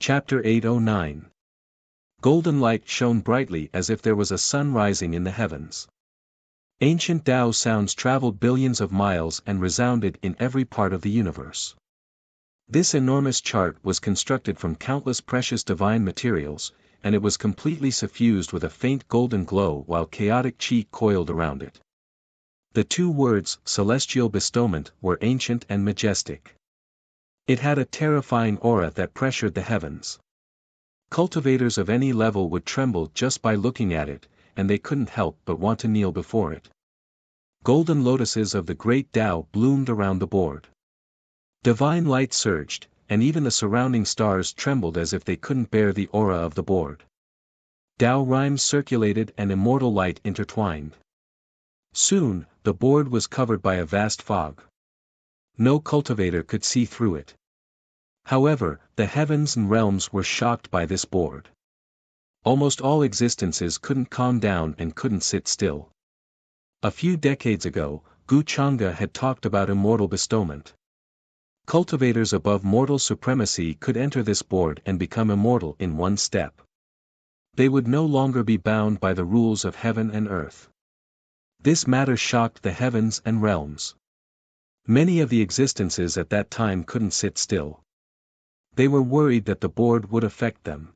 Chapter 809. Golden light shone brightly as if there was a sun rising in the heavens. Ancient Tao sounds traveled billions of miles and resounded in every part of the universe. This enormous chart was constructed from countless precious divine materials, and it was completely suffused with a faint golden glow while chaotic chi coiled around it. The two words, celestial bestowment, were ancient and majestic. It had a terrifying aura that pressured the heavens. Cultivators of any level would tremble just by looking at it, and they couldn't help but want to kneel before it. Golden lotuses of the great Tao bloomed around the board. Divine light surged, and even the surrounding stars trembled as if they couldn't bear the aura of the board. Tao rhymes circulated and immortal light intertwined. Soon, the board was covered by a vast fog. No cultivator could see through it. However, the heavens and realms were shocked by this board. Almost all existences couldn't calm down and couldn't sit still. A few decades ago, Wuxia had talked about immortal bestowment. Cultivators above mortal supremacy could enter this board and become immortal in one step. They would no longer be bound by the rules of heaven and earth. This matter shocked the heavens and realms. Many of the existences at that time couldn't sit still. They were worried that the board would affect them.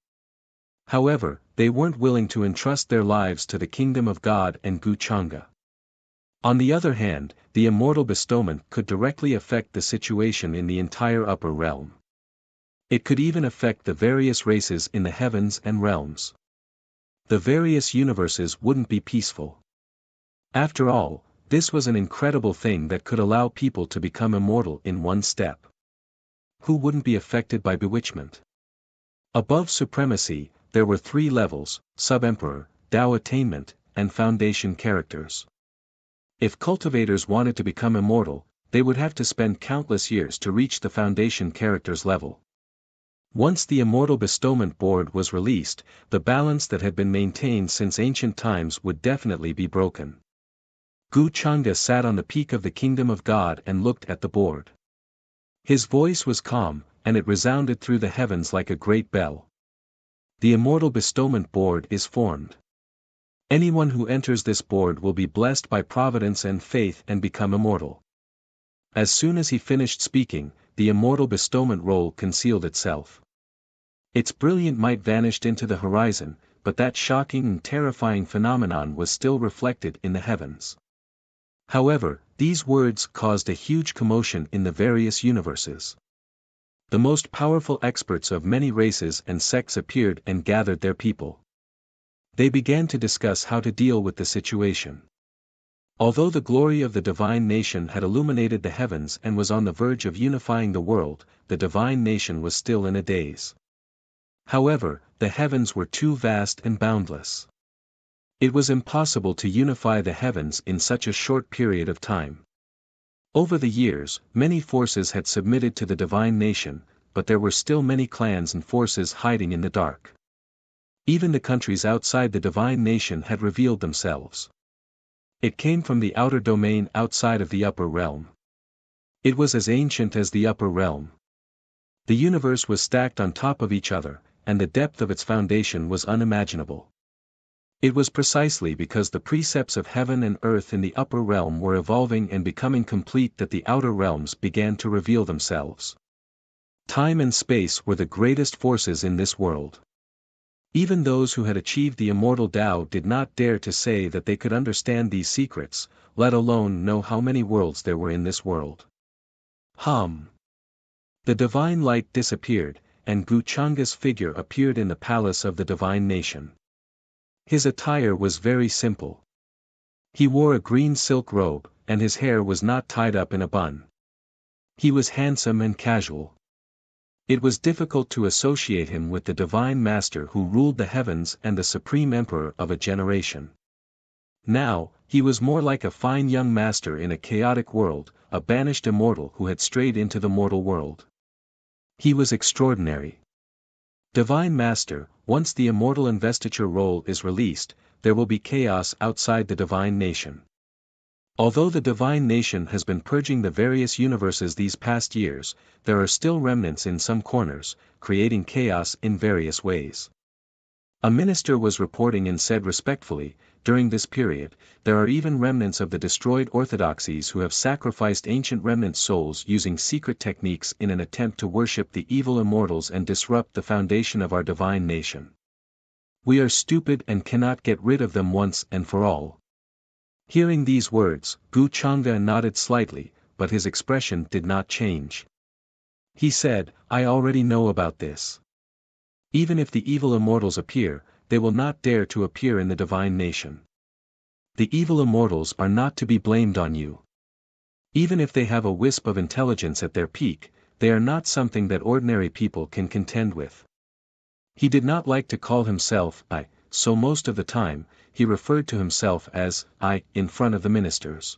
However, they weren't willing to entrust their lives to the kingdom of God and Wuxia. On the other hand, the immortal bestowment could directly affect the situation in the entire upper realm. It could even affect the various races in the heavens and realms. The various universes wouldn't be peaceful. After all, this was an incredible thing that could allow people to become immortal in one step. Who wouldn't be affected by bewitchment? Above supremacy, there were three levels: sub-emperor, Tao attainment, and foundation characters. If cultivators wanted to become immortal, they would have to spend countless years to reach the foundation characters level. Once the immortal bestowment board was released, the balance that had been maintained since ancient times would definitely be broken. Wuxia sat on the peak of the kingdom of God and looked at the board. His voice was calm, and it resounded through the heavens like a great bell. The immortal bestowment board is formed. Anyone who enters this board will be blessed by providence and faith and become immortal. As soon as he finished speaking, the immortal bestowment roll concealed itself. Its brilliant might vanished into the horizon, but that shocking and terrifying phenomenon was still reflected in the heavens. However, these words caused a huge commotion in the various universes. The most powerful experts of many races and sects appeared and gathered their people. They began to discuss how to deal with the situation. Although the glory of the divine nation had illuminated the heavens and was on the verge of unifying the world, the divine nation was still in a daze. However, the heavens were too vast and boundless. It was impossible to unify the heavens in such a short period of time. Over the years, many forces had submitted to the divine nation, but there were still many clans and forces hiding in the dark. Even the countries outside the divine nation had revealed themselves. It came from the outer domain outside of the upper realm. It was as ancient as the upper realm. The universe was stacked on top of each other, and the depth of its foundation was unimaginable. It was precisely because the precepts of heaven and earth in the upper realm were evolving and becoming complete that the outer realms began to reveal themselves. Time and space were the greatest forces in this world. Even those who had achieved the immortal Tao did not dare to say that they could understand these secrets, let alone know how many worlds there were in this world. The divine light disappeared, and Wuxia's figure appeared in the palace of the divine nation. His attire was very simple. He wore a green silk robe, and his hair was not tied up in a bun. He was handsome and casual. It was difficult to associate him with the divine master who ruled the heavens and the supreme emperor of a generation. Now, he was more like a fine young master in a chaotic world, a banished immortal who had strayed into the mortal world. He was extraordinary. Divine Master, once the immortal investiture roll is released, there will be chaos outside the divine nation. Although the divine nation has been purging the various universes these past years, there are still remnants in some corners, creating chaos in various ways. A minister was reporting and said respectfully, during this period, there are even remnants of the destroyed orthodoxies who have sacrificed ancient remnant souls using secret techniques in an attempt to worship the evil immortals and disrupt the foundation of our divine nation. We are stupid and cannot get rid of them once and for all. Hearing these words, Gu Chang'e nodded slightly, but his expression did not change. He said, I already know about this. Even if the evil immortals appear, they will not dare to appear in the divine nation. The evil immortals are not to be blamed on you. Even if they have a wisp of intelligence at their peak, they are not something that ordinary people can contend with. He did not like to call himself I, so most of the time, he referred to himself as I in front of the ministers.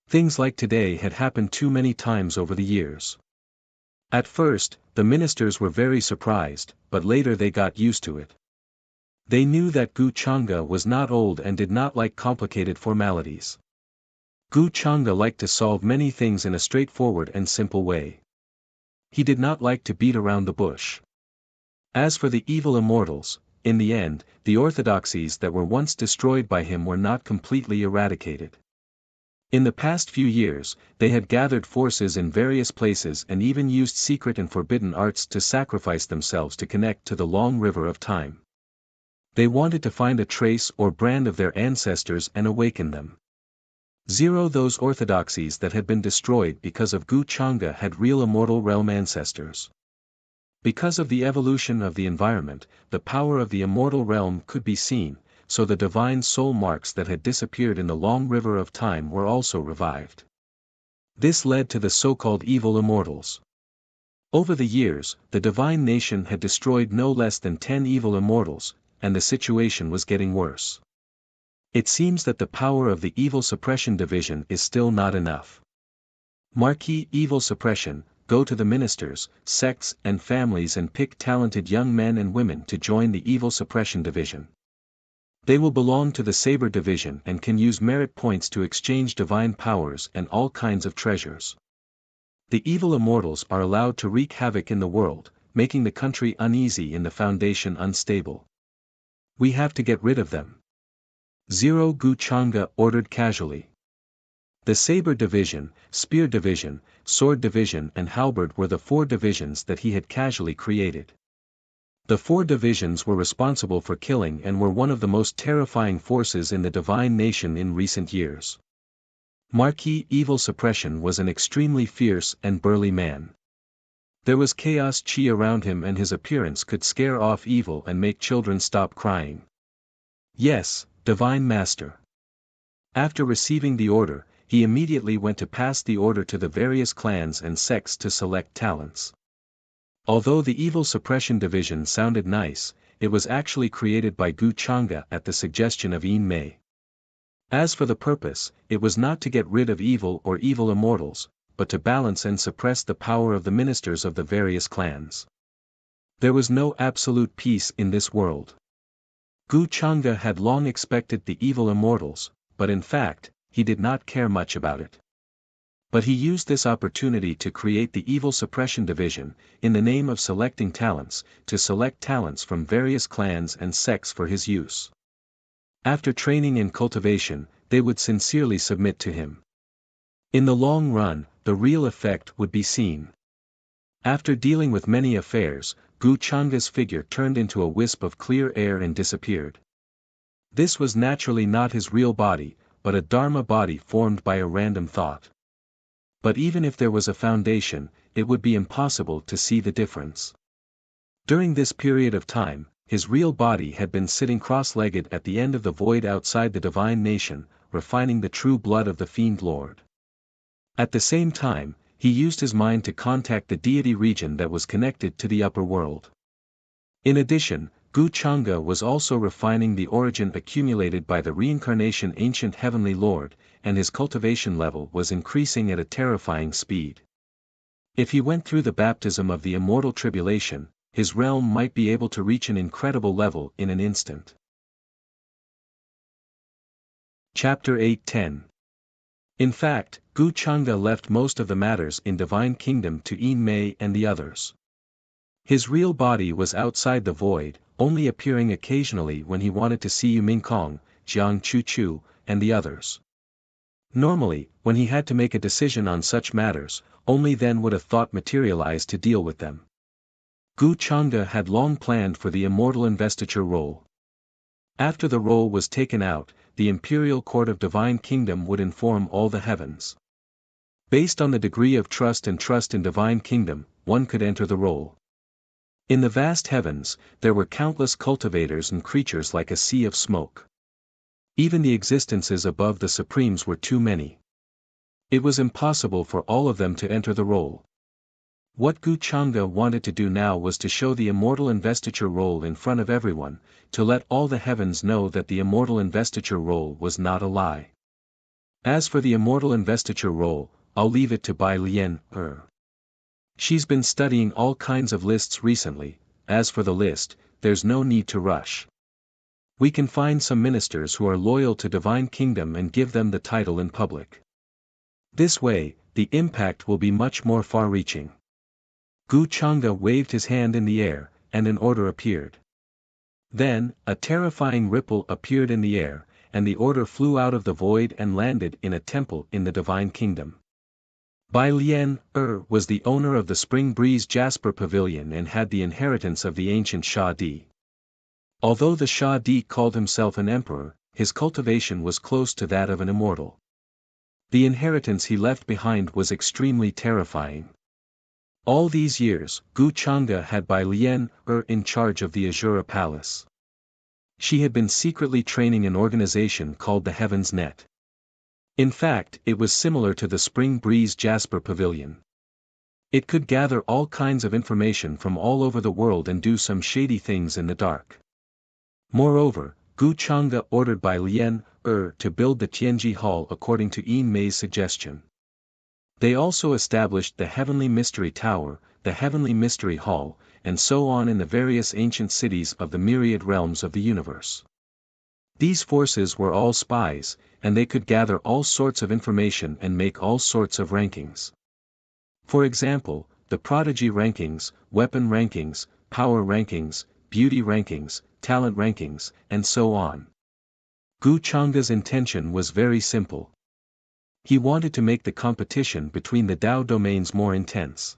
Things like today had happened too many times over the years. At first, the ministers were very surprised, but later they got used to it. They knew that Gu Chang'e was not old and did not like complicated formalities. Gu Chang'e liked to solve many things in a straightforward and simple way. He did not like to beat around the bush. As for the evil immortals, in the end, the orthodoxies that were once destroyed by him were not completely eradicated. In the past few years, they had gathered forces in various places and even used secret and forbidden arts to sacrifice themselves to connect to the long river of time. They wanted to find a trace or brand of their ancestors and awaken them. Those orthodoxies that had been destroyed because of Gu Chang'e had real immortal realm ancestors. Because of the evolution of the environment, the power of the immortal realm could be seen, so the divine soul marks that had disappeared in the long river of time were also revived. This led to the so-called evil immortals. Over the years, the divine nation had destroyed no less than 10 evil immortals, and the situation was getting worse. It seems that the power of the Evil Suppression Division is still not enough. Marquee Evil Suppression, go to the ministers, sects and families and pick talented young men and women to join the Evil Suppression Division. They will belong to the Saber Division and can use merit points to exchange divine powers and all kinds of treasures. The evil immortals are allowed to wreak havoc in the world, making the country uneasy and the foundation unstable. We have to get rid of them. Gu Chang'e ordered casually. The Saber Division, Spear Division, Sword Division and Halberd were the 4 divisions that he had casually created. The 4 divisions were responsible for killing and were one of the most terrifying forces in the divine nation in recent years. Marquee Evil Suppression was an extremely fierce and burly man. There was chaos chi around him and his appearance could scare off evil and make children stop crying. Yes, Divine Master. After receiving the order, he immediately went to pass the order to the various clans and sects to select talents. Although the Evil Suppression Division sounded nice, it was actually created by Gu Chang'e at the suggestion of Yin Mei. As for the purpose, it was not to get rid of evil or evil immortals, but to balance and suppress the power of the ministers of the various clans. There was no absolute peace in this world. Gu Chang'e had long expected the evil immortals, but in fact, he did not care much about it. But he used this opportunity to create the Evil Suppression Division, in the name of selecting talents, to select talents from various clans and sects for his use. After training and cultivation, they would sincerely submit to him. In the long run, the real effect would be seen. After dealing with many affairs, Gu Chang'e's figure turned into a wisp of clear air and disappeared. This was naturally not his real body, but a Dharma body formed by a random thought. But even if there was a foundation, it would be impossible to see the difference. During this period of time, his real body had been sitting cross-legged at the end of the void outside the divine nation, refining the true blood of the Fiend Lord. At the same time, he used his mind to contact the deity region that was connected to the upper world. In addition, Gu Chang'e was also refining the origin accumulated by the reincarnation ancient heavenly lord, and his cultivation level was increasing at a terrifying speed. If he went through the baptism of the immortal tribulation, his realm might be able to reach an incredible level in an instant. Chapter 8:10 In fact, Gu Changde left most of the matters in Divine Kingdom to Yin Mei and the others. His real body was outside the void, only appearing occasionally when he wanted to see Yu Mingkong, Jiang Chuchu, and the others. Normally, when he had to make a decision on such matters, only then would a thought materialize to deal with them. Gu Changde had long planned for the immortal investiture role. After the role was taken out, the imperial court of Divine Kingdom would inform all the heavens. Based on the degree of trust in Divine Kingdom, one could enter the role. In the vast heavens, there were countless cultivators and creatures like a sea of smoke. Even the existences above the Supremes were too many. It was impossible for all of them to enter the role. What Gu Changde wanted to do now was to show the immortal investiture role in front of everyone, to let all the heavens know that the immortal investiture role was not a lie. As for the immortal investiture role, I'll leave it to Bai Lian. She's been studying all kinds of lists recently. As for the list, there's no need to rush. We can find some ministers who are loyal to Divine Kingdom and give them the title in public. This way, the impact will be much more far-reaching. Gu Changde waved his hand in the air, and an order appeared. Then, a terrifying ripple appeared in the air, and the order flew out of the void and landed in a temple in the Divine Kingdom. Bai Lian was the owner of the Spring Breeze Jasper Pavilion and had the inheritance of the ancient Sha Di. Although the Sha Di called himself an emperor, his cultivation was close to that of an immortal. The inheritance he left behind was extremely terrifying. All these years, Gu Changde had Bai Lian in charge of the Azura Palace. She had been secretly training an organization called the Heaven's Net. In fact, it was similar to the Spring Breeze Jasper Pavilion. It could gather all kinds of information from all over the world and do some shady things in the dark. Moreover, Gu Changde ordered Bai Lian to build the Tianji Hall according to Yin Mei's suggestion. They also established the Heavenly Mystery Tower, the Heavenly Mystery Hall, and so on in the various ancient cities of the myriad realms of the universe. These forces were all spies, and they could gather all sorts of information and make all sorts of rankings. For example, the prodigy rankings, weapon rankings, power rankings, beauty rankings, talent rankings, and so on. Gu Changde's intention was very simple. He wanted to make the competition between the Tao domains more intense.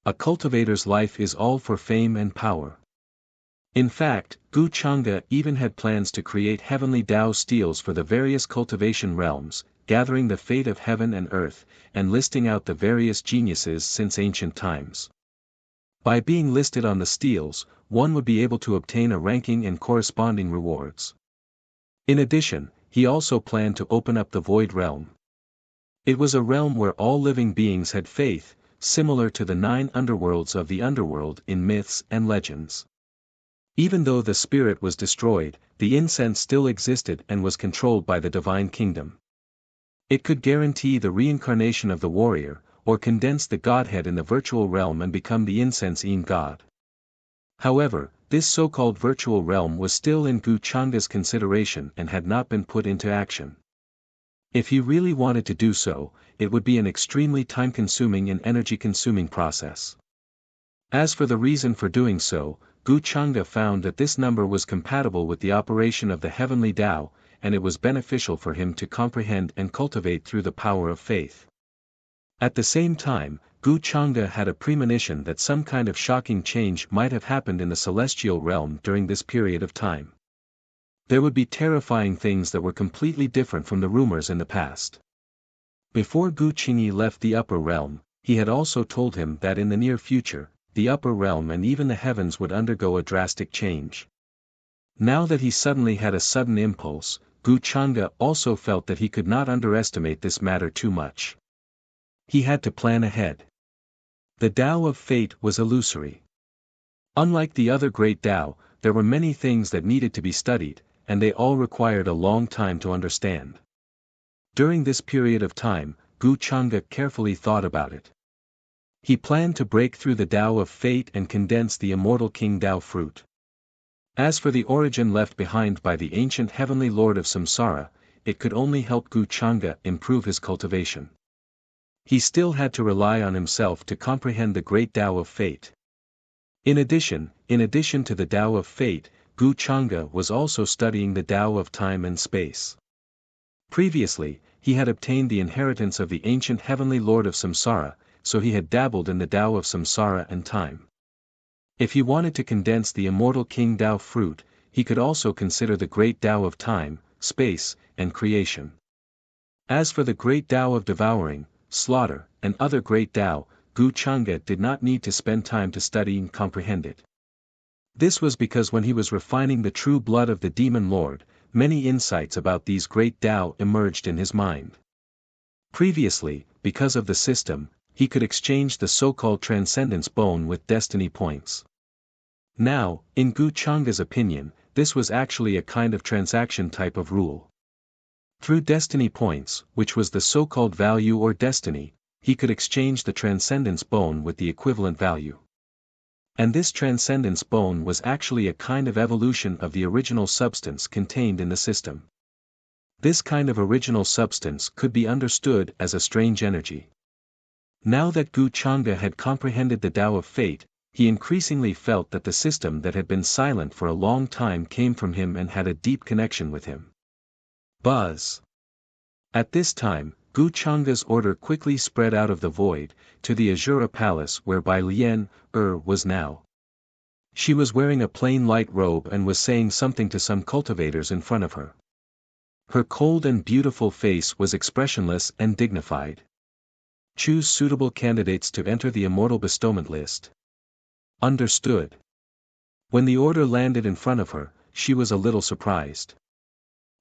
A cultivator's life is all for fame and power. In fact, Gu Changde even had plans to create heavenly Tao steels for the various cultivation realms, gathering the fate of heaven and earth, and listing out the various geniuses since ancient times. By being listed on the steels, one would be able to obtain a ranking and corresponding rewards. In addition, he also planned to open up the Void Realm. It was a realm where all living beings had faith, similar to the 9 underworlds of the underworld in myths and legends. Even though the spirit was destroyed, the incense still existed and was controlled by the Divine Kingdom. It could guarantee the reincarnation of the warrior, or condense the godhead in the virtual realm and become the incense-eating god. However, this so-called virtual realm was still in Gu Changde's consideration and had not been put into action. If he really wanted to do so, it would be an extremely time-consuming and energy-consuming process. As for the reason for doing so, Gu Changde found that this number was compatible with the operation of the heavenly Tao, and it was beneficial for him to comprehend and cultivate through the power of faith. At the same time, Gu Changde had a premonition that some kind of shocking change might have happened in the celestial realm during this period of time. There would be terrifying things that were completely different from the rumors in the past. Before Gu Qingyi left the upper realm, he had also told him that in the near future, the upper realm and even the heavens would undergo a drastic change. Now that he suddenly had a sudden impulse, Gu Changde also felt that he could not underestimate this matter too much. He had to plan ahead. The Tao of fate was illusory. Unlike the other great Tao, there were many things that needed to be studied, and they all required a long time to understand. During this period of time, Gu Changde carefully thought about it. He planned to break through the Tao of fate and condense the immortal King Tao fruit. As for the origin left behind by the ancient heavenly lord of samsara, it could only help Gu Chang'e improve his cultivation. He still had to rely on himself to comprehend the great Tao of fate. In addition to the Tao of fate, Gu Chang'e was also studying the Tao of time and space. Previously, he had obtained the inheritance of the ancient heavenly lord of samsara, so he had dabbled in the Tao of samsara and time. If he wanted to condense the immortal King Tao fruit, he could also consider the great Tao of time, space, and creation. As for the great Tao of devouring, slaughter, and other great Tao, Gu Chang'e did not need to spend time to study and comprehend it. This was because when he was refining the true blood of the demon lord, many insights about these great Tao emerged in his mind. Previously, because of the system, he could exchange the so-called transcendence bone with destiny points. Now, in Gu Chang'e's opinion, this was actually a kind of transaction type of rule. Through destiny points, which was the so-called value or destiny, he could exchange the transcendence bone with the equivalent value. And this transcendence bone was actually a kind of evolution of the original substance contained in the system. This kind of original substance could be understood as a strange energy. Now that Gu Chang'e had comprehended the Tao of fate, he increasingly felt that the system that had been silent for a long time came from him and had a deep connection with him. Buzz. At this time, Gu Chang'e's order quickly spread out of the void, to the Azura Palace whereby Lien was now. She was wearing a plain light robe and was saying something to some cultivators in front of her. Her cold and beautiful face was expressionless and dignified. Choose suitable candidates to enter the immortal bestowment list. Understood. When the order landed in front of her, she was a little surprised.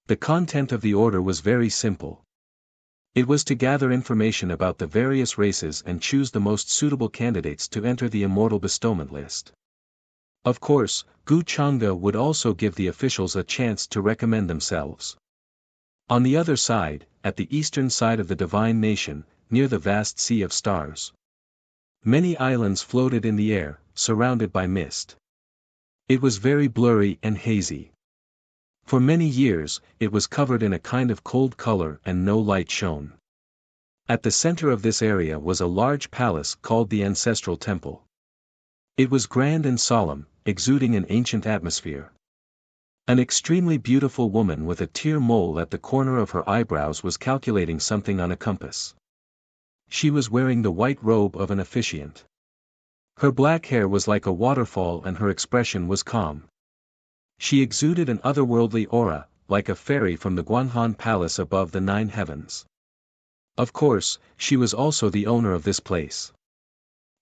The content of the order was very simple. It was to gather information about the various races and choose the most suitable candidates to enter the immortal bestowment list. Of course, Gu Chang'e would also give the officials a chance to recommend themselves. On the other side, at the eastern side of the divine nation, near the vast sea of stars, many islands floated in the air, surrounded by mist. It was very blurry and hazy. For many years, it was covered in a kind of cold color and no light shone. At the center of this area was a large palace called the Ancestral Temple. It was grand and solemn, exuding an ancient atmosphere. An extremely beautiful woman with a tear mole at the corner of her eyebrows was calculating something on a compass. She was wearing the white robe of an officiant. Her black hair was like a waterfall and her expression was calm. She exuded an otherworldly aura, like a fairy from the Guanhan Palace above the 9 heavens. Of course, she was also the owner of this place.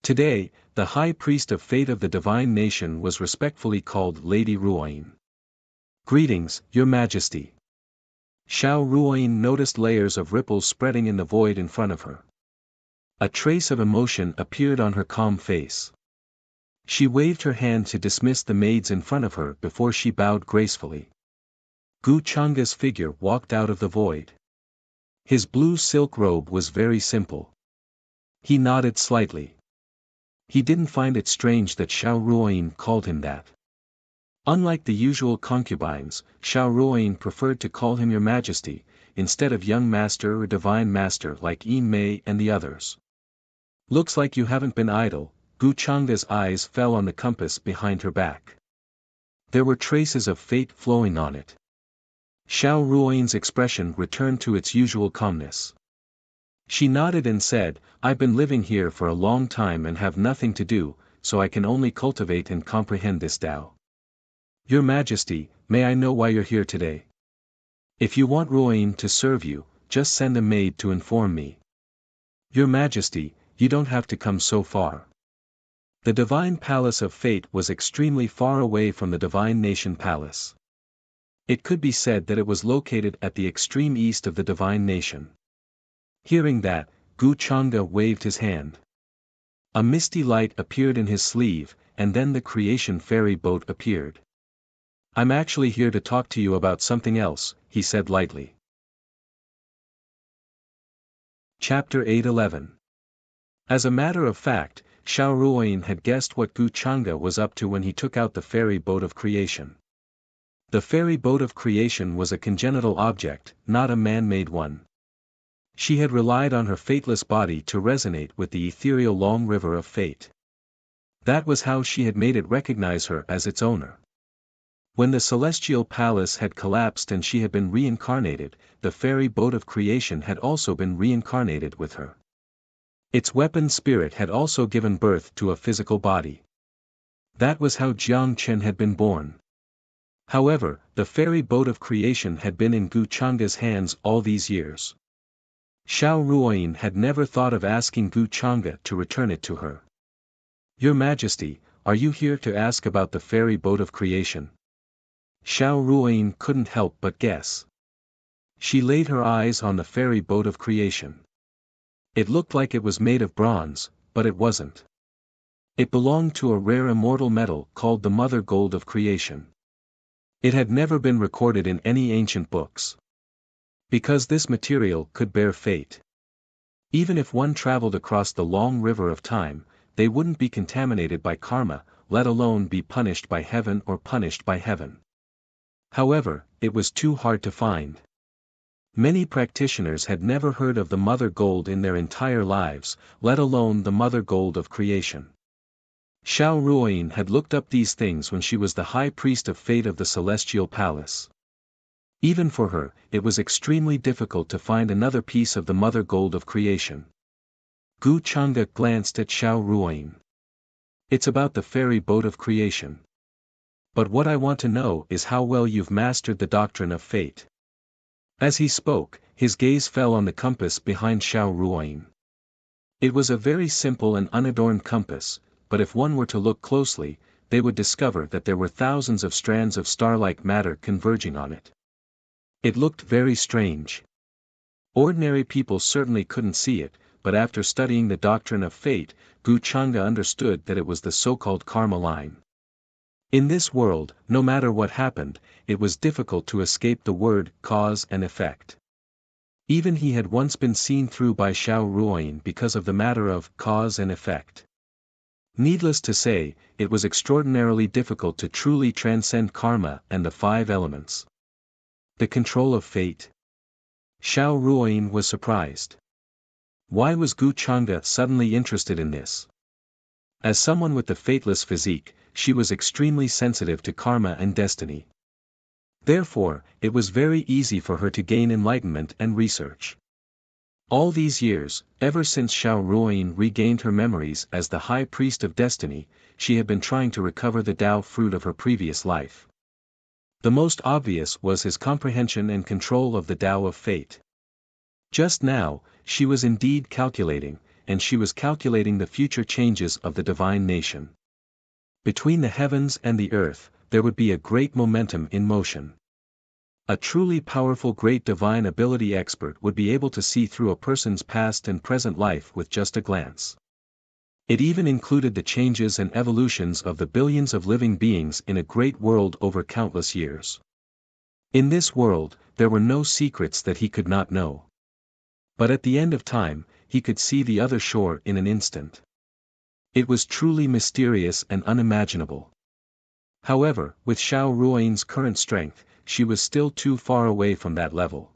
Today, the high priest of fate of the divine nation was respectfully called Lady Ruoyin. Greetings, Your Majesty. Xiao Ruoyin noticed layers of ripples spreading in the void in front of her. A trace of emotion appeared on her calm face. She waved her hand to dismiss the maids in front of her before she bowed gracefully. Gu Chang'e's figure walked out of the void. His blue silk robe was very simple. He nodded slightly. He didn't find it strange that Xiao Ruoyin called him that. Unlike the usual concubines, Xiao Ruoyin preferred to call him Your Majesty, instead of young master or divine master like Yi Mei and the others. Looks like you haven't been idle. Gu Chang'e's eyes fell on the compass behind her back. There were traces of fate flowing on it. Xiao Ruoyin's expression returned to its usual calmness. She nodded and said, I've been living here for a long time and have nothing to do, so I can only cultivate and comprehend this Tao. Your Majesty, may I know why you're here today? If you want Ruoyin to serve you, just send a maid to inform me. Your Majesty, you don't have to come so far. The divine palace of fate was extremely far away from the divine nation palace. It could be said that it was located at the extreme east of the divine nation. Hearing that, Gu Chang'e waved his hand. A misty light appeared in his sleeve, and then the creation fairy boat appeared. I'm actually here to talk to you about something else, he said lightly. Chapter 8:11. As a matter of fact, Xiao Ruoyin had guessed what Gu Chang'e was up to when he took out the fairy boat of creation. The fairy boat of creation was a congenital object, not a man-made one. She had relied on her fateless body to resonate with the ethereal long river of fate. That was how she had made it recognize her as its owner. When the celestial palace had collapsed and she had been reincarnated, the fairy boat of creation had also been reincarnated with her. Its weapon spirit had also given birth to a physical body. That was how Jiang Chen had been born. However, the fairy boat of creation had been in Gu Changa's hands all these years. Xiao Ruoyin had never thought of asking Gu Changa to return it to her. "Your Majesty, are you here to ask about the fairy boat of creation?" Xiao Ruoyin couldn't help but guess. She laid her eyes on the fairy boat of creation. It looked like it was made of bronze, but it wasn't. It belonged to a rare immortal metal called the mother gold of creation. It had never been recorded in any ancient books. Because this material could bear fate. Even if one traveled across the long river of time, they wouldn't be contaminated by karma, let alone be punished by heaven or punished by heaven. However, it was too hard to find. Many practitioners had never heard of the mother gold in their entire lives, let alone the mother gold of creation. Xiao Ruoyin had looked up these things when she was the high priest of fate of the celestial palace. Even for her, it was extremely difficult to find another piece of the mother gold of creation. Gu Changa glanced at Xiao Ruoyin. "It's about the fairy boat of creation. But what I want to know is how well you've mastered the doctrine of fate." As he spoke, his gaze fell on the compass behind Xiao Ruoyin. It was a very simple and unadorned compass, but if one were to look closely, they would discover that there were thousands of strands of star-like matter converging on it. It looked very strange. Ordinary people certainly couldn't see it, but after studying the doctrine of fate, Gu Changa understood that it was the so-called karma line. In this world, no matter what happened, it was difficult to escape the word cause and effect. Even he had once been seen through by Xiao Ruoyin because of the matter of cause and effect. Needless to say, it was extraordinarily difficult to truly transcend karma and the five elements. The control of fate. Xiao Ruoyin was surprised. Why was Gu Changa suddenly interested in this? As someone with the fateless physique, she was extremely sensitive to karma and destiny. Therefore, it was very easy for her to gain enlightenment and research. All these years, ever since Xiao Ruoyin regained her memories as the high priest of destiny, she had been trying to recover the Tao fruit of her previous life. The most obvious was his comprehension and control of the Tao of fate. Just now, she was indeed calculating, and she was calculating the future changes of the divine nation. Between the heavens and the earth, there would be a great momentum in motion. A truly powerful great divine ability expert would be able to see through a person's past and present life with just a glance. It even included the changes and evolutions of the billions of living beings in a great world over countless years. In this world, there were no secrets that he could not know. But at the end of time, he could see the other shore in an instant. It was truly mysterious and unimaginable. However, with Xiao Ruoyin's current strength, she was still too far away from that level.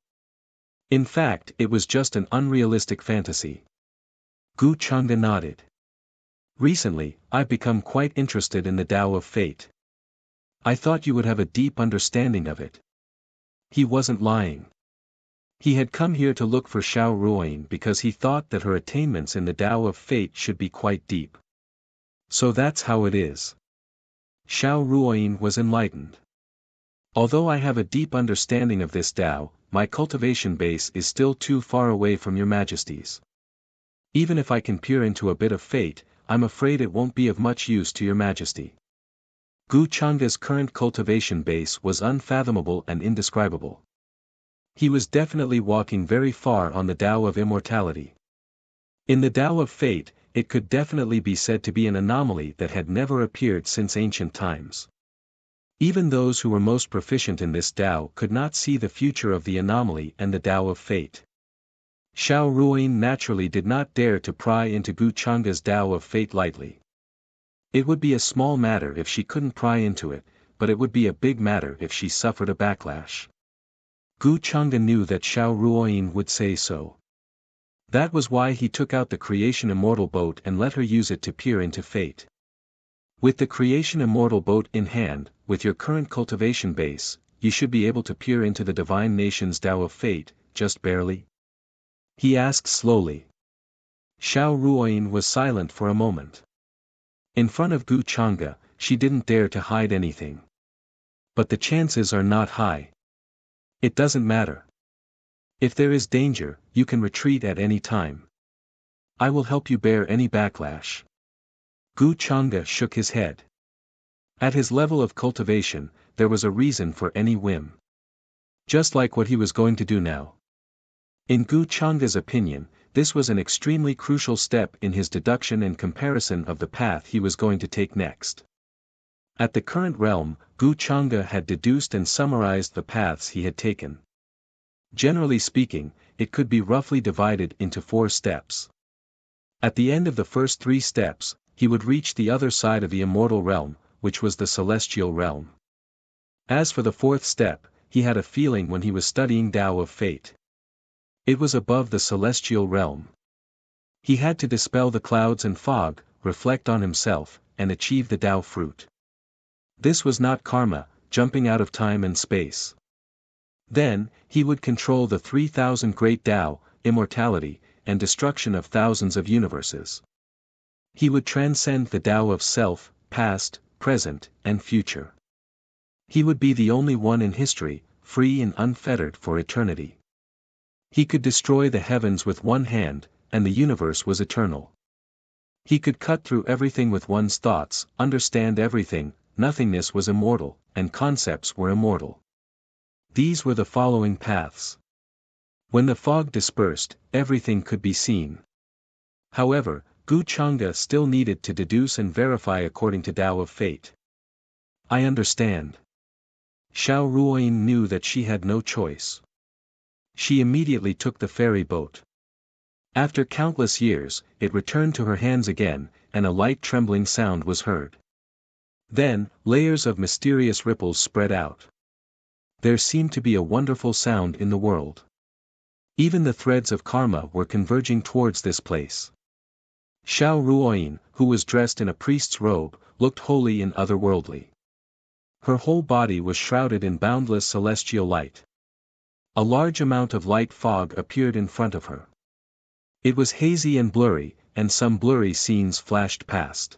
In fact, it was just an unrealistic fantasy. Gu Changa nodded. "Recently, I've become quite interested in the Tao of fate. I thought you would have a deep understanding of it." He wasn't lying. He had come here to look for Xiao Ruoyin because he thought that her attainments in the Tao of fate should be quite deep. So that's how it is. Xiao Ruoyin was enlightened. "Although I have a deep understanding of this Tao, my cultivation base is still too far away from your Majesties. Even if I can peer into a bit of fate, I'm afraid it won't be of much use to your Majesty." Gu Changa's current cultivation base was unfathomable and indescribable. He was definitely walking very far on the Tao of immortality. In the Tao of fate, it could definitely be said to be an anomaly that had never appeared since ancient times. Even those who were most proficient in this Tao could not see the future of the anomaly and the Tao of fate. Xiao Ruoyin naturally did not dare to pry into Gu Changa's Tao of fate lightly. It would be a small matter if she couldn't pry into it, but it would be a big matter if she suffered a backlash. Gu Chang'e knew that Xiao Ruoyin would say so. That was why he took out the Creation Immortal boat and let her use it to peer into fate. With the Creation Immortal boat in hand, with your current cultivation base, you should be able to peer into the divine nation's Tao of fate, just barely? He asked slowly. Xiao Ruoyin was silent for a moment. In front of Gu Chang'e, she didn't dare to hide anything. But the chances are not high. It doesn't matter. If there is danger, you can retreat at any time. I will help you bear any backlash. Gu Chang'e shook his head. At his level of cultivation, there was a reason for any whim. Just like what he was going to do now. In Gu Chang'e's opinion, this was an extremely crucial step in his deduction and comparison of the path he was going to take next. At the current realm, Gu Chang'e had deduced and summarized the paths he had taken. Generally speaking, it could be roughly divided into 4 steps. At the end of the first 3 steps, he would reach the other side of the immortal realm, which was the celestial realm. As for the 4th step, he had a feeling when he was studying Tao of Fate. It was above the celestial realm. He had to dispel the clouds and fog, reflect on himself, and achieve the Tao fruit. This was not karma, jumping out of time and space. Then, he would control the 3,000 great Tao, immortality, and destruction of thousands of universes. He would transcend the Tao of self, past, present, and future. He would be the only one in history, free and unfettered for eternity. He could destroy the heavens with one hand, and the universe was eternal. He could cut through everything with one's thoughts, understand everything, nothingness was immortal, and concepts were immortal. These were the following paths. When the fog dispersed, everything could be seen. However, Gu Chang'e still needed to deduce and verify according to Tao of Fate. I understand. Xiao Ruoyin knew that she had no choice. She immediately took the ferry boat. After countless years, it returned to her hands again, and a light trembling sound was heard. Then, layers of mysterious ripples spread out. There seemed to be a wonderful sound in the world. Even the threads of karma were converging towards this place. Xiao Ruoyin, who was dressed in a priest's robe, looked holy and otherworldly. Her whole body was shrouded in boundless celestial light. A large amount of light fog appeared in front of her. It was hazy and blurry, and some blurry scenes flashed past.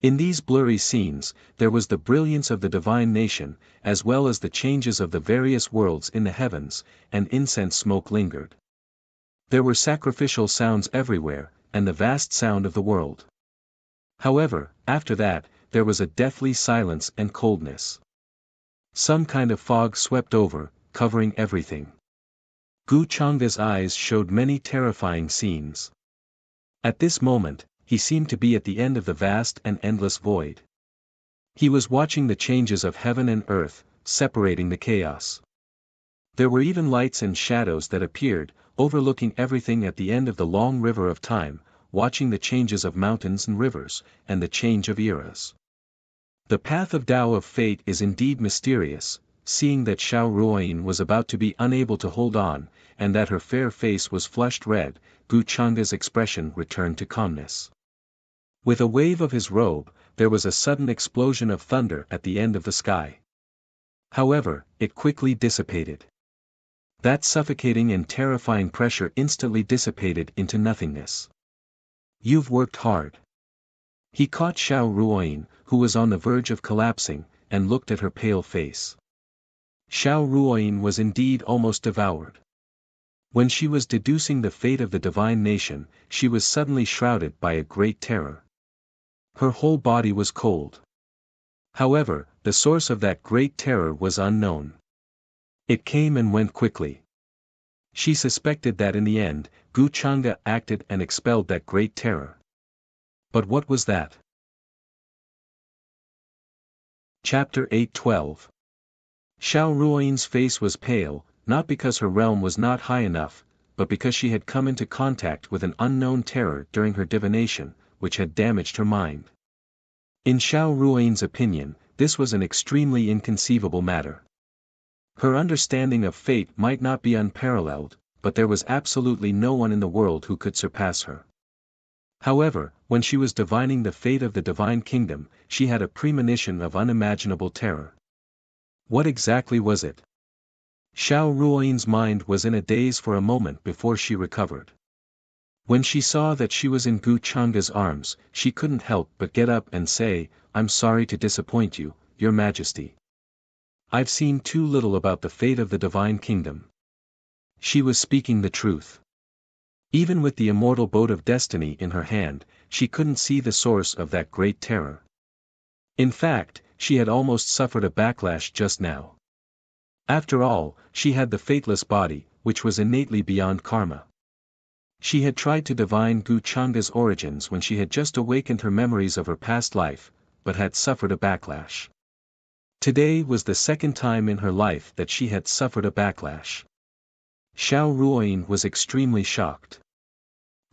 In these blurry scenes, there was the brilliance of the divine nation, as well as the changes of the various worlds in the heavens, and incense smoke lingered. There were sacrificial sounds everywhere, and the vast sound of the world. However, after that, there was a deathly silence and coldness. Some kind of fog swept over, covering everything. Gu Chang'e's eyes showed many terrifying scenes. At this moment, he seemed to be at the end of the vast and endless void. He was watching the changes of heaven and earth, separating the chaos. There were even lights and shadows that appeared, overlooking everything at the end of the long river of time, watching the changes of mountains and rivers, and the change of eras. The path of Tao of Fate is indeed mysterious. Seeing that Xiao Ruoyin was about to be unable to hold on, and that her fair face was flushed red, Gu Chang'e's expression returned to calmness. With a wave of his robe, there was a sudden explosion of thunder at the end of the sky. However, it quickly dissipated. That suffocating and terrifying pressure instantly dissipated into nothingness. You've worked hard. He caught Xiao Ruoyin, who was on the verge of collapsing, and looked at her pale face. Xiao Ruoyin was indeed almost devoured. When she was deducing the fate of the divine nation, she was suddenly shrouded by a great terror. Her whole body was cold. However, the source of that great terror was unknown. It came and went quickly. She suspected that in the end, Gu Chang'e acted and expelled that great terror. But what was that? Chapter 8:12. Xiao Ruoyin's face was pale, not because her realm was not high enough, but because she had come into contact with an unknown terror during her divination, which had damaged her mind. In Xiao Ruoyin's opinion, this was an extremely inconceivable matter. Her understanding of fate might not be unparalleled, but there was absolutely no one in the world who could surpass her. However, when she was divining the fate of the divine kingdom, she had a premonition of unimaginable terror. What exactly was it? Xiao Ruoyin's mind was in a daze for a moment before she recovered. When she saw that she was in Gu Changa's arms, she couldn't help but get up and say, "I'm sorry to disappoint you, Your Majesty. I've seen too little about the fate of the divine kingdom." She was speaking the truth. Even with the immortal boat of destiny in her hand, she couldn't see the source of that great terror. In fact, she had almost suffered a backlash just now. After all, she had the fateless body, which was innately beyond karma. She had tried to divine Gu Changa's origins when she had just awakened her memories of her past life, but had suffered a backlash. Today was the second time in her life that she had suffered a backlash. Xiao Ruoyin was extremely shocked.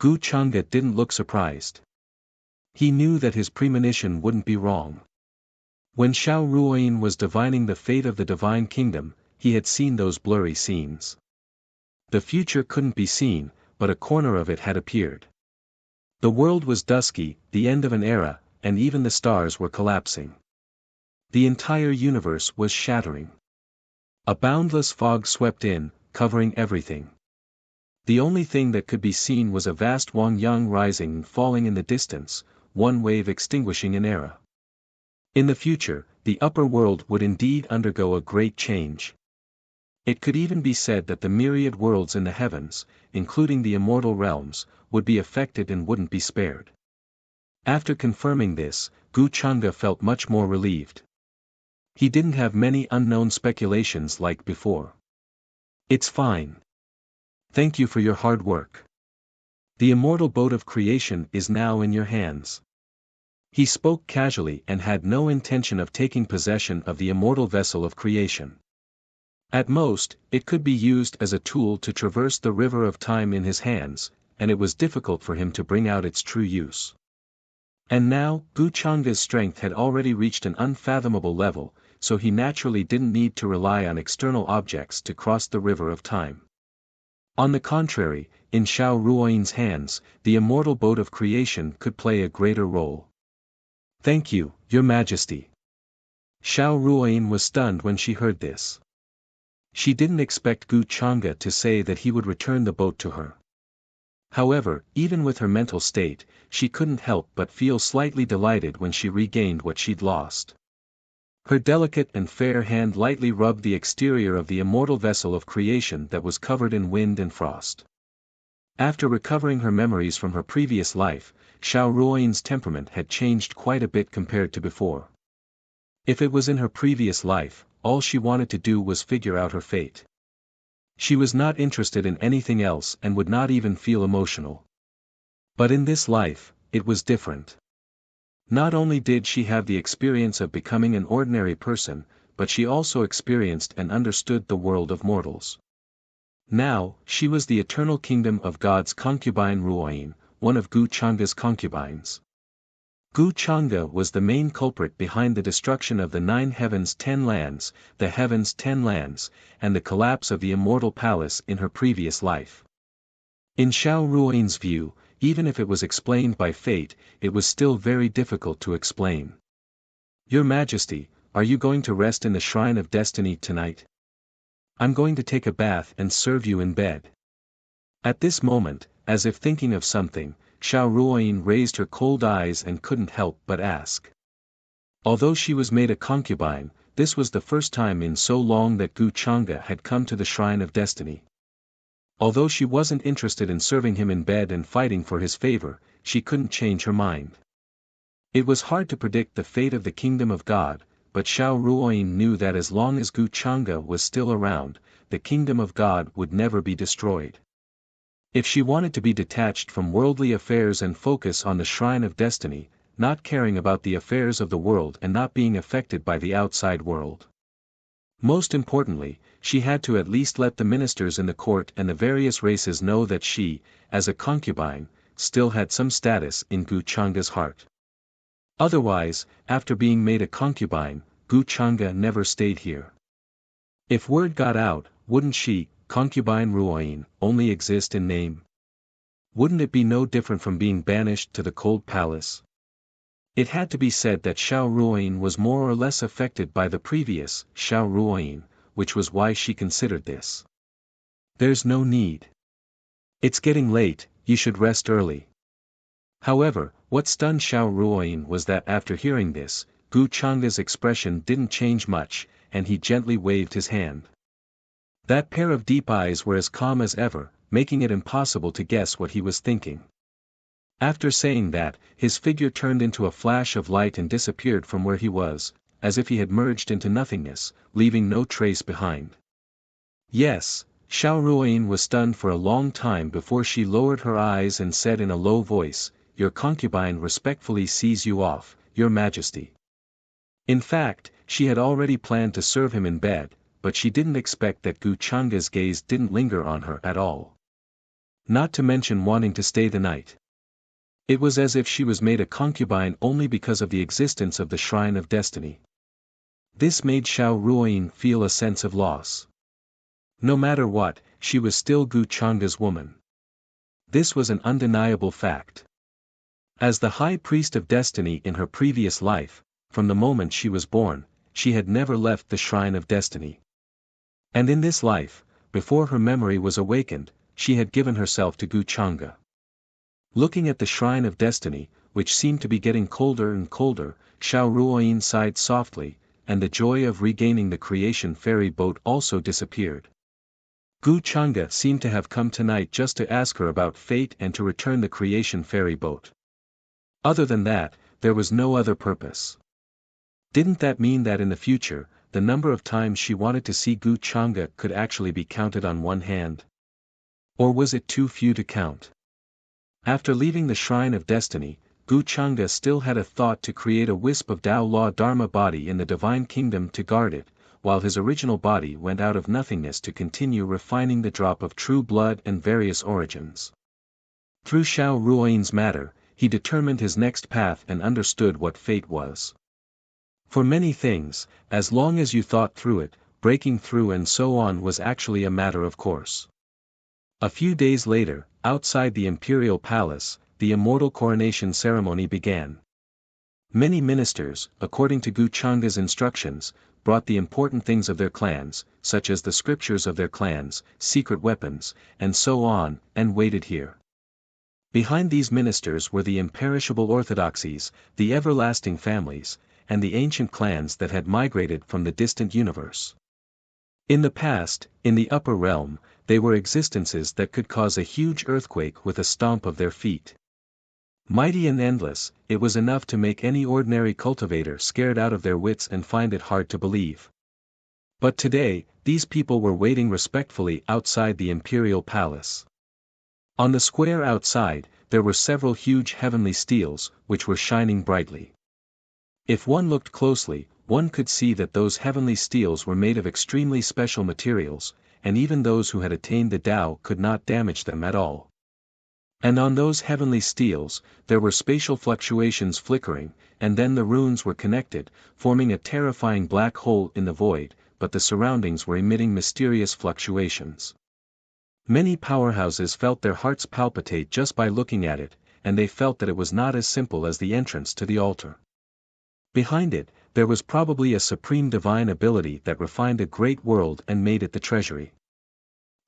Gu Changa didn't look surprised. He knew that his premonition wouldn't be wrong. When Xiao Ruoyin was divining the fate of the divine kingdom, he had seen those blurry scenes. The future couldn't be seen, but a corner of it had appeared. The world was dusky, the end of an era, and even the stars were collapsing. The entire universe was shattering. A boundless fog swept in, covering everything. The only thing that could be seen was a vast Wangyang rising and falling in the distance, one wave extinguishing an era. In the future, the upper world would indeed undergo a great change. It could even be said that the myriad worlds in the heavens, including the immortal realms, would be affected and wouldn't be spared. After confirming this, Gu Changa felt much more relieved. He didn't have many unknown speculations like before. "It's fine. Thank you for your hard work. The immortal boat of creation is now in your hands." He spoke casually and had no intention of taking possession of the immortal vessel of creation. At most, it could be used as a tool to traverse the river of time in his hands, and it was difficult for him to bring out its true use. And now, Gu Changa's strength had already reached an unfathomable level, so he naturally didn't need to rely on external objects to cross the river of time. On the contrary, in Xiao Ruoyin's hands, the immortal boat of creation could play a greater role. "Thank you, Your Majesty." Xiao Ruoyin was stunned when she heard this. She didn't expect Gu Changa to say that he would return the boat to her. However, even with her mental state, she couldn't help but feel slightly delighted when she regained what she'd lost. Her delicate and fair hand lightly rubbed the exterior of the immortal vessel of creation that was covered in wind and frost. After recovering her memories from her previous life, Xiao Ruoyin's temperament had changed quite a bit compared to before. If it was in her previous life, all she wanted to do was figure out her fate. She was not interested in anything else and would not even feel emotional. But in this life, it was different. Not only did she have the experience of becoming an ordinary person, but she also experienced and understood the world of mortals. Now, she was the eternal kingdom of God's concubine Ruoyin, one of Gu Changa's concubines. Gu Changa was the main culprit behind the destruction of the 9 heavens 10 lands, the heavens 10 lands, and the collapse of the immortal palace in her previous life. In Xiao Ruoyin's view, even if it was explained by fate, it was still very difficult to explain. "Your Majesty, are you going to rest in the Shrine of Destiny tonight? I'm going to take a bath and serve you in bed." At this moment, as if thinking of something, Xiao Ruoyin raised her cold eyes and couldn't help but ask. Although she was made a concubine, this was the first time in so long that Gu Changa had come to the Shrine of Destiny. Although she wasn't interested in serving him in bed and fighting for his favor, she couldn't change her mind. It was hard to predict the fate of the kingdom of God, but Xiao Ruoyin knew that as long as Gu Changa was still around, the kingdom of God would never be destroyed. If she wanted to be detached from worldly affairs and focus on the Shrine of Destiny, not caring about the affairs of the world and not being affected by the outside world. Most importantly, she had to at least let the ministers in the court and the various races know that she, as a concubine, still had some status in Gu Changa's heart. Otherwise, after being made a concubine, Gu Chang'e never stayed here. If word got out, wouldn't she, concubine Ruoyin, only exist in name? Wouldn't it be no different from being banished to the cold palace? It had to be said that Xiao Ruoyin was more or less affected by the previous Xiao Ruoyin, which was why she considered this. There's no need. It's getting late, you should rest early. However, what stunned Xiao Ruoyin was that after hearing this, Gu Chang'e's expression didn't change much, and he gently waved his hand. That pair of deep eyes were as calm as ever, making it impossible to guess what he was thinking. After saying that, his figure turned into a flash of light and disappeared from where he was, as if he had merged into nothingness, leaving no trace behind. Yes, Xiao Ruoyin was stunned for a long time before she lowered her eyes and said in a low voice, "Your concubine respectfully sees you off, Your Majesty." In fact, she had already planned to serve him in bed, but she didn't expect that Gu Chang'e's gaze didn't linger on her at all. Not to mention wanting to stay the night. It was as if she was made a concubine only because of the existence of the Shrine of Destiny. This made Xiao Ruoyin feel a sense of loss. No matter what, she was still Gu Chang'e's woman. This was an undeniable fact. As the High Priest of Destiny in her previous life, from the moment she was born, she had never left the Shrine of Destiny. And in this life, before her memory was awakened, she had given herself to Gu Chang'e. Looking at the Shrine of Destiny, which seemed to be getting colder and colder, Xiao Ruoyin sighed softly, and the joy of regaining the creation ferry boat also disappeared. Gu Chang'e seemed to have come tonight just to ask her about fate and to return the creation ferry boat. Other than that, there was no other purpose. Didn't that mean that in the future, the number of times she wanted to see Gu Chang'e could actually be counted on one hand? Or was it too few to count? After leaving the Shrine of Destiny, Gu Chang'e still had a thought to create a wisp of Tao Law Dharma body in the Divine Kingdom to guard it, while his original body went out of nothingness to continue refining the drop of true blood and various origins. Through Xiao Ruoyin's matter, he determined his next path and understood what fate was. For many things, as long as you thought through it, breaking through and so on was actually a matter of course. A few days later, outside the imperial palace, the immortal coronation ceremony began. Many ministers, according to Gu Chang'e's instructions, brought the important things of their clans, such as the scriptures of their clans, secret weapons, and so on, and waited here. Behind these ministers were the imperishable orthodoxies, the everlasting families, and the ancient clans that had migrated from the distant universe. In the past, in the upper realm, they were existences that could cause a huge earthquake with a stomp of their feet. Mighty and endless, it was enough to make any ordinary cultivator scared out of their wits and find it hard to believe. But today, these people were waiting respectfully outside the imperial palace. On the square outside, there were several huge heavenly steels, which were shining brightly. If one looked closely, one could see that those heavenly steels were made of extremely special materials, and even those who had attained the Tao could not damage them at all. And on those heavenly steels, there were spatial fluctuations flickering, and then the runes were connected, forming a terrifying black hole in the void, but the surroundings were emitting mysterious fluctuations. Many powerhouses felt their hearts palpitate just by looking at it, and they felt that it was not as simple as the entrance to the altar. Behind it, there was probably a supreme divine ability that refined a great world and made it the treasury.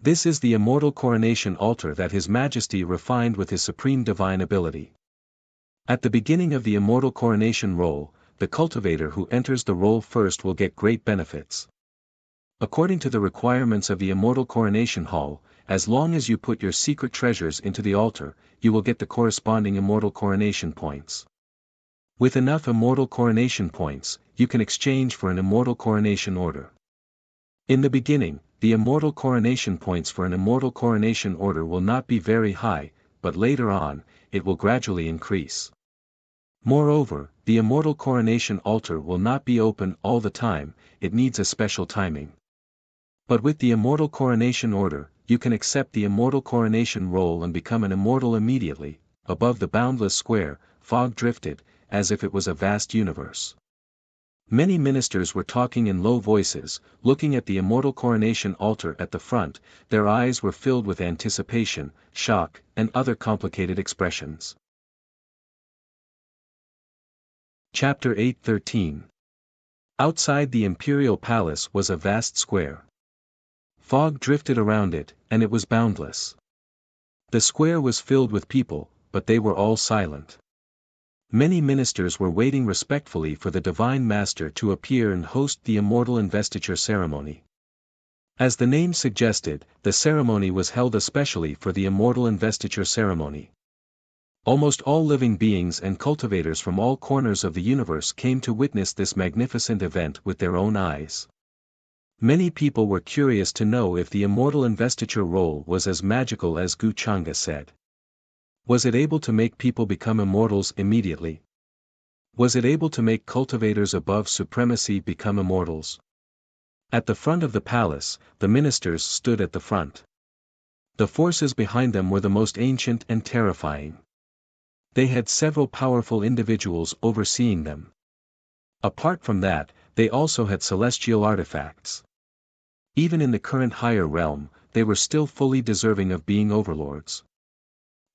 This is the immortal coronation altar that His Majesty refined with his supreme divine ability. At the beginning of the immortal coronation roll, the cultivator who enters the roll first will get great benefits. According to the requirements of the immortal coronation hall, as long as you put your secret treasures into the altar, you will get the corresponding immortal coronation points. With enough immortal coronation points, you can exchange for an immortal coronation order. In the beginning, the immortal coronation points for an immortal coronation order will not be very high, but later on, it will gradually increase. Moreover, the immortal coronation altar will not be open all the time, it needs a special timing. But with the immortal coronation order, you can accept the immortal coronation roll and become an immortal immediately. Above the boundless square, fog drifted, as if it was a vast universe. Many ministers were talking in low voices, looking at the immortal coronation altar at the front. Their eyes were filled with anticipation, shock, and other complicated expressions. Chapter 8:13. Outside the imperial palace was a vast square. Fog drifted around it, and it was boundless. The square was filled with people, but they were all silent. Many ministers were waiting respectfully for the Divine Master to appear and host the immortal investiture ceremony. As the name suggested, the ceremony was held especially for the immortal investiture ceremony. Almost all living beings and cultivators from all corners of the universe came to witness this magnificent event with their own eyes. Many people were curious to know if the immortal investiture roll was as magical as Wuxia said. Was it able to make people become immortals immediately? Was it able to make cultivators above supremacy become immortals? At the front of the palace, the ministers stood at the front. The forces behind them were the most ancient and terrifying. They had several powerful individuals overseeing them. Apart from that, they also had celestial artifacts. Even in the current higher realm, they were still fully deserving of being overlords.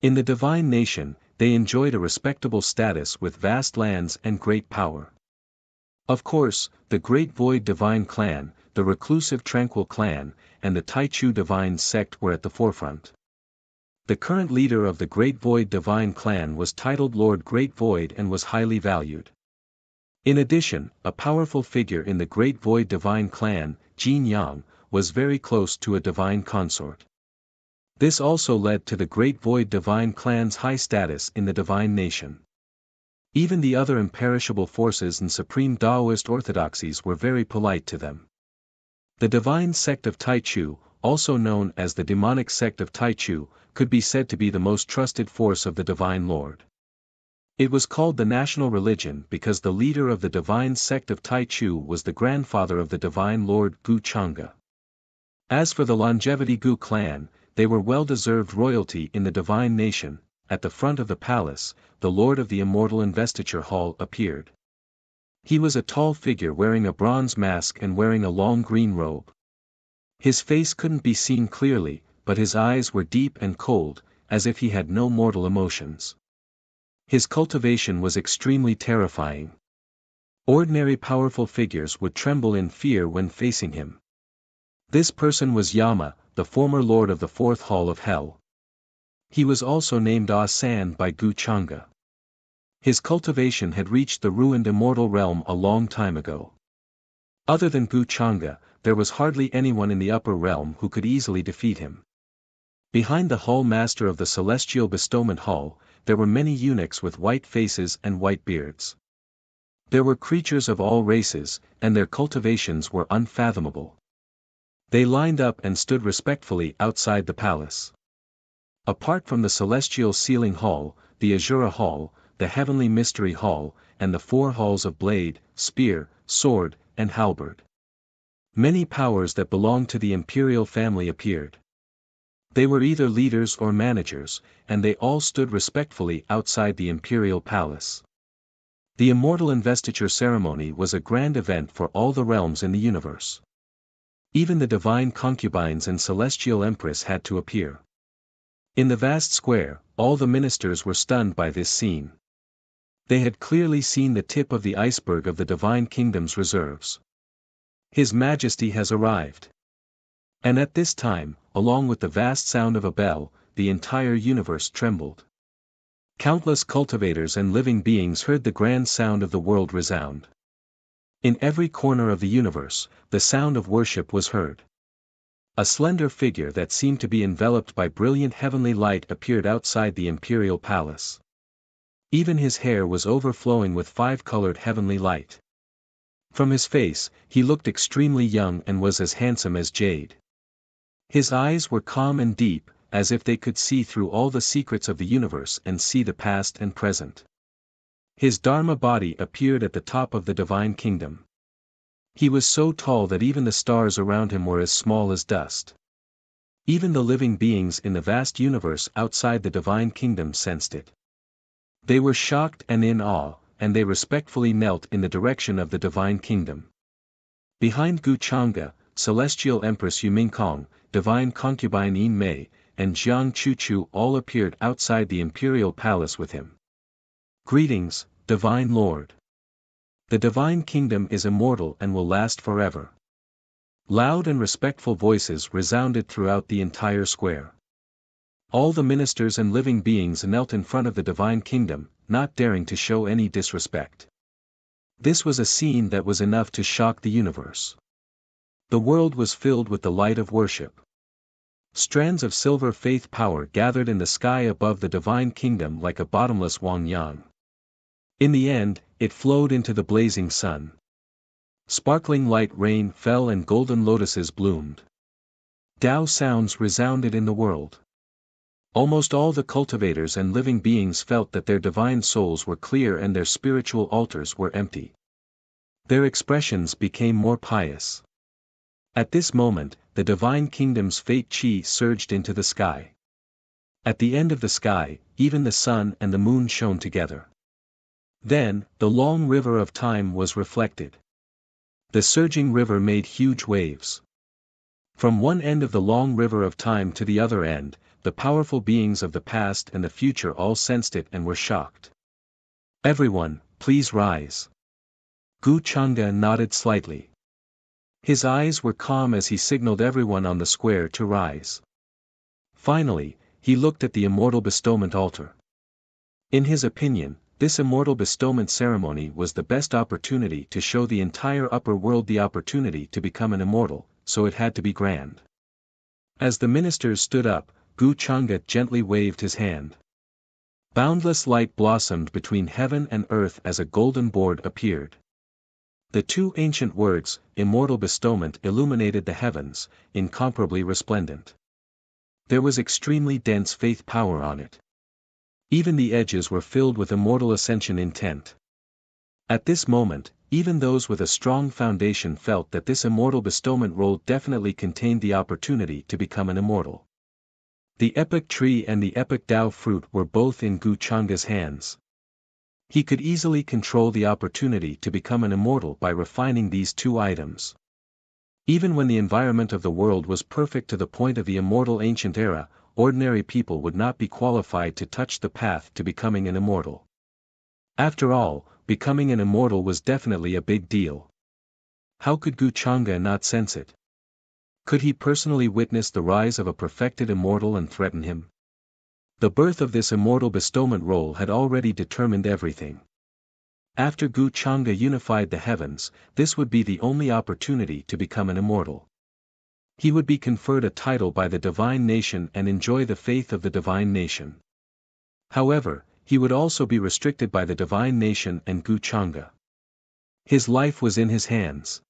In the divine nation, they enjoyed a respectable status with vast lands and great power. Of course, the Great Void Divine Clan, the reclusive Tranquil Clan, and the Taichu Divine Sect were at the forefront. The current leader of the Great Void Divine Clan was titled Lord Great Void and was highly valued. In addition, a powerful figure in the Great Void Divine Clan, Jin Yang, was very close to a divine consort. This also led to the Great Void Divine Clan's high status in the divine nation. Even the other imperishable forces and supreme Taoist orthodoxies were very polite to them. The divine sect of Taichu, also known as the demonic sect of Taichu, could be said to be the most trusted force of the Divine Lord. It was called the national religion because the leader of the divine sect of Taichu was the grandfather of the Divine Lord Wuxia. As for the Longevity Gu clan, they were well-deserved royalty in the divine nation. At the front of the palace, the Lord of the Immortal Investiture Hall appeared. He was a tall figure wearing a bronze mask and wearing a long green robe. His face couldn't be seen clearly, but his eyes were deep and cold, as if he had no mortal emotions. His cultivation was extremely terrifying. Ordinary powerful figures would tremble in fear when facing him. This person was Yama, the former lord of the fourth hall of hell. He was also named Ah-san by Wuxia. His cultivation had reached the ruined immortal realm a long time ago. Other than Wuxia, there was hardly anyone in the upper realm who could easily defeat him. Behind the hall master of the celestial bestowment hall, there were many eunuchs with white faces and white beards. There were creatures of all races, and their cultivations were unfathomable. They lined up and stood respectfully outside the palace. Apart from the celestial sealing hall, the Azura hall, the heavenly mystery hall, and the four halls of blade, spear, sword, and halberd. Many powers that belonged to the imperial family appeared. They were either leaders or managers, and they all stood respectfully outside the imperial palace. The immortal investiture ceremony was a grand event for all the realms in the universe. Even the divine concubines and celestial empress had to appear. In the vast square, all the ministers were stunned by this scene. They had clearly seen the tip of the iceberg of the divine kingdom's reserves. His Majesty has arrived. And at this time, along with the vast sound of a bell, the entire universe trembled. Countless cultivators and living beings heard the grand sound of the world resound. In every corner of the universe, the sound of worship was heard. A slender figure that seemed to be enveloped by brilliant heavenly light appeared outside the imperial palace. Even his hair was overflowing with five-colored heavenly light. From his face, he looked extremely young and was as handsome as jade. His eyes were calm and deep, as if they could see through all the secrets of the universe and see the past and present. His Dharma body appeared at the top of the divine kingdom. He was so tall that even the stars around him were as small as dust. Even the living beings in the vast universe outside the divine kingdom sensed it. They were shocked and in awe, and they respectfully knelt in the direction of the divine kingdom. Behind Gu Chang'e, Celestial Empress Yu Mingkong, Divine Concubine Yin Mei, and Jiang Chuchu all appeared outside the imperial palace with him. Greetings, Divine Lord. The divine kingdom is immortal and will last forever. Loud and respectful voices resounded throughout the entire square. All the ministers and living beings knelt in front of the divine kingdom, not daring to show any disrespect. This was a scene that was enough to shock the universe. The world was filled with the light of worship. Strands of silver faith power gathered in the sky above the divine kingdom like a bottomless Wangyang. In the end, it flowed into the blazing sun. Sparkling light rain fell and golden lotuses bloomed. Tao sounds resounded in the world. Almost all the cultivators and living beings felt that their divine souls were clear and their spiritual altars were empty. Their expressions became more pious. At this moment, the divine kingdom's fate chi surged into the sky. At the end of the sky, even the sun and the moon shone together. Then, the long river of time was reflected. The surging river made huge waves. From one end of the long river of time to the other end, the powerful beings of the past and the future all sensed it and were shocked. Everyone, please rise. Gu Chang'e nodded slightly. His eyes were calm as he signaled everyone on the square to rise. Finally, he looked at the immortal bestowment altar. In his opinion, this immortal bestowment ceremony was the best opportunity to show the entire upper world the opportunity to become an immortal, so it had to be grand. As the ministers stood up, Gu Chang'e gently waved his hand. Boundless light blossomed between heaven and earth as a golden board appeared. The two ancient words, immortal bestowment, illuminated the heavens, incomparably resplendent. There was extremely dense faith power on it. Even the edges were filled with immortal ascension intent. At this moment, even those with a strong foundation felt that this immortal bestowment roll definitely contained the opportunity to become an immortal. The epic tree and the epic Tao fruit were both in Gu Chang'e's hands. He could easily control the opportunity to become an immortal by refining these two items. Even when the environment of the world was perfect to the point of the immortal ancient era, ordinary people would not be qualified to touch the path to becoming an immortal. After all, becoming an immortal was definitely a big deal. How could Gu Chang'e not sense it? Could he personally witness the rise of a perfected immortal and threaten him? The birth of this immortal bestowment roll had already determined everything. After Gu Chang'e unified the heavens, this would be the only opportunity to become an immortal. He would be conferred a title by the divine nation and enjoy the faith of the divine nation. However, he would also be restricted by the divine nation and Gu Chang'e. His life was in his hands.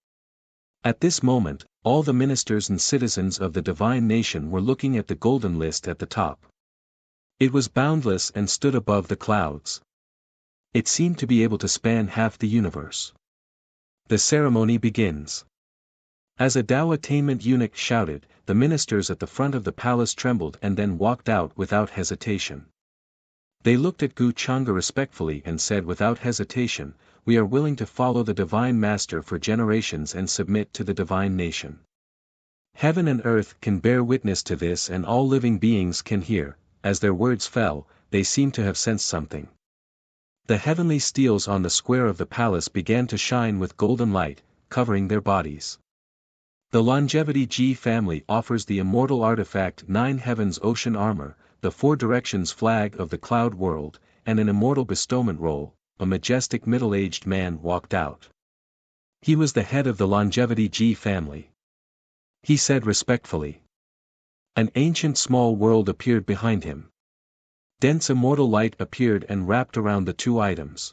At this moment, all the ministers and citizens of the divine nation were looking at the golden list at the top. It was boundless and stood above the clouds. It seemed to be able to span half the universe. The ceremony begins. As a Tao attainment eunuch shouted, the ministers at the front of the palace trembled and then walked out without hesitation. They looked at Gu Chang'e respectfully and said without hesitation, "We are willing to follow the divine master for generations and submit to the divine nation." Heaven and earth can bear witness to this and all living beings can hear. As their words fell, they seemed to have sensed something. The heavenly steels on the square of the palace began to shine with golden light, covering their bodies. The Longevity G family offers the immortal artifact 9 Heavens Ocean Armor, the 4 Directions flag of the Cloud World, and an immortal bestowment roll. A majestic middle-aged man walked out. He was the head of the Longevity G family. He said respectfully. An ancient small world appeared behind him. Dense immortal light appeared and wrapped around the two items.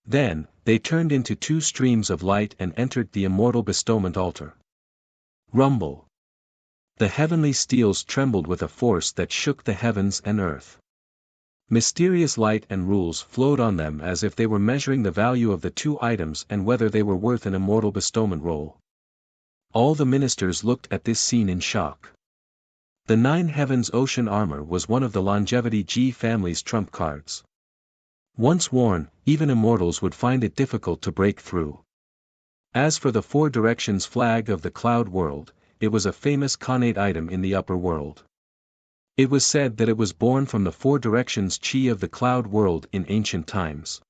Then, they turned into 2 streams of light and entered the immortal bestowment altar. Rumble. The heavenly steels trembled with a force that shook the heavens and earth. Mysterious light and rules flowed on them as if they were measuring the value of the 2 items and whether they were worth an immortal bestowment roll. All the ministers looked at this scene in shock. The 9 Heavens Ocean Armor was one of the Longevity G family's trump cards. Once worn, even immortals would find it difficult to break through. As for the Four Directions flag of the Cloud World, it was a famous connate item in the upper world. It was said that it was born from the Four Directions chi of the Cloud World in ancient times.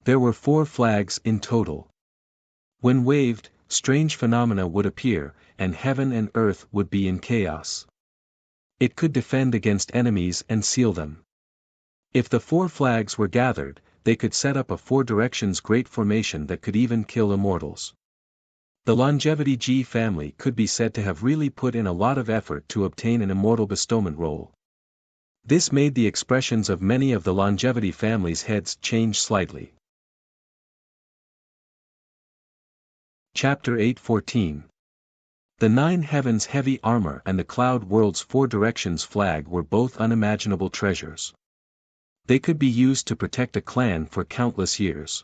There were 4 flags in total. When waved, strange phenomena would appear, and heaven and earth would be in chaos. It could defend against enemies and seal them. If the 4 flags were gathered, they could set up a Four Directions great formation that could even kill immortals. The Longevity G family could be said to have really put in a lot of effort to obtain an immortal bestowment role. This made the expressions of many of the Longevity family's heads change slightly. Chapter 8:14. The 9 heavens' heavy armor and the Cloud World's Four Directions flag were both unimaginable treasures. They could be used to protect a clan for countless years.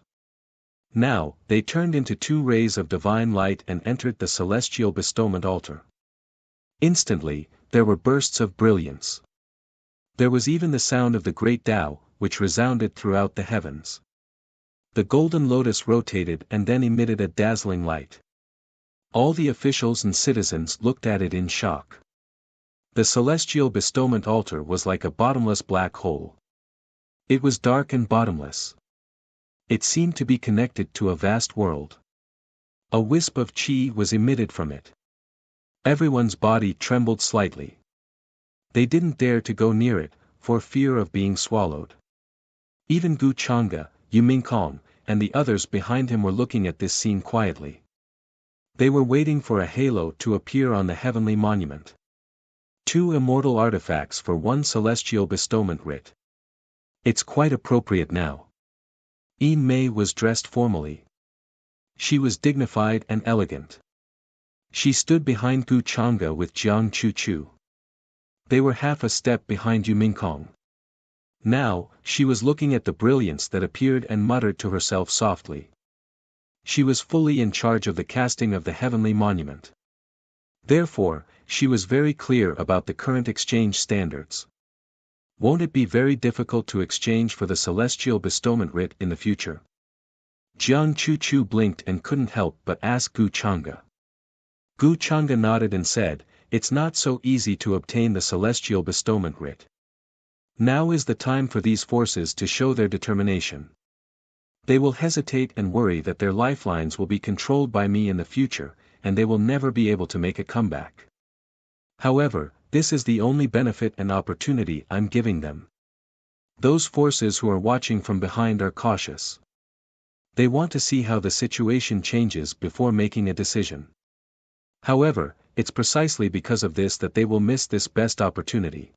Now, they turned into 2 rays of divine light and entered the celestial bestowment altar. Instantly, there were bursts of brilliance. There was even the sound of the great Tao, which resounded throughout the heavens. The golden lotus rotated and then emitted a dazzling light. All the officials and citizens looked at it in shock. The celestial bestowment altar was like a bottomless black hole. It was dark and bottomless. It seemed to be connected to a vast world. A wisp of chi was emitted from it. Everyone's body trembled slightly. They didn't dare to go near it, for fear of being swallowed. Even Gu Chang'e, Yu Mingkong, and the others behind him were looking at this scene quietly. They were waiting for a halo to appear on the heavenly monument. 2 immortal artifacts for 1 celestial bestowment writ. It's quite appropriate now. Yin Mei was dressed formally. She was dignified and elegant. She stood behind Gu Chang'e with Jiang Chu. They were half a step behind Yu Mingkong. Now, she was looking at the brilliance that appeared and muttered to herself softly. She was fully in charge of the casting of the heavenly monument. Therefore, she was very clear about the current exchange standards. Won't it be very difficult to exchange for the celestial bestowment writ in the future? Jiang Chu blinked and couldn't help but ask Gu Chang'e. Gu Chang'e nodded and said, "It's not so easy to obtain the celestial bestowment writ. Now is the time for these forces to show their determination. They will hesitate and worry that their lifelines will be controlled by me in the future, and they will never be able to make a comeback. However, this is the only benefit and opportunity I'm giving them. Those forces who are watching from behind are cautious. They want to see how the situation changes before making a decision. However, it's precisely because of this that they will miss this best opportunity.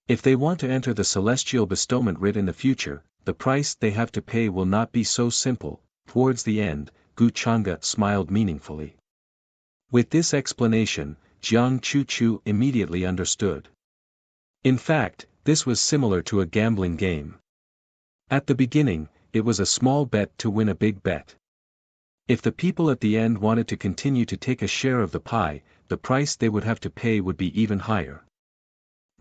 If they want to enter the celestial bestowment writ in the future, the price they have to pay will not be so simple." Towards the end, Gu Chang'e smiled meaningfully. With this explanation, Jiang Chu immediately understood. In fact, this was similar to a gambling game. At the beginning, it was a small bet to win a big bet. If the people at the end wanted to continue to take a share of the pie, the price they would have to pay would be even higher.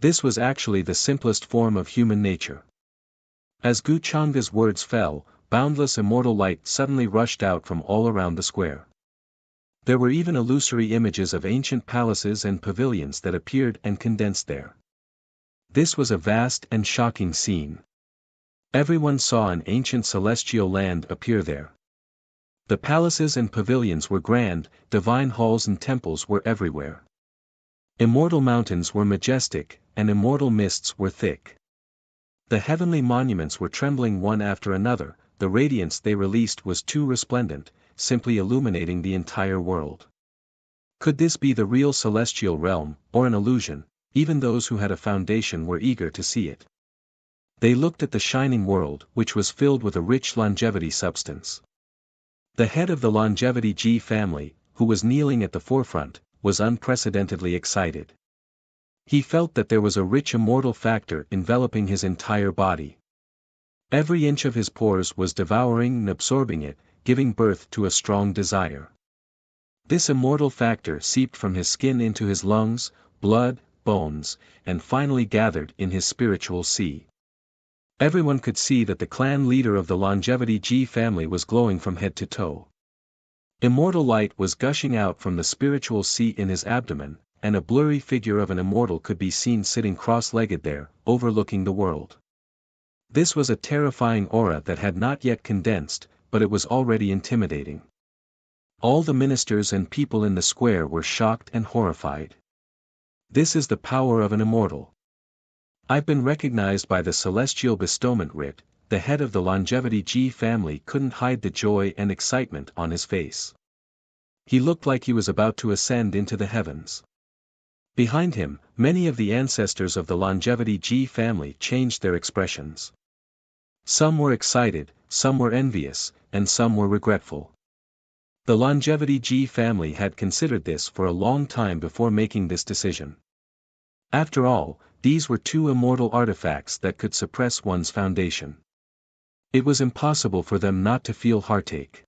This was actually the simplest form of human nature. As Gu Chang'e's words fell, boundless immortal light suddenly rushed out from all around the square. There were even illusory images of ancient palaces and pavilions that appeared and condensed there. This was a vast and shocking scene. Everyone saw an ancient celestial land appear there. The palaces and pavilions were grand, divine halls and temples were everywhere. Immortal mountains were majestic, and immortal mists were thick. The heavenly monuments were trembling one after another, the radiance they released was too resplendent, simply illuminating the entire world. Could this be the real celestial realm, or an illusion? Even those who had a foundation were eager to see it. They looked at the shining world, which was filled with a rich longevity substance. The head of the Longevity G family, who was kneeling at the forefront, was unprecedentedly excited. He felt that there was a rich immortal factor enveloping his entire body. Every inch of his pores was devouring and absorbing it, giving birth to a strong desire. This immortal factor seeped from his skin into his lungs, blood, bones, and finally gathered in his spiritual sea. Everyone could see that the clan leader of the Longevity G family was glowing from head to toe. Immortal light was gushing out from the spiritual seat in his abdomen, and a blurry figure of an immortal could be seen sitting cross-legged there, overlooking the world. This was a terrifying aura that had not yet condensed, but it was already intimidating. All the ministers and people in the square were shocked and horrified. This is the power of an immortal. I've been recognized by the celestial bestowment writ. The head of the Longevity G family couldn't hide the joy and excitement on his face. He looked like he was about to ascend into the heavens. Behind him, many of the ancestors of the Longevity G family changed their expressions. Some were excited, some were envious, and some were regretful. The Longevity G family had considered this for a long time before making this decision. After all, these were two immortal artifacts that could suppress one's foundation. It was impossible for them not to feel heartache.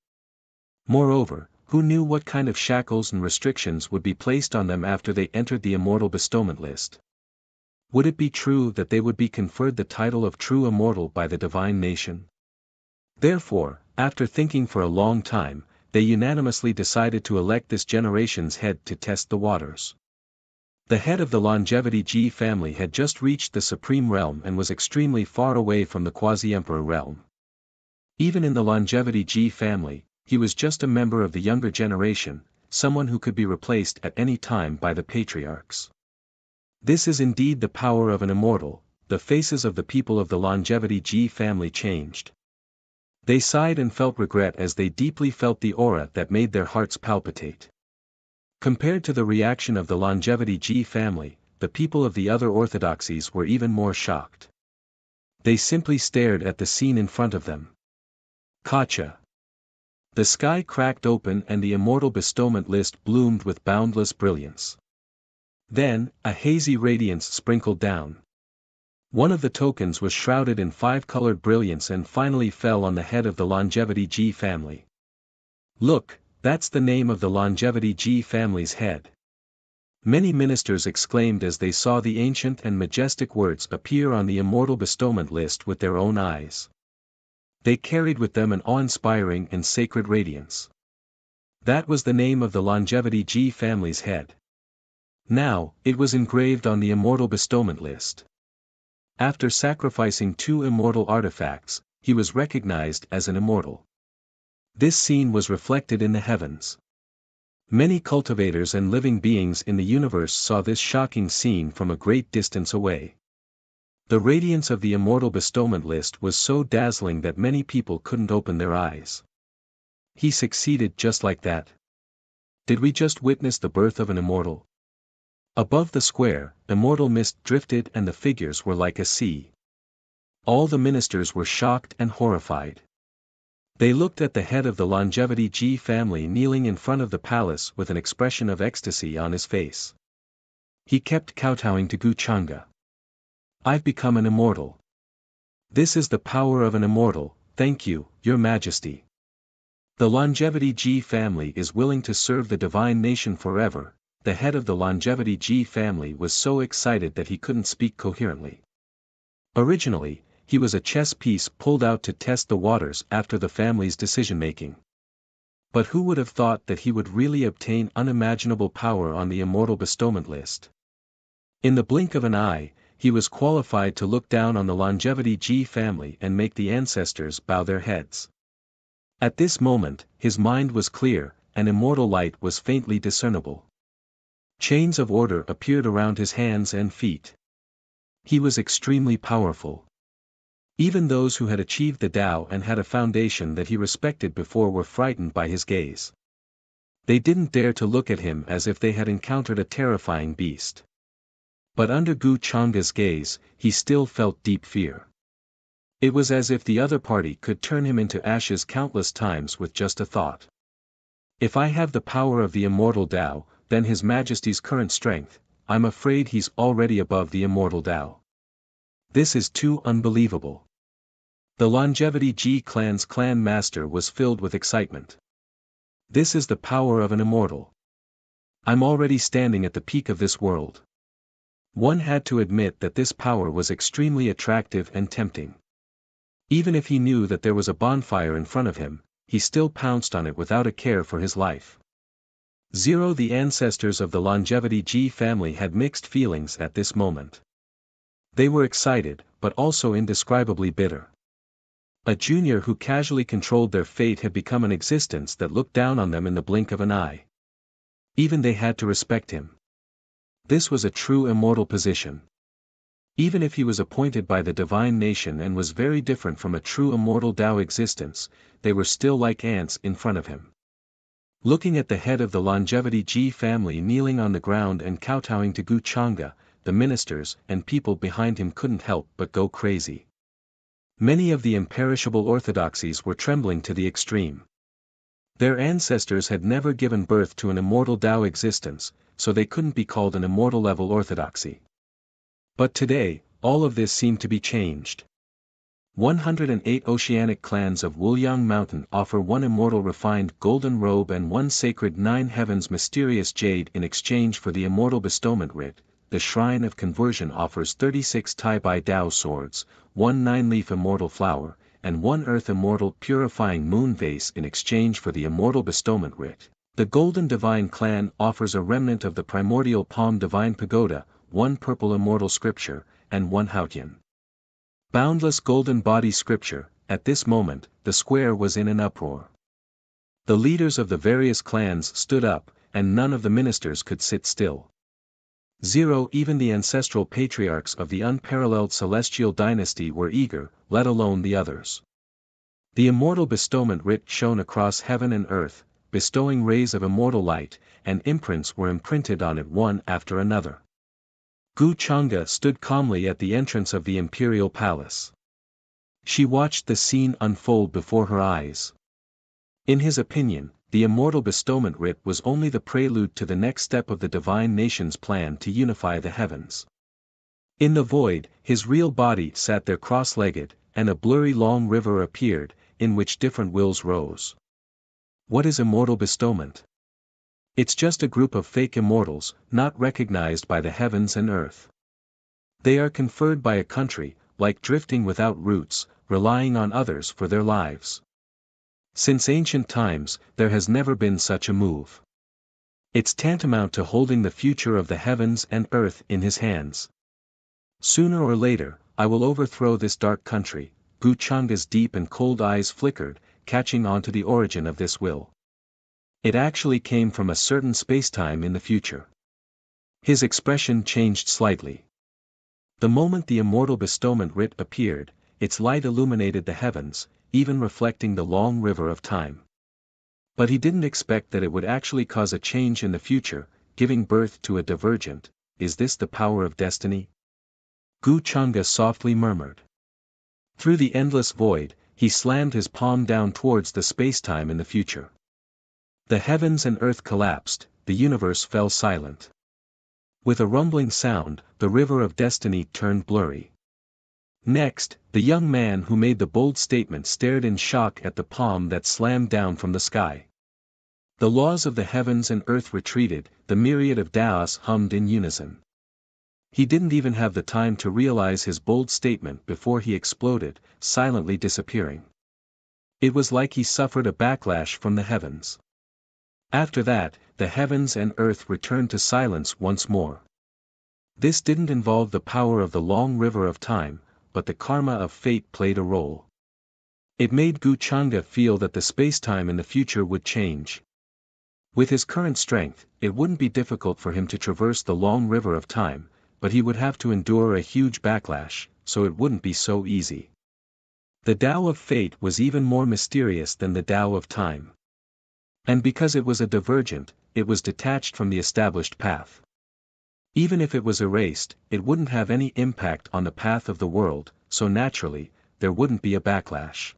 Moreover, who knew what kind of shackles and restrictions would be placed on them after they entered the immortal bestowment list? Would it be true that they would be conferred the title of true immortal by the divine nation? Therefore, after thinking for a long time, they unanimously decided to elect this generation's head to test the waters. The head of the Longevity G family had just reached the supreme realm and was extremely far away from the quasi-emperor realm. Even in the Longevity G family, he was just a member of the younger generation, someone who could be replaced at any time by the patriarchs. This is indeed the power of an immortal. The faces of the people of the Longevity G family changed. They sighed and felt regret as they deeply felt the aura that made their hearts palpitate. Compared to the reaction of the Longevity G family, the people of the other orthodoxies were even more shocked. They simply stared at the scene in front of them. Kacha. The sky cracked open and the immortal bestowment list bloomed with boundless brilliance. Then, a hazy radiance sprinkled down. One of the tokens was shrouded in five-colored brilliance and finally fell on the head of the Longevity G family. Look, that's the name of the Longevity G family's head. Many ministers exclaimed as they saw the ancient and majestic words appear on the immortal bestowment list with their own eyes. They carried with them an awe-inspiring and sacred radiance. That was the name of the Longevity G family's head. Now, it was engraved on the immortal bestowment list. After sacrificing two immortal artifacts, he was recognized as an immortal. This scene was reflected in the heavens. Many cultivators and living beings in the universe saw this shocking scene from a great distance away. The radiance of the immortal bestowment list was so dazzling that many people couldn't open their eyes. He succeeded just like that. Did we just witness the birth of an immortal? Above the square, immortal mist drifted and the figures were like a sea. All the ministers were shocked and horrified. They looked at the head of the Longevity G family kneeling in front of the palace with an expression of ecstasy on his face. He kept kowtowing to Guchanga. I've become an immortal. This is the power of an immortal, thank you, Your Majesty. The Longevity G family is willing to serve the divine nation forever. The head of the Longevity G family was so excited that he couldn't speak coherently. Originally, he was a chess piece pulled out to test the waters after the family's decision-making. But who would have thought that he would really obtain unimaginable power on the immortal bestowment list? In the blink of an eye, he was qualified to look down on the Longevity G family and make the ancestors bow their heads. At this moment, his mind was clear, and immortal light was faintly discernible. Chains of order appeared around his hands and feet. He was extremely powerful. Even those who had achieved the Tao and had a foundation that he respected before were frightened by his gaze. They didn't dare to look at him as if they had encountered a terrifying beast. But under Gu Changa's gaze, he still felt deep fear. It was as if the other party could turn him into ashes countless times with just a thought. If I have the power of the immortal Tao, then His Majesty's current strength, I'm afraid he's already above the immortal Tao. This is too unbelievable. The Longevity G clan's clan master was filled with excitement. This is the power of an immortal. I'm already standing at the peak of this world. One had to admit that this power was extremely attractive and tempting. Even if he knew that there was a bonfire in front of him, he still pounced on it without a care for his life. The ancestors of the Longevity G family had mixed feelings at this moment. They were excited, but also indescribably bitter. A junior who casually controlled their fate had become an existence that looked down on them in the blink of an eye. Even they had to respect him. This was a true immortal position. Even if he was appointed by the divine nation and was very different from a true immortal Tao existence, they were still like ants in front of him. Looking at the head of the Longevity G family kneeling on the ground and kowtowing to Gu Changa, the ministers and people behind him couldn't help but go crazy. Many of the imperishable orthodoxies were trembling to the extreme. Their ancestors had never given birth to an immortal Tao existence, so they couldn't be called an immortal-level orthodoxy. But today, all of this seemed to be changed. 108 oceanic clans of Wuliang Mountain offer one immortal refined golden robe and one sacred nine heavens mysterious jade in exchange for the immortal bestowment writ. The Shrine of Conversion offers 36 Tai Bai Dao swords, one nine-leaf immortal flower, and one earth immortal purifying moon vase in exchange for the immortal bestowment writ. The Golden Divine Clan offers a remnant of the primordial palm divine pagoda, one purple immortal scripture, and one Hautian. Boundless golden body scripture. At this moment, the square was in an uproar. The leaders of the various clans stood up, and none of the ministers could sit still. Even the ancestral patriarchs of the unparalleled celestial dynasty were eager, let alone the others. The immortal bestowment writ shone across heaven and earth, bestowing rays of immortal light, and imprints were imprinted on it one after another. Gu Changa stood calmly at the entrance of the imperial palace. She watched the scene unfold before her eyes. In his opinion, the immortal bestowment writ was only the prelude to the next step of the divine nation's plan to unify the heavens. In the void, his real body sat there cross-legged, and a blurry long river appeared, in which different wills rose. What is immortal bestowment? It's just a group of fake immortals, not recognized by the heavens and earth. They are conferred by a country, like drifting without roots, relying on others for their lives. Since ancient times, there has never been such a move. It's tantamount to holding the future of the heavens and earth in his hands. Sooner or later, I will overthrow this dark country. Gu Changa's deep and cold eyes flickered, catching on to the origin of this will. It actually came from a certain spacetime in the future. His expression changed slightly. The moment the immortal bestowment writ appeared, its light illuminated the heavens, even reflecting the long river of time. But he didn't expect that it would actually cause a change in the future, giving birth to a divergent. Is this the power of destiny? Gu Changa softly murmured. Through the endless void, he slammed his palm down towards the spacetime in the future. The heavens and earth collapsed, the universe fell silent. With a rumbling sound, the river of destiny turned blurry. Next, the young man who made the bold statement stared in shock at the palm that slammed down from the sky. The laws of the heavens and earth retreated, the myriad of Daos hummed in unison. He didn't even have the time to realize his bold statement before he exploded, silently disappearing. It was like he suffered a backlash from the heavens. After that, the heavens and earth returned to silence once more. This didn't involve the power of the long river of time, but the karma of fate played a role. It made Gu Changa feel that the spacetime in the future would change. With his current strength, it wouldn't be difficult for him to traverse the long river of time, but he would have to endure a huge backlash, so it wouldn't be so easy. The Tao of fate was even more mysterious than the Tao of time. And because it was a divergent, it was detached from the established path. Even if it was erased, it wouldn't have any impact on the path of the world, so naturally, there wouldn't be a backlash.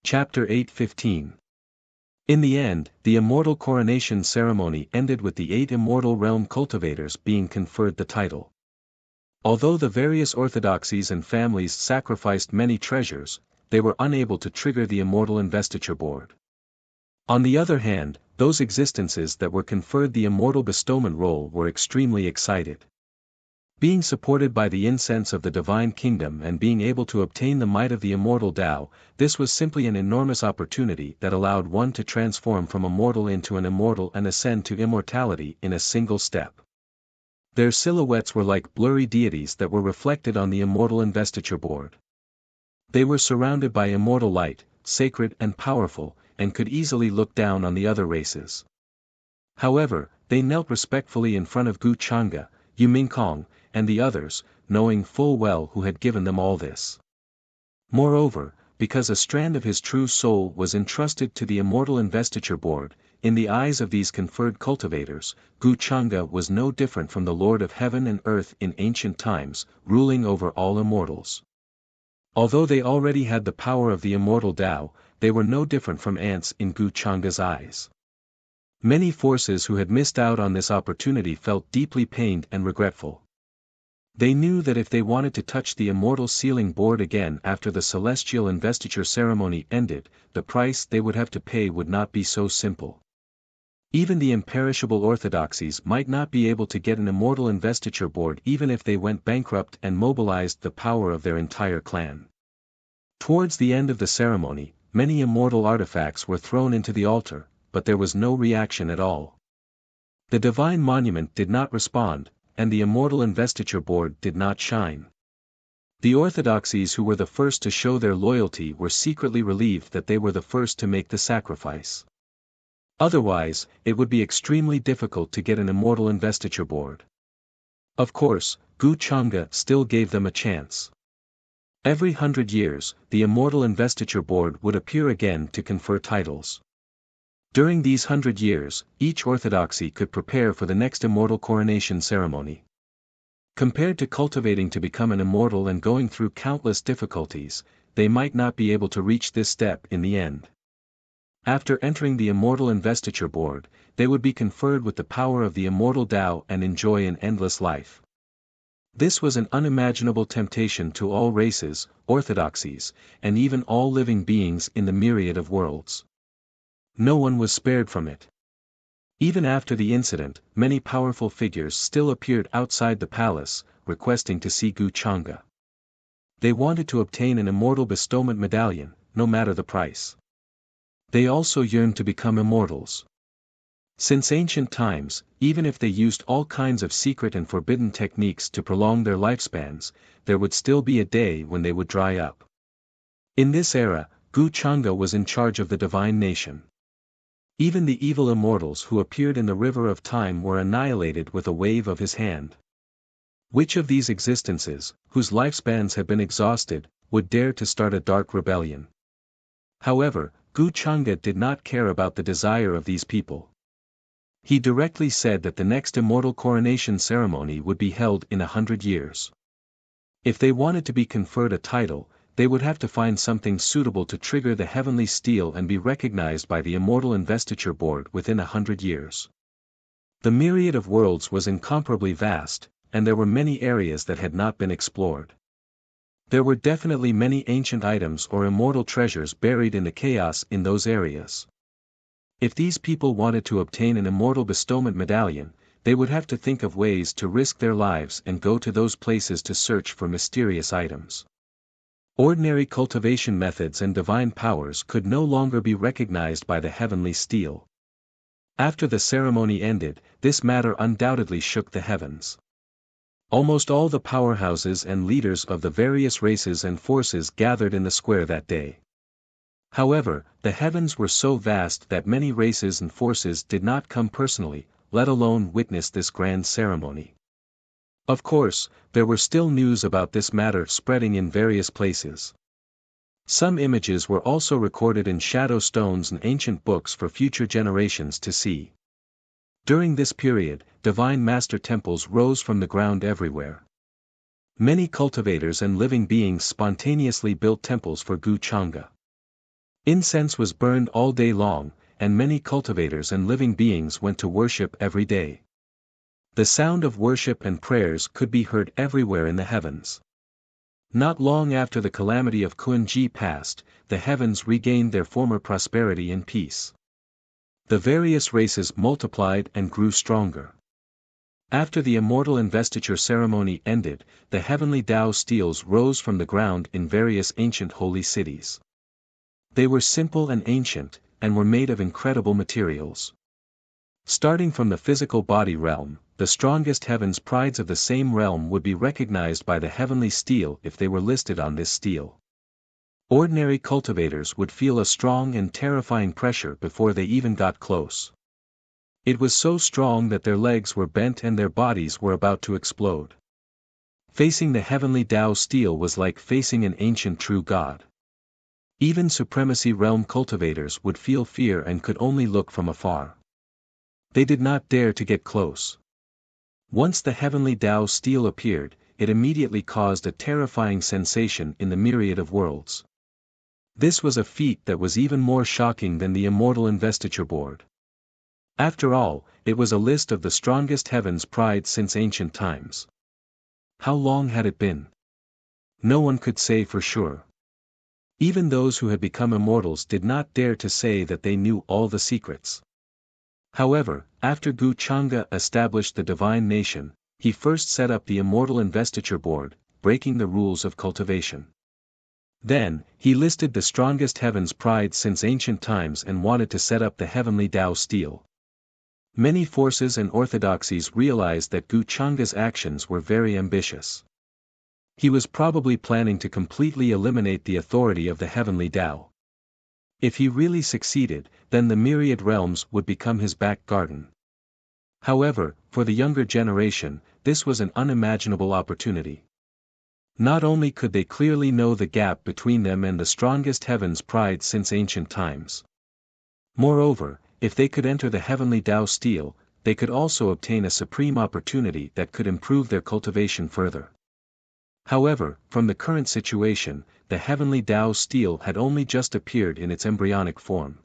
Chapter 8:15. In the end, the immortal coronation ceremony ended with the 8 immortal realm cultivators being conferred the title. Although the various orthodoxies and families sacrificed many treasures, they were unable to trigger the immortal investiture board. On the other hand, those existences that were conferred the immortal bestowment role were extremely excited. Being supported by the incense of the divine kingdom and being able to obtain the might of the immortal Tao, this was simply an enormous opportunity that allowed one to transform from a mortal into an immortal and ascend to immortality in a single step. Their silhouettes were like blurry deities that were reflected on the immortal investiture board. They were surrounded by immortal light, sacred and powerful, and could easily look down on the other races. However, they knelt respectfully in front of Gu Chang'e, Yu Mingkong, and the others, knowing full well who had given them all this. Moreover, because a strand of his true soul was entrusted to the immortal investiture board, in the eyes of these conferred cultivators, Gu Chang'e was no different from the Lord of heaven and earth in ancient times, ruling over all immortals. Although they already had the power of the immortal Tao, they were no different from ants in Gu Chang'e's eyes. Many forces who had missed out on this opportunity felt deeply pained and regretful. They knew that if they wanted to touch the immortal sealing board again after the celestial investiture ceremony ended, the price they would have to pay would not be so simple. Even the imperishable orthodoxies might not be able to get an immortal investiture board even if they went bankrupt and mobilized the power of their entire clan. Towards the end of the ceremony, many immortal artifacts were thrown into the altar, but there was no reaction at all. The divine monument did not respond, and the immortal investiture board did not shine. The orthodoxies who were the first to show their loyalty were secretly relieved that they were the first to make the sacrifice. Otherwise, it would be extremely difficult to get an immortal investiture board. Of course, Gu Chang'e still gave them a chance. Every 100 years, the immortal investiture board would appear again to confer titles. During these 100 years, each orthodoxy could prepare for the next immortal coronation ceremony. Compared to cultivating to become an immortal and going through countless difficulties, they might not be able to reach this step in the end. After entering the immortal investiture board, they would be conferred with the power of the immortal Tao and enjoy an endless life. This was an unimaginable temptation to all races, orthodoxies, and even all living beings in the myriad of worlds. No one was spared from it. Even after the incident, many powerful figures still appeared outside the palace, requesting to see Gu Chang'e. They wanted to obtain an immortal bestowment medallion, no matter the price. They also yearned to become immortals. Since ancient times, even if they used all kinds of secret and forbidden techniques to prolong their lifespans, there would still be a day when they would dry up. In this era, Gu Chang'e was in charge of the divine nation. Even the evil immortals who appeared in the river of time were annihilated with a wave of his hand. Which of these existences, whose lifespans had been exhausted, would dare to start a dark rebellion? However, Gu Chang'e did not care about the desire of these people. He directly said that the next immortal coronation ceremony would be held in 100 years. If they wanted to be conferred a title, they would have to find something suitable to trigger the heavenly steel and be recognized by the immortal investiture board within 100 years. The myriad of worlds was incomparably vast, and there were many areas that had not been explored. There were definitely many ancient items or immortal treasures buried in the chaos in those areas. If these people wanted to obtain an immortal bestowment medallion, they would have to think of ways to risk their lives and go to those places to search for mysterious items. Ordinary cultivation methods and divine powers could no longer be recognized by the heavenly steel. After the ceremony ended, this matter undoubtedly shook the heavens. Almost all the powerhouses and leaders of the various races and forces gathered in the square that day. However, the heavens were so vast that many races and forces did not come personally, let alone witness this grand ceremony. Of course, there were still news about this matter spreading in various places. Some images were also recorded in shadow stones and ancient books for future generations to see. During this period, divine master temples rose from the ground everywhere. Many cultivators and living beings spontaneously built temples for Gu Chang'e. Incense was burned all day long, and many cultivators and living beings went to worship every day. The sound of worship and prayers could be heard everywhere in the heavens. Not long after the calamity of Kunji passed, the heavens regained their former prosperity and peace. The various races multiplied and grew stronger. After the immortal investiture ceremony ended, the heavenly Tao steels rose from the ground in various ancient holy cities. They were simple and ancient, and were made of incredible materials. Starting from the physical body realm, the strongest heavens prides of the same realm would be recognized by the heavenly steel if they were listed on this steel. Ordinary cultivators would feel a strong and terrifying pressure before they even got close. It was so strong that their legs were bent and their bodies were about to explode. Facing the heavenly Tao steel was like facing an ancient true god. Even supremacy realm cultivators would feel fear and could only look from afar. They did not dare to get close. Once the heavenly Tao steel appeared, it immediately caused a terrifying sensation in the myriad of worlds. This was a feat that was even more shocking than the immortal investiture board. After all, it was a list of the strongest heavens prides since ancient times. How long had it been? No one could say for sure. Even those who had become immortals did not dare to say that they knew all the secrets. However, after Gu Chang'e established the divine nation, he first set up the immortal investiture board, breaking the rules of cultivation. Then, he listed the strongest heavens prides since ancient times and wanted to set up the heavenly Tao steel. Many forces and orthodoxies realized that Gu Chang'e's actions were very ambitious. He was probably planning to completely eliminate the authority of the heavenly Tao. If he really succeeded, then the myriad realms would become his back garden. However, for the younger generation, this was an unimaginable opportunity. Not only could they clearly know the gap between them and the strongest heavens prides since ancient times. Moreover, if they could enter the heavenly Tao steel, they could also obtain a supreme opportunity that could improve their cultivation further. However, from the current situation, the heavenly Tao steel had only just appeared in its embryonic form.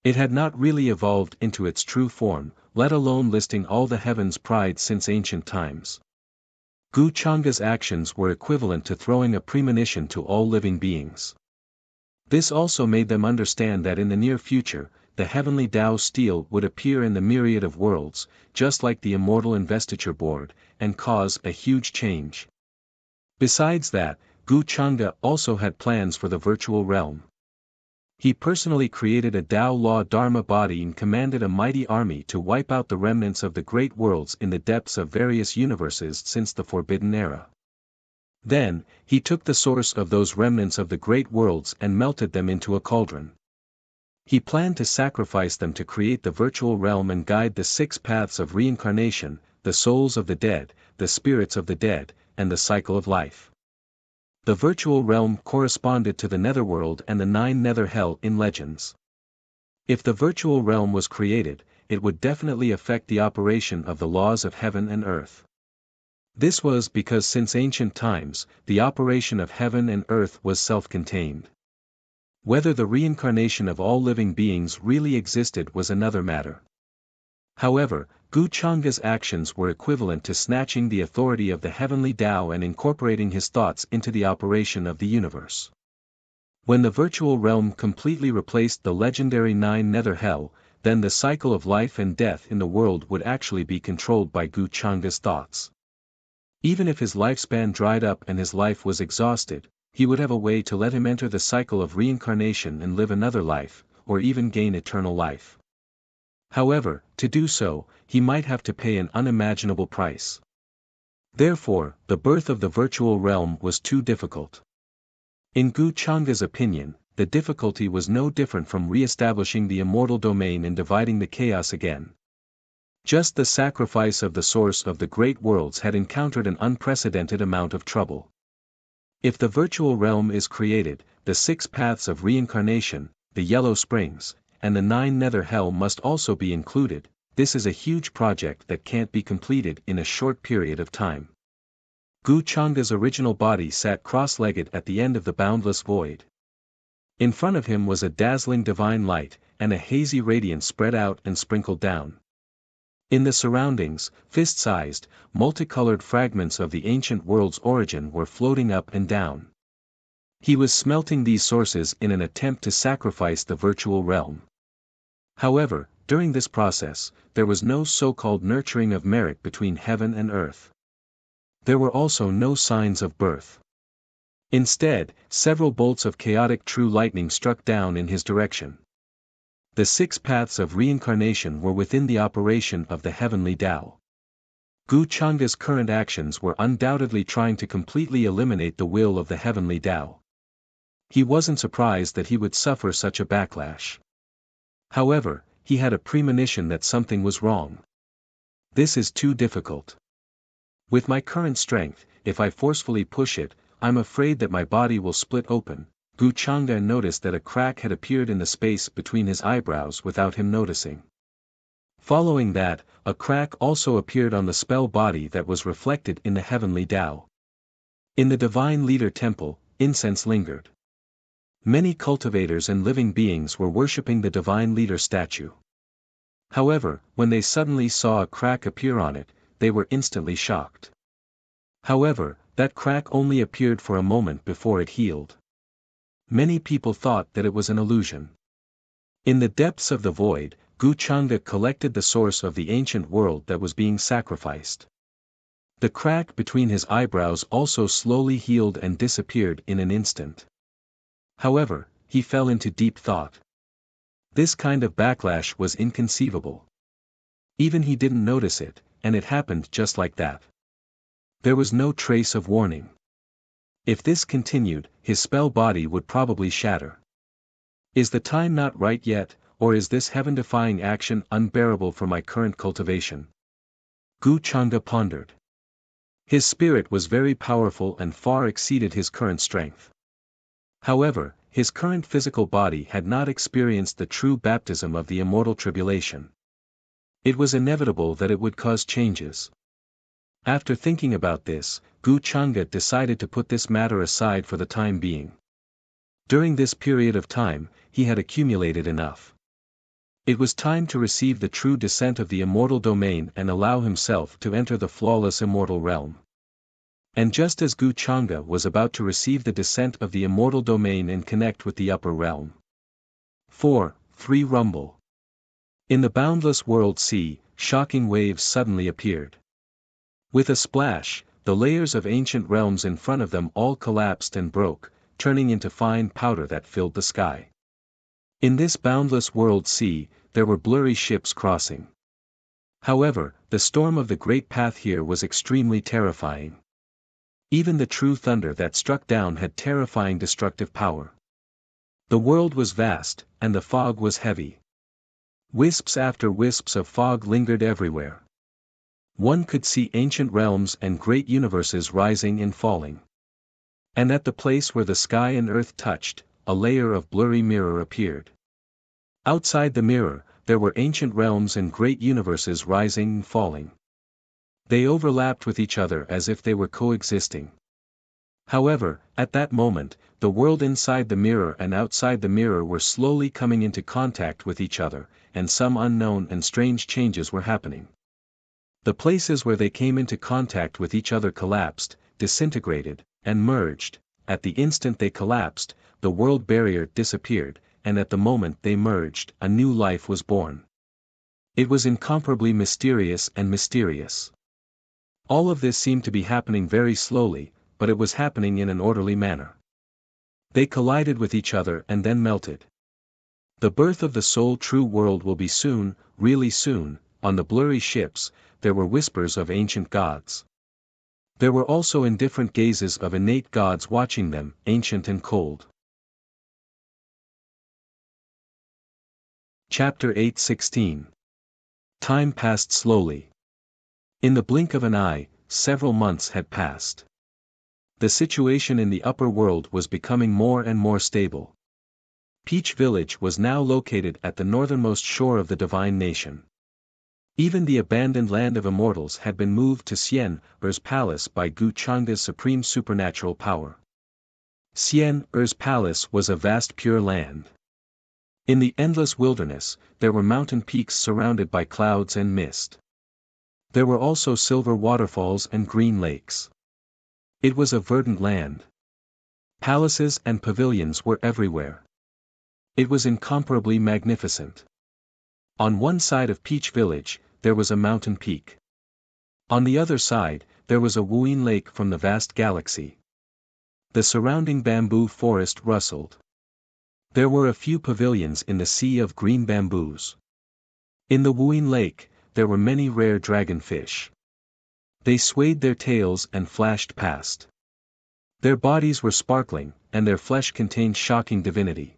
It had not really evolved into its true form, let alone listing all the heavens prides since ancient times. Gu Chang'e's actions were equivalent to throwing a premonition to all living beings. This also made them understand that in the near future, the heavenly Tao steel would appear in the myriad of worlds, just like the immortal investiture board, and cause a huge change. Besides that, Gu Chang'e also had plans for the virtual realm. He personally created a Tao Law Dharma body and commanded a mighty army to wipe out the remnants of the great worlds in the depths of various universes since the Forbidden Era. Then, he took the source of those remnants of the great worlds and melted them into a cauldron. He planned to sacrifice them to create the virtual realm and guide the 6 paths of reincarnation, the souls of the dead, the spirits of the dead, and the cycle of life. The virtual realm corresponded to the netherworld and the 9 nether hell in legends. If the virtual realm was created, it would definitely affect the operation of the laws of heaven and earth. This was because since ancient times, the operation of heaven and earth was self-contained. Whether the reincarnation of all living beings really existed was another matter. However, Gu Chang'e's actions were equivalent to snatching the authority of the heavenly Tao and incorporating his thoughts into the operation of the universe. When the virtual realm completely replaced the legendary 9 nether hell, then the cycle of life and death in the world would actually be controlled by Gu Chang'e's thoughts. Even if his lifespan dried up and his life was exhausted, he would have a way to let him enter the cycle of reincarnation and live another life, or even gain eternal life. However, to do so, he might have to pay an unimaginable price. Therefore, the birth of the virtual realm was too difficult. In Gu Chang'e's opinion, the difficulty was no different from re-establishing the immortal domain and dividing the chaos again. Just the sacrifice of the source of the great worlds had encountered an unprecedented amount of trouble. If the virtual realm is created, the 6 paths of reincarnation, the yellow springs, and the 9 nether hell must also be included. This is a huge project that can't be completed in a short period of time. Gu Chang'e's original body sat cross-legged at the end of the boundless void. In front of him was a dazzling divine light, and a hazy radiance spread out and sprinkled down. In the surroundings, fist-sized, multicolored fragments of the ancient world's origin were floating up and down. He was smelting these sources in an attempt to sacrifice the virtual realm. However, during this process, there was no so-called nurturing of merit between heaven and earth. There were also no signs of birth. Instead, several bolts of chaotic true lightning struck down in his direction. The 6 paths of reincarnation were within the operation of the heavenly Tao. Gu Changda's current actions were undoubtedly trying to completely eliminate the will of the heavenly Tao. He wasn't surprised that he would suffer such a backlash. However, he had a premonition that something was wrong. This is too difficult. With my current strength, if I forcefully push it, I'm afraid that my body will split open. Gu Changda noticed that a crack had appeared in the space between his eyebrows without him noticing. Following that, a crack also appeared on the spell body that was reflected in the heavenly Tao. In the Divine Leader Temple, incense lingered. Many cultivators and living beings were worshipping the Divine Leader statue. However, when they suddenly saw a crack appear on it, they were instantly shocked. However, that crack only appeared for a moment before it healed. Many people thought that it was an illusion. In the depths of the void, Gu Changda collected the source of the ancient world that was being sacrificed. The crack between his eyebrows also slowly healed and disappeared in an instant. However, he fell into deep thought. This kind of backlash was inconceivable. Even he didn't notice it, and it happened just like that. There was no trace of warning. If this continued, his spell body would probably shatter. Is the time not right yet, or is this heaven-defying action unbearable for my current cultivation? Gu Changda pondered. His spirit was very powerful and far exceeded his current strength. However, his current physical body had not experienced the true baptism of the immortal tribulation. It was inevitable that it would cause changes. After thinking about this, Gu Changda decided to put this matter aside for the time being. During this period of time, he had accumulated enough. It was time to receive the true descent of the immortal domain and allow himself to enter the flawless immortal realm. And just as Gu Changda was about to receive the descent of the immortal domain and connect with the upper realm. 3 Rumble. In the boundless world sea, shocking waves suddenly appeared. With a splash, the layers of ancient realms in front of them all collapsed and broke, turning into fine powder that filled the sky. In this boundless world sea, there were blurry ships crossing. However, the storm of the great path here was extremely terrifying. Even the true thunder that struck down had terrifying destructive power. The world was vast, and the fog was heavy. Wisps after wisps of fog lingered everywhere. One could see ancient realms and great universes rising and falling. And at the place where the sky and earth touched, a layer of blurry mirror appeared. Outside the mirror, there were ancient realms and great universes rising and falling. They overlapped with each other as if they were coexisting. However, at that moment, the world inside the mirror and outside the mirror were slowly coming into contact with each other, and some unknown and strange changes were happening. The places where they came into contact with each other collapsed, disintegrated, and merged. At the instant they collapsed, the world barrier disappeared, and at the moment they merged, a new life was born. It was incomparably mysterious and mysterious. All of this seemed to be happening very slowly, but it was happening in an orderly manner. They collided with each other and then melted. The birth of the sole true world will be soon, really soon. On the blurry ships, there were whispers of ancient gods. There were also indifferent gazes of innate gods watching them, ancient and cold. Chapter 8:16. Time passed slowly. In the blink of an eye, several months had passed. The situation in the upper world was becoming more and more stable. Peach Village was now located at the northernmost shore of the divine nation. Even the abandoned land of immortals had been moved to Xian-Er's palace by Gu Changda's supreme supernatural power. Xian-Er's palace was a vast pure land. In the endless wilderness, there were mountain peaks surrounded by clouds and mist. There were also silver waterfalls and green lakes. It was a verdant land. Palaces and pavilions were everywhere. It was incomparably magnificent. On one side of Peach Village, there was a mountain peak. On the other side, there was a Wuin lake from the vast galaxy. The surrounding bamboo forest rustled. There were a few pavilions in the sea of green bamboos. In the Wuin lake, there were many rare dragonfish. They swayed their tails and flashed past. Their bodies were sparkling, and their flesh contained shocking divinity.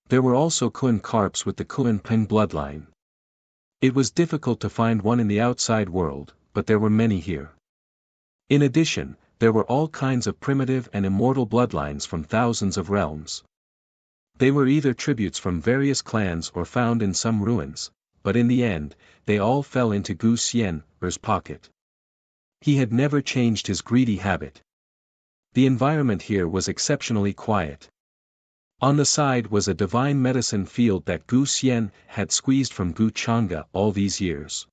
There were also Kuan carps with the Kuan Peng bloodline. It was difficult to find one in the outside world, but there were many here. In addition, there were all kinds of primitive and immortal bloodlines from thousands of realms. They were either tributes from various clans or found in some ruins, but in the end, they all fell into Gu Xian's pocket. He had never changed his greedy habit. The environment here was exceptionally quiet. On the side was a divine medicine field that Gu Xian had squeezed from Gu Chang'e all these years.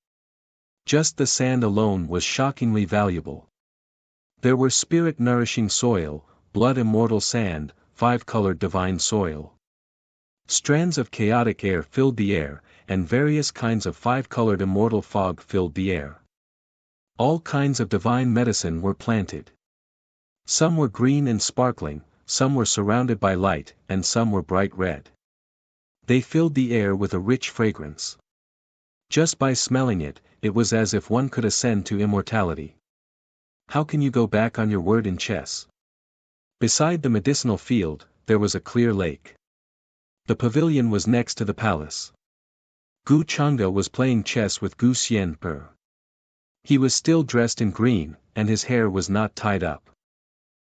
Just the sand alone was shockingly valuable. There were spirit-nourishing soil, blood-immortal sand, 5-colored divine soil. Strands of chaotic air filled the air, and various kinds of 5-colored immortal fog filled the air. All kinds of divine medicine were planted. Some were green and sparkling, some were surrounded by light, and some were bright red. They filled the air with a rich fragrance. Just by smelling it, it was as if one could ascend to immortality. How can you go back on your word in chess? Beside the medicinal field, there was a clear lake. The pavilion was next to the palace. Gu Chang'e was playing chess with Gu Xian'er. He was still dressed in green, and his hair was not tied up.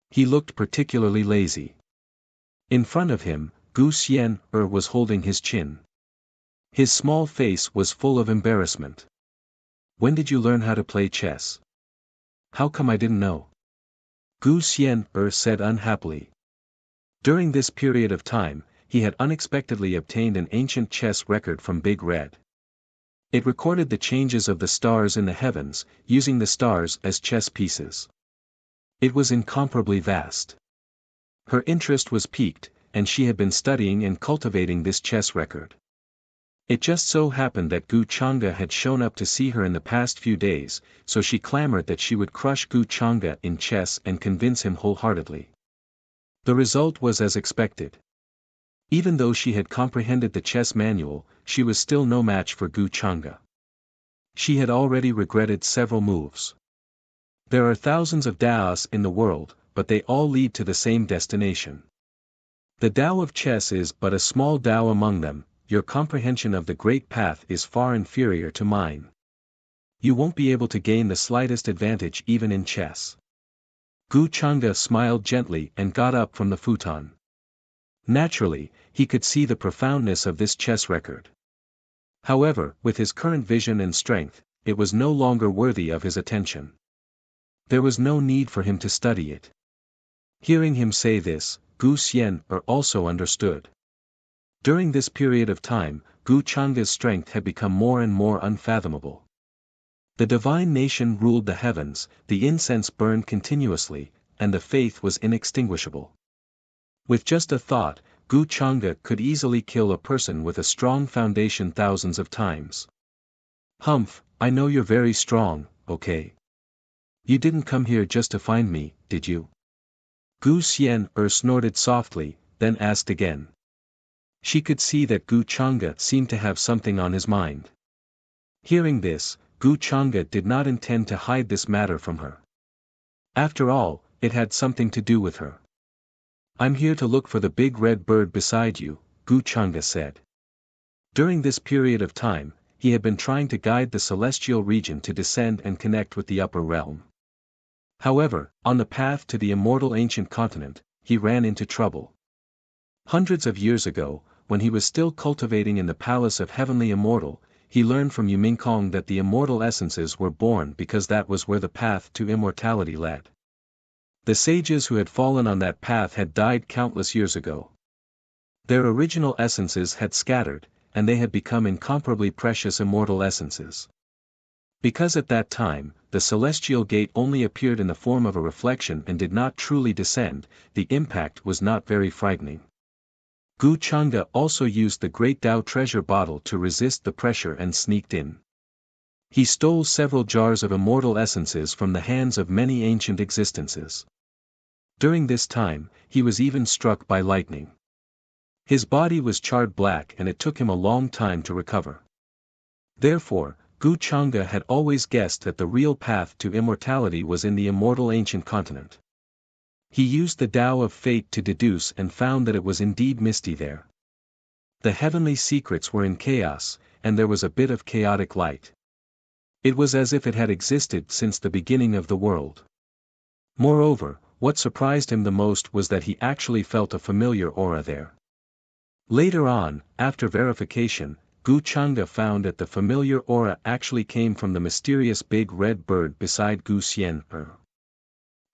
He looked particularly lazy. In front of him, Gu Xian'er was holding his chin. His small face was full of embarrassment. When did you learn how to play chess? How come I didn't know? Gu Xian'er said unhappily. During this period of time, he had unexpectedly obtained an ancient chess record from Big Red. It recorded the changes of the stars in the heavens, using the stars as chess pieces. It was incomparably vast. Her interest was piqued, and she had been studying and cultivating this chess record. It just so happened that Gu Chang'e had shown up to see her in the past few days, so she clamored that she would crush Gu Chang'e in chess and convince him wholeheartedly. The result was as expected. Even though she had comprehended the chess manual, she was still no match for Gu Chang'e. She had already regretted several moves. There are thousands of Daos in the world, but they all lead to the same destination. The Tao of chess is but a small Tao among them. Your comprehension of the great path is far inferior to mine. You won't be able to gain the slightest advantage even in chess. Gu Chang'e smiled gently and got up from the futon. Naturally, he could see the profoundness of this chess record. However, with his current vision and strength, it was no longer worthy of his attention. There was no need for him to study it. Hearing him say this, Gu Xian'er also understood. During this period of time, Gu Chang'e's strength had become more and more unfathomable. The divine nation ruled the heavens, the incense burned continuously, and the faith was inextinguishable. With just a thought, Gu Chang'e could easily kill a person with a strong foundation thousands of times. Humph, I know you're very strong, okay? You didn't come here just to find me, did you? Gu Xian'er snorted softly, then asked again. She could see that Gu Chang'e seemed to have something on his mind. Hearing this, Gu Chang'e did not intend to hide this matter from her. After all, it had something to do with her. I'm here to look for the big red bird beside you, Gu Chang'e said. During this period of time, he had been trying to guide the celestial region to descend and connect with the upper realm. However, on the path to the immortal ancient continent, he ran into trouble. Hundreds of years ago, when he was still cultivating in the palace of heavenly immortal, he learned from Yumingkong that the immortal essences were born because that was where the path to immortality led. The sages who had fallen on that path had died countless years ago. Their original essences had scattered, and they had become incomparably precious immortal essences. Because at that time, the celestial gate only appeared in the form of a reflection and did not truly descend, the impact was not very frightening. Gu Chang'e also used the Great Tao treasure bottle to resist the pressure and sneaked in. He stole several jars of immortal essences from the hands of many ancient existences. During this time, he was even struck by lightning. His body was charred black and it took him a long time to recover. Therefore, Gu Chang'e had always guessed that the real path to immortality was in the immortal ancient continent. He used the Tao of fate to deduce and found that it was indeed misty there. The heavenly secrets were in chaos, and there was a bit of chaotic light. It was as if it had existed since the beginning of the world. Moreover, what surprised him the most was that he actually felt a familiar aura there. Later on, after verification, Gu Chang'e found that the familiar aura actually came from the mysterious big red bird beside Gu Xian.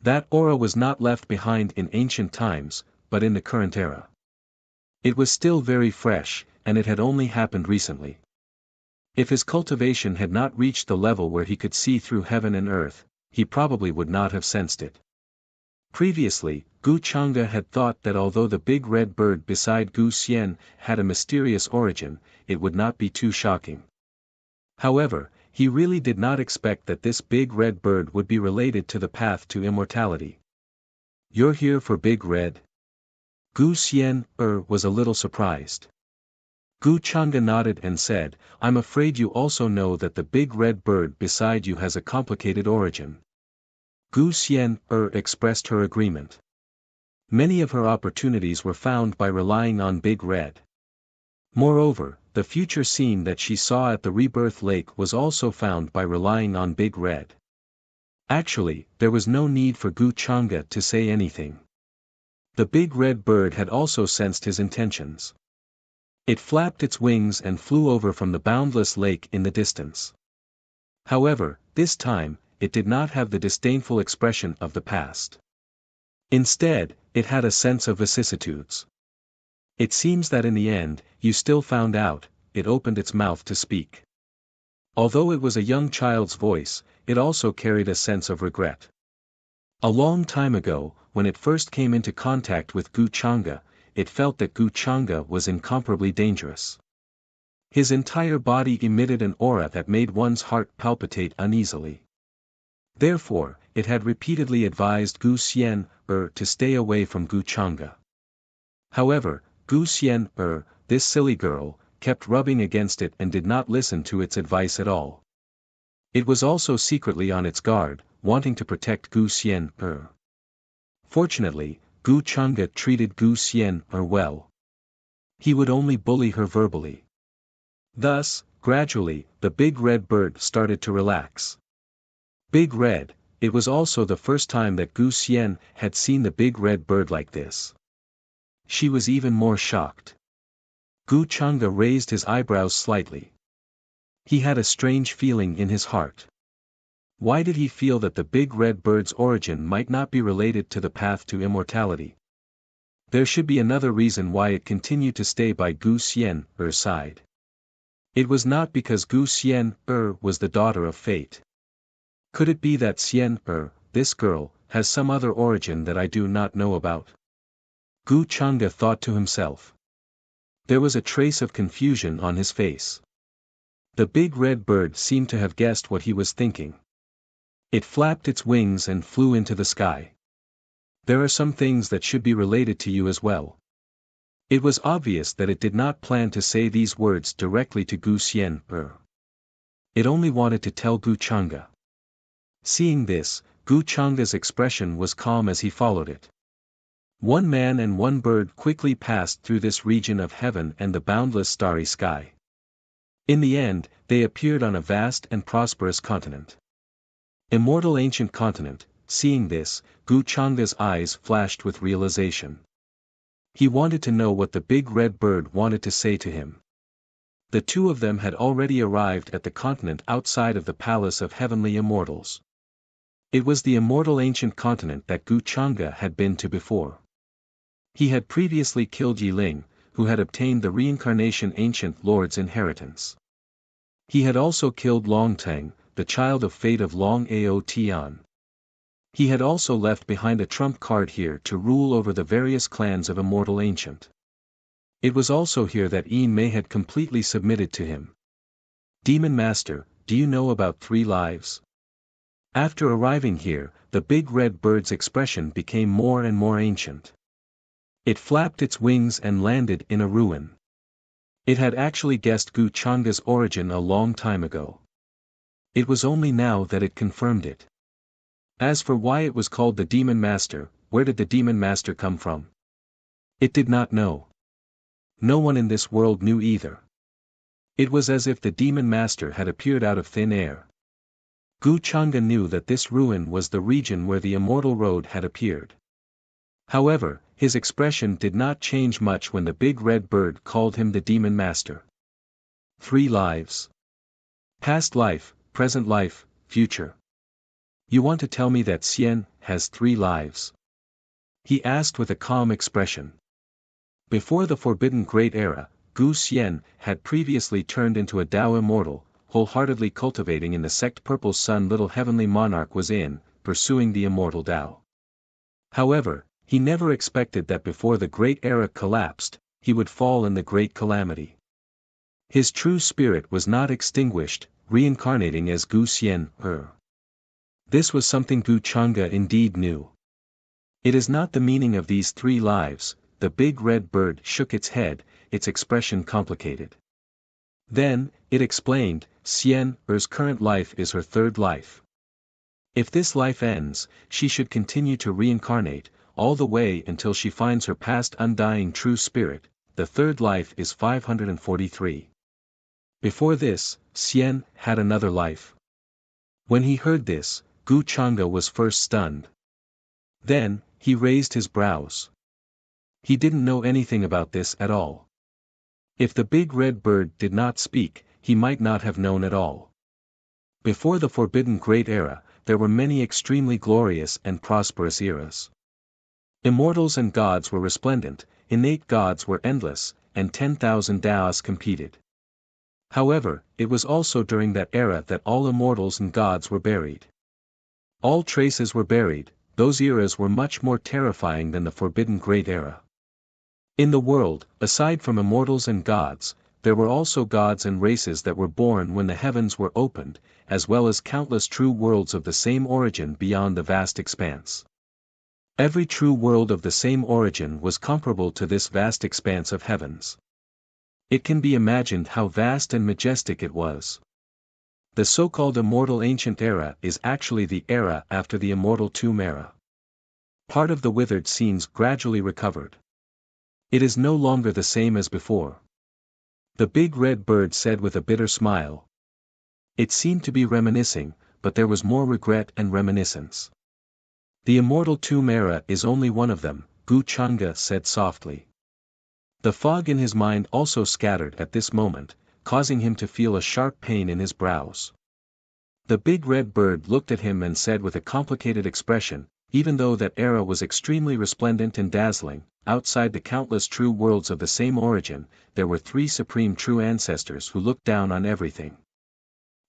That aura was not left behind in ancient times, but in the current era. It was still very fresh, and it had only happened recently. If his cultivation had not reached the level where he could see through heaven and earth, he probably would not have sensed it. Previously, Gu Chang'e had thought that although the big red bird beside Gu Xian had a mysterious origin, it would not be too shocking. However, he really did not expect that this big red bird would be related to the path to immortality. "You're here for Big Red?" Gu Xian was a little surprised. Gu Chang'e nodded and said, "I'm afraid you also know that the big red bird beside you has a complicated origin." Gu Xian expressed her agreement. Many of her opportunities were found by relying on Big Red. Moreover, the future scene that she saw at the Rebirth Lake was also found by relying on Big Red. Actually, there was no need for Gu Chang'e to say anything. The big red bird had also sensed his intentions. It flapped its wings and flew over from the boundless lake in the distance. However, this time, it did not have the disdainful expression of the past. Instead, it had a sense of vicissitudes. "It seems that in the end, you still found out," it opened its mouth to speak. Although it was a young child's voice, it also carried a sense of regret. A long time ago, when it first came into contact with Gu Chang'e, it felt that Gu Chang'e was incomparably dangerous. His entire body emitted an aura that made one's heart palpitate uneasily. Therefore, it had repeatedly advised Gu Xian to stay away from Gu Chang'e. However, Gu Xian this silly girl, kept rubbing against it and did not listen to its advice at all. It was also secretly on its guard, wanting to protect Gu Xian Fortunately, Gu Chang'e treated Gu Xian well. He would only bully her verbally. Thus, gradually, the big red bird started to relax. Big Red, it was also the first time that Gu Xian had seen the big red bird like this. She was even more shocked. Gu Chang'e raised his eyebrows slightly. He had a strange feeling in his heart. Why did he feel that the big red bird's origin might not be related to the path to immortality? There should be another reason why it continued to stay by Gu Xian's side. It was not because Gu Xian was the daughter of fate. Could it be that Xian this girl, has some other origin that I do not know about? Gu Chang'e thought to himself. There was a trace of confusion on his face. The big red bird seemed to have guessed what he was thinking. It flapped its wings and flew into the sky. "There are some things that should be related to you as well." It was obvious that it did not plan to say these words directly to Gu Xian It only wanted to tell Gu Chang'e. Seeing this, Gu Chang'e's expression was calm as he followed it. One man and one bird quickly passed through this region of heaven and the boundless starry sky. In the end, they appeared on a vast and prosperous continent. Immortal ancient continent. Seeing this, Gu Chang'e's eyes flashed with realization. He wanted to know what the big red bird wanted to say to him. The two of them had already arrived at the continent outside of the palace of heavenly immortals. It was the immortal ancient continent that Gu Chang'e had been to before. He had previously killed Yi Ling, who had obtained the reincarnation ancient lord's inheritance. He had also killed Long Teng, the child of fate of Long Ao Tian. He had also left behind a trump card here to rule over the various clans of immortal ancient. It was also here that Mei had completely submitted to him. Demon Master, do you know about 3 lives? After arriving here, the big red bird's expression became more and more ancient. It flapped its wings and landed in a ruin. It had actually guessed Gu Changa's origin a long time ago. It was only now that it confirmed it. As for why it was called the Demon Master, where did the Demon Master come from? It did not know. No one in this world knew either. It was as if the Demon Master had appeared out of thin air. Gu Changa knew that this ruin was the region where the Immortal Road had appeared. However, his expression did not change much when the big red bird called him the Demon Master. 3 lives. Past life, present life, future. You want to tell me that Xian has 3 lives? He asked with a calm expression. Before the Forbidden Great Era, Gu Xian had previously turned into a Tao immortal, wholeheartedly cultivating in the sect Purple Sun little heavenly monarch was in, pursuing the immortal Tao. However, he never expected that before the Great Era collapsed, he would fall in the Great Calamity. His true spirit was not extinguished, reincarnating as Gu Xian. This was something Gu Changa indeed knew. It is not the meaning of these 3 lives. The big red bird shook its head, its expression complicated. Then, it explained, Xian's current life is her 3rd life. If this life ends, she should continue to reincarnate, all the way until she finds her past undying true spirit. The 3rd life is 543. Before this, Xian had another life. When he heard this, Gu Changa was first stunned. Then, he raised his brows. He didn't know anything about this at all. If the big red bird did not speak, he might not have known at all. Before the Forbidden Great Era, there were many extremely glorious and prosperous eras. Immortals and gods were resplendent, innate gods were endless, and 10,000 Daos competed. However, it was also during that era that all immortals and gods were buried. All traces were buried. Those eras were much more terrifying than the Forbidden Great Era. In the world, aside from immortals and gods, there were also gods and races that were born when the heavens were opened, as well as countless true worlds of the same origin beyond the vast expanse. Every true world of the same origin was comparable to this vast expanse of heavens. It can be imagined how vast and majestic it was. The so-called Immortal Ancient Era is actually the era after the Immortal Tomb Era. Part of the withered scenes gradually recovered. It is no longer the same as before. The big red bird said with a bitter smile. It seemed to be reminiscing, but there was more regret and reminiscence. The Immortal Tomb Era is only one of them, Gu Changa said softly. The fog in his mind also scattered at this moment, causing him to feel a sharp pain in his brows. The big red bird looked at him and said with a complicated expression, even though that era was extremely resplendent and dazzling, outside the countless true worlds of the same origin, there were 3 supreme true ancestors who looked down on everything.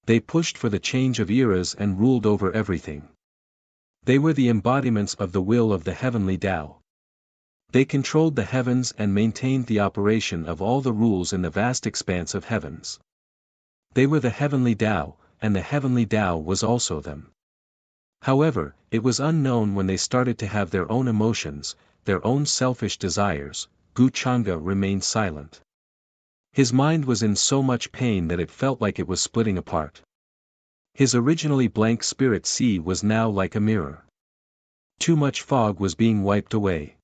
They pushed for the change of eras and ruled over everything. They were the embodiments of the will of the heavenly Tao. They controlled the heavens and maintained the operation of all the rules in the vast expanse of heavens. They were the heavenly Tao, and the heavenly Tao was also them. However, it was unknown when they started to have their own emotions, their own selfish desires. Gu Changa remained silent. His mind was in so much pain that it felt like it was splitting apart. His originally blank spirit sea was now like a mirror. Too much fog was being wiped away.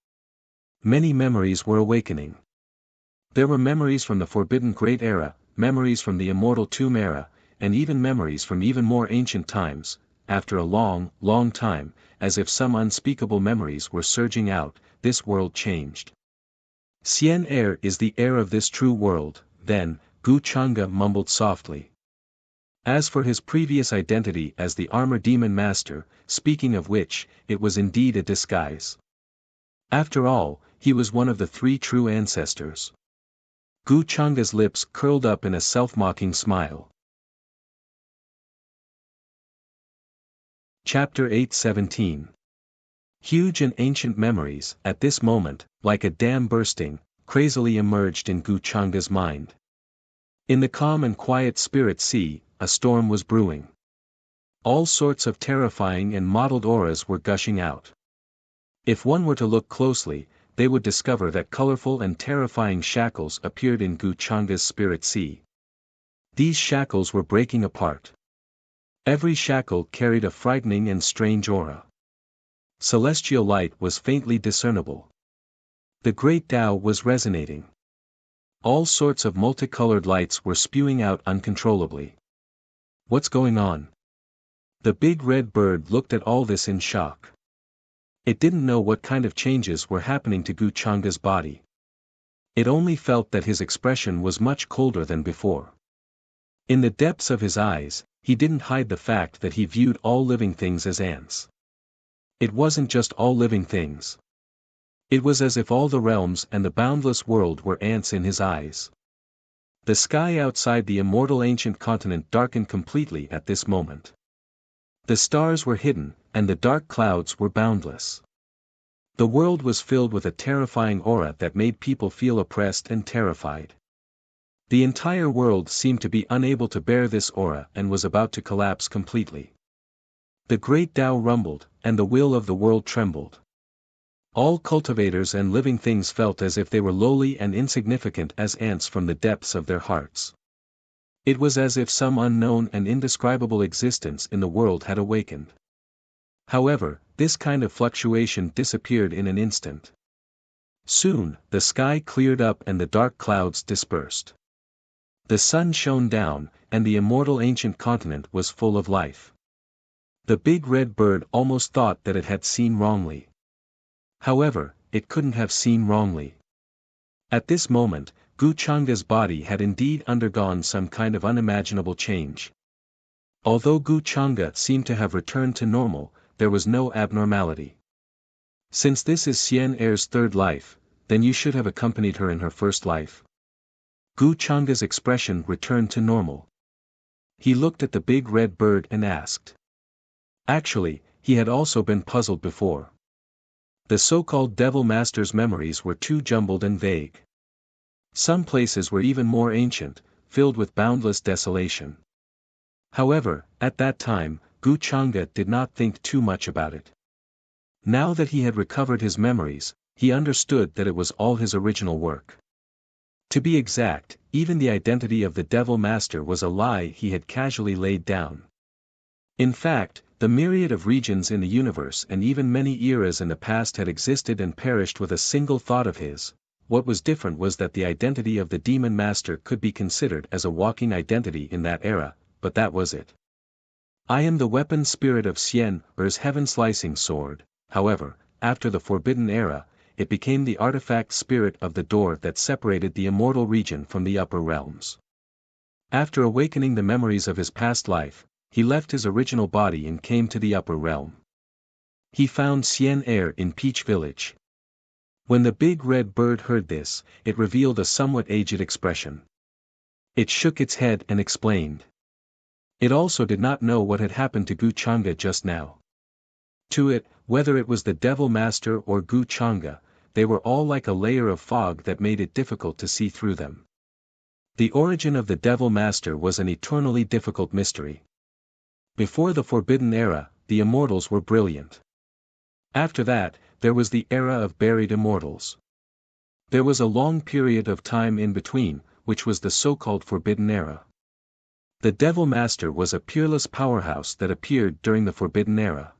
Many memories were awakening. There were memories from the Forbidden Great Era, memories from the Immortal Tomb Era, and even memories from even more ancient times. After a long, long time, as if some unspeakable memories were surging out, this world changed. Xian Air is the heir of this true world, then, Gu Changa mumbled softly. As for his previous identity as the Armor Demon Master, speaking of which, it was indeed a disguise. After all, he was one of the 3 true ancestors. Gu Changa's lips curled up in a self-mocking smile. Chapter 8:17. Huge and ancient memories. At this moment, like a dam bursting, crazily emerged in Gu Changa's mind. In the calm and quiet spirit sea, a storm was brewing. All sorts of terrifying and mottled auras were gushing out. If one were to look closely, they would discover that colorful and terrifying shackles appeared in Gu Changa's spirit sea. These shackles were breaking apart. Every shackle carried a frightening and strange aura. Celestial light was faintly discernible. The great Tao was resonating. All sorts of multicolored lights were spewing out uncontrollably. What's going on? The big red bird looked at all this in shock. It didn't know what kind of changes were happening to Gu Changa's body. It only felt that his expression was much colder than before. In the depths of his eyes, he didn't hide the fact that he viewed all living things as ants. It wasn't just all living things. It was as if all the realms and the boundless world were ants in his eyes. The sky outside the immortal ancient continent darkened completely at this moment. The stars were hidden, and the dark clouds were boundless. The world was filled with a terrifying aura that made people feel oppressed and terrified. The entire world seemed to be unable to bear this aura and was about to collapse completely. The great Tao rumbled, and the will of the world trembled. All cultivators and living things felt as if they were lowly and insignificant as ants from the depths of their hearts. It was as if some unknown and indescribable existence in the world had awakened. However, this kind of fluctuation disappeared in an instant. Soon, the sky cleared up and the dark clouds dispersed. The sun shone down, and the immortal ancient continent was full of life. The big red bird almost thought that it had seen wrongly. However, it couldn't have seen wrongly. At this moment, Gu Changa's body had indeed undergone some kind of unimaginable change. Although Gu Changa seemed to have returned to normal, there was no abnormality. Since this is Xian Er's third life, then you should have accompanied her in her first life. Gu Changa's expression returned to normal. He looked at the big red bird and asked. Actually, he had also been puzzled before. The so-called Devil Master's memories were too jumbled and vague. Some places were even more ancient, filled with boundless desolation. However, at that time, Gu Changa did not think too much about it. Now that he had recovered his memories, he understood that it was all his original work. To be exact, even the identity of the Devil Master was a lie he had casually laid down. In fact, the myriad of regions in the universe and even many eras in the past had existed and perished with a single thought of his. What was different was that the identity of the Demon Master could be considered as a walking identity in that era, but that was it. I am the weapon spirit of Xian Er's heaven-slicing sword. However, after the Forbidden Era, it became the artifact spirit of the door that separated the immortal region from the upper realms. After awakening the memories of his past life, he left his original body and came to the upper realm. He found Xian Er in Peach Village. When the big red bird heard this, it revealed a somewhat aged expression. It shook its head and explained. It also did not know what had happened to Gu Changa just now. To it, whether it was the Devil Master or Gu Changa, they were all like a layer of fog that made it difficult to see through them. The origin of the Devil Master was an eternally difficult mystery. Before the Forbidden Era, the immortals were brilliant. After that, there was the era of buried immortals. There was a long period of time in between, which was the so-called Forbidden Era. The Devil Master was a peerless powerhouse that appeared during the Forbidden Era.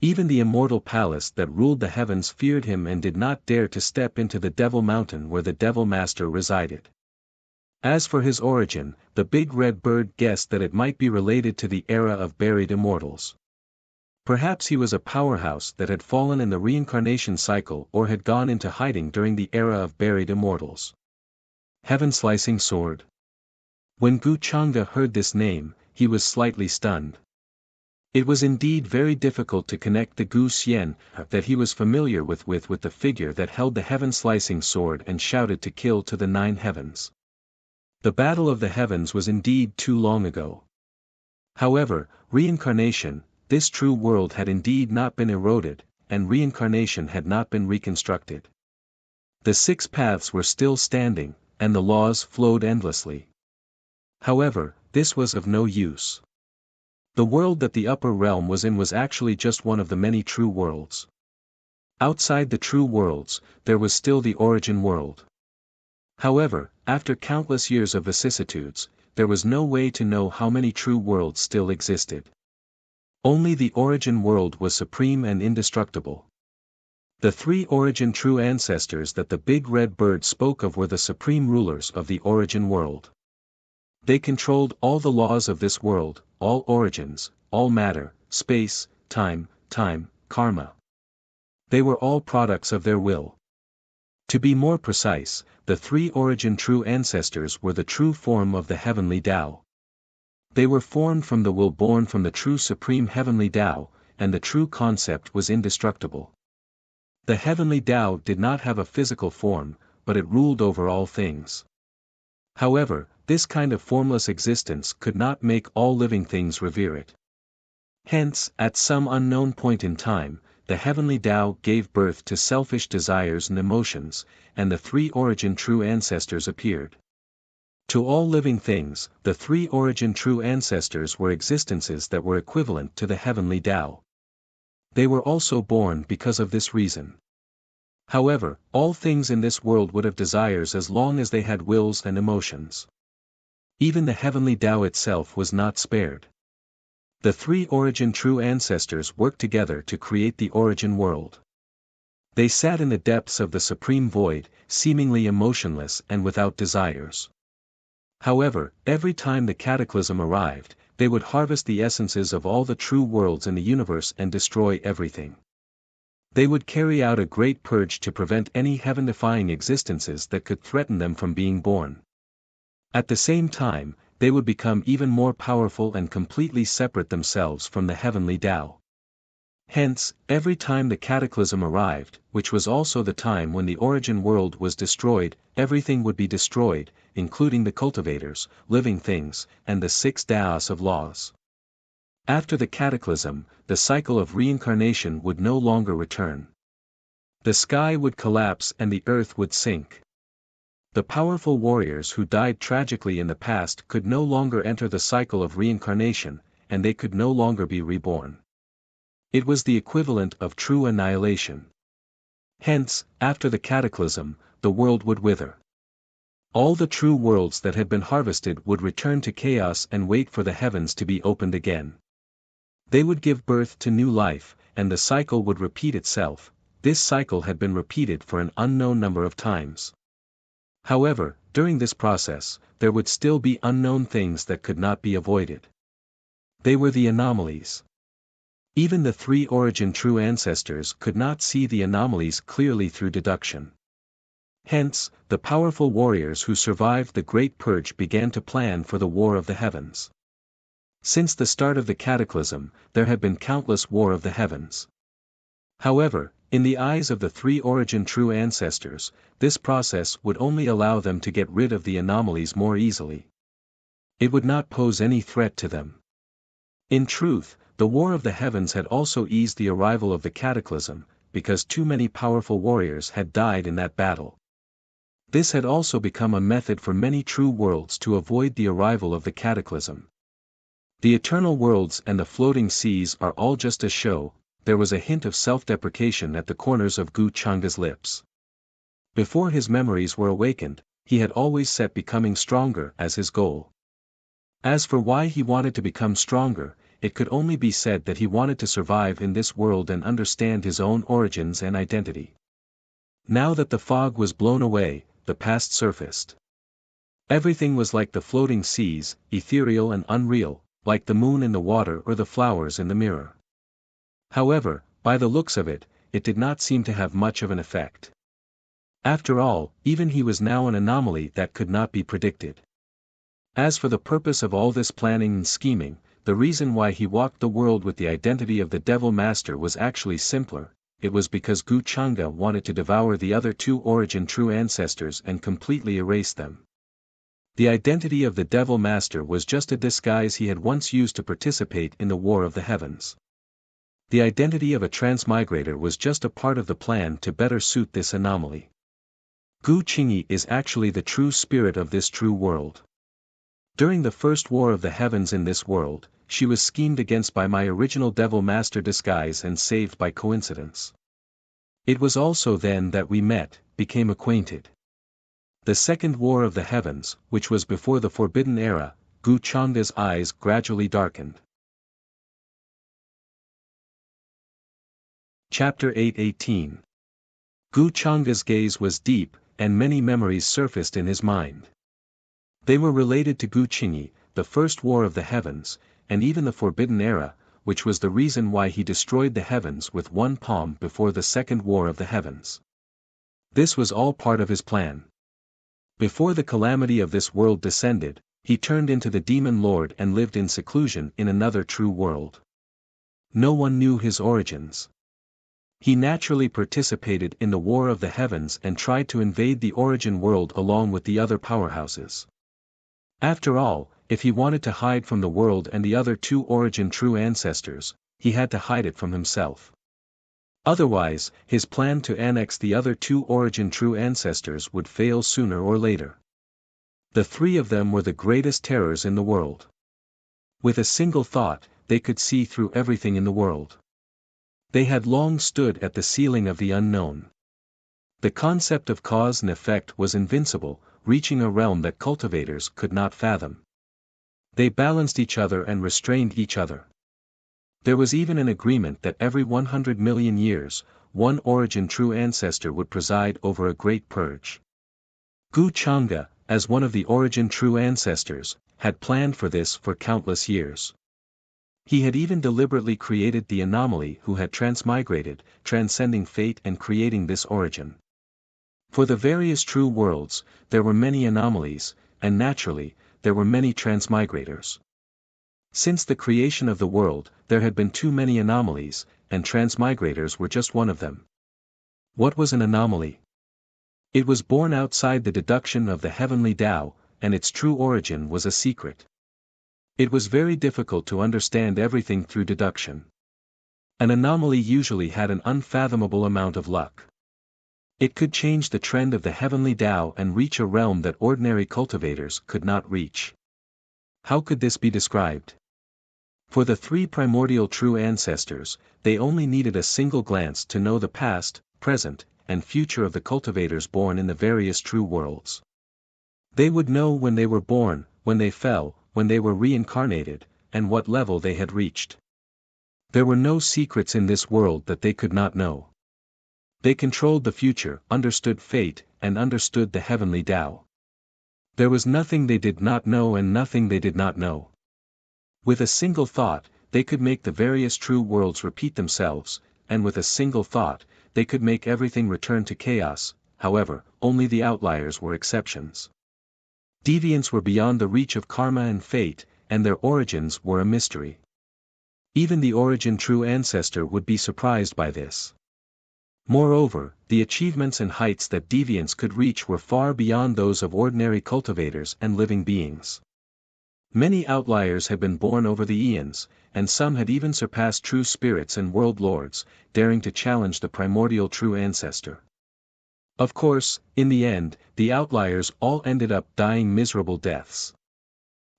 Even the immortal palace that ruled the heavens feared him and did not dare to step into the Devil Mountain where the Devil Master resided. As for his origin, the big red bird guessed that it might be related to the era of buried immortals. Perhaps he was a powerhouse that had fallen in the reincarnation cycle or had gone into hiding during the era of buried immortals. Heaven-slicing sword. When Gu Changa heard this name, he was slightly stunned. It was indeed very difficult to connect the Gu Xian that he was familiar with the figure that held the heaven-slicing sword and shouted to kill to the 9 heavens. The battle of the heavens was indeed too long ago. However, reincarnation, this true world had indeed not been eroded, and reincarnation had not been reconstructed. The 6 paths were still standing, and the laws flowed endlessly. However, this was of no use. The world that the upper realm was in was actually just one of the many true worlds. Outside the true worlds, there was still the origin world. However, after countless years of vicissitudes, there was no way to know how many true worlds still existed. Only the origin world was supreme and indestructible. The 3 origin true ancestors that the big red bird spoke of were the supreme rulers of the origin world. They controlled all the laws of this world, all origins, all matter, space, time, karma. They were all products of their will. To be more precise, the 3 origin true ancestors were the true form of the heavenly Tao. They were formed from the will born from the true supreme heavenly Tao, and the true concept was indestructible. The heavenly Tao did not have a physical form, but it ruled over all things. However, this kind of formless existence could not make all living things revere it. Hence, at some unknown point in time, the heavenly Tao gave birth to selfish desires and emotions, and the 3 origin true ancestors appeared. To all living things, the 3 origin true ancestors were existences that were equivalent to the heavenly Tao. They were also born because of this reason. However, all things in this world would have desires as long as they had wills and emotions. Even the heavenly Tao itself was not spared. The 3 origin true ancestors worked together to create the origin world. They sat in the depths of the supreme void, seemingly emotionless and without desires. However, every time the cataclysm arrived, they would harvest the essences of all the true worlds in the universe and destroy everything. They would carry out a great purge to prevent any heaven-defying existences that could threaten them from being born. At the same time, they would become even more powerful and completely separate themselves from the heavenly Tao. Hence, every time the cataclysm arrived, which was also the time when the origin world was destroyed, everything would be destroyed, including the cultivators, living things, and the 6 Taos of laws. After the cataclysm, the cycle of reincarnation would no longer return. The sky would collapse and the earth would sink. The powerful warriors who died tragically in the past could no longer enter the cycle of reincarnation, and they could no longer be reborn. It was the equivalent of true annihilation. Hence, after the cataclysm, the world would wither. All the true worlds that had been harvested would return to chaos and wait for the heavens to be opened again. They would give birth to new life, and the cycle would repeat itself. This cycle had been repeated for an unknown number of times. However, during this process, there would still be unknown things that could not be avoided. They were the anomalies. Even the 3 origin true ancestors could not see the anomalies clearly through deduction. Hence, the powerful warriors who survived the Great Purge began to plan for the War of the Heavens. Since the start of the cataclysm, there had been countless War of the Heavens. However, in the eyes of the 3 origin true ancestors, this process would only allow them to get rid of the anomalies more easily. It would not pose any threat to them. In truth, the War of the Heavens had also eased the arrival of the cataclysm, because too many powerful warriors had died in that battle. This had also become a method for many true worlds to avoid the arrival of the cataclysm. The eternal worlds and the floating seas are all just a show. There was a hint of self-deprecation at the corners of Gu Changa's lips. Before his memories were awakened, he had always set becoming stronger as his goal. As for why he wanted to become stronger, it could only be said that he wanted to survive in this world and understand his own origins and identity. Now that the fog was blown away, the past surfaced. Everything was like the floating seas, ethereal and unreal, like the moon in the water or the flowers in the mirror. However, by the looks of it, it did not seem to have much of an effect. After all, even he was now an anomaly that could not be predicted. As for the purpose of all this planning and scheming, the reason why he walked the world with the identity of the Devil Master was actually simpler. It was because Gu Changa wanted to devour the other 2 origin true ancestors and completely erase them. The identity of the Devil Master was just a disguise he had once used to participate in the War of the Heavens. The identity of a transmigrator was just a part of the plan to better suit this anomaly. Gu Qingyi is actually the true spirit of this true world. During the first war of the heavens in this world, she was schemed against by my original devil master disguise and saved by coincidence. It was also then that we met, became acquainted. The second war of the heavens, which was before the forbidden era, Gu Changda's eyes gradually darkened. Chapter 8:18. Gu Changda's gaze was deep, and many memories surfaced in his mind. They were related to Gu Qingyi, the first war of the heavens, and even the forbidden era, which was the reason why he destroyed the heavens with one palm before the second war of the heavens. This was all part of his plan. Before the calamity of this world descended, he turned into the demon lord and lived in seclusion in another true world. No one knew his origins. He naturally participated in the war of the heavens and tried to invade the origin world along with the other powerhouses. After all, if he wanted to hide from the world and the other two origin true ancestors, he had to hide it from himself. Otherwise, his plan to annex the other two origin true ancestors would fail sooner or later. The three of them were the greatest terrors in the world. With a single thought, they could see through everything in the world. They had long stood at the ceiling of the unknown. The concept of cause and effect was invincible, reaching a realm that cultivators could not fathom. They balanced each other and restrained each other. There was even an agreement that every 100 million years, one origin true ancestor would preside over a great purge. Gu Changda, as one of the origin true ancestors, had planned for this for countless years. He had even deliberately created the anomaly who had transmigrated, transcending fate and creating this origin. For the various true worlds, there were many anomalies, and naturally, there were many transmigrators. Since the creation of the world, there had been too many anomalies, and transmigrators were just one of them. What was an anomaly? It was born outside the deduction of the heavenly Tao, and its true origin was a secret. It was very difficult to understand everything through deduction. An anomaly usually had an unfathomable amount of luck. It could change the trend of the heavenly Tao and reach a realm that ordinary cultivators could not reach. How could this be described? For the three primordial true ancestors, they only needed a single glance to know the past, present, and future of the cultivators born in the various true worlds. They would know when they were born, when they fell, when they were reincarnated, and what level they had reached. There were no secrets in this world that they could not know. They controlled the future, understood fate, and understood the heavenly Tao. There was nothing they did not know and nothing they did not know. With a single thought, they could make the various true worlds repeat themselves, and with a single thought, they could make everything return to chaos. However, only the outliers were exceptions. Deviants were beyond the reach of karma and fate, and their origins were a mystery. Even the origin true ancestor would be surprised by this. Moreover, the achievements and heights that deviants could reach were far beyond those of ordinary cultivators and living beings. Many outliers had been born over the eons, and some had even surpassed true spirits and world lords, daring to challenge the primordial true ancestor. Of course, in the end, the outliers all ended up dying miserable deaths.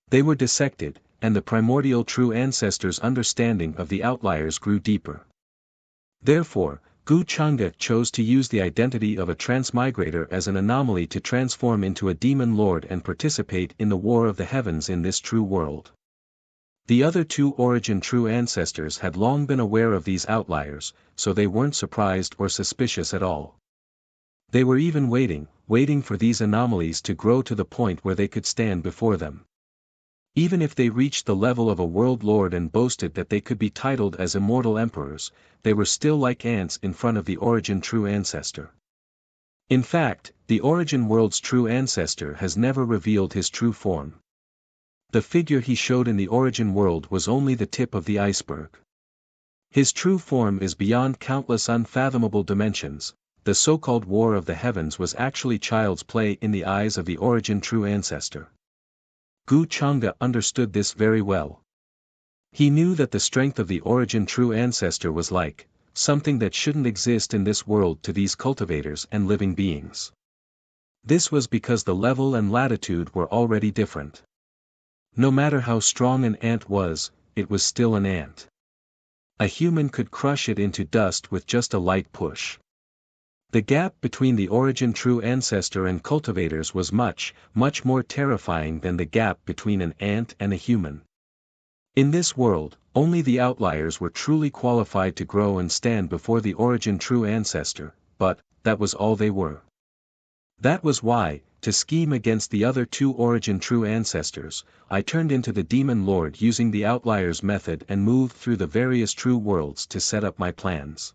They were dissected, and the primordial true ancestor's understanding of the outliers grew deeper. Therefore, Gu Changda chose to use the identity of a transmigrator as an anomaly to transform into a demon lord and participate in the war of the heavens in this true world. The other two origin true ancestors had long been aware of these outliers, so they weren't surprised or suspicious at all. They were even waiting for these anomalies to grow to the point where they could stand before them. Even if they reached the level of a world lord and boasted that they could be titled as immortal emperors, they were still like ants in front of the origin true ancestor. In fact, the origin world's true ancestor has never revealed his true form. The figure he showed in the origin world was only the tip of the iceberg. His true form is beyond countless unfathomable dimensions. The so-called war of the heavens was actually child's play in the eyes of the origin true ancestor. Gu Changda understood this very well. He knew that the strength of the origin true ancestor was like something that shouldn't exist in this world to these cultivators and living beings. This was because the level and latitude were already different. No matter how strong an ant was, it was still an ant. A human could crush it into dust with just a light push. The gap between the origin true ancestor and cultivators was much, much more terrifying than the gap between an ant and a human. In this world, only the outliers were truly qualified to grow and stand before the origin true ancestor, but that was all they were. That was why, to scheme against the other two origin true ancestors, I turned into the demon lord using the outliers method and moved through the various true worlds to set up my plans.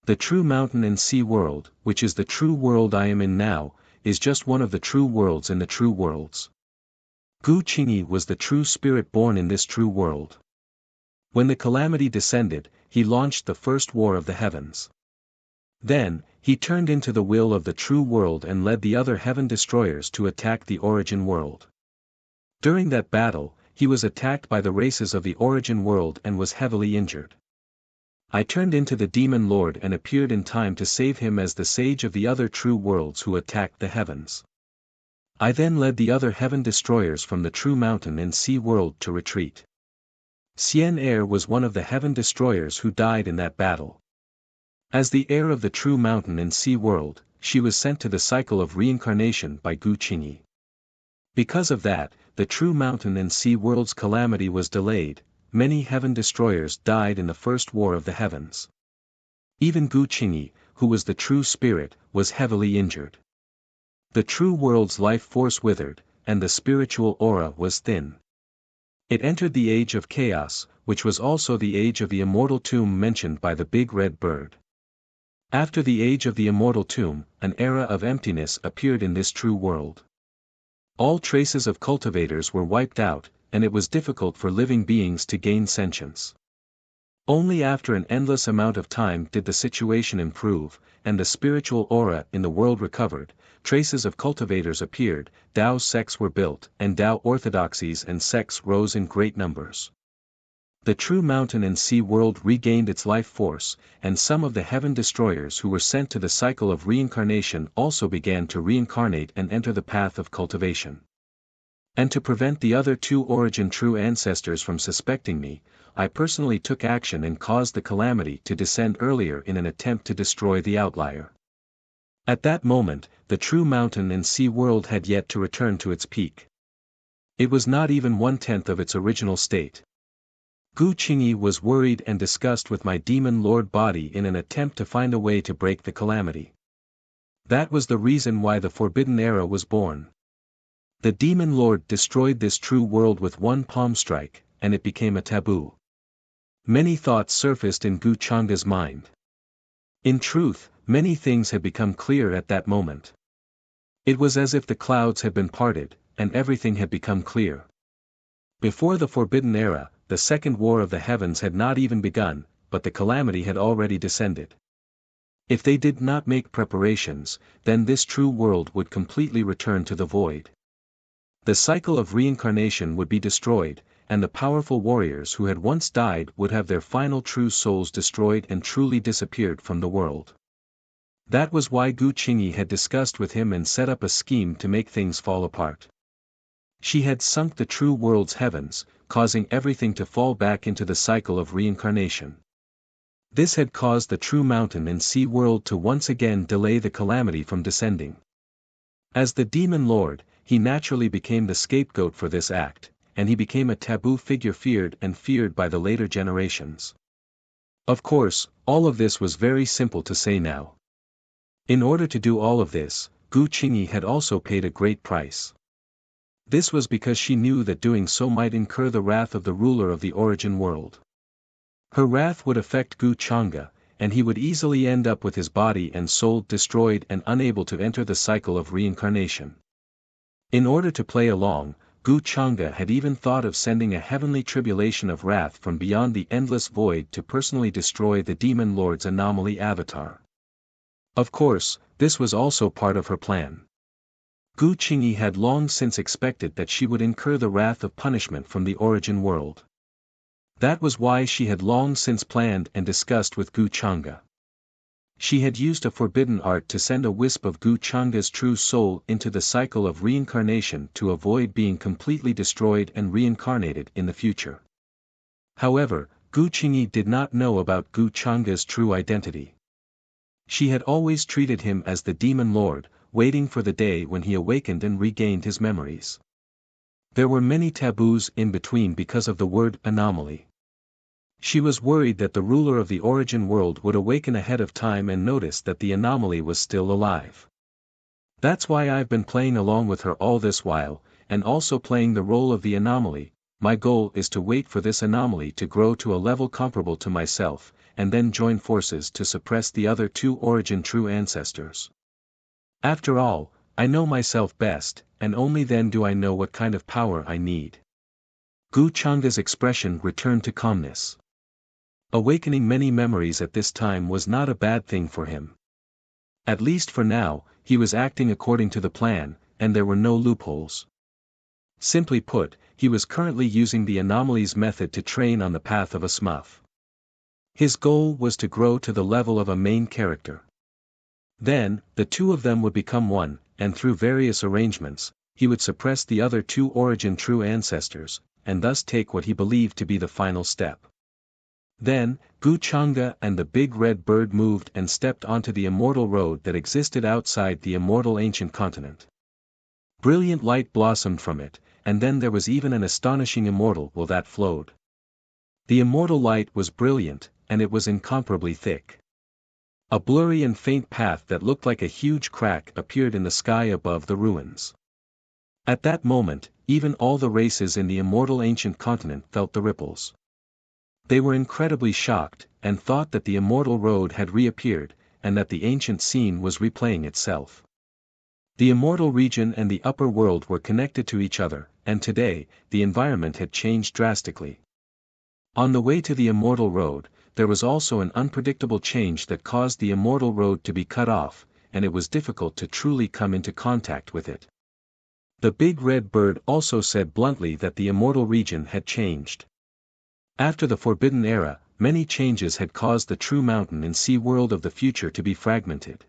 The true mountain and sea world, which is the true world I am in now, is just one of the true worlds in the true worlds. Gu Qingyi was the true spirit born in this true world. When the calamity descended, he launched the first war of the heavens. Then, he turned into the will of the true world and led the other heaven destroyers to attack the origin world. During that battle, he was attacked by the races of the origin world and was heavily injured. I turned into the demon lord and appeared in time to save him as the sage of the other true worlds who attacked the heavens. I then led the other heaven destroyers from the true mountain and sea world to retreat. Xian Er was one of the heaven destroyers who died in that battle. As the heir of the true mountain and sea world, she was sent to the cycle of reincarnation by Gu Qingyi. Because of that, the true mountain and sea world's calamity was delayed. Many heaven destroyers died in the first war of the heavens. Even Gu Qingyi, who was the true spirit, was heavily injured. The true world's life force withered, and the spiritual aura was thin. It entered the age of chaos, which was also the age of the immortal tomb mentioned by the big red bird. After the age of the immortal tomb, an era of emptiness appeared in this true world. All traces of cultivators were wiped out, and it was difficult for living beings to gain sentience. Only after an endless amount of time did the situation improve, and the spiritual aura in the world recovered. Traces of cultivators appeared, Tao sects were built, and Tao orthodoxies and sects rose in great numbers. The true mountain and sea world regained its life force, and some of the heaven destroyers who were sent to the cycle of reincarnation also began to reincarnate and enter the path of cultivation. And to prevent the other two origin true ancestors from suspecting me, I personally took action and caused the calamity to descend earlier in an attempt to destroy the outlier. At that moment, the true mountain and sea world had yet to return to its peak. It was not even 1/10 of its original state. Gu Qingyi was worried and disgusted with my demon lord body in an attempt to find a way to break the calamity. That was the reason why the Forbidden Era was born. The demon lord destroyed this true world with one palm strike, and it became a taboo. Many thoughts surfaced in Gu Chang'a's mind. In truth, many things had become clear at that moment. It was as if the clouds had been parted, and everything had become clear. Before the Forbidden Era, the second war of the heavens had not even begun, but the calamity had already descended. If they did not make preparations, then this true world would completely return to the void. The cycle of reincarnation would be destroyed, and the powerful warriors who had once died would have their final true souls destroyed and truly disappeared from the world. That was why Gu Qingyi had discussed with him and set up a scheme to make things fall apart. She had sunk the true world's heavens, causing everything to fall back into the cycle of reincarnation. This had caused the true mountain and sea world to once again delay the calamity from descending. As the demon lord, he naturally became the scapegoat for this act, and he became a taboo figure feared by the later generations. Of course, all of this was very simple to say now. In order to do all of this, Gu Qingyi had also paid a great price. This was because she knew that doing so might incur the wrath of the ruler of the origin world. Her wrath would affect Gu Chang'a, and he would easily end up with his body and soul destroyed and unable to enter the cycle of reincarnation. In order to play along, Gu Chang'a had even thought of sending a heavenly tribulation of wrath from beyond the endless void to personally destroy the demon lord's anomaly avatar. Of course, this was also part of her plan. Gu Qingyi had long since expected that she would incur the wrath of punishment from the origin world. That was why she had long since planned and discussed with Gu Chang'a. She had used a forbidden art to send a wisp of Gu Changa's true soul into the cycle of reincarnation to avoid being completely destroyed and reincarnated in the future. However, Gu Qingyi did not know about Gu Changa's true identity. She had always treated him as the demon lord, waiting for the day when he awakened and regained his memories. There were many taboos in between because of the word anomaly. She was worried that the ruler of the origin world would awaken ahead of time and notice that the anomaly was still alive. That's why I've been playing along with her all this while, and also playing the role of the anomaly. My goal is to wait for this anomaly to grow to a level comparable to myself, and then join forces to suppress the other two origin true ancestors. After all, I know myself best, and only then do I know what kind of power I need. Gu Changa's expression returned to calmness. Awakening many memories at this time was not a bad thing for him. At least for now, he was acting according to the plan, and there were no loopholes. Simply put, he was currently using the anomalies method to train on the path of a smurf. His goal was to grow to the level of a main character. Then, the two of them would become one, and through various arrangements, he would suppress the other two origin true ancestors, and thus take what he believed to be the final step. Then, Gu Changa and the big red bird moved and stepped onto the immortal road that existed outside the immortal ancient continent. Brilliant light blossomed from it, and then there was even an astonishing immortal will that flowed. The immortal light was brilliant, and it was incomparably thick. A blurry and faint path that looked like a huge crack appeared in the sky above the ruins. At that moment, even all the races in the immortal ancient continent felt the ripples. They were incredibly shocked, and thought that the immortal road had reappeared, and that the ancient scene was replaying itself. The immortal region and the upper world were connected to each other, and today, the environment had changed drastically. On the way to the immortal road, there was also an unpredictable change that caused the immortal road to be cut off, and it was difficult to truly come into contact with it. The big red bird also said bluntly that the immortal region had changed. After the Forbidden Era, many changes had caused the true mountain and sea world of the future to be fragmented.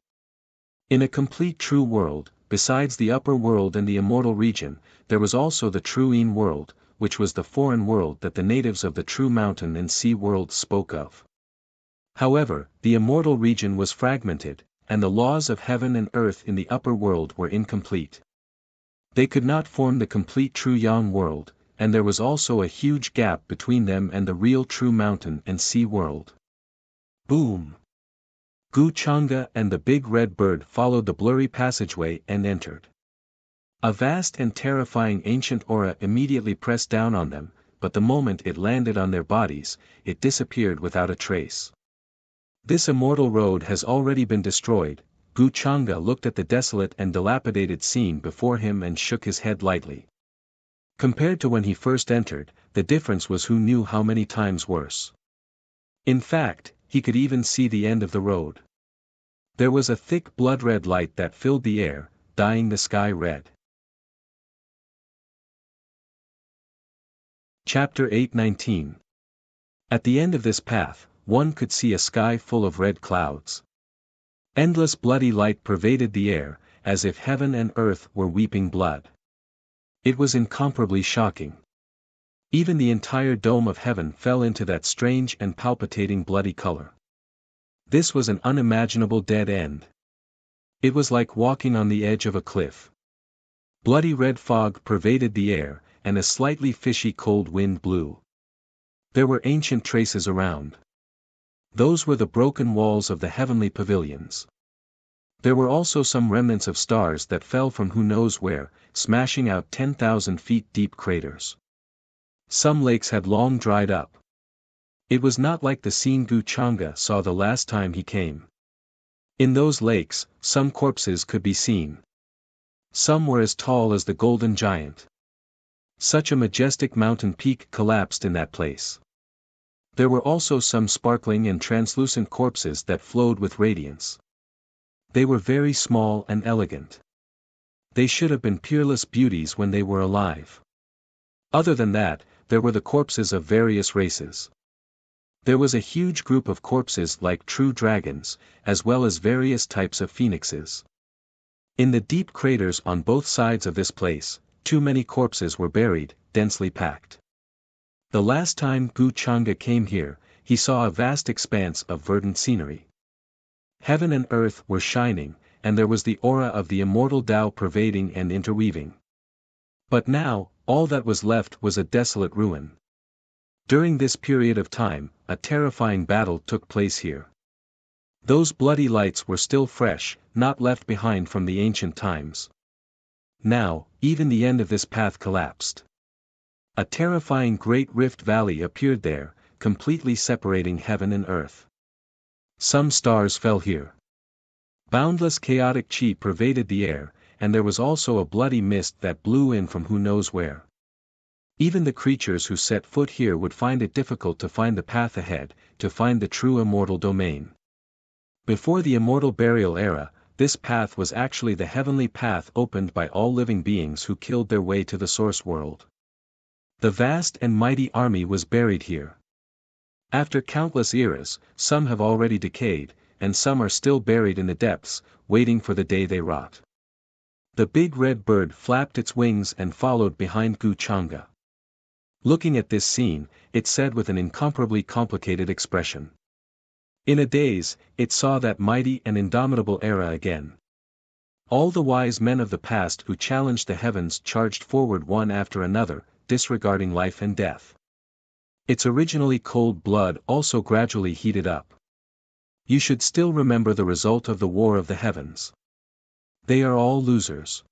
In a complete true world, besides the upper world and the immortal region, there was also the true Een world, which was the foreign world that the natives of the true mountain and sea world spoke of. However, the immortal region was fragmented, and the laws of heaven and earth in the upper world were incomplete. They could not form the complete true Yang world, and there was also a huge gap between them and the real true mountain and sea world. Boom! Gu Changa and the big red bird followed the blurry passageway and entered. A vast and terrifying ancient aura immediately pressed down on them, but the moment it landed on their bodies, it disappeared without a trace. This immortal road has already been destroyed. Gu Changa looked at the desolate and dilapidated scene before him and shook his head lightly. Compared to when he first entered, the difference was who knew how many times worse. In fact, he could even see the end of the road. There was a thick blood-red light that filled the air, dyeing the sky red. Chapter 8:19. At the end of this path, one could see a sky full of red clouds. Endless bloody light pervaded the air, as if heaven and earth were weeping blood. It was incomparably shocking. Even the entire dome of heaven fell into that strange and palpitating bloody color. This was an unimaginable dead end. It was like walking on the edge of a cliff. Bloody red fog pervaded the air, and a slightly fishy cold wind blew. There were ancient traces around. Those were the broken walls of the heavenly pavilions. There were also some remnants of stars that fell from who knows where, smashing out 10,000 feet deep craters. Some lakes had long dried up. It was not like the scene Gu Changa saw the last time he came. In those lakes, some corpses could be seen. Some were as tall as the Golden Giant. Such a majestic mountain peak collapsed in that place. There were also some sparkling and translucent corpses that flowed with radiance. They were very small and elegant. They should have been peerless beauties when they were alive. Other than that, there were the corpses of various races. There was a huge group of corpses like true dragons, as well as various types of phoenixes. In the deep craters on both sides of this place, too many corpses were buried, densely packed. The last time Gu Changa came here, he saw a vast expanse of verdant scenery. Heaven and earth were shining, and there was the aura of the immortal Tao pervading and interweaving. But now, all that was left was a desolate ruin. During this period of time, a terrifying battle took place here. Those bloody lights were still fresh, not left behind from the ancient times. Now, even the end of this path collapsed. A terrifying great rift valley appeared there, completely separating heaven and earth. Some stars fell here. Boundless chaotic chi pervaded the air, and there was also a bloody mist that blew in from who knows where. Even the creatures who set foot here would find it difficult to find the path ahead, to find the true immortal domain. Before the immortal burial era, this path was actually the heavenly path opened by all living beings who killed their way to the source world. The vast and mighty army was buried here. After countless eras, some have already decayed, and some are still buried in the depths, waiting for the day they rot. The big red bird flapped its wings and followed behind Gu Changa. Looking at this scene, it said with an incomparably complicated expression. In a daze, it saw that mighty and indomitable era again. All the wise men of the past who challenged the heavens charged forward one after another, disregarding life and death. Its originally cold blood also gradually heated up. You should still remember the result of the war of the heavens. They are all losers.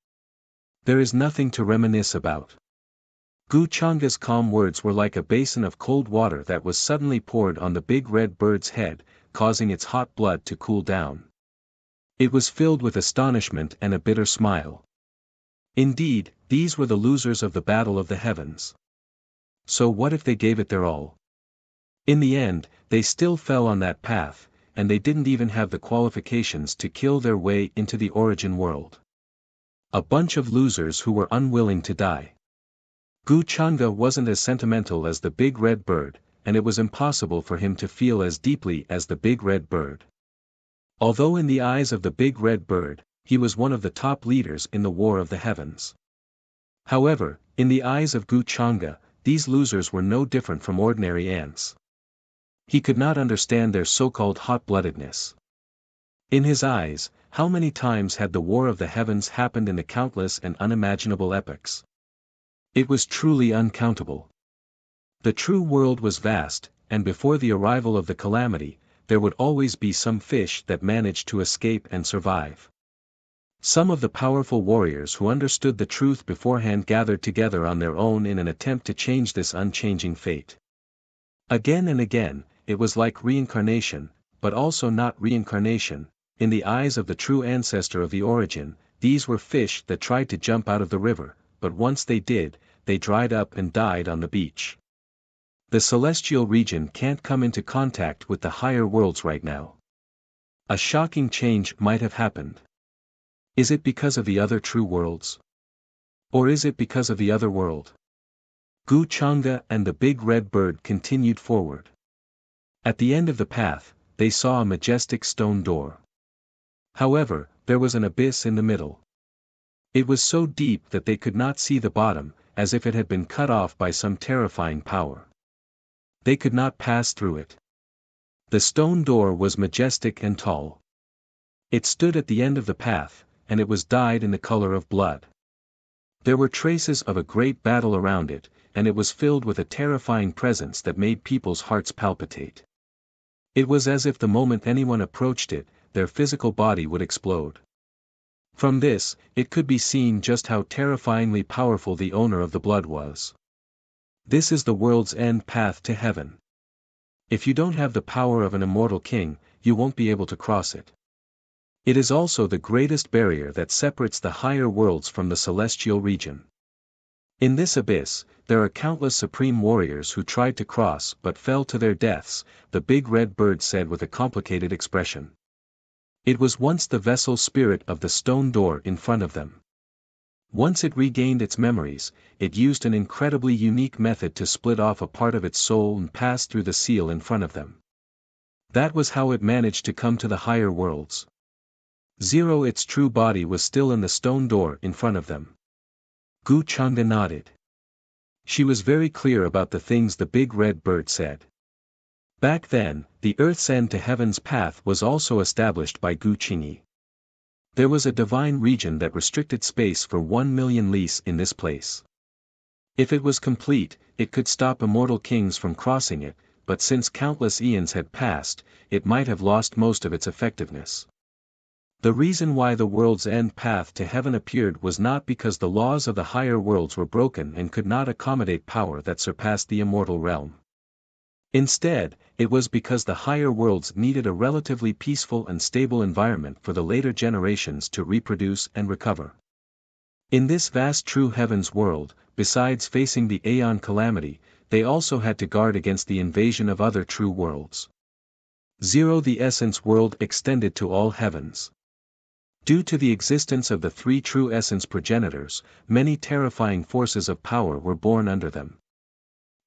There is nothing to reminisce about. Gu Changa's calm words were like a basin of cold water that was suddenly poured on the big red bird's head, causing its hot blood to cool down. It was filled with astonishment and a bitter smile. Indeed, these were the losers of the battle of the heavens. So what if they gave it their all? In the end, they still fell on that path, and they didn't even have the qualifications to kill their way into the origin world. A bunch of losers who were unwilling to die. Gu Changa wasn't as sentimental as the big red bird, and it was impossible for him to feel as deeply as the big red bird. Although in the eyes of the big red bird, he was one of the top leaders in the war of the heavens. However, in the eyes of Gu Changa, these losers were no different from ordinary ants. He could not understand their so-called hot-bloodedness. In his eyes, how many times had the war of the heavens happened in the countless and unimaginable epochs? It was truly uncountable. The true world was vast, and before the arrival of the calamity, there would always be some fish that managed to escape and survive. Some of the powerful warriors who understood the truth beforehand gathered together on their own in an attempt to change this unchanging fate. Again and again, it was like reincarnation, but also not reincarnation. In the eyes of the true ancestor of the origin, these were fish that tried to jump out of the river, but once they did, they dried up and died on the beach. The celestial region can't come into contact with the higher worlds right now. A shocking change might have happened. Is it because of the other true worlds? Or is it because of the other world? Gu Changa and the big red bird continued forward. At the end of the path, they saw a majestic stone door. However, there was an abyss in the middle. It was so deep that they could not see the bottom, as if it had been cut off by some terrifying power. They could not pass through it. The stone door was majestic and tall. It stood at the end of the path, and it was dyed in the color of blood. There were traces of a great battle around it, and it was filled with a terrifying presence that made people's hearts palpitate. It was as if the moment anyone approached it, their physical body would explode. From this, it could be seen just how terrifyingly powerful the owner of the blood was. This is the world's end path to heaven. If you don't have the power of an immortal king, you won't be able to cross it. It is also the greatest barrier that separates the higher worlds from the celestial region. In this abyss, there are countless supreme warriors who tried to cross but fell to their deaths, the big red bird said with a complicated expression. It was once the vessel spirit of the stone door in front of them. Once it regained its memories, it used an incredibly unique method to split off a part of its soul and pass through the seal in front of them. That was how it managed to come to the higher worlds. Zero, its true body was still in the stone door in front of them. Gu Changde nodded. She was very clear about the things the big red bird said. Back then, the earth's end to heaven's path was also established by Gu Qingyi. There was a divine region that restricted space for 1,000,000 lis in this place. If it was complete, it could stop immortal kings from crossing it, but since countless eons had passed, it might have lost most of its effectiveness. The reason why the world's end path to heaven appeared was not because the laws of the higher worlds were broken and could not accommodate power that surpassed the immortal realm. Instead, it was because the higher worlds needed a relatively peaceful and stable environment for the later generations to reproduce and recover. In this vast true heavens world, besides facing the Aeon calamity, they also had to guard against the invasion of other true worlds. Zero, the essence world extended to all heavens. Due to the existence of the three true essence progenitors, many terrifying forces of power were born under them.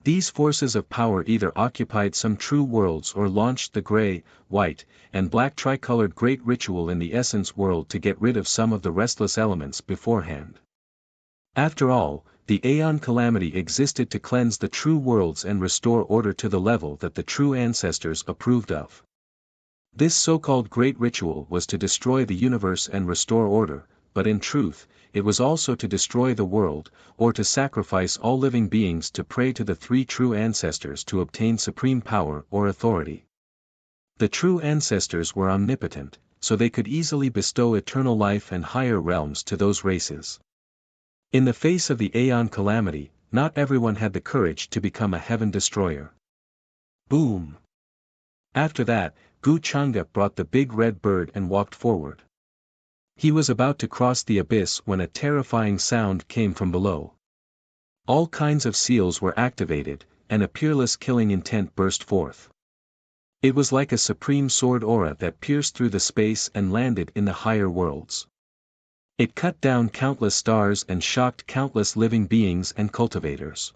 These forces of power either occupied some true worlds or launched the gray, white, and black tricolored great ritual in the essence world to get rid of some of the restless elements beforehand. After all, the Aeon calamity existed to cleanse the true worlds and restore order to the level that the true ancestors approved of. This so-called great ritual was to destroy the universe and restore order, but in truth, it was also to destroy the world, or to sacrifice all living beings to pray to the three true ancestors to obtain supreme power or authority. The true ancestors were omnipotent, so they could easily bestow eternal life and higher realms to those races. In the face of the Aeon calamity, not everyone had the courage to become a heaven destroyer. Boom! After that, Gu Changde brought the big red bird and walked forward. He was about to cross the abyss when a terrifying sound came from below. All kinds of seals were activated, and a peerless killing intent burst forth. It was like a supreme sword aura that pierced through the space and landed in the higher worlds. It cut down countless stars and shocked countless living beings and cultivators.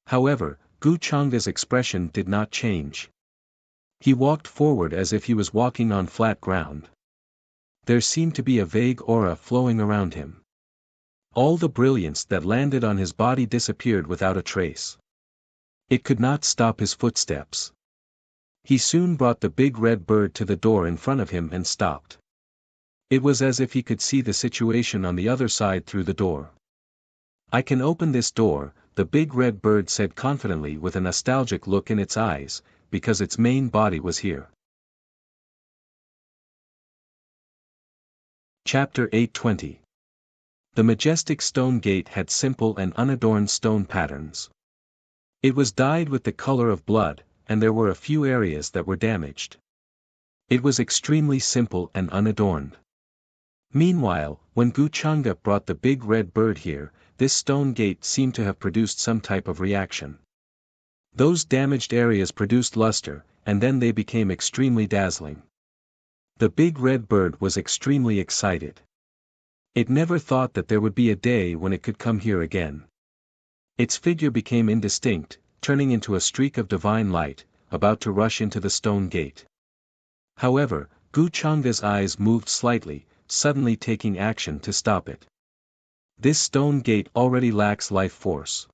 However, Gu Changde's expression did not change. He walked forward as if he was walking on flat ground. There seemed to be a vague aura flowing around him. All the brilliance that landed on his body disappeared without a trace. It could not stop his footsteps. He soon brought the big red bird to the door in front of him and stopped. It was as if he could see the situation on the other side through the door. "I can open this door," the big red bird said confidently with a nostalgic look in its eyes, because its main body was here. Chapter 820. The majestic stone gate had simple and unadorned stone patterns. It was dyed with the color of blood, and there were a few areas that were damaged. It was extremely simple and unadorned. Meanwhile, when Gu Changde brought the big red bird here, this stone gate seemed to have produced some type of reaction. Those damaged areas produced luster, and then they became extremely dazzling. The big red bird was extremely excited. It never thought that there would be a day when it could come here again. Its figure became indistinct, turning into a streak of divine light, about to rush into the stone gate. However, Gu Changde's eyes moved slightly, suddenly taking action to stop it. This stone gate already lacks life force.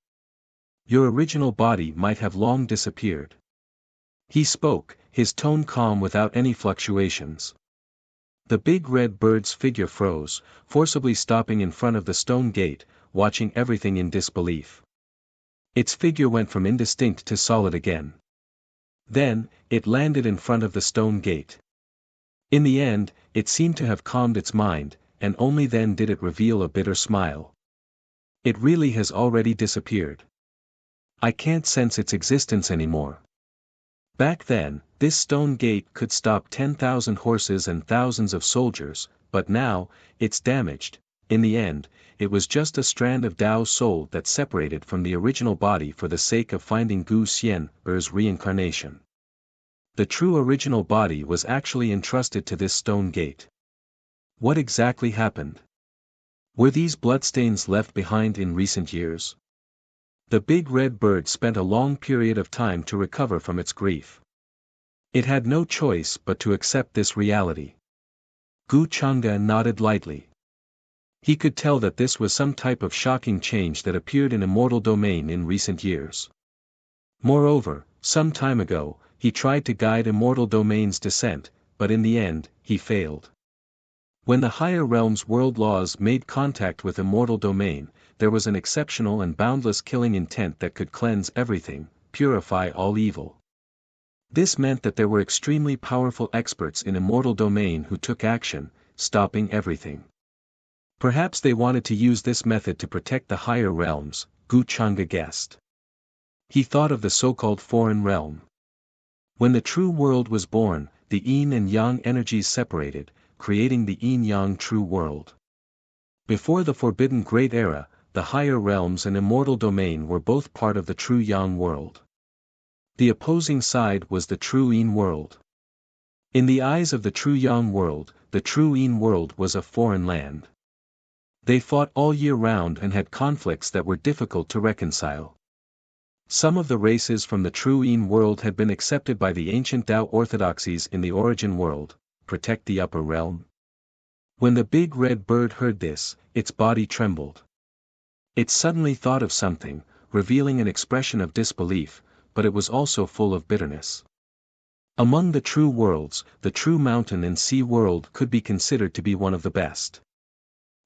Your original body might have long disappeared. He spoke, his tone calm without any fluctuations. The big red bird's figure froze, forcibly stopping in front of the stone gate, watching everything in disbelief. Its figure went from indistinct to solid again. Then, it landed in front of the stone gate. In the end, it seemed to have calmed its mind, and only then did it reveal a bitter smile. It really has already disappeared. I can't sense its existence anymore. Back then, this stone gate could stop 10,000 horses and thousands of soldiers, but now, it's damaged. In the end, it was just a strand of Dao's soul that separated from the original body for the sake of finding Gu Xian's reincarnation. The true original body was actually entrusted to this stone gate. What exactly happened? Were these bloodstains left behind in recent years? The big red bird spent a long period of time to recover from its grief. It had no choice but to accept this reality. Gu Chang'e nodded lightly. He could tell that this was some type of shocking change that appeared in immortal domain in recent years. Moreover, some time ago, he tried to guide immortal domain's descent, but in the end, he failed. When the higher realm's world laws made contact with immortal domain, there was an exceptional and boundless killing intent that could cleanse everything, purify all evil. This meant that there were extremely powerful experts in immortal domain who took action, stopping everything. Perhaps they wanted to use this method to protect the higher realms, Gu Chang'e guessed. He thought of the so-called foreign realm. When the true world was born, the yin and yang energies separated, creating the yin-yang true world. Before the forbidden great era, the higher realms and immortal domain were both part of the true yang world. The opposing side was the true yin world. In the eyes of the true yang world, the true yin world was a foreign land. They fought all year round and had conflicts that were difficult to reconcile. Some of the races from the true yin world had been accepted by the ancient Tao orthodoxies in the origin world, protect the upper realm. When the big red bird heard this, its body trembled. It suddenly thought of something, revealing an expression of disbelief, but it was also full of bitterness. Among the true worlds, the true mountain and sea world could be considered to be one of the best.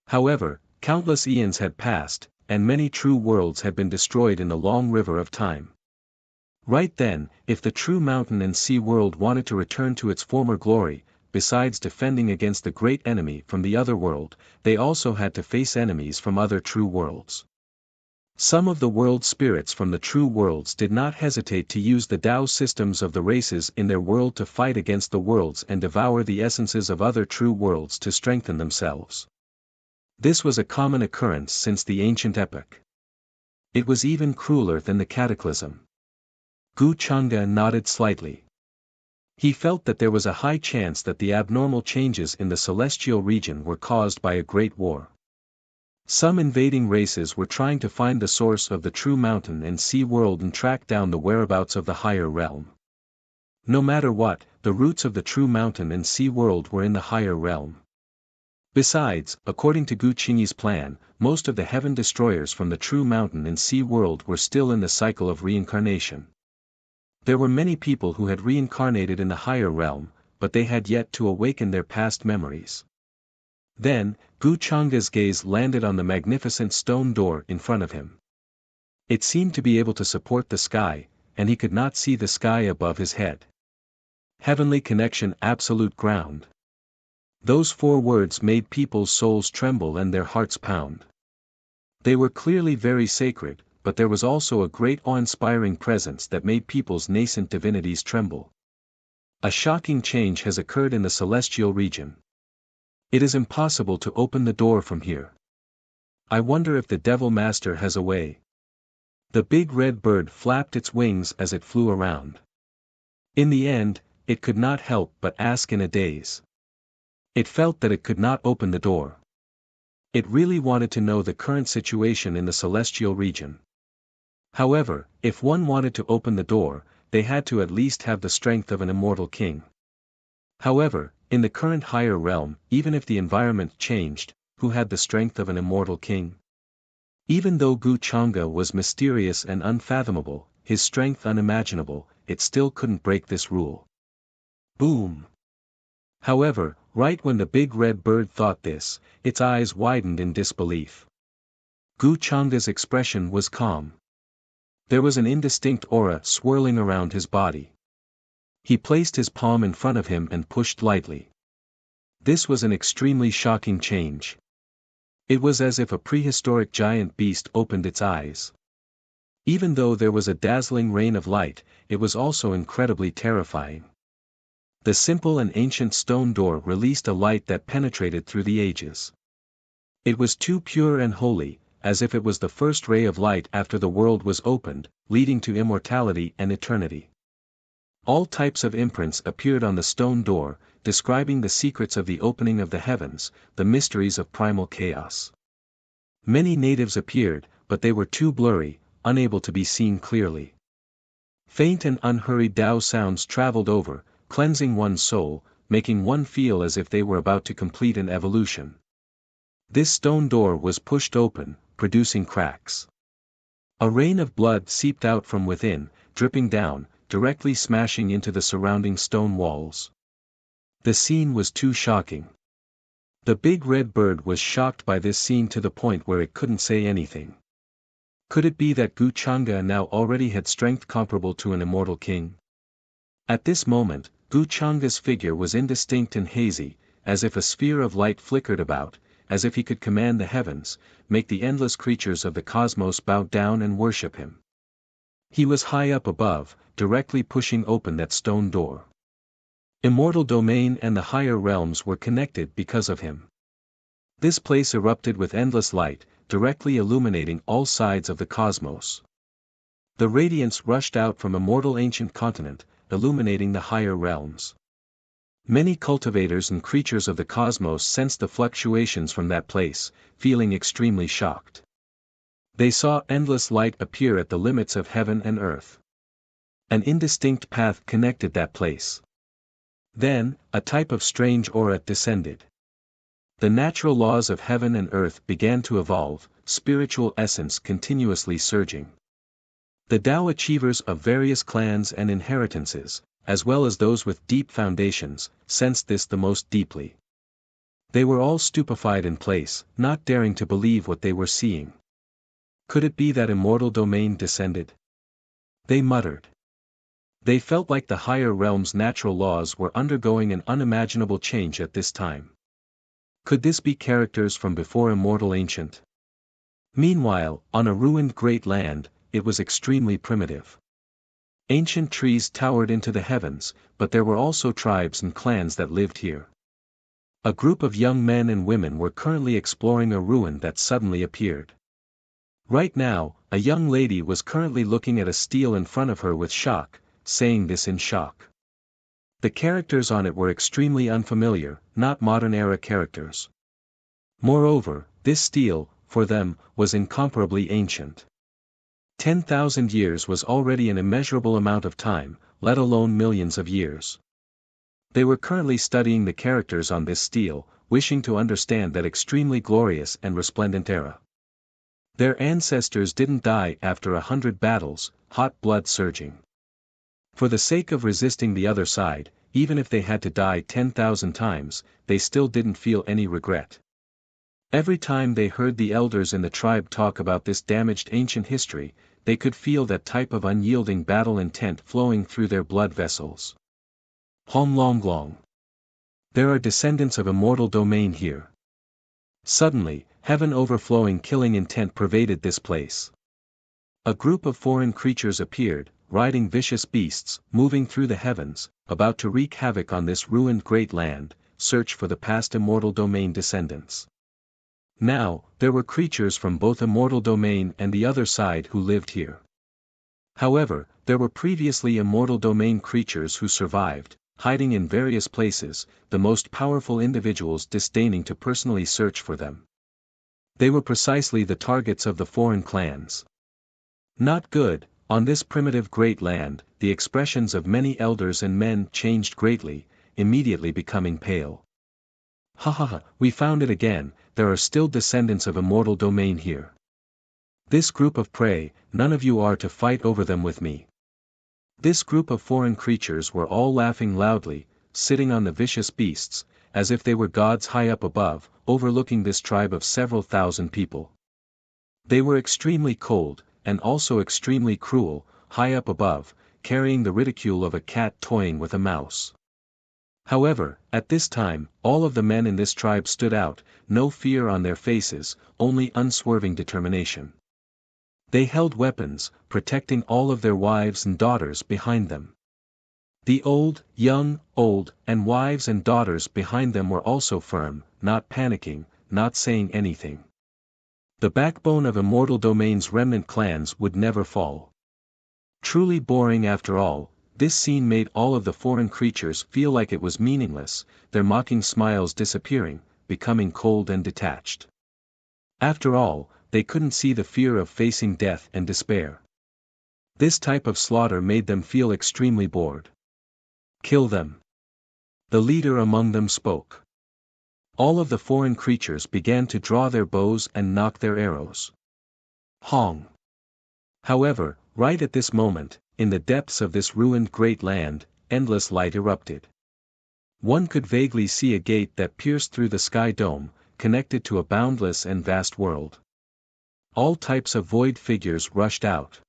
However, countless eons had passed, and many true worlds had been destroyed in the long river of time. Right then, if the true mountain and sea world wanted to return to its former glory, besides defending against the great enemy from the other world, they also had to face enemies from other true worlds. Some of the world spirits from the true worlds did not hesitate to use the Tao systems of the races in their world to fight against the worlds and devour the essences of other true worlds to strengthen themselves. This was a common occurrence since the ancient epoch. It was even crueler than the cataclysm. Gu Chang'e nodded slightly. He felt that there was a high chance that the abnormal changes in the celestial region were caused by a great war. Some invading races were trying to find the source of the true mountain and sea world and track down the whereabouts of the higher realm. No matter what, the roots of the true mountain and sea world were in the higher realm. Besides, according to Gu Qingyi's plan, most of the heaven destroyers from the true mountain and sea world were still in the cycle of reincarnation. There were many people who had reincarnated in the higher realm, but they had yet to awaken their past memories. Then, Gu Chang'e's gaze landed on the magnificent stone door in front of him. It seemed to be able to support the sky, and he could not see the sky above his head. Heavenly connection, absolute ground. Those 4 words made people's souls tremble and their hearts pound. They were clearly very sacred, but there was also a great awe-inspiring presence that made people's nascent divinities tremble. A shocking change has occurred in the celestial region. It is impossible to open the door from here. I wonder if the Devil Master has a way. The big red bird flapped its wings as it flew around. In the end, it could not help but ask in a daze. It felt that it could not open the door. It really wanted to know the current situation in the celestial region. However, if one wanted to open the door, they had to at least have the strength of an immortal king. However, in the current higher realm, even if the environment changed, who had the strength of an immortal king? Even though Gu Chang'e was mysterious and unfathomable, his strength unimaginable, it still couldn't break this rule. Boom! However, right when the big red bird thought this, its eyes widened in disbelief. Gu Chang'e's expression was calm. There was an indistinct aura swirling around his body. He placed his palm in front of him and pushed lightly. This was an extremely shocking change. It was as if a prehistoric giant beast opened its eyes. Even though there was a dazzling rain of light, it was also incredibly terrifying. The simple and ancient stone door released a light that penetrated through the ages. It was too pure and holy, as if it was the first ray of light after the world was opened, leading to immortality and eternity. All types of imprints appeared on the stone door, describing the secrets of the opening of the heavens, the mysteries of primal chaos. Many natives appeared, but they were too blurry, unable to be seen clearly. Faint and unhurried Tao sounds traveled over, cleansing one's soul, making one feel as if they were about to complete an evolution. This stone door was pushed open, producing cracks. A rain of blood seeped out from within, dripping down, directly smashing into the surrounding stone walls. The scene was too shocking. The big red bird was shocked by this scene to the point where it couldn't say anything. Could it be that Gu Chang'e now already had strength comparable to an immortal king? At this moment, Gu Chang'e's figure was indistinct and hazy, as if a sphere of light flickered about, as if he could command the heavens, make the endless creatures of the cosmos bow down and worship him. He was high up above, directly pushing open that stone door. Immortal domain and the higher realms were connected because of him. This place erupted with endless light, directly illuminating all sides of the cosmos. The radiance rushed out from immortal ancient continent, illuminating the higher realms. Many cultivators and creatures of the cosmos sensed the fluctuations from that place, feeling extremely shocked. They saw endless light appear at the limits of heaven and earth. An indistinct path connected that place. Then, a type of strange aura descended. The natural laws of heaven and earth began to evolve, spiritual essence continuously surging. The Tao achievers of various clans and inheritances, as well as those with deep foundations, sensed this the most deeply. They were all stupefied in place, not daring to believe what they were seeing. Could it be that immortal domain descended? They muttered. They felt like the higher realm's natural laws were undergoing an unimaginable change at this time. Could this be characters from before immortal ancient? Meanwhile, on a ruined great land, it was extremely primitive. Ancient trees towered into the heavens, but there were also tribes and clans that lived here. A group of young men and women were currently exploring a ruin that suddenly appeared. Right now, a young lady was currently looking at a stele in front of her with shock, saying this in shock. The characters on it were extremely unfamiliar, not modern-era characters. Moreover, this stele, for them, was incomparably ancient. 10,000 years was already an immeasurable amount of time, let alone millions of years. They were currently studying the characters on this stele, wishing to understand that extremely glorious and resplendent era. Their ancestors didn't die after 100 battles, hot blood surging. For the sake of resisting the other side, even if they had to die 10,000 times, they still didn't feel any regret. Every time they heard the elders in the tribe talk about this damaged ancient history, they could feel that type of unyielding battle intent flowing through their blood vessels. Hom Long Long. There are descendants of immortal domain here. Suddenly, heaven overflowing killing intent pervaded this place. A group of foreign creatures appeared, riding vicious beasts, moving through the heavens, about to wreak havoc on this ruined great land, search for the past immortal domain descendants. Now, there were creatures from both immortal domain and the other side who lived here. However, there were previously immortal domain creatures who survived, hiding in various places, the most powerful individuals disdaining to personally search for them. They were precisely the targets of the foreign clans. Not good. On this primitive great land, the expressions of many elders and men changed greatly, immediately becoming pale. Ha ha ha, we found it again, there are still descendants of immortal domain here. This group of prey, none of you are to fight over them with me. This group of foreign creatures were all laughing loudly, sitting on the vicious beasts, as if they were gods high up above, overlooking this tribe of several thousand people. They were extremely cold, and also extremely cruel, high up above, carrying the ridicule of a cat toying with a mouse. However, at this time, all of the men in this tribe stood out, no fear on their faces, only unswerving determination. They held weapons, protecting all of their wives and daughters behind them. The old, young, old, and wives and daughters behind them were also firm, not panicking, not saying anything. The backbone of immortal domain's remnant clans would never fall. Truly boring after all, this scene made all of the foreign creatures feel like it was meaningless, their mocking smiles disappearing, becoming cold and detached. After all, they couldn't see the fear of facing death and despair. This type of slaughter made them feel extremely bored. Kill them. The leader among them spoke. All of the foreign creatures began to draw their bows and nock their arrows. Hong. However, right at this moment, in the depths of this ruined great land, endless light erupted. One could vaguely see a gate that pierced through the sky dome, connected to a boundless and vast world. All types of void figures rushed out.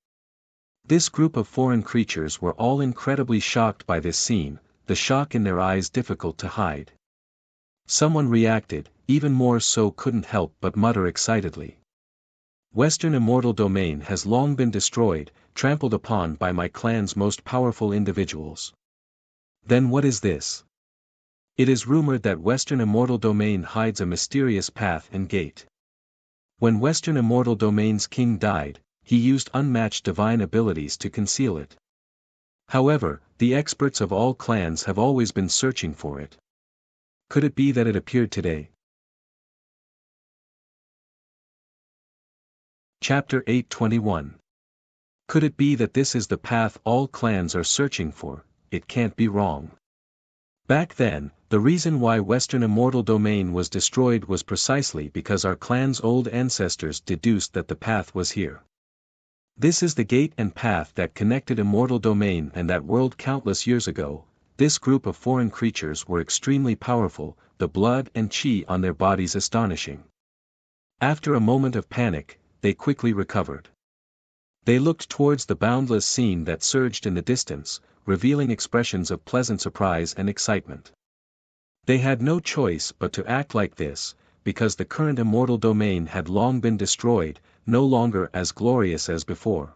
This group of foreign creatures were all incredibly shocked by this scene, the shock in their eyes difficult to hide. Someone reacted, even more so couldn't help but mutter excitedly. Western immortal domain has long been destroyed, trampled upon by my clan's most powerful individuals. Then what is this? It is rumored that Western immortal domain hides a mysterious path and gate. When Western immortal domain's king died, he used unmatched divine abilities to conceal it. However, the experts of all clans have always been searching for it. Could it be that it appeared today? Chapter 821. Could it be that this is the path all clans are searching for? It can't be wrong. Back then, the reason why Western immortal domain was destroyed was precisely because our clan's old ancestors deduced that the path was here. This is the gate and path that connected immortal domain and that world countless years ago. This group of foreign creatures were extremely powerful, the blood and chi on their bodies astonishing. After a moment of panic, they quickly recovered. They looked towards the boundless scene that surged in the distance, revealing expressions of pleasant surprise and excitement. They had no choice but to act like this, because the current immortal domain had long been destroyed, no longer as glorious as before.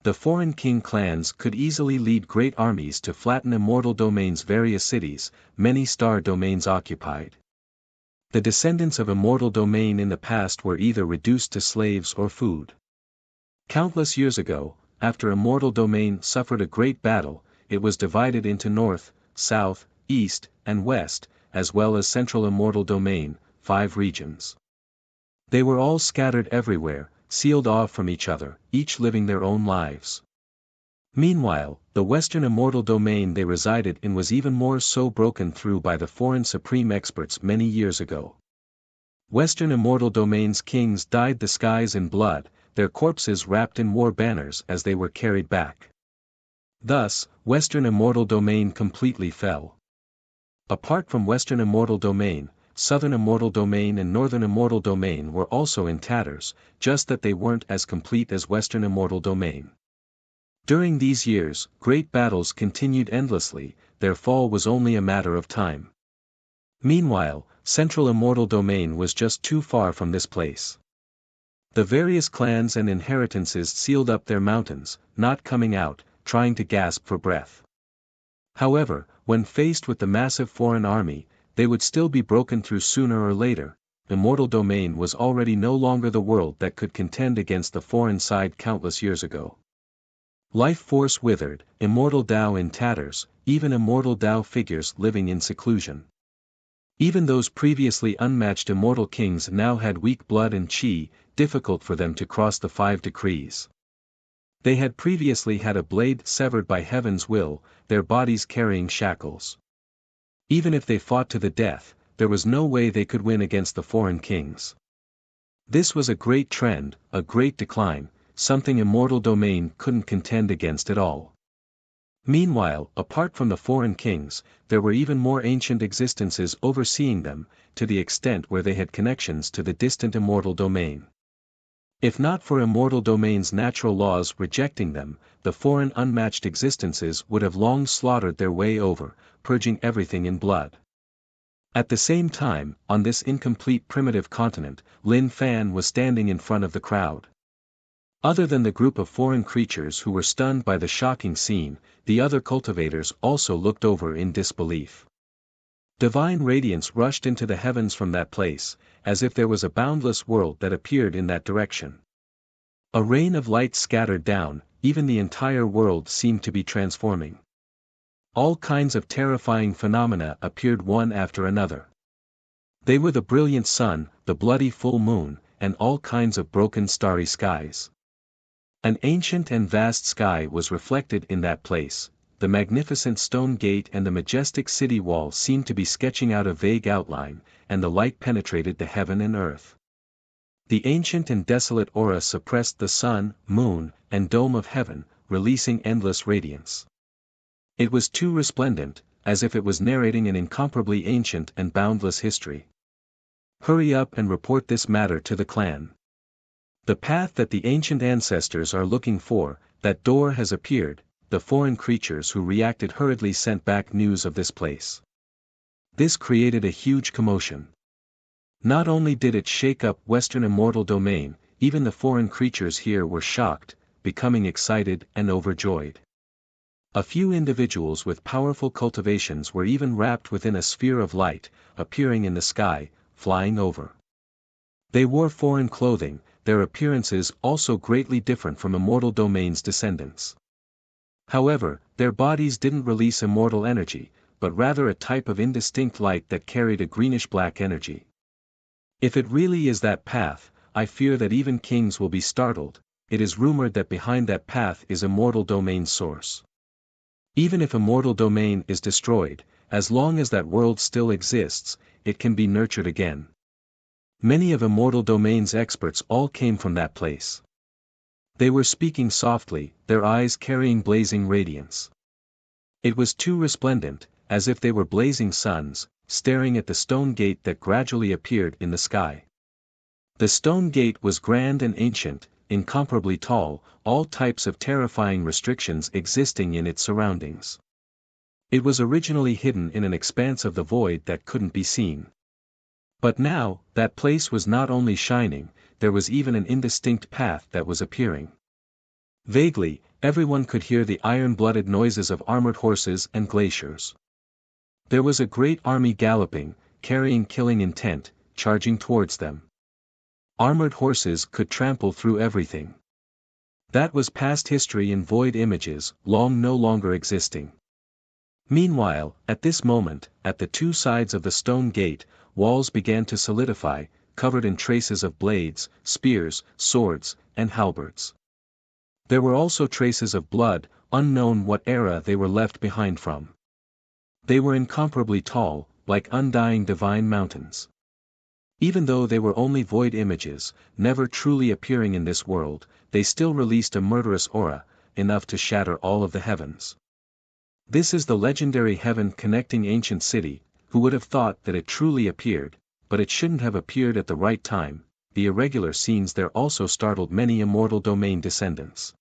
The foreign king clans could easily lead great armies to flatten immortal domain's various cities, many star domains occupied. The descendants of immortal domain in the past were either reduced to slaves or food. Countless years ago, after immortal domain suffered a great battle, it was divided into north, south, east, and west, as well as central immortal domain, 5 regions. They were all scattered everywhere, sealed off from each other, each living their own lives. Meanwhile, the western immortal domain they resided in was even more so broken through by the foreign supreme experts many years ago. Western immortal domain's kings dyed the skies in blood, their corpses wrapped in war banners as they were carried back. Thus, Western immortal domain completely fell. Apart from Western immortal domain, Southern immortal domain and Northern immortal domain were also in tatters, just that they weren't as complete as Western immortal domain. During these years, great battles continued endlessly, their fall was only a matter of time. Meanwhile, Central immortal domain was just too far from this place. The various clans and inheritances sealed up their mountains, not coming out, trying to gasp for breath. However, when faced with the massive foreign army, they would still be broken through sooner or later. Immortal domain was already no longer the world that could contend against the foreign side countless years ago. Life force withered, immortal Tao in tatters, even immortal Tao figures living in seclusion. Even those previously unmatched immortal kings now had weak blood and chi, difficult for them to cross the 5 decrees. They had previously had a blade severed by heaven's will, their bodies carrying shackles. Even if they fought to the death, there was no way they could win against the foreign kings. This was a great trend, a great decline, something immortal domain couldn't contend against at all. Meanwhile, apart from the foreign kings, there were even more ancient existences overseeing them, to the extent where they had connections to the distant immortal domain. If not for immortal domain's natural laws rejecting them, the foreign unmatched existences would have long slaughtered their way over, purging everything in blood. At the same time, on this incomplete primitive continent, Lin Fan was standing in front of the crowd. Other than the group of foreign creatures who were stunned by the shocking scene, the other cultivators also looked over in disbelief. Divine radiance rushed into the heavens from that place, as if there was a boundless world that appeared in that direction. A rain of light scattered down, even the entire world seemed to be transforming. All kinds of terrifying phenomena appeared one after another. They were the brilliant sun, the bloody full moon, and all kinds of broken starry skies. An ancient and vast sky was reflected in that place. The magnificent stone gate and the majestic city wall seemed to be sketching out a vague outline, and the light penetrated the heaven and earth. The ancient and desolate aura suppressed the sun, moon, and dome of heaven, releasing endless radiance. It was too resplendent, as if it was narrating an incomparably ancient and boundless history. Hurry up and report this matter to the clan. The path that the ancient ancestors are looking for, that door has appeared. The foreign creatures who reacted hurriedly sent back news of this place. This created a huge commotion. Not only did it shake up Western immortal domain, even the foreign creatures here were shocked, becoming excited and overjoyed. A few individuals with powerful cultivations were even wrapped within a sphere of light, appearing in the sky, flying over. They wore foreign clothing, their appearances also greatly different from immortal domain's descendants. However, their bodies didn't release immortal energy, but rather a type of indistinct light that carried a greenish-black energy. If it really is that path, I fear that even kings will be startled. It is rumored that behind that path is immortal domain's source. Even if immortal domain is destroyed, as long as that world still exists, it can be nurtured again. Many of immortal domain's experts all came from that place. They were speaking softly, their eyes carrying blazing radiance. It was too resplendent, as if they were blazing suns, staring at the stone gate that gradually appeared in the sky. The stone gate was grand and ancient, incomparably tall, all types of terrifying restrictions existing in its surroundings. It was originally hidden in an expanse of the void that couldn't be seen. But now, that place was not only shining, there was even an indistinct path that was appearing. Vaguely, everyone could hear the iron-blooded noises of armored horses and glaciers. There was a great army galloping, carrying killing intent, charging towards them. Armored horses could trample through everything. That was past history in void images, long no longer existing. Meanwhile, at this moment, at the two sides of the stone gate, walls began to solidify, covered in traces of blades, spears, swords, and halberds. There were also traces of blood, unknown what era they were left behind from. They were incomparably tall, like undying divine mountains. Even though they were only void images, never truly appearing in this world, they still released a murderous aura, enough to shatter all of the heavens. This is the legendary heaven-connecting ancient city. Who would have thought that it truly appeared, but it shouldn't have appeared at the right time. The irregular scenes there also startled many immortal domain descendants.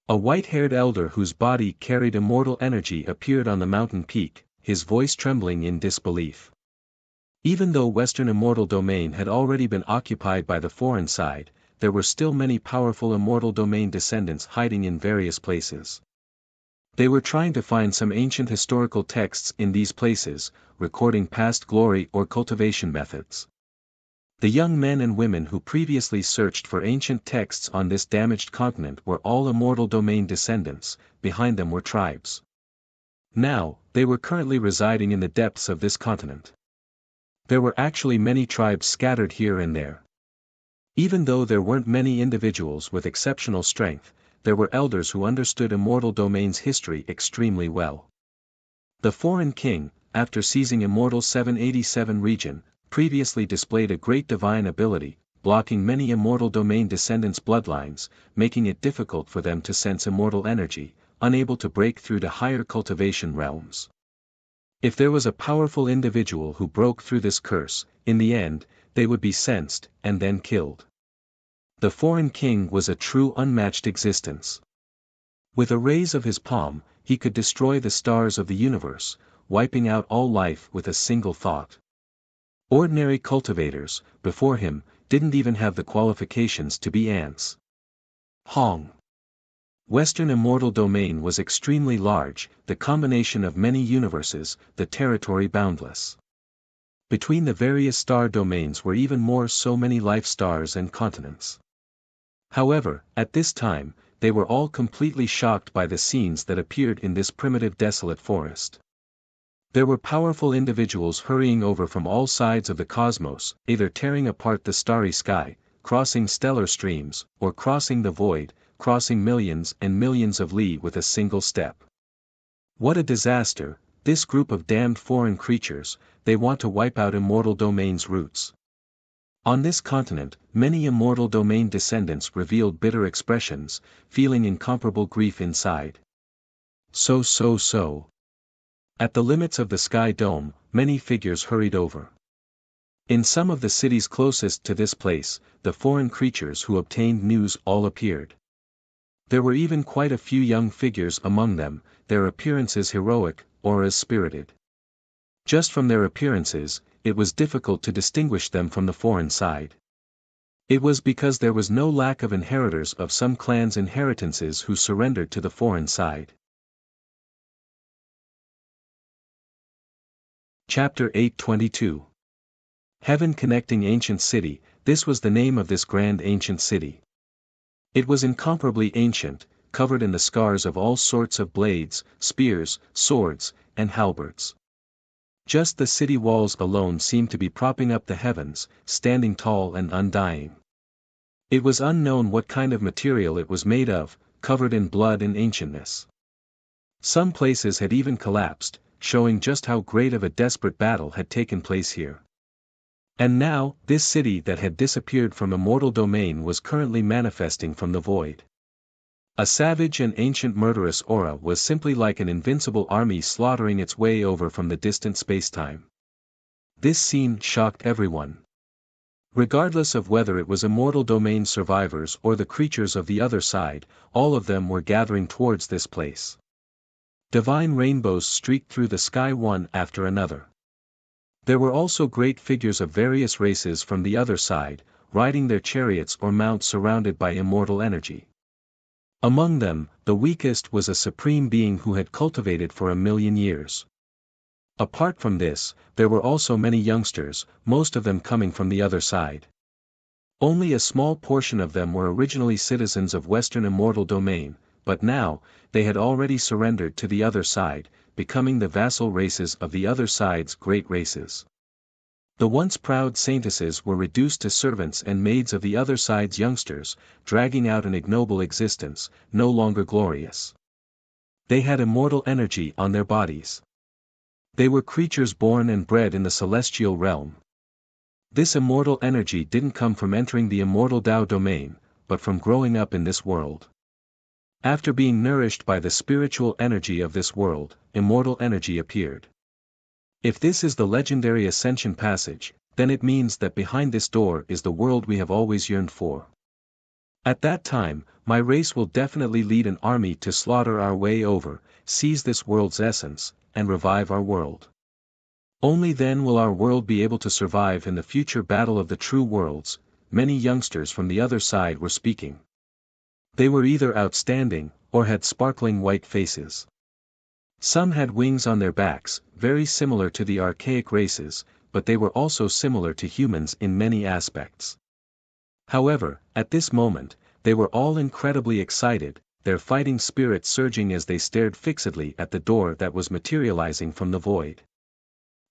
A white-haired elder whose body carried immortal energy appeared on the mountain peak, his voice trembling in disbelief. Even though Western immortal domain had already been occupied by the foreign side, there were still many powerful immortal domain descendants hiding in various places. They were trying to find some ancient historical texts in these places, recording past glory or cultivation methods. The young men and women who previously searched for ancient texts on this damaged continent were all immortal domain descendants. Behind them were tribes. Now, they were currently residing in the depths of this continent. There were actually many tribes scattered here and there. Even though there weren't many individuals with exceptional strength, there were elders who understood immortal domain's history extremely well. The foreign king, after seizing immortal 787 region, previously displayed a great divine ability, blocking many immortal domain descendants' bloodlines, making it difficult for them to sense immortal energy, unable to break through to higher cultivation realms. If there was a powerful individual who broke through this curse, in the end, they would be sensed, and then killed. The foreign king was a true unmatched existence. With a raise of his palm, he could destroy the stars of the universe, wiping out all life with a single thought. Ordinary cultivators, before him, didn't even have the qualifications to be ants. Hong. Western immortal domain was extremely large, the combination of many universes, the territory boundless. Between the various star domains were even more so many life stars and continents. However, at this time, they were all completely shocked by the scenes that appeared in this primitive desolate forest. There were powerful individuals hurrying over from all sides of the cosmos, either tearing apart the starry sky, crossing stellar streams, or crossing the void, crossing millions and millions of li with a single step. What a disaster, this group of damned foreign creatures, they want to wipe out immortal domain's roots. On this continent, many immortal domain descendants revealed bitter expressions, feeling incomparable grief inside. So. At the limits of the sky dome, many figures hurried over. In some of the cities closest to this place, the foreign creatures who obtained news all appeared. There were even quite a few young figures among them, their appearances heroic, auras spirited. Just from their appearances, it was difficult to distinguish them from the foreign side. It was because there was no lack of inheritors of some clans' inheritances who surrendered to the foreign side. Chapter 822. Heaven Connecting Ancient City. This was the name of this grand ancient city. It was incomparably ancient, covered in the scars of all sorts of blades, spears, swords, and halberds. Just the city walls alone seemed to be propping up the heavens, standing tall and undying. It was unknown what kind of material it was made of, covered in blood and ancientness. Some places had even collapsed, showing just how great of a desperate battle had taken place here. And now, this city that had disappeared from immortal domain was currently manifesting from the void. A savage and ancient murderous aura was simply like an invincible army slaughtering its way over from the distant spacetime. This scene shocked everyone. Regardless of whether it was immortal domain survivors or the creatures of the other side, all of them were gathering towards this place. Divine rainbows streaked through the sky one after another. There were also great figures of various races from the other side, riding their chariots or mounts surrounded by immortal energy. Among them, the weakest was a supreme being who had cultivated for 1,000,000 years. Apart from this, there were also many youngsters, most of them coming from the other side. Only a small portion of them were originally citizens of Western immortal domain, but now, they had already surrendered to the other side, becoming the vassal races of the other side's great races. The once proud saintesses were reduced to servants and maids of the other side's youngsters, dragging out an ignoble existence, no longer glorious. They had immortal energy on their bodies. They were creatures born and bred in the celestial realm. This immortal energy didn't come from entering the immortal Tao domain, but from growing up in this world. After being nourished by the spiritual energy of this world, immortal energy appeared. If this is the legendary Ascension passage, then it means that behind this door is the world we have always yearned for. At that time, my race will definitely lead an army to slaughter our way over, seize this world's essence, and revive our world. Only then will our world be able to survive in the future battle of the true worlds. Many youngsters from the other side were speaking. They were either outstanding, or had sparkling white faces. Some had wings on their backs, very similar to the archaic races, but they were also similar to humans in many aspects. However, at this moment, they were all incredibly excited, their fighting spirit surging as they stared fixedly at the door that was materializing from the void.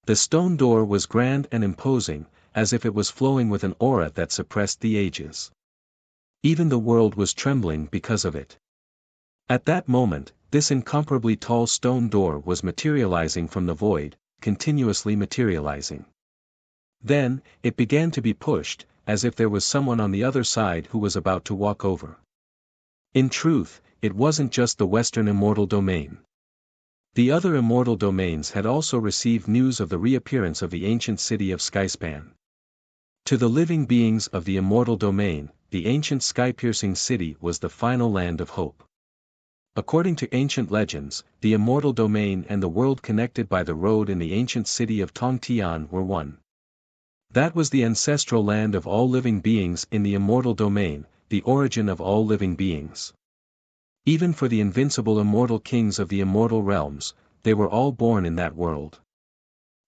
The stone door was grand and imposing, as if it was flowing with an aura that suppressed the ages. Even the world was trembling because of it. At that moment, this incomparably tall stone door was materializing from the void, continuously materializing. Then, it began to be pushed, as if there was someone on the other side who was about to walk over. In truth, it wasn't just the Western immortal domain. The other immortal domains had also received news of the reappearance of the ancient city of Skyspan. To the living beings of the immortal domain, the ancient sky-piercing city was the final land of hope. According to ancient legends, the immortal domain and the world connected by the road in the ancient city of Tongtian were one. That was the ancestral land of all living beings in the immortal domain, the origin of all living beings. Even for the invincible immortal kings of the immortal realms, they were all born in that world.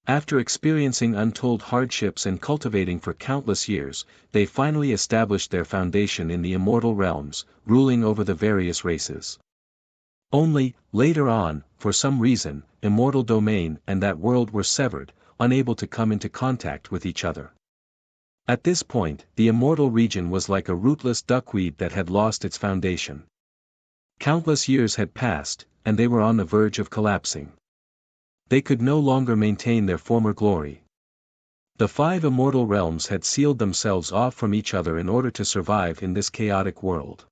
After experiencing untold hardships and cultivating for countless years, they finally established their foundation in the immortal realms, ruling over the various races. Only, later on, for some reason, immortal domain and that world were severed, unable to come into contact with each other. At this point, the immortal region was like a rootless duckweed that had lost its foundation. Countless years had passed, and they were on the verge of collapsing. They could no longer maintain their former glory. The 5 immortal realms had sealed themselves off from each other in order to survive in this chaotic world.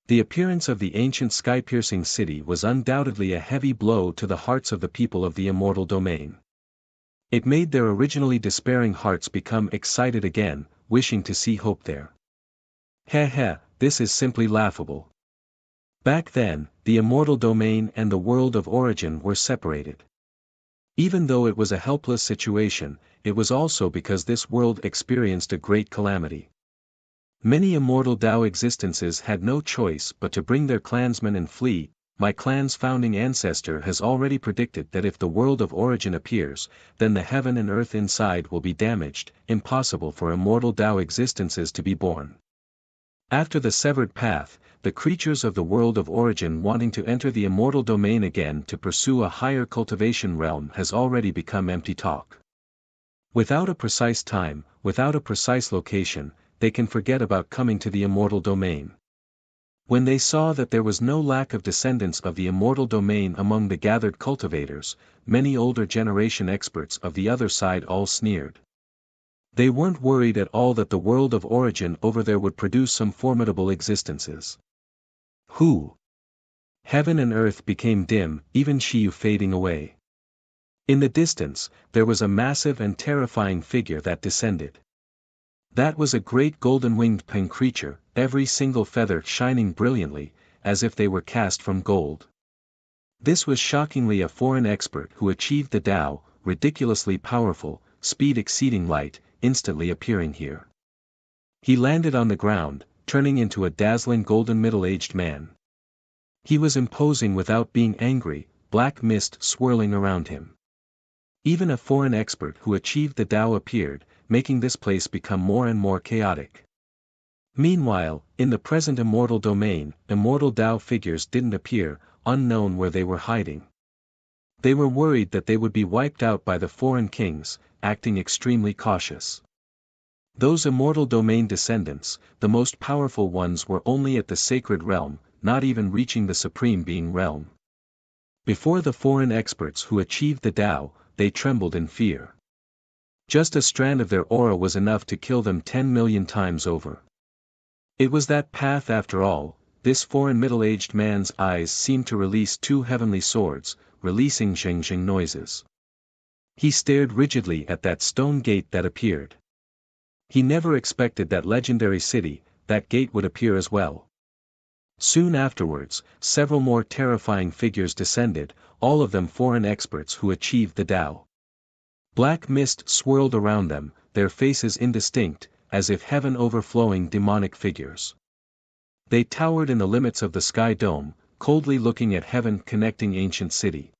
The appearance of the ancient sky-piercing city was undoubtedly a heavy blow to the hearts of the people of the immortal domain. It made their originally despairing hearts become excited again, wishing to see hope there. Heh, this is simply laughable. Back then, the immortal domain and the world of origin were separated. Even though it was a helpless situation, it was also because this world experienced a great calamity. Many immortal Tao existences had no choice but to bring their clansmen and flee. My clan's founding ancestor has already predicted that if the world of origin appears, then the heaven and earth inside will be damaged, impossible for immortal Tao existences to be born. After the severed path, the creatures of the world of origin wanting to enter the immortal domain again to pursue a higher cultivation realm has already become empty talk. Without a precise time, without a precise location, they can forget about coming to the immortal domain. When they saw that there was no lack of descendants of the immortal domain among the gathered cultivators, many older generation experts of the other side all sneered. They weren't worried at all that the world of origin over there would produce some formidable existences. Who? Heaven and earth became dim, even Shiyu fading away. In the distance, there was a massive and terrifying figure that descended. That was a great golden-winged peng creature, every single feather shining brilliantly, as if they were cast from gold. This was shockingly a foreign expert who achieved the Tao, ridiculously powerful, speed exceeding light, instantly appearing here. He landed on the ground, turning into a dazzling golden middle-aged man. He was imposing without being angry, black mist swirling around him. Even a foreign expert who achieved the Tao appeared, making this place become more and more chaotic. Meanwhile, in the present immortal domain, immortal Tao figures didn't appear, unknown where they were hiding. They were worried that they would be wiped out by the foreign kings, acting extremely cautious. Those immortal domain descendants, the most powerful ones, were only at the sacred realm, not even reaching the supreme being realm. Before the foreign experts who achieved the Tao, they trembled in fear. Just a strand of their aura was enough to kill them 10 million times over. It was that path after all. This foreign middle-aged man's eyes seemed to release 2 heavenly swords, releasing zhing-zhing noises. He stared rigidly at that stone gate that appeared. He never expected that legendary city, that gate would appear as well. Soon afterwards, several more terrifying figures descended, all of them foreign experts who achieved the Tao. Black mist swirled around them, their faces indistinct, as if heaven overflowing demonic figures. They towered in the limits of the sky dome, coldly looking at heaven connecting ancient city.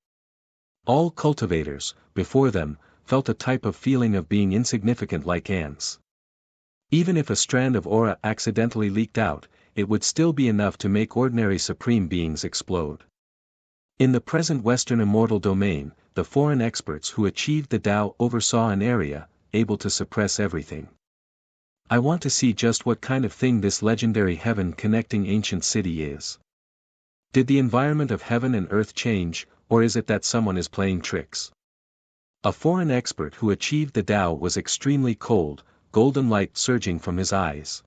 All cultivators, before them, felt a type of feeling of being insignificant like ants. Even if a strand of aura accidentally leaked out, it would still be enough to make ordinary supreme beings explode. In the present Western immortal domain, the foreign experts who achieved the Tao oversaw an area, able to suppress everything. I want to see just what kind of thing this legendary heaven connecting ancient city is. Did the environment of heaven and earth change, or is it that someone is playing tricks? A foreign expert who achieved the Tao was extremely cold, golden light surging from his eyes.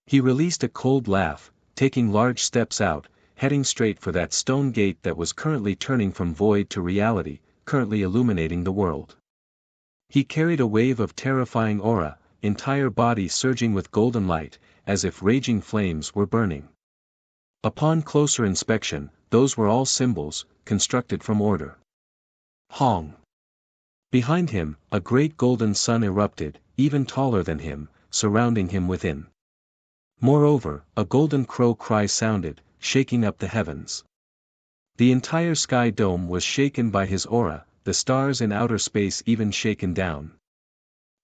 He released a cold laugh, taking large steps out, heading straight for that stone gate that was currently turning from void to reality, currently illuminating the world. He carried a wave of terrifying aura, entire body surging with golden light, as if raging flames were burning. Upon closer inspection, those were all symbols, constructed from order. Hong. Behind him, a great golden sun erupted, even taller than him, surrounding him within. Moreover, a golden crow cry sounded, shaking up the heavens. The entire sky dome was shaken by his aura, the stars in outer space even shaken down.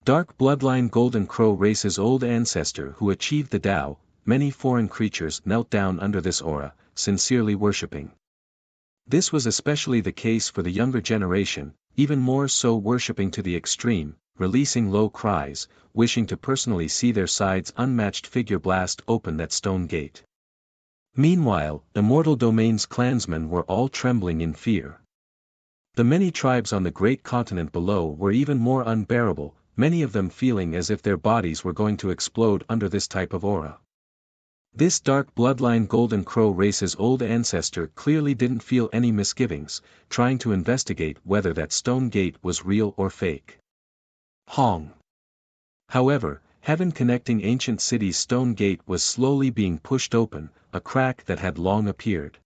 Dark bloodline golden crow race's old ancestor who achieved the Tao, many foreign creatures knelt down under this aura, sincerely worshipping. This was especially the case for the younger generation, even more so worshipping to the extreme, releasing low cries, wishing to personally see their side's unmatched figure blast open that stone gate. Meanwhile, Immortal Domain's clansmen were all trembling in fear. The many tribes on the great continent below were even more unbearable, many of them feeling as if their bodies were going to explode under this type of aura. This dark bloodline Golden Crow race's old ancestor clearly didn't feel any misgivings, trying to investigate whether that stone gate was real or fake. Hong. However, Heaven Connecting Ancient City's stone gate was slowly being pushed open, a crack that had long appeared.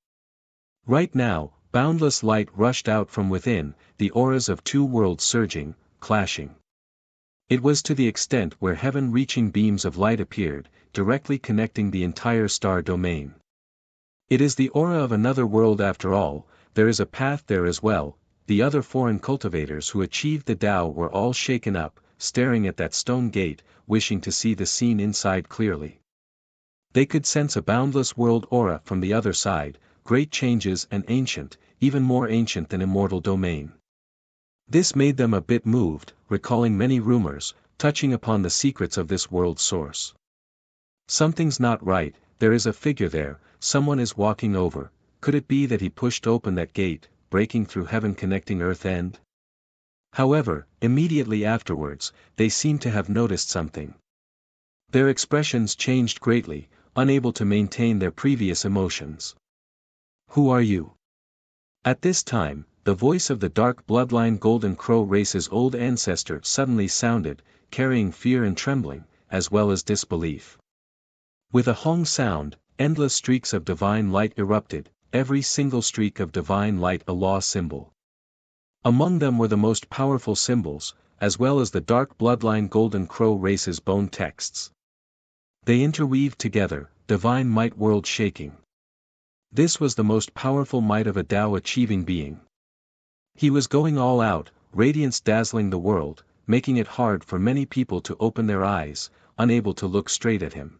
Right now, boundless light rushed out from within, the auras of two worlds surging, clashing. It was to the extent where heaven-reaching beams of light appeared, directly connecting the entire star domain. It is the aura of another world after all, there is a path there as well. The other foreign cultivators who achieved the Tao were all shaken up, staring at that stone gate, wishing to see the scene inside clearly. They could sense a boundless world aura from the other side, great changes and ancient, even more ancient than Immortal Domain. This made them a bit moved, recalling many rumors, touching upon the secrets of this world's source. Something's not right, there is a figure there, someone is walking over, could it be that he pushed open that gate, breaking through heaven connecting earth end? However, immediately afterwards, they seemed to have noticed something. Their expressions changed greatly, unable to maintain their previous emotions. Who are you? At this time, the voice of the dark bloodline Golden Crow race's old ancestor suddenly sounded, carrying fear and trembling, as well as disbelief. With a hung sound, endless streaks of divine light erupted, every single streak of divine light a law symbol. Among them were the most powerful symbols, as well as the dark bloodline Golden Crow race's bone texts. They interweaved together, divine might world shaking. This was the most powerful might of a Tao achieving being. He was going all out, radiance dazzling the world, making it hard for many people to open their eyes, unable to look straight at him.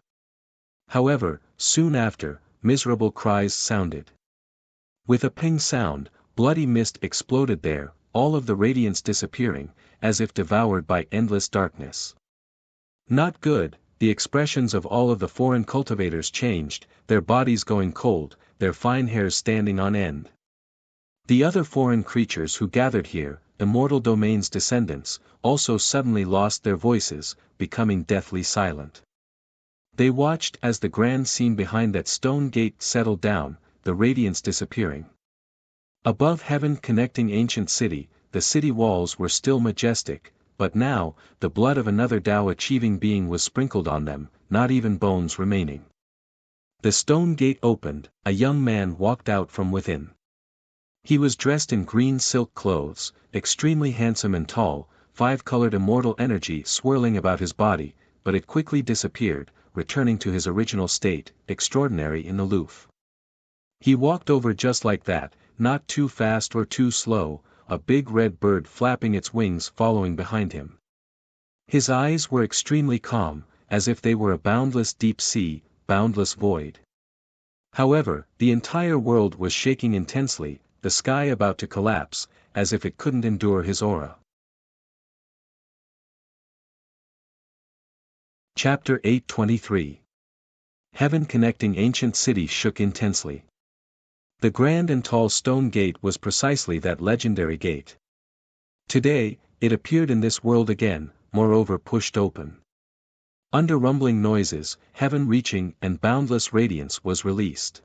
However, soon after, miserable cries sounded. With a ping sound, bloody mist exploded there, all of the radiance disappearing, as if devoured by endless darkness. Not good, the expressions of all of the foreign cultivators changed, their bodies going cold, their fine hairs standing on end. The other foreign creatures who gathered here, Immortal Domain's descendants, also suddenly lost their voices, becoming deathly silent. They watched as the grand scene behind that stone gate settled down, the radiance disappearing. Above Heaven Connecting Ancient City, the city walls were still majestic, but now, the blood of another Tao achieving being was sprinkled on them, not even bones remaining. The stone gate opened, a young man walked out from within. He was dressed in green silk clothes, extremely handsome and tall, five-colored immortal energy swirling about his body, but it quickly disappeared, returning to his original state, extraordinary and aloof. He walked over just like that, not too fast or too slow, a big red bird flapping its wings following behind him. His eyes were extremely calm, as if they were a boundless deep sea, boundless void. However, the entire world was shaking intensely, the sky about to collapse, as if it couldn't endure his aura. Chapter 823. Heaven Connecting Ancient City shook intensely. The grand and tall stone gate was precisely that legendary gate. Today, it appeared in this world again, moreover pushed open. Under rumbling noises, heaven-reaching and boundless radiance was released.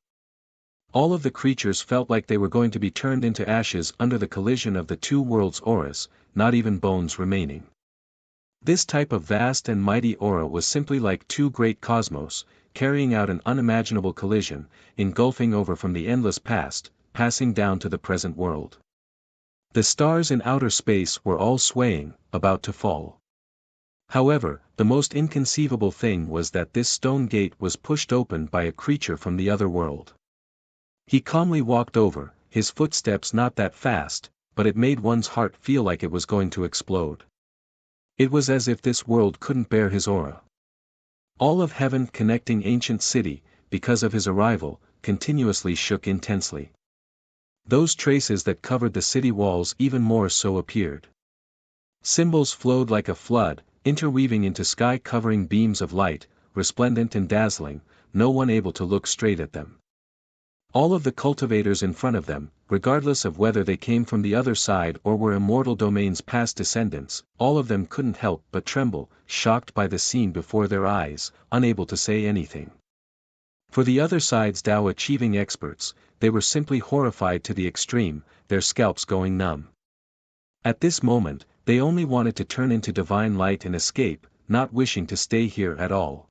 All of the creatures felt like they were going to be turned into ashes under the collision of the two worlds' auras, not even bones remaining. This type of vast and mighty aura was simply like two great cosmos, carrying out an unimaginable collision, engulfing over from the endless past, passing down to the present world. The stars in outer space were all swaying, about to fall. However, the most inconceivable thing was that this stone gate was pushed open by a creature from the other world. He calmly walked over, his footsteps not that fast, but it made one's heart feel like it was going to explode. It was as if this world couldn't bear his aura. All of Heaven Connecting Ancient City, because of his arrival, continuously shook intensely. Those traces that covered the city walls even more so appeared. Symbols flowed like a flood, interweaving into sky-covering beams of light, resplendent and dazzling, no one able to look straight at them. All of the cultivators in front of them, regardless of whether they came from the other side or were immortal domain's past descendants, all of them couldn't help but tremble, shocked by the scene before their eyes, unable to say anything. For the other side's Tao achieving experts, they were simply horrified to the extreme, their scalps going numb. At this moment, they only wanted to turn into divine light and escape, not wishing to stay here at all.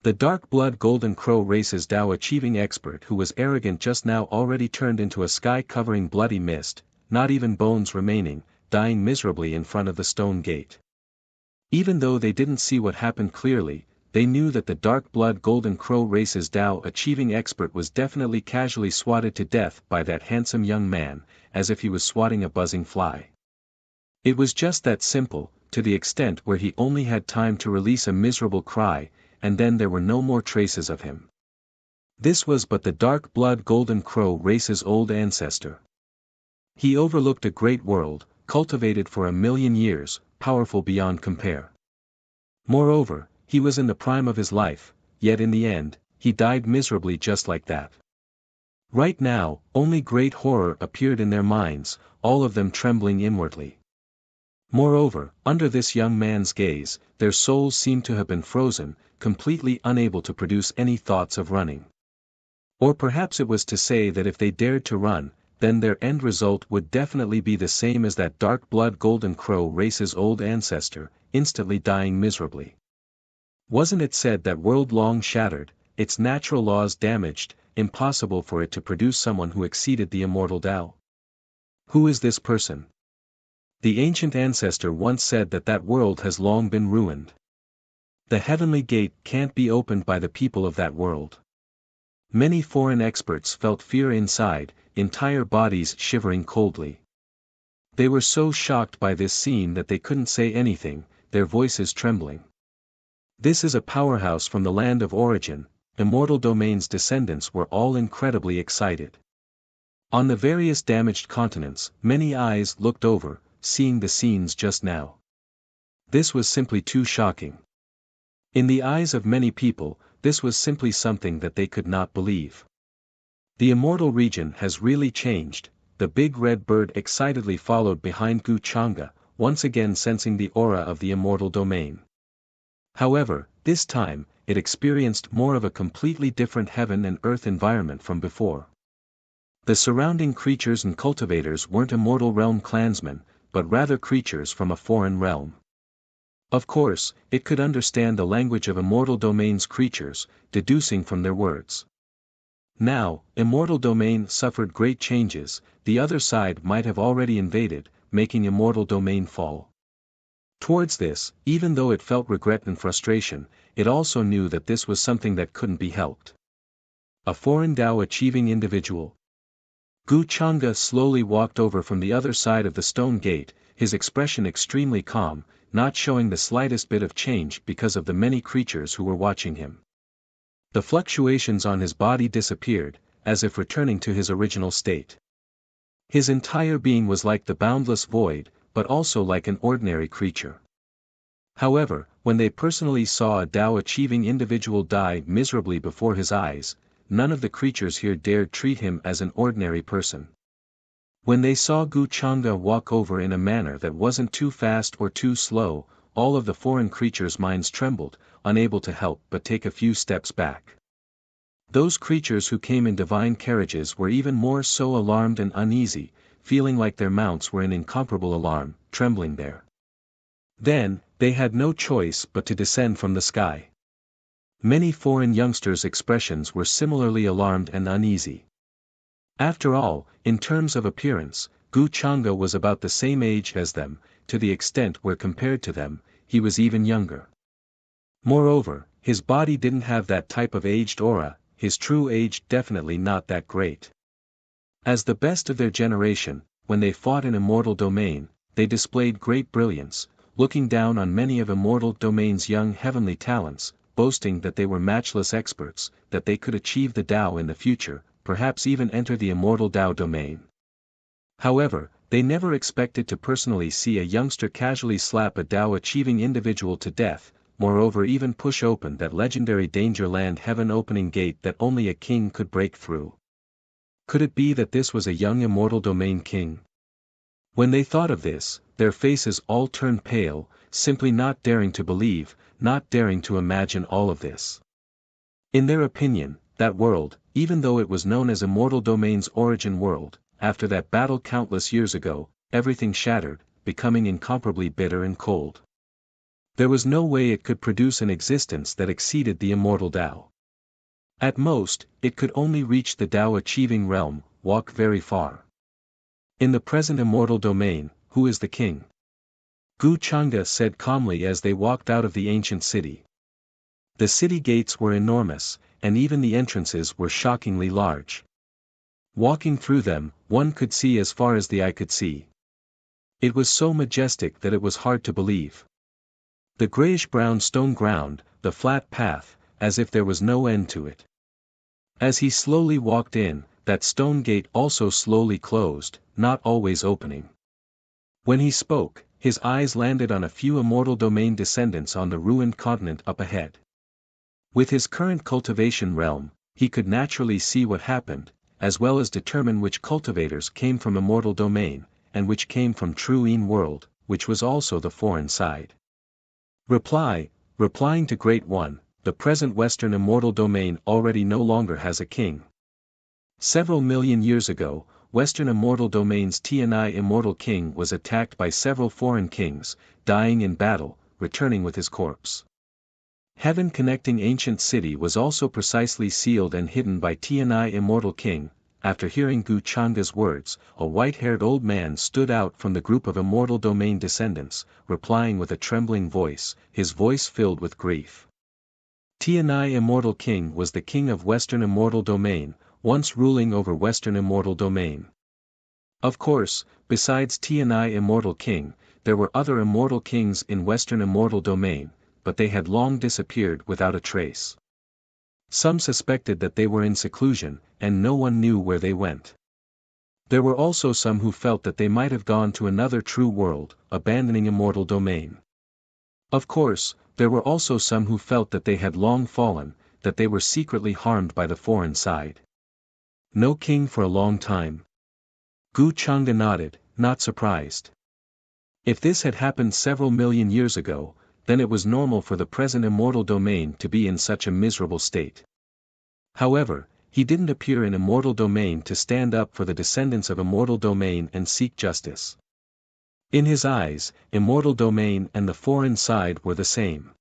The dark blood Golden Crow race's Tao achieving expert who was arrogant just now already turned into a sky-covering bloody mist, not even bones remaining, dying miserably in front of the stone gate. Even though they didn't see what happened clearly, they knew that the dark blood Golden Crow race's Tao achieving expert was definitely casually swatted to death by that handsome young man, as if he was swatting a buzzing fly. It was just that simple, to the extent where he only had time to release a miserable cry, and then there were no more traces of him. This was but the dark blood Golden Crow race's old ancestor. He overlooked a great world, cultivated for 1,000,000 years, powerful beyond compare. Moreover, he was in the prime of his life, yet in the end, he died miserably just like that. Right now, only great horror appeared in their minds, all of them trembling inwardly. Moreover, under this young man's gaze, their souls seemed to have been frozen, completely unable to produce any thoughts of running. Or perhaps it was to say that if they dared to run, then their end result would definitely be the same as that dark blood Golden Crow race's old ancestor, instantly dying miserably. Wasn't it said that world long shattered, its natural laws damaged, impossible for it to produce someone who exceeded the immortal Tao? Who is this person? The ancient ancestor once said that that world has long been ruined. The heavenly gate can't be opened by the people of that world. Many foreign experts felt fear inside, entire bodies shivering coldly. They were so shocked by this scene that they couldn't say anything, their voices trembling. This is a powerhouse from the land of origin, immortal domain's descendants were all incredibly excited. On the various damaged continents, many eyes looked over, seeing the scenes just now. This was simply too shocking. In the eyes of many people, this was simply something that they could not believe. The immortal region has really changed, the big red bird excitedly followed behind Gu Changa, once again sensing the aura of the immortal domain. However, this time, it experienced more of a completely different heaven and earth environment from before. The surrounding creatures and cultivators weren't immortal realm clansmen, but rather creatures from a foreign realm. Of course, it could understand the language of immortal domain's creatures, deducing from their words. Now, immortal domain suffered great changes, the other side might have already invaded, making immortal domain fall. Towards this, even though it felt regret and frustration, it also knew that this was something that couldn't be helped. A foreign Tao achieving individual. Gu Changa slowly walked over from the other side of the stone gate, his expression extremely calm, not showing the slightest bit of change because of the many creatures who were watching him. The fluctuations on his body disappeared, as if returning to his original state. His entire being was like the boundless void, but also like an ordinary creature. However, when they personally saw a Tao achieving individual die miserably before his eyes, none of the creatures here dared treat him as an ordinary person. When they saw Gu Changa walk over in a manner that wasn't too fast or too slow, all of the foreign creatures' minds trembled, unable to help but take a few steps back. Those creatures who came in divine carriages were even more so alarmed and uneasy, feeling like their mounts were in incomparable alarm, trembling there. Then, they had no choice but to descend from the sky. Many foreign youngsters' expressions were similarly alarmed and uneasy. After all, in terms of appearance, Gu Changa was about the same age as them, to the extent where compared to them, he was even younger. Moreover, his body didn't have that type of aged aura, his true age definitely not that great. As the best of their generation, when they fought in immortal domain, they displayed great brilliance, looking down on many of immortal domain's young heavenly talents, boasting that they were matchless experts, that they could achieve the Tao in the future, perhaps even enter the immortal Tao domain. However, They never expected to personally see a youngster casually slap a Tao-achieving individual to death, moreover even push open that legendary Dangerland heaven-opening gate that only a king could break through. Could it be that this was a young immortal domain king? When they thought of this, their faces all turned pale, simply not daring to believe, not daring to imagine all of this. In their opinion, that world, even though it was known as Immortal Domain's origin world, after that battle countless years ago, everything shattered, becoming incomparably bitter and cold. There was no way it could produce an existence that exceeded the immortal Tao. At most, it could only reach the Tao-achieving realm, walk very far. In the present immortal domain, who is the king? Gu Chang'e said calmly as they walked out of the ancient city. The city gates were enormous, and even the entrances were shockingly large. Walking through them, one could see as far as the eye could see. It was so majestic that it was hard to believe. The grayish-brown stone ground, the flat path, as if there was no end to it. As he slowly walked in, that stone gate also slowly closed, not always opening. When he spoke, his eyes landed on a few immortal domain descendants on the ruined continent up ahead. With his current cultivation realm, he could naturally see what happened, as well as determine which cultivators came from immortal domain, and which came from true Yin world, which was also the foreign side. Replying to Great One, the present Western immortal domain already no longer has a king. Several million years ago, Western immortal domain's Tianai immortal king was attacked by several foreign kings, dying in battle, returning with his corpse. Heaven connecting ancient city was also precisely sealed and hidden by Tianai immortal king. After hearing Gu Chang'e's words, a white-haired old man stood out from the group of immortal domain descendants, replying with a trembling voice, his voice filled with grief. Tianai immortal king was the king of Western immortal domain, once ruling over Western immortal domain. Of course, besides Tianai immortal king, there were other immortal kings in Western immortal domain, but they had long disappeared without a trace. Some suspected that they were in seclusion, and no one knew where they went. There were also some who felt that they might have gone to another true world, abandoning immortal domain. Of course, there were also some who felt that they had long fallen, that they were secretly harmed by the foreign side. No king for a long time. Gu Chang'e nodded, not surprised. If this had happened several million years ago, then it was normal for the present immortal domain to be in such a miserable state. However, he didn't appear in immortal domain to stand up for the descendants of immortal domain and seek justice. In his eyes, immortal domain and the foreign side were the same.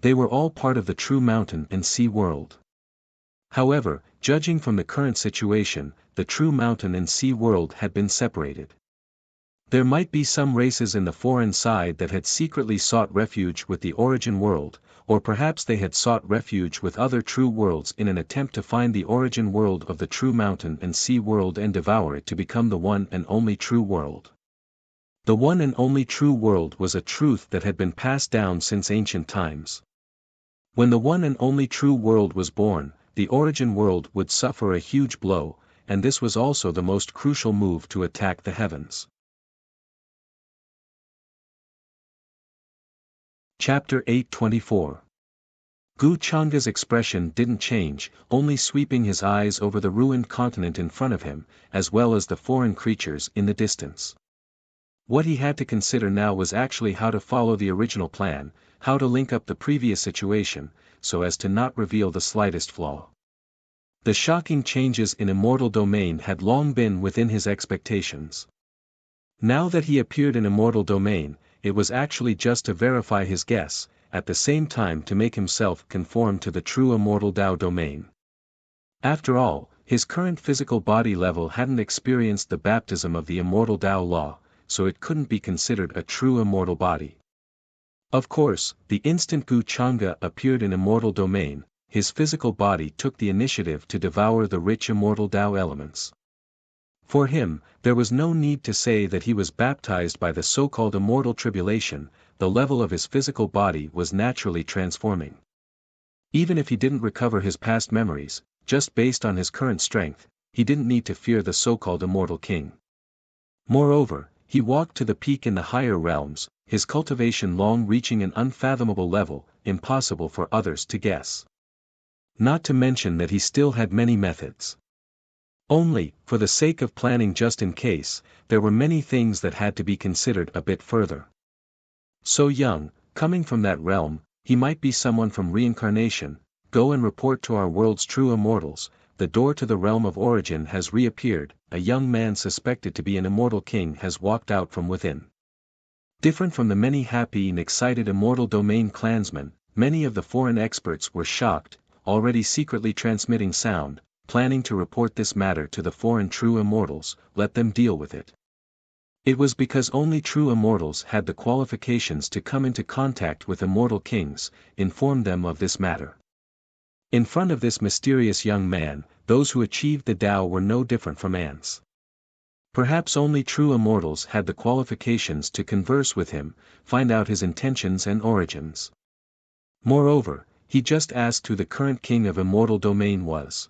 They were all part of the true mountain and sea world. However, judging from the current situation, the true mountain and sea world had been separated. There might be some races in the foreign side that had secretly sought refuge with the origin world, or perhaps they had sought refuge with other true worlds in an attempt to find the origin world of the true mountain and sea world and devour it to become the one and only true world. The one and only true world was a truth that had been passed down since ancient times. When the one and only true world was born, the origin world would suffer a huge blow, and this was also the most crucial move to attack the heavens. Chapter 8:24. Gu Chang'e's expression didn't change, only sweeping his eyes over the ruined continent in front of him, as well as the foreign creatures in the distance. What he had to consider now was actually how to follow the original plan, how to link up the previous situation, so as to not reveal the slightest flaw. The shocking changes in immortal domain had long been within his expectations. Now that he appeared in immortal domain, it was actually just to verify his guess, at the same time to make himself conform to the true immortal Tao domain. After all, his current physical body level hadn't experienced the baptism of the immortal Tao law, so it couldn't be considered a true immortal body. Of course, the instant Gu Chang'e appeared in immortal domain, his physical body took the initiative to devour the rich immortal Tao elements. For him, there was no need to say that he was baptized by the so-called immortal tribulation, the level of his physical body was naturally transforming. Even if he didn't recover his past memories, just based on his current strength, he didn't need to fear the so-called immortal king. Moreover, he walked to the peak in the higher realms, his cultivation long reaching an unfathomable level, impossible for others to guess. Not to mention that he still had many methods. Only, for the sake of planning just in case, there were many things that had to be considered a bit further. So young, coming from that realm, he might be someone from reincarnation. Go and report to our world's true immortals, the door to the realm of origin has reappeared, a young man suspected to be an immortal king has walked out from within. Different from the many happy and excited immortal domain clansmen, many of the foreign experts were shocked, already secretly transmitting sound, planning to report this matter to the foreign true immortals, let them deal with it. It was because only true immortals had the qualifications to come into contact with immortal kings, inform them of this matter. In front of this mysterious young man, those who achieved the Tao were no different from ants. Perhaps only true immortals had the qualifications to converse with him, find out his intentions and origins. Moreover, he just asked who the current king of immortal domain was.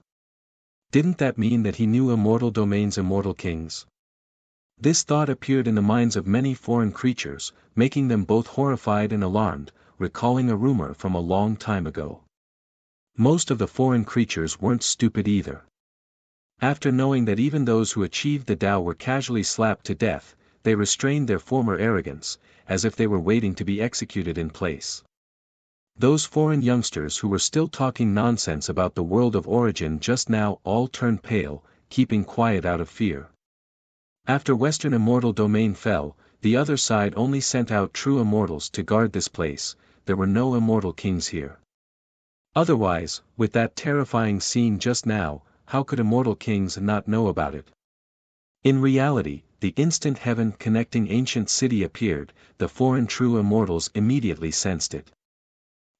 Didn't that mean that he knew immortal domain's immortal kings? This thought appeared in the minds of many foreign creatures, making them both horrified and alarmed, recalling a rumor from a long time ago. Most of the foreign creatures weren't stupid either. After knowing that even those who achieved the Tao were casually slapped to death, they restrained their former arrogance, as if they were waiting to be executed in place. Those foreign youngsters who were still talking nonsense about the world of origin just now all turned pale, keeping quiet out of fear. After Western immortal domain fell, the other side only sent out true immortals to guard this place. There were no immortal kings here. Otherwise, with that terrifying scene just now, how could immortal kings not know about it? In reality, the instant heaven connecting ancient city appeared, the foreign true immortals immediately sensed it.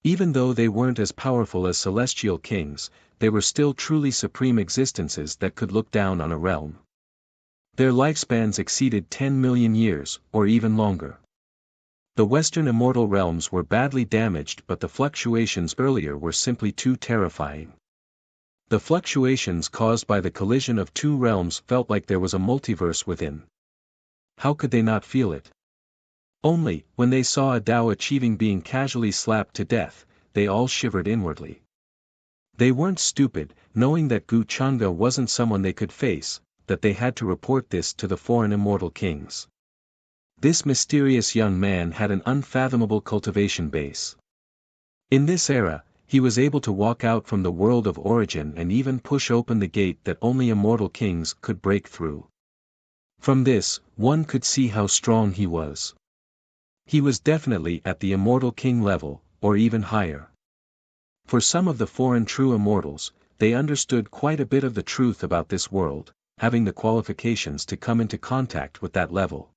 Even though they weren't as powerful as celestial kings, they were still truly supreme existences that could look down on a realm. Their lifespans exceeded 10 million years, or even longer. The Western immortal realms were badly damaged, but the fluctuations earlier were simply too terrifying. The fluctuations caused by the collision of two realms felt like there was a multiverse within. How could they not feel it? Only, when they saw a Tao achieving being casually slapped to death, they all shivered inwardly. They weren't stupid, knowing that Gu Changa wasn't someone they could face, that they had to report this to the foreign immortal kings. This mysterious young man had an unfathomable cultivation base. In this era, he was able to walk out from the world of origin and even push open the gate that only immortal kings could break through. From this, one could see how strong he was. He was definitely at the immortal king level, or even higher. For some of the foreign true immortals, they understood quite a bit of the truth about this world, having the qualifications to come into contact with that level.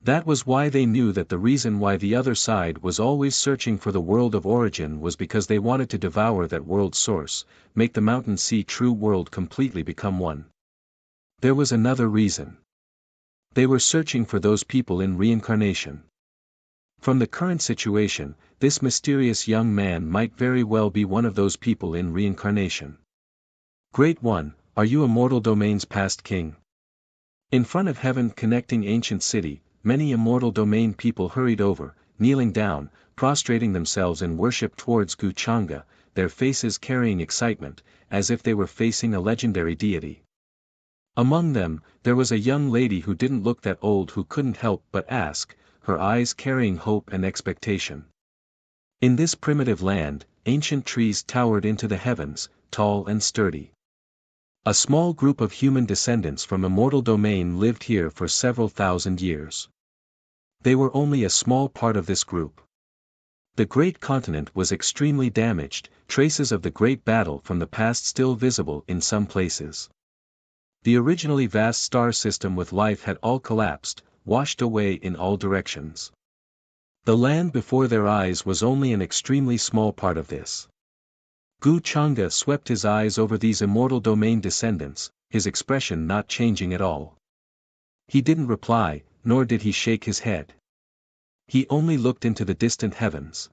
That was why they knew that the reason why the other side was always searching for the world of origin was because they wanted to devour that world source, make the mountain sea true world completely become one. There was another reason. They were searching for those people in reincarnation. From the current situation, this mysterious young man might very well be one of those people in reincarnation. Great One, are you immortal domain's past king? In front of heaven connecting ancient city, many immortal domain people hurried over, kneeling down, prostrating themselves in worship towards Gu Changa, their faces carrying excitement, as if they were facing a legendary deity. Among them, there was a young lady who didn't look that old who couldn't help but ask, her eyes carrying hope and expectation. In this primitive land, ancient trees towered into the heavens, tall and sturdy. A small group of human descendants from immortal domain lived here for several thousand years. They were only a small part of this group. The great continent was extremely damaged, traces of the great battle from the past still visible in some places. The originally vast star system with life had all collapsed, washed away in all directions. The land before their eyes was only an extremely small part of this. Gu Changa swept his eyes over these immortal domain descendants, his expression not changing at all. He didn't reply, nor did he shake his head. He only looked into the distant heavens.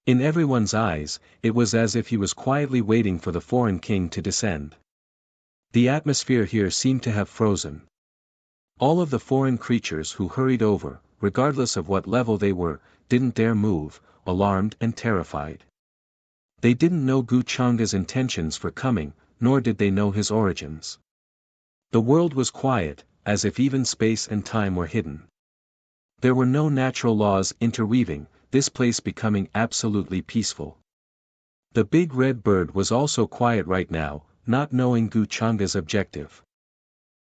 In everyone's eyes, it was as if he was quietly waiting for the foreign king to descend. The atmosphere here seemed to have frozen. All of the foreign creatures who hurried over, regardless of what level they were, didn't dare move, alarmed and terrified. They didn't know Gu Changa's intentions for coming, nor did they know his origins. The world was quiet, as if even space and time were hidden. There were no natural laws interweaving, this place becoming absolutely peaceful. The big red bird was also quiet right now, not knowing Gu Changa's objective.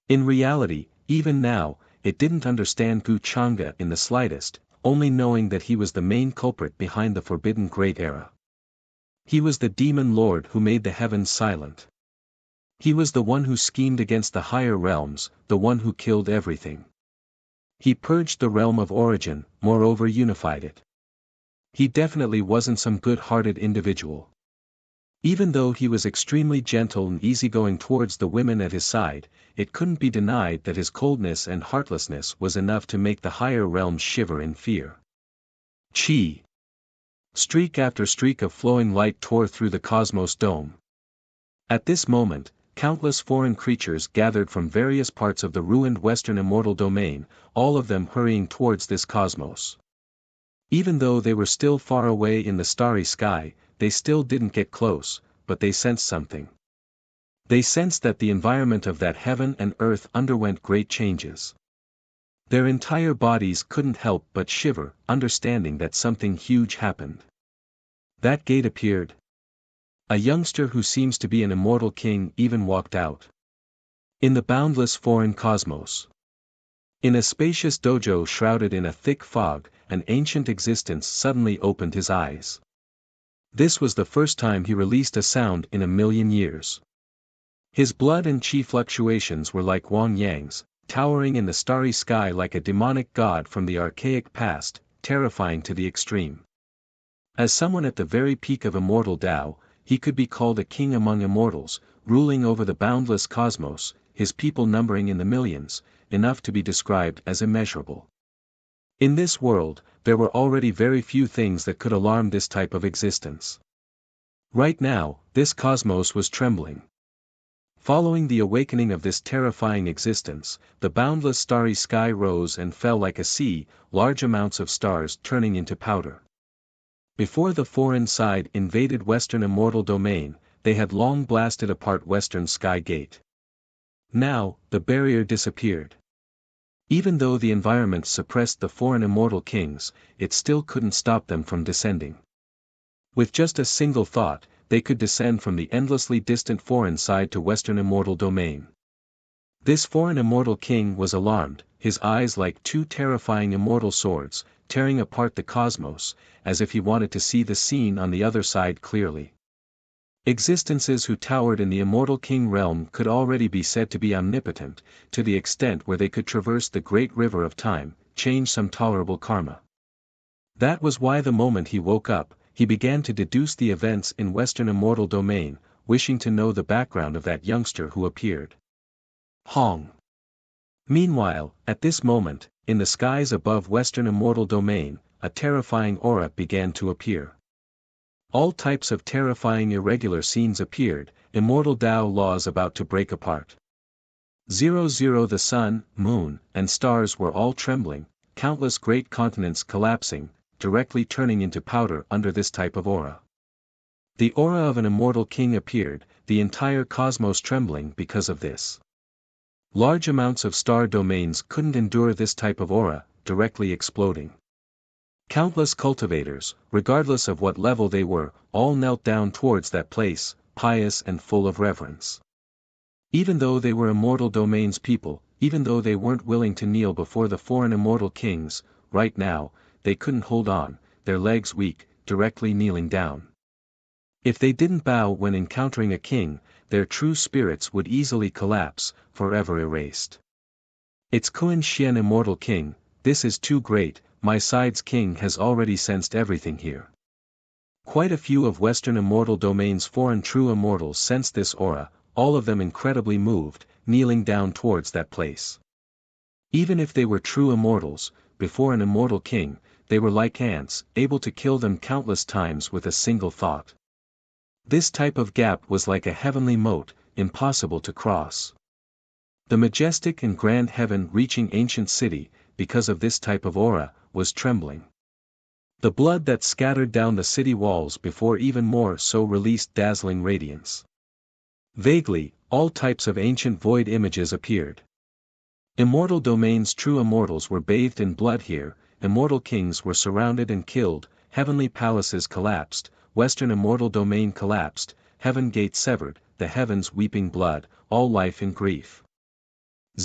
In reality, even now, it didn't understand Gu Changa in the slightest, only knowing that he was the main culprit behind the forbidden Great Era. He was the demon lord who made the heavens silent. He was the one who schemed against the higher realms, the one who killed everything. He purged the realm of origin, moreover unified it. He definitely wasn't some good-hearted individual. Even though he was extremely gentle and easygoing towards the women at his side, it couldn't be denied that his coldness and heartlessness was enough to make the higher realms shiver in fear. Chi! Streak after streak of flowing light tore through the cosmos dome. At this moment, countless foreign creatures gathered from various parts of the ruined Western immortal domain, all of them hurrying towards this cosmos. Even though they were still far away in the starry sky, they still didn't get close, but they sensed something. They sensed that the environment of that heaven and earth underwent great changes. Their entire bodies couldn't help but shiver, understanding that something huge happened. That gate appeared. A youngster who seems to be an immortal king even walked out. In the boundless foreign cosmos. In a spacious dojo shrouded in a thick fog, an ancient existence suddenly opened his eyes. This was the first time he released a sound in a million years. His blood and chi fluctuations were like Wang Yang's, towering in the starry sky like a demonic god from the archaic past, terrifying to the extreme. As someone at the very peak of immortal Tao, he could be called a king among immortals, ruling over the boundless cosmos, his people numbering in the millions, enough to be described as immeasurable. In this world, there were already very few things that could alarm this type of existence. Right now, this cosmos was trembling. Following the awakening of this terrifying existence, the boundless starry sky rose and fell like a sea, large amounts of stars turning into powder. Before the foreign side invaded Western immortal domain, they had long blasted apart Western sky gate. Now, the barrier disappeared. Even though the environment suppressed the foreign immortal kings, it still couldn't stop them from descending. With just a single thought, they could descend from the endlessly distant foreign side to Western immortal domain. This foreign immortal king was alarmed, his eyes like two terrifying immortal swords, tearing apart the cosmos, as if he wanted to see the scene on the other side clearly. Existences who towered in the immortal king realm could already be said to be omnipotent, to the extent where they could traverse the great river of time, change some tolerable karma. That was why the moment he woke up, he began to deduce the events in Western immortal domain, wishing to know the background of that youngster who appeared. Hong. Meanwhile, at this moment, in the skies above Western immortal domain, a terrifying aura began to appear. All types of terrifying irregular scenes appeared, immortal Tao laws about to break apart. 00 The sun, moon, and stars were all trembling, countless great continents collapsing, directly turning into powder under this type of aura. The aura of an immortal king appeared, the entire cosmos trembling because of this. Large amounts of star domains couldn't endure this type of aura, directly exploding. Countless cultivators, regardless of what level they were, all knelt down towards that place, pious and full of reverence. Even though they were immortal domain's people, even though they weren't willing to kneel before the foreign immortal kings, right now, they couldn't hold on, their legs weak, directly kneeling down. If they didn't bow when encountering a king, their true spirits would easily collapse, forever erased. It's Kun Xian immortal king, this is too great, my side's king has already sensed everything here. Quite a few of Western immortal domain's foreign true immortals sensed this aura, all of them incredibly moved, kneeling down towards that place. Even if they were true immortals, before an immortal king, they were like ants, able to kill them countless times with a single thought. This type of gap was like a heavenly moat, impossible to cross. The majestic and grand heaven-reaching ancient city, because of this type of aura, was trembling. The blood that scattered down the city walls before even more so released dazzling radiance. Vaguely, all types of ancient void images appeared. Immortal domains, true immortals were bathed in blood here, immortal kings were surrounded and killed, heavenly palaces collapsed, western immortal domain collapsed, heaven gate severed, the heavens weeping blood, all life in grief.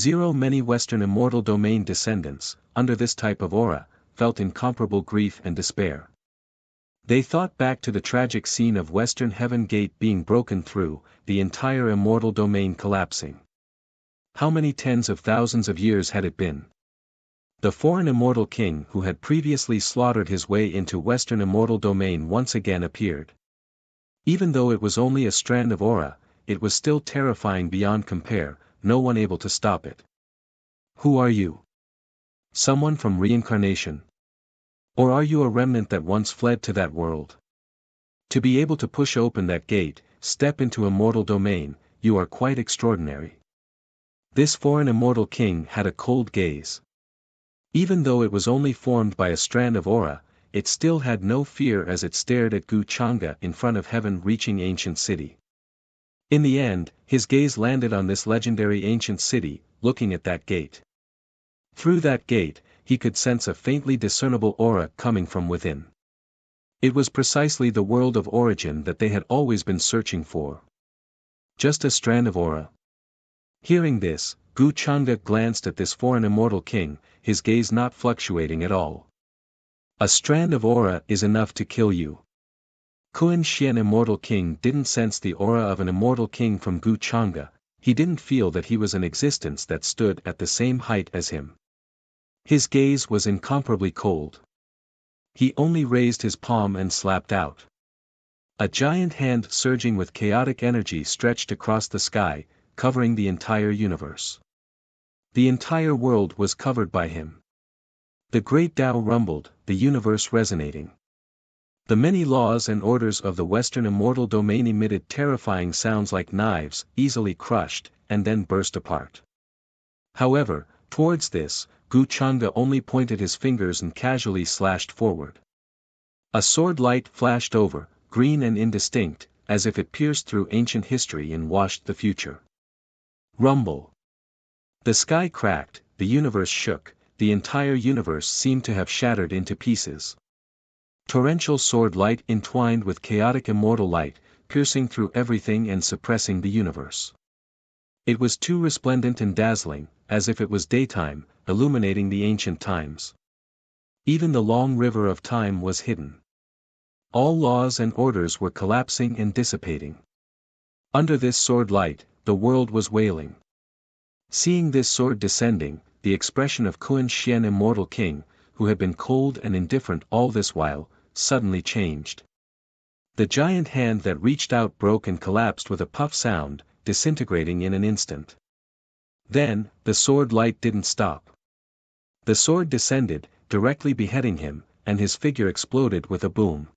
Many western immortal domain descendants, under this type of aura, felt incomparable grief and despair. They thought back to the tragic scene of western heaven gate being broken through, the entire immortal domain collapsing. How many tens of thousands of years had it been? The foreign immortal king who had previously slaughtered his way into western immortal domain once again appeared. Even though it was only a strand of aura, it was still terrifying beyond compare, no one able to stop it. Who are you? Someone from reincarnation? Or are you a remnant that once fled to that world? To be able to push open that gate, step into immortal domain, you are quite extraordinary. This foreign immortal king had a cold gaze. Even though it was only formed by a strand of aura, it still had no fear as it stared at Gu Changa in front of heaven-reaching ancient city. In the end, his gaze landed on this legendary ancient city, looking at that gate. Through that gate, he could sense a faintly discernible aura coming from within. It was precisely the world of origin that they had always been searching for. Just a strand of aura. Hearing this, Gu Changa glanced at this foreign immortal king, his gaze not fluctuating at all. A strand of aura is enough to kill you. Kun Xian immortal king didn't sense the aura of an immortal king from Gu Changa, he didn't feel that he was an existence that stood at the same height as him. His gaze was incomparably cold. He only raised his palm and slapped out. A giant hand surging with chaotic energy stretched across the sky, covering the entire universe. The entire world was covered by him. The great Tao rumbled, the universe resonating. The many laws and orders of the Western immortal domain emitted terrifying sounds like knives, easily crushed, and then burst apart. However, towards this, Gu Changa only pointed his fingers and casually slashed forward. A sword light flashed over, green and indistinct, as if it pierced through ancient history and washed the future. Rumble. The sky cracked, the universe shook, the entire universe seemed to have shattered into pieces. Torrential sword light entwined with chaotic immortal light, piercing through everything and suppressing the universe. It was too resplendent and dazzling, as if it was daytime, illuminating the ancient times. Even the long river of time was hidden. All laws and orders were collapsing and dissipating. Under this sword light, the world was wailing. Seeing this sword descending, the expression of Kun Xian immortal king, who had been cold and indifferent all this while, suddenly changed. The giant hand that reached out broke and collapsed with a puff sound, disintegrating in an instant. Then, the sword light didn't stop. The sword descended, directly beheading him, and his figure exploded with a boom.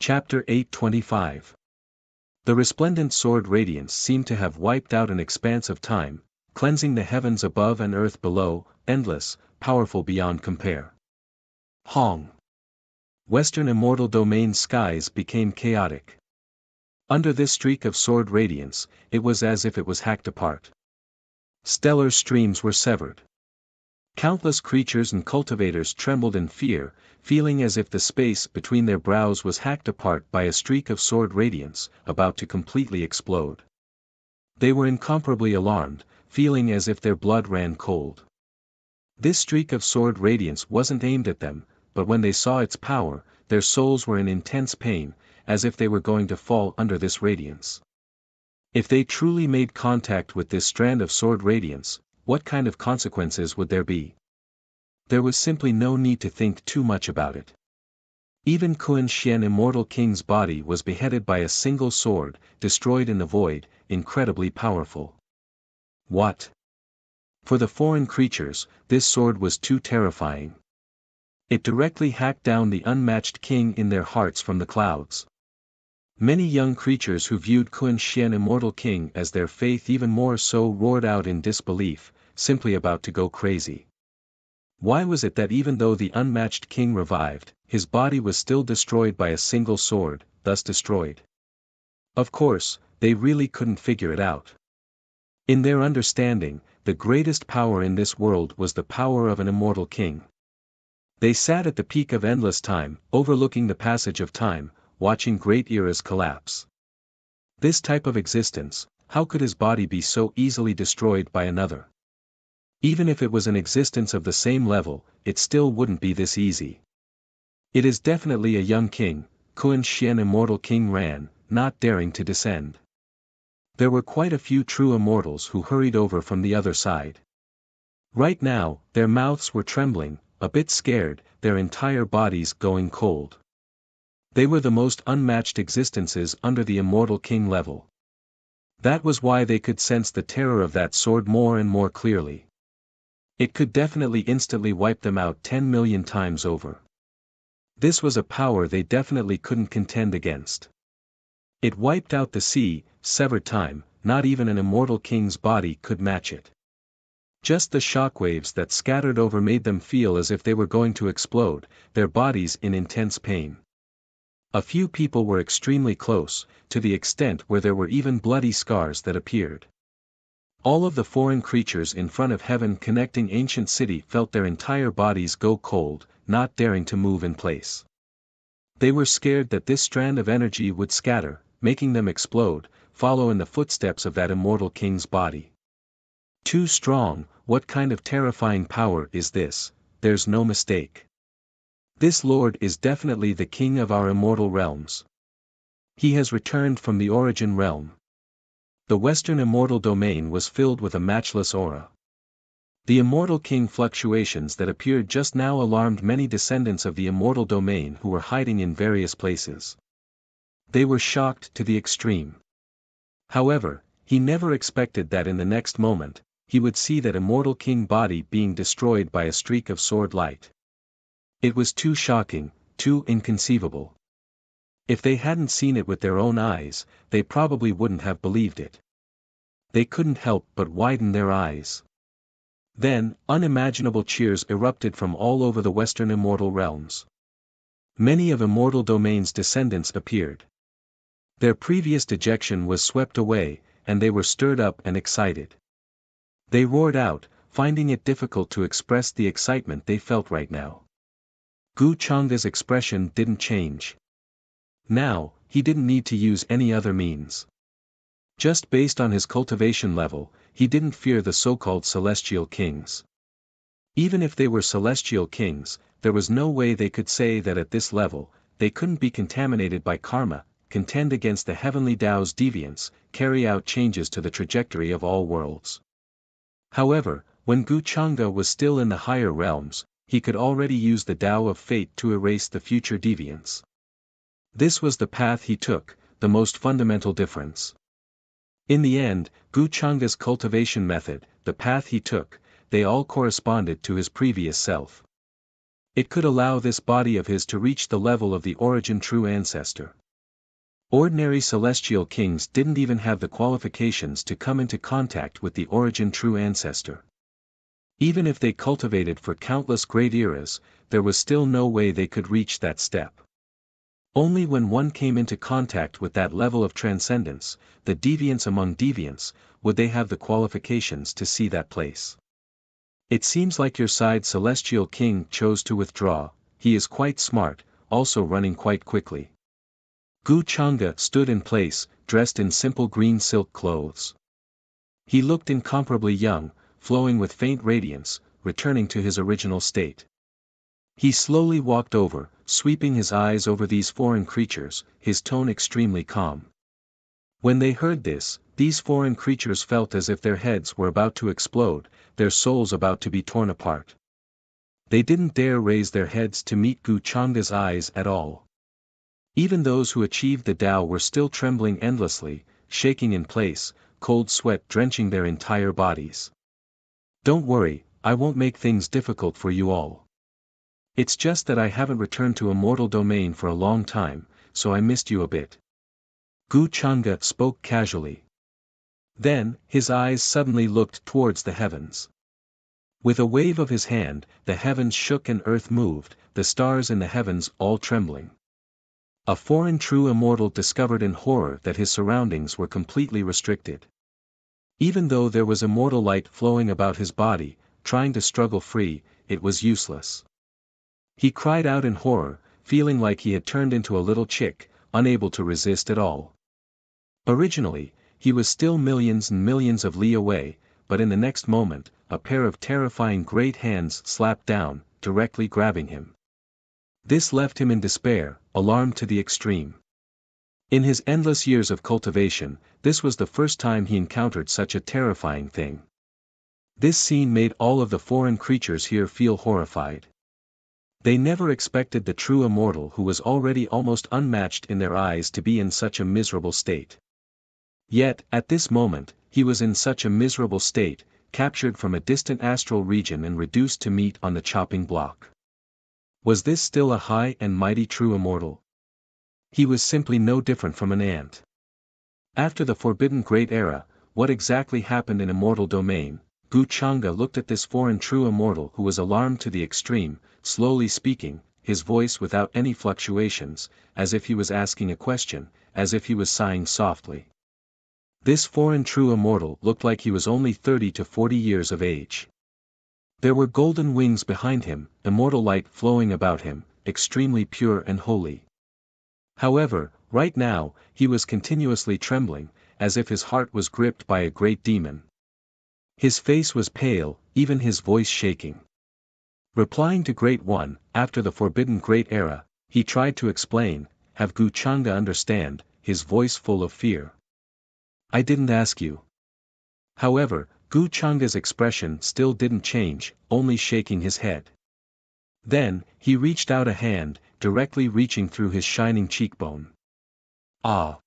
Chapter 825. The resplendent sword radiance seemed to have wiped out an expanse of time, cleansing the heavens above and earth below, endless, powerful beyond compare. Hong. Western immortal domain skies became chaotic. Under this streak of sword radiance, it was as if it was hacked apart. Stellar streams were severed. Countless creatures and cultivators trembled in fear, feeling as if the space between their brows was hacked apart by a streak of sword radiance, about to completely explode. They were incomparably alarmed, feeling as if their blood ran cold. This streak of sword radiance wasn't aimed at them, but when they saw its power, their souls were in intense pain, as if they were going to fall under this radiance. If they truly made contact with this strand of sword radiance, what kind of consequences would there be? There was simply no need to think too much about it. Even Kun Xian immortal king's body was beheaded by a single sword, destroyed in the void, incredibly powerful. What? For the foreign creatures, this sword was too terrifying. It directly hacked down the unmatched king in their hearts from the clouds. Many young creatures who viewed Kun Xian Immortal King as their faith even more so roared out in disbelief, simply about to go crazy. Why was it that even though the unmatched king revived, his body was still destroyed by a single sword, thus destroyed? Of course, they really couldn't figure it out. In their understanding, the greatest power in this world was the power of an immortal king. They sat at the peak of endless time, overlooking the passage of time, watching great eras collapse. This type of existence, how could his body be so easily destroyed by another? Even if it was an existence of the same level, it still wouldn't be this easy. It is definitely a young king, Kun Xian Immortal King ran, not daring to descend. There were quite a few true immortals who hurried over from the other side. Right now, their mouths were trembling, a bit scared, their entire bodies going cold. They were the most unmatched existences under the Immortal King level. That was why they could sense the terror of that sword more and more clearly. It could definitely instantly wipe them out 10 million times over. This was a power they definitely couldn't contend against. It wiped out the sea, severed time, not even an immortal king's body could match it. Just the shockwaves that scattered over made them feel as if they were going to explode, their bodies in intense pain. A few people were extremely close, to the extent where there were even bloody scars that appeared. All of the foreign creatures in front of heaven connecting ancient city felt their entire bodies go cold, not daring to move in place. They were scared that this strand of energy would scatter, making them explode, follow in the footsteps of that immortal king's body. Too strong, what kind of terrifying power is this? There's no mistake. This Lord is definitely the king of our immortal realms. He has returned from the origin realm. The Western immortal domain was filled with a matchless aura. The immortal king fluctuations that appeared just now alarmed many descendants of the immortal domain who were hiding in various places. They were shocked to the extreme. However, he never expected that in the next moment, he would see that immortal king body being destroyed by a streak of sword light. It was too shocking, too inconceivable. If they hadn't seen it with their own eyes, they probably wouldn't have believed it. They couldn't help but widen their eyes. Then, unimaginable cheers erupted from all over the Western immortal realms. Many of Immortal Domain's descendants appeared. Their previous dejection was swept away, and they were stirred up and excited. They roared out, finding it difficult to express the excitement they felt right now. Gu Chang's expression didn't change. Now, he didn't need to use any other means. Just based on his cultivation level, he didn't fear the so-called celestial kings. Even if they were celestial kings, there was no way they could say that at this level, they couldn't be contaminated by karma, contend against the heavenly Tao's deviance, carry out changes to the trajectory of all worlds. However, when Gu Chang'e was still in the higher realms, he could already use the Tao of fate to erase the future deviance. This was the path he took, the most fundamental difference. In the end, Gu Chang'e's cultivation method, the path he took, they all corresponded to his previous self. It could allow this body of his to reach the level of the origin true ancestor. Ordinary celestial kings didn't even have the qualifications to come into contact with the origin true ancestor. Even if they cultivated for countless great eras, there was still no way they could reach that step. Only when one came into contact with that level of transcendence, the deviants among deviants, would they have the qualifications to see that place. It seems like your side celestial king chose to withdraw. He is quite smart, also running quite quickly. Gu Chang'e stood in place, dressed in simple green silk clothes. He looked incomparably young, flowing with faint radiance, returning to his original state. He slowly walked over, sweeping his eyes over these foreign creatures, his tone extremely calm. When they heard this, these foreign creatures felt as if their heads were about to explode, their souls about to be torn apart. They didn't dare raise their heads to meet Gu Chang'e's eyes at all. Even those who achieved the Tao were still trembling endlessly, shaking in place, cold sweat drenching their entire bodies. Don't worry, I won't make things difficult for you all. It's just that I haven't returned to Immortal Domain for a long time, so I missed you a bit. Gu Chang'e spoke casually. Then, his eyes suddenly looked towards the heavens. With a wave of his hand, the heavens shook and earth moved, the stars in the heavens all trembling. A foreign true immortal discovered in horror that his surroundings were completely restricted. Even though there was immortal light flowing about his body, trying to struggle free, it was useless. He cried out in horror, feeling like he had turned into a little chick, unable to resist at all. Originally, he was still millions and millions of li away, but in the next moment, a pair of terrifying great hands slapped down, directly grabbing him. This left him in despair, alarmed to the extreme. In his endless years of cultivation, this was the first time he encountered such a terrifying thing. This scene made all of the foreign creatures here feel horrified. They never expected the true immortal who was already almost unmatched in their eyes to be in such a miserable state. Yet, at this moment, he was in such a miserable state, captured from a distant astral region and reduced to meat on the chopping block. Was this still a high and mighty true immortal? He was simply no different from an ant. After the forbidden great era, what exactly happened in immortal domain? Gu Chang'e looked at this foreign true immortal who was alarmed to the extreme, slowly speaking, his voice without any fluctuations, as if he was asking a question, as if he was sighing softly. This foreign true immortal looked like he was only 30 to 40 years of age. There were golden wings behind him, immortal light flowing about him, extremely pure and holy. However, right now, he was continuously trembling, as if his heart was gripped by a great demon. His face was pale, even his voice shaking. Replying to Great One, after the forbidden great era, he tried to explain, have Gu Chang'e understand, his voice full of fear. I didn't ask you. However, Gu Chang'e's expression still didn't change, only shaking his head. Then, he reached out a hand, directly reaching through his shining cheekbone. Ah!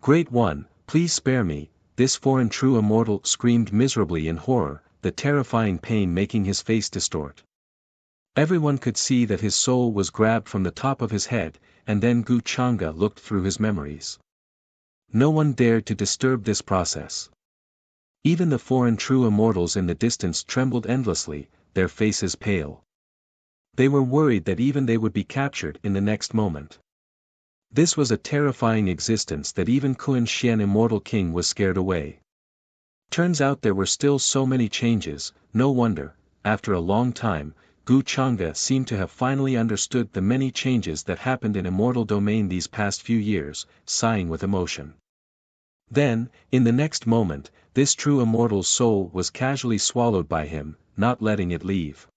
Great One, please spare me, this foreign true immortal screamed miserably in horror, the terrifying pain making his face distort. Everyone could see that his soul was grabbed from the top of his head, and then Gu Chang'e looked through his memories. No one dared to disturb this process. Even the foreign true immortals in the distance trembled endlessly, their faces pale. They were worried that even they would be captured in the next moment. This was a terrifying existence that even Kun Xian Immortal King was scared away. Turns out there were still so many changes, no wonder, after a long time, Gu Chang'e seemed to have finally understood the many changes that happened in immortal domain these past few years, sighing with emotion. Then, in the next moment, this true immortal's soul was casually swallowed by him, not letting it leave.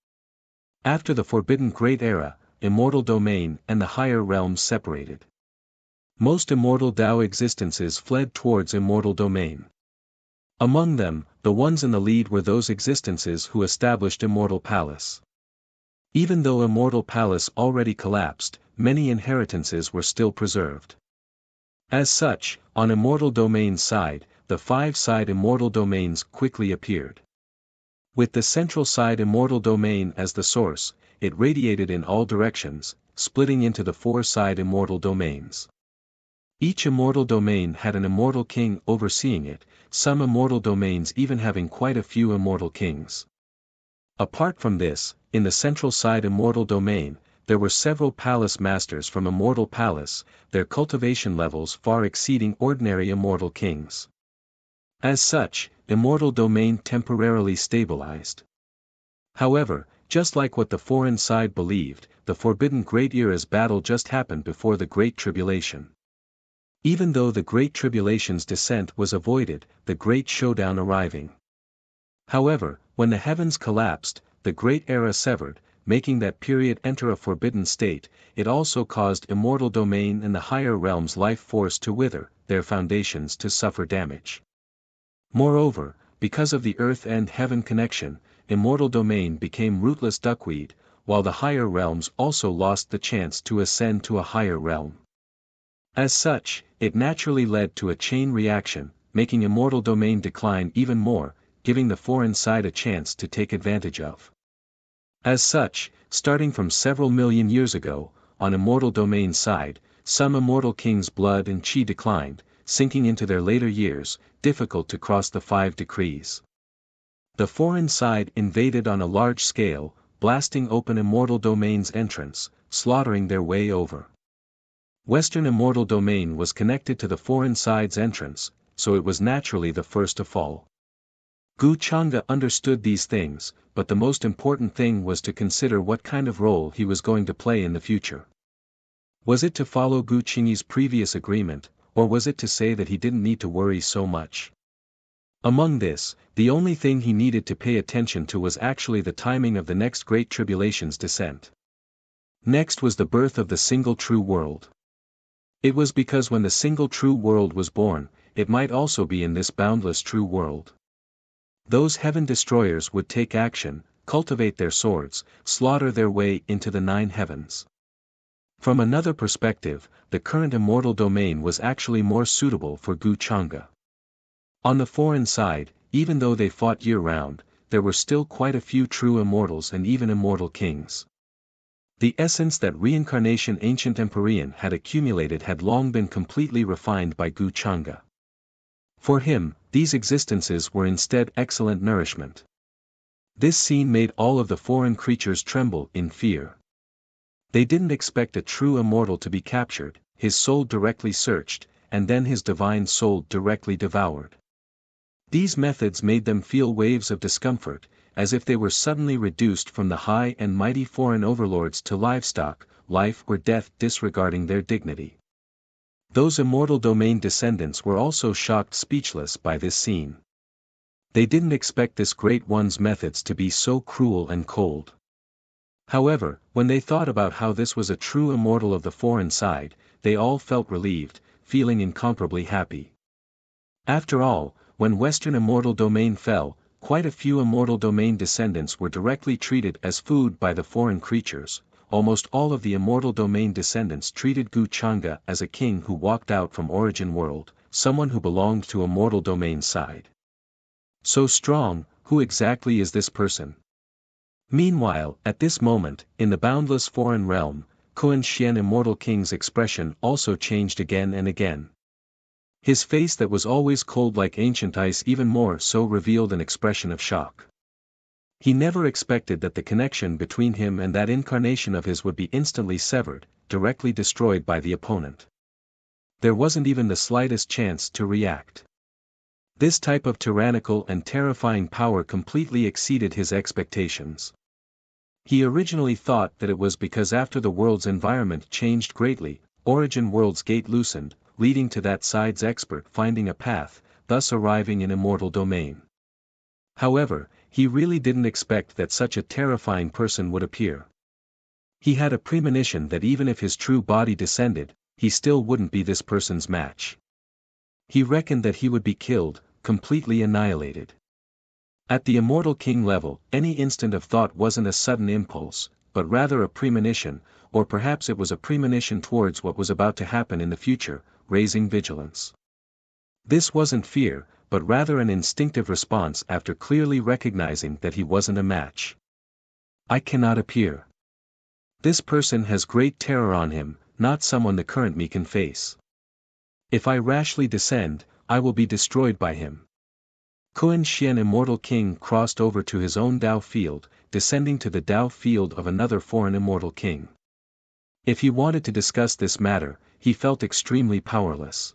After the forbidden great era, immortal domain and the higher realms separated. Most immortal Tao existences fled towards immortal domain. Among them, the ones in the lead were those existences who established Immortal Palace. Even though Immortal Palace already collapsed, many inheritances were still preserved. As such, on Immortal Domain's side, the 5-side Immortal Domains quickly appeared. With the central side Immortal Domain as the source, it radiated in all directions, splitting into the 4-side Immortal Domains. Each Immortal Domain had an Immortal King overseeing it, some Immortal Domains even having quite a few Immortal Kings. Apart from this, in the central side Immortal Domain, there were several Palace Masters from Immortal Palace, their cultivation levels far exceeding ordinary Immortal Kings. As such, Immortal Domain temporarily stabilized. However, just like what the foreign side believed, the Forbidden Great Era's battle just happened before the Great Tribulation. Even though the Great Tribulation's descent was avoided, the Great Showdown arriving. However, when the heavens collapsed, the Great Era severed, making that period enter a forbidden state, it also caused Immortal Domain and the higher realms' life force to wither, their foundations to suffer damage. Moreover, because of the earth and heaven connection, Immortal Domain became rootless duckweed, while the higher realms also lost the chance to ascend to a higher realm. As such, it naturally led to a chain reaction, making Immortal Domain decline even more, giving the foreign side a chance to take advantage of. As such, starting from several million years ago, on Immortal Domain's side, some immortal kings' blood and chi declined, sinking into their later years, difficult to cross the 5 decrees. The foreign side invaded on a large scale, blasting open immortal domain's entrance, slaughtering their way over. Western immortal domain was connected to the foreign side's entrance, so it was naturally the first to fall. Gu Chang'e understood these things, but the most important thing was to consider what kind of role he was going to play in the future. Was it to follow Gu Qingyi's previous agreement, or was it to say that he didn't need to worry so much? Among this, the only thing he needed to pay attention to was actually the timing of the next Great Tribulation's descent. Next was the birth of the single true world. It was because when the single true world was born, it might also be in this boundless true world. Those heaven destroyers would take action, cultivate their swords, slaughter their way into the 9 heavens. From another perspective, the current immortal domain was actually more suitable for Gu Chang'e. On the foreign side, even though they fought year-round, there were still quite a few true immortals and even immortal kings. The essence that reincarnation ancient Empyrean had accumulated had long been completely refined by Gu Chang'e. For him, these existences were instead excellent nourishment. This scene made all of the foreign creatures tremble in fear. They didn't expect a true immortal to be captured, his soul directly searched, and then his divine soul directly devoured. These methods made them feel waves of discomfort, as if they were suddenly reduced from the high and mighty foreign overlords to livestock, life or death disregarding their dignity. Those immortal domain descendants were also shocked speechless by this scene. They didn't expect this great one's methods to be so cruel and cold. However, when they thought about how this was a true immortal of the foreign side, they all felt relieved, feeling incomparably happy. After all, when Western immortal domain fell, quite a few immortal domain descendants were directly treated as food by the foreign creatures. Almost all of the immortal domain descendants treated Gu Chang'e as a king who walked out from origin world, someone who belonged to immortal domain side. So strong, who exactly is this person? Meanwhile, at this moment, in the boundless foreign realm, Kuan Xian immortal king's expression also changed again and again. His face that was always cold like ancient ice even more so revealed an expression of shock. He never expected that the connection between him and that incarnation of his would be instantly severed, directly destroyed by the opponent. There wasn't even the slightest chance to react. This type of tyrannical and terrifying power completely exceeded his expectations. He originally thought that it was because after the world's environment changed greatly, origin world's gate loosened, leading to that side's expert finding a path, thus arriving in immortal domain. However, he really didn't expect that such a terrifying person would appear. He had a premonition that even if his true body descended, he still wouldn't be this person's match. He reckoned that he would be killed, completely annihilated. At the immortal king level, any instant of thought wasn't a sudden impulse, but rather a premonition, or perhaps it was a premonition towards what was about to happen in the future, raising vigilance. This wasn't fear, but rather an instinctive response after clearly recognizing that he wasn't a match. I cannot appear. This person has great terror on him, not someone the current me can face. If I rashly descend, I will be destroyed by him. Kuan Xian immortal king crossed over to his own Dao field, descending to the Dao field of another foreign immortal king. If he wanted to discuss this matter, he felt extremely powerless.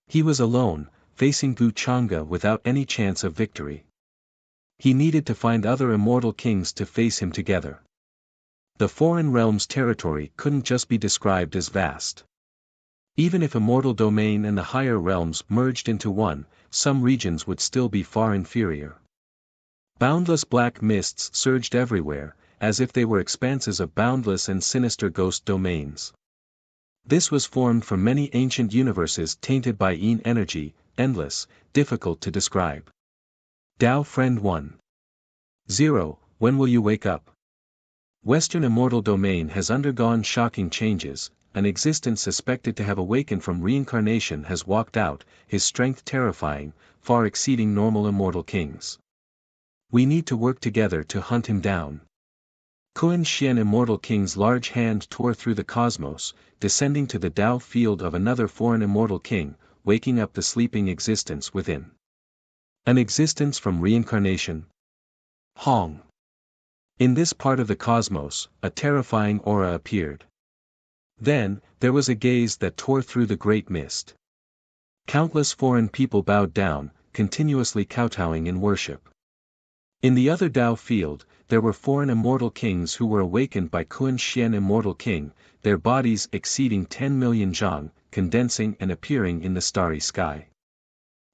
He was alone, facing Gu Chang'e without any chance of victory. He needed to find other immortal kings to face him together. The foreign realm's territory couldn't just be described as vast. Even if immortal domain and the higher realms merged into one, some regions would still be far inferior. Boundless black mists surged everywhere, as if they were expanses of boundless and sinister ghost domains. This was formed from many ancient universes tainted by Yin energy, endless, difficult to describe. Tao Friend 1. 0. When will you wake up? Western immortal domain has undergone shocking changes. An existence suspected to have awakened from reincarnation has walked out, his strength terrifying, far exceeding normal immortal kings. We need to work together to hunt him down. Kun Xian Immortal King's large hand tore through the cosmos, descending to the Tao field of another foreign immortal king, waking up the sleeping existence within. An existence from reincarnation? Hong. In this part of the cosmos, a terrifying aura appeared. Then, there was a gaze that tore through the great mist. Countless foreign people bowed down, continuously kowtowing in worship. In the other Tao field, there were foreign immortal kings who were awakened by Kun Xian Immortal King, their bodies exceeding 10 million zhang, condensing and appearing in the starry sky.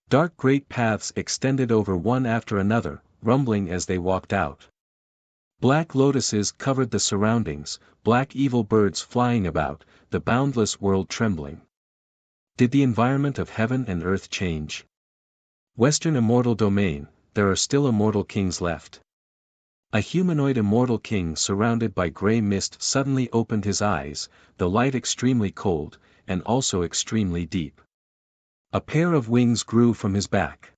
Dark great paths extended over one after another, rumbling as they walked out. Black lotuses covered the surroundings, black evil birds flying about, the boundless world trembling. Did the environment of heaven and earth change? Western immortal domain, there are still immortal kings left. A humanoid immortal king surrounded by grey mist suddenly opened his eyes, the light extremely cold, and also extremely deep. A pair of wings grew from his back.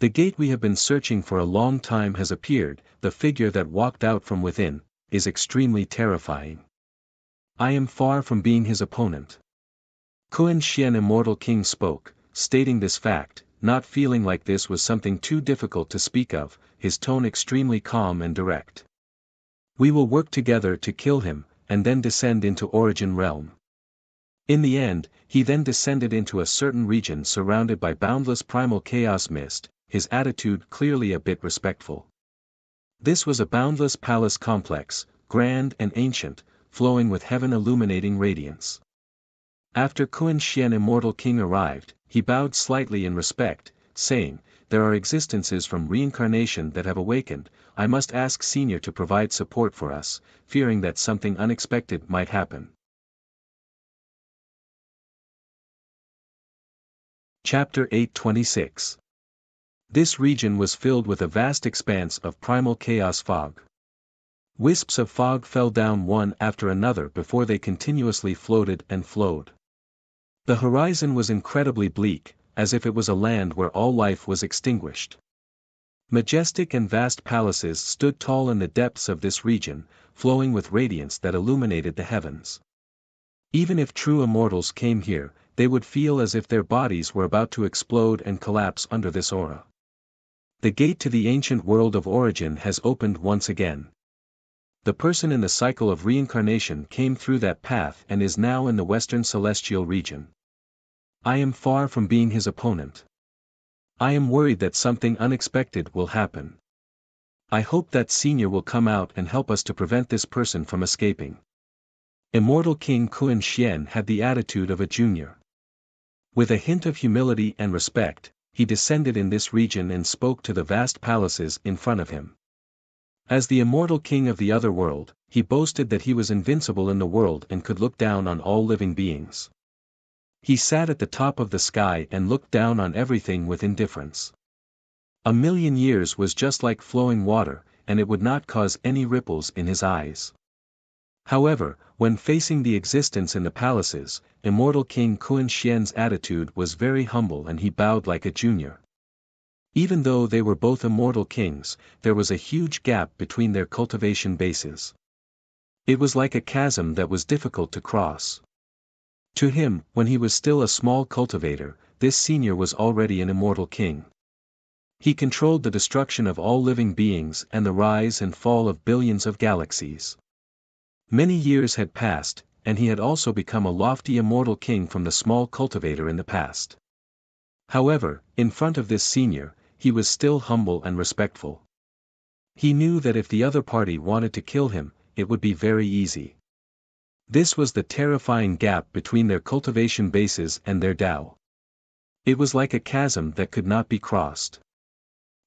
The gate we have been searching for a long time has appeared, the figure that walked out from within, is extremely terrifying. I am far from being his opponent. Kun Xian Immortal King spoke, stating this fact, not feeling like this was something too difficult to speak of, his tone extremely calm and direct. We will work together to kill him, and then descend into Origin Realm. In the end, he then descended into a certain region surrounded by boundless primal chaos mist, his attitude clearly a bit respectful. This was a boundless palace complex, grand and ancient, flowing with heaven illuminating radiance. After Kun Xian Immortal King arrived, he bowed slightly in respect, saying, "There are existences from reincarnation that have awakened, I must ask Senior to provide support for us, fearing that something unexpected might happen." Chapter 826. This region was filled with a vast expanse of primal chaos fog. Wisps of fog fell down one after another before they continuously floated and flowed. The horizon was incredibly bleak, as if it was a land where all life was extinguished. Majestic and vast palaces stood tall in the depths of this region, flowing with radiance that illuminated the heavens. Even if true immortals came here, they would feel as if their bodies were about to explode and collapse under this aura. The gate to the ancient world of origin has opened once again. The person in the cycle of reincarnation came through that path and is now in the western celestial region. I am far from being his opponent. I am worried that something unexpected will happen. I hope that Senior will come out and help us to prevent this person from escaping. Immortal King Kun Xian had the attitude of a junior. With a hint of humility and respect, he descended in this region and spoke to the vast palaces in front of him. As the immortal king of the other world, he boasted that he was invincible in the world and could look down on all living beings. He sat at the top of the sky and looked down on everything with indifference. 1,000,000 years was just like flowing water, and it would not cause any ripples in his eyes. However, when facing the existence in the palaces, Immortal King Kun Xian's attitude was very humble and he bowed like a junior. Even though they were both immortal kings, there was a huge gap between their cultivation bases. It was like a chasm that was difficult to cross. To him, when he was still a small cultivator, this senior was already an immortal king. He controlled the destruction of all living beings and the rise and fall of billions of galaxies. Many years had passed, and he had also become a lofty immortal king from the small cultivator in the past. However, in front of this senior, he was still humble and respectful. He knew that if the other party wanted to kill him, it would be very easy. This was the terrifying gap between their cultivation bases and their Tao. It was like a chasm that could not be crossed.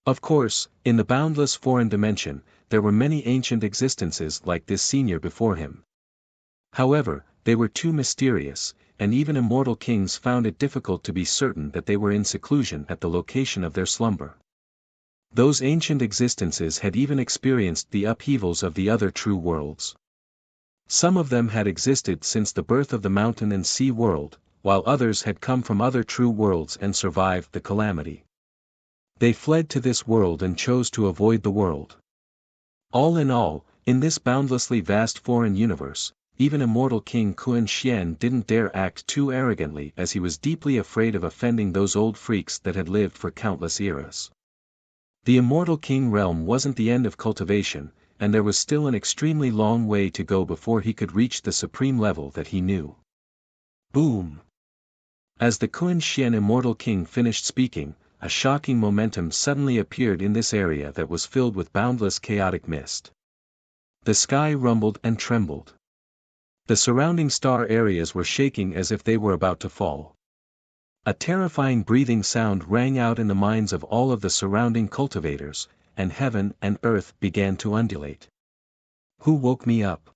Of course, in the boundless foreign dimension, there were many ancient existences like this senior before him. However, they were too mysterious, and even immortal kings found it difficult to be certain that they were in seclusion at the location of their slumber. Those ancient existences had even experienced the upheavals of the other true worlds. Some of them had existed since the birth of the mountain and sea world, while others had come from other true worlds and survived the calamity. They fled to this world and chose to avoid the world. All in all, In this boundlessly vast foreign universe, even immortal King Kun Xian didn't dare act too arrogantly as he was deeply afraid of offending those old freaks that had lived for countless eras. The immortal king realm wasn't the end of cultivation, and there was still an extremely long way to go before he could reach the supreme level that he knew. Boom! As the Kun Xian immortal king finished speaking, a shocking momentum suddenly appeared in this area that was filled with boundless chaotic mist. The sky rumbled and trembled. The surrounding star areas were shaking as if they were about to fall. A terrifying breathing sound rang out in the minds of all of the surrounding cultivators, and heaven and earth began to undulate. Who woke me up?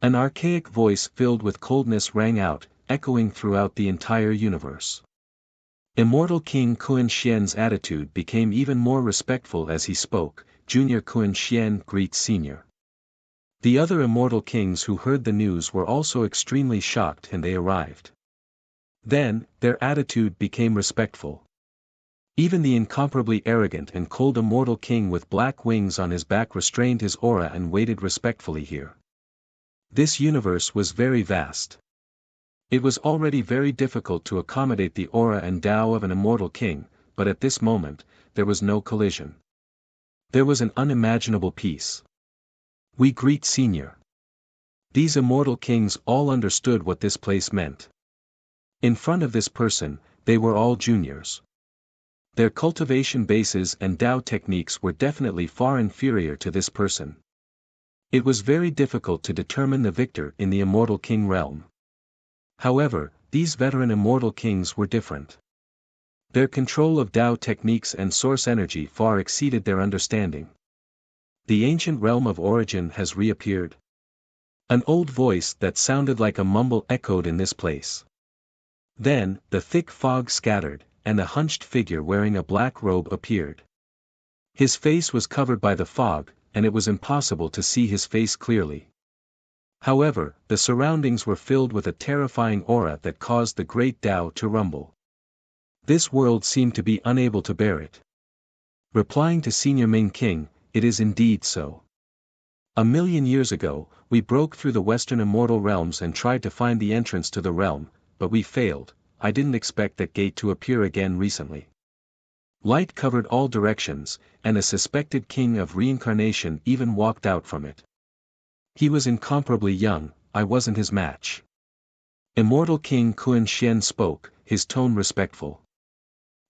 An archaic voice filled with coldness rang out, echoing throughout the entire universe. Immortal King Kun Xian's attitude became even more respectful as he spoke. Junior Kun Xian greets Senior. The other immortal kings who heard the news were also extremely shocked and they arrived. Then, their attitude became respectful. Even the incomparably arrogant and cold immortal king with black wings on his back restrained his aura and waited respectfully here. This universe was very vast. It was already very difficult to accommodate the aura and Tao of an immortal king, but at this moment, there was no collision. There was an unimaginable peace. We greet Senior. These immortal kings all understood what this place meant. In front of this person, they were all juniors. Their cultivation bases and Tao techniques were definitely far inferior to this person. It was very difficult to determine the victor in the immortal king realm. However, these veteran immortal kings were different. Their control of Tao techniques and source energy far exceeded their understanding. The ancient realm of origin has reappeared. An old voice that sounded like a mumble echoed in this place. Then, the thick fog scattered, and a hunched figure wearing a black robe appeared. His face was covered by the fog, and it was impossible to see his face clearly. However, the surroundings were filled with a terrifying aura that caused the great Tao to rumble. This world seemed to be unable to bear it. Replying to Senior Ming King, it is indeed so. 1,000,000 years ago, we broke through the western immortal realms and tried to find the entrance to the realm, but we failed. I didn't expect that gate to appear again recently. Light covered all directions, and a suspected king of reincarnation even walked out from it. He was incomparably young, I wasn't his match. Immortal King Kun Xian spoke, his tone respectful.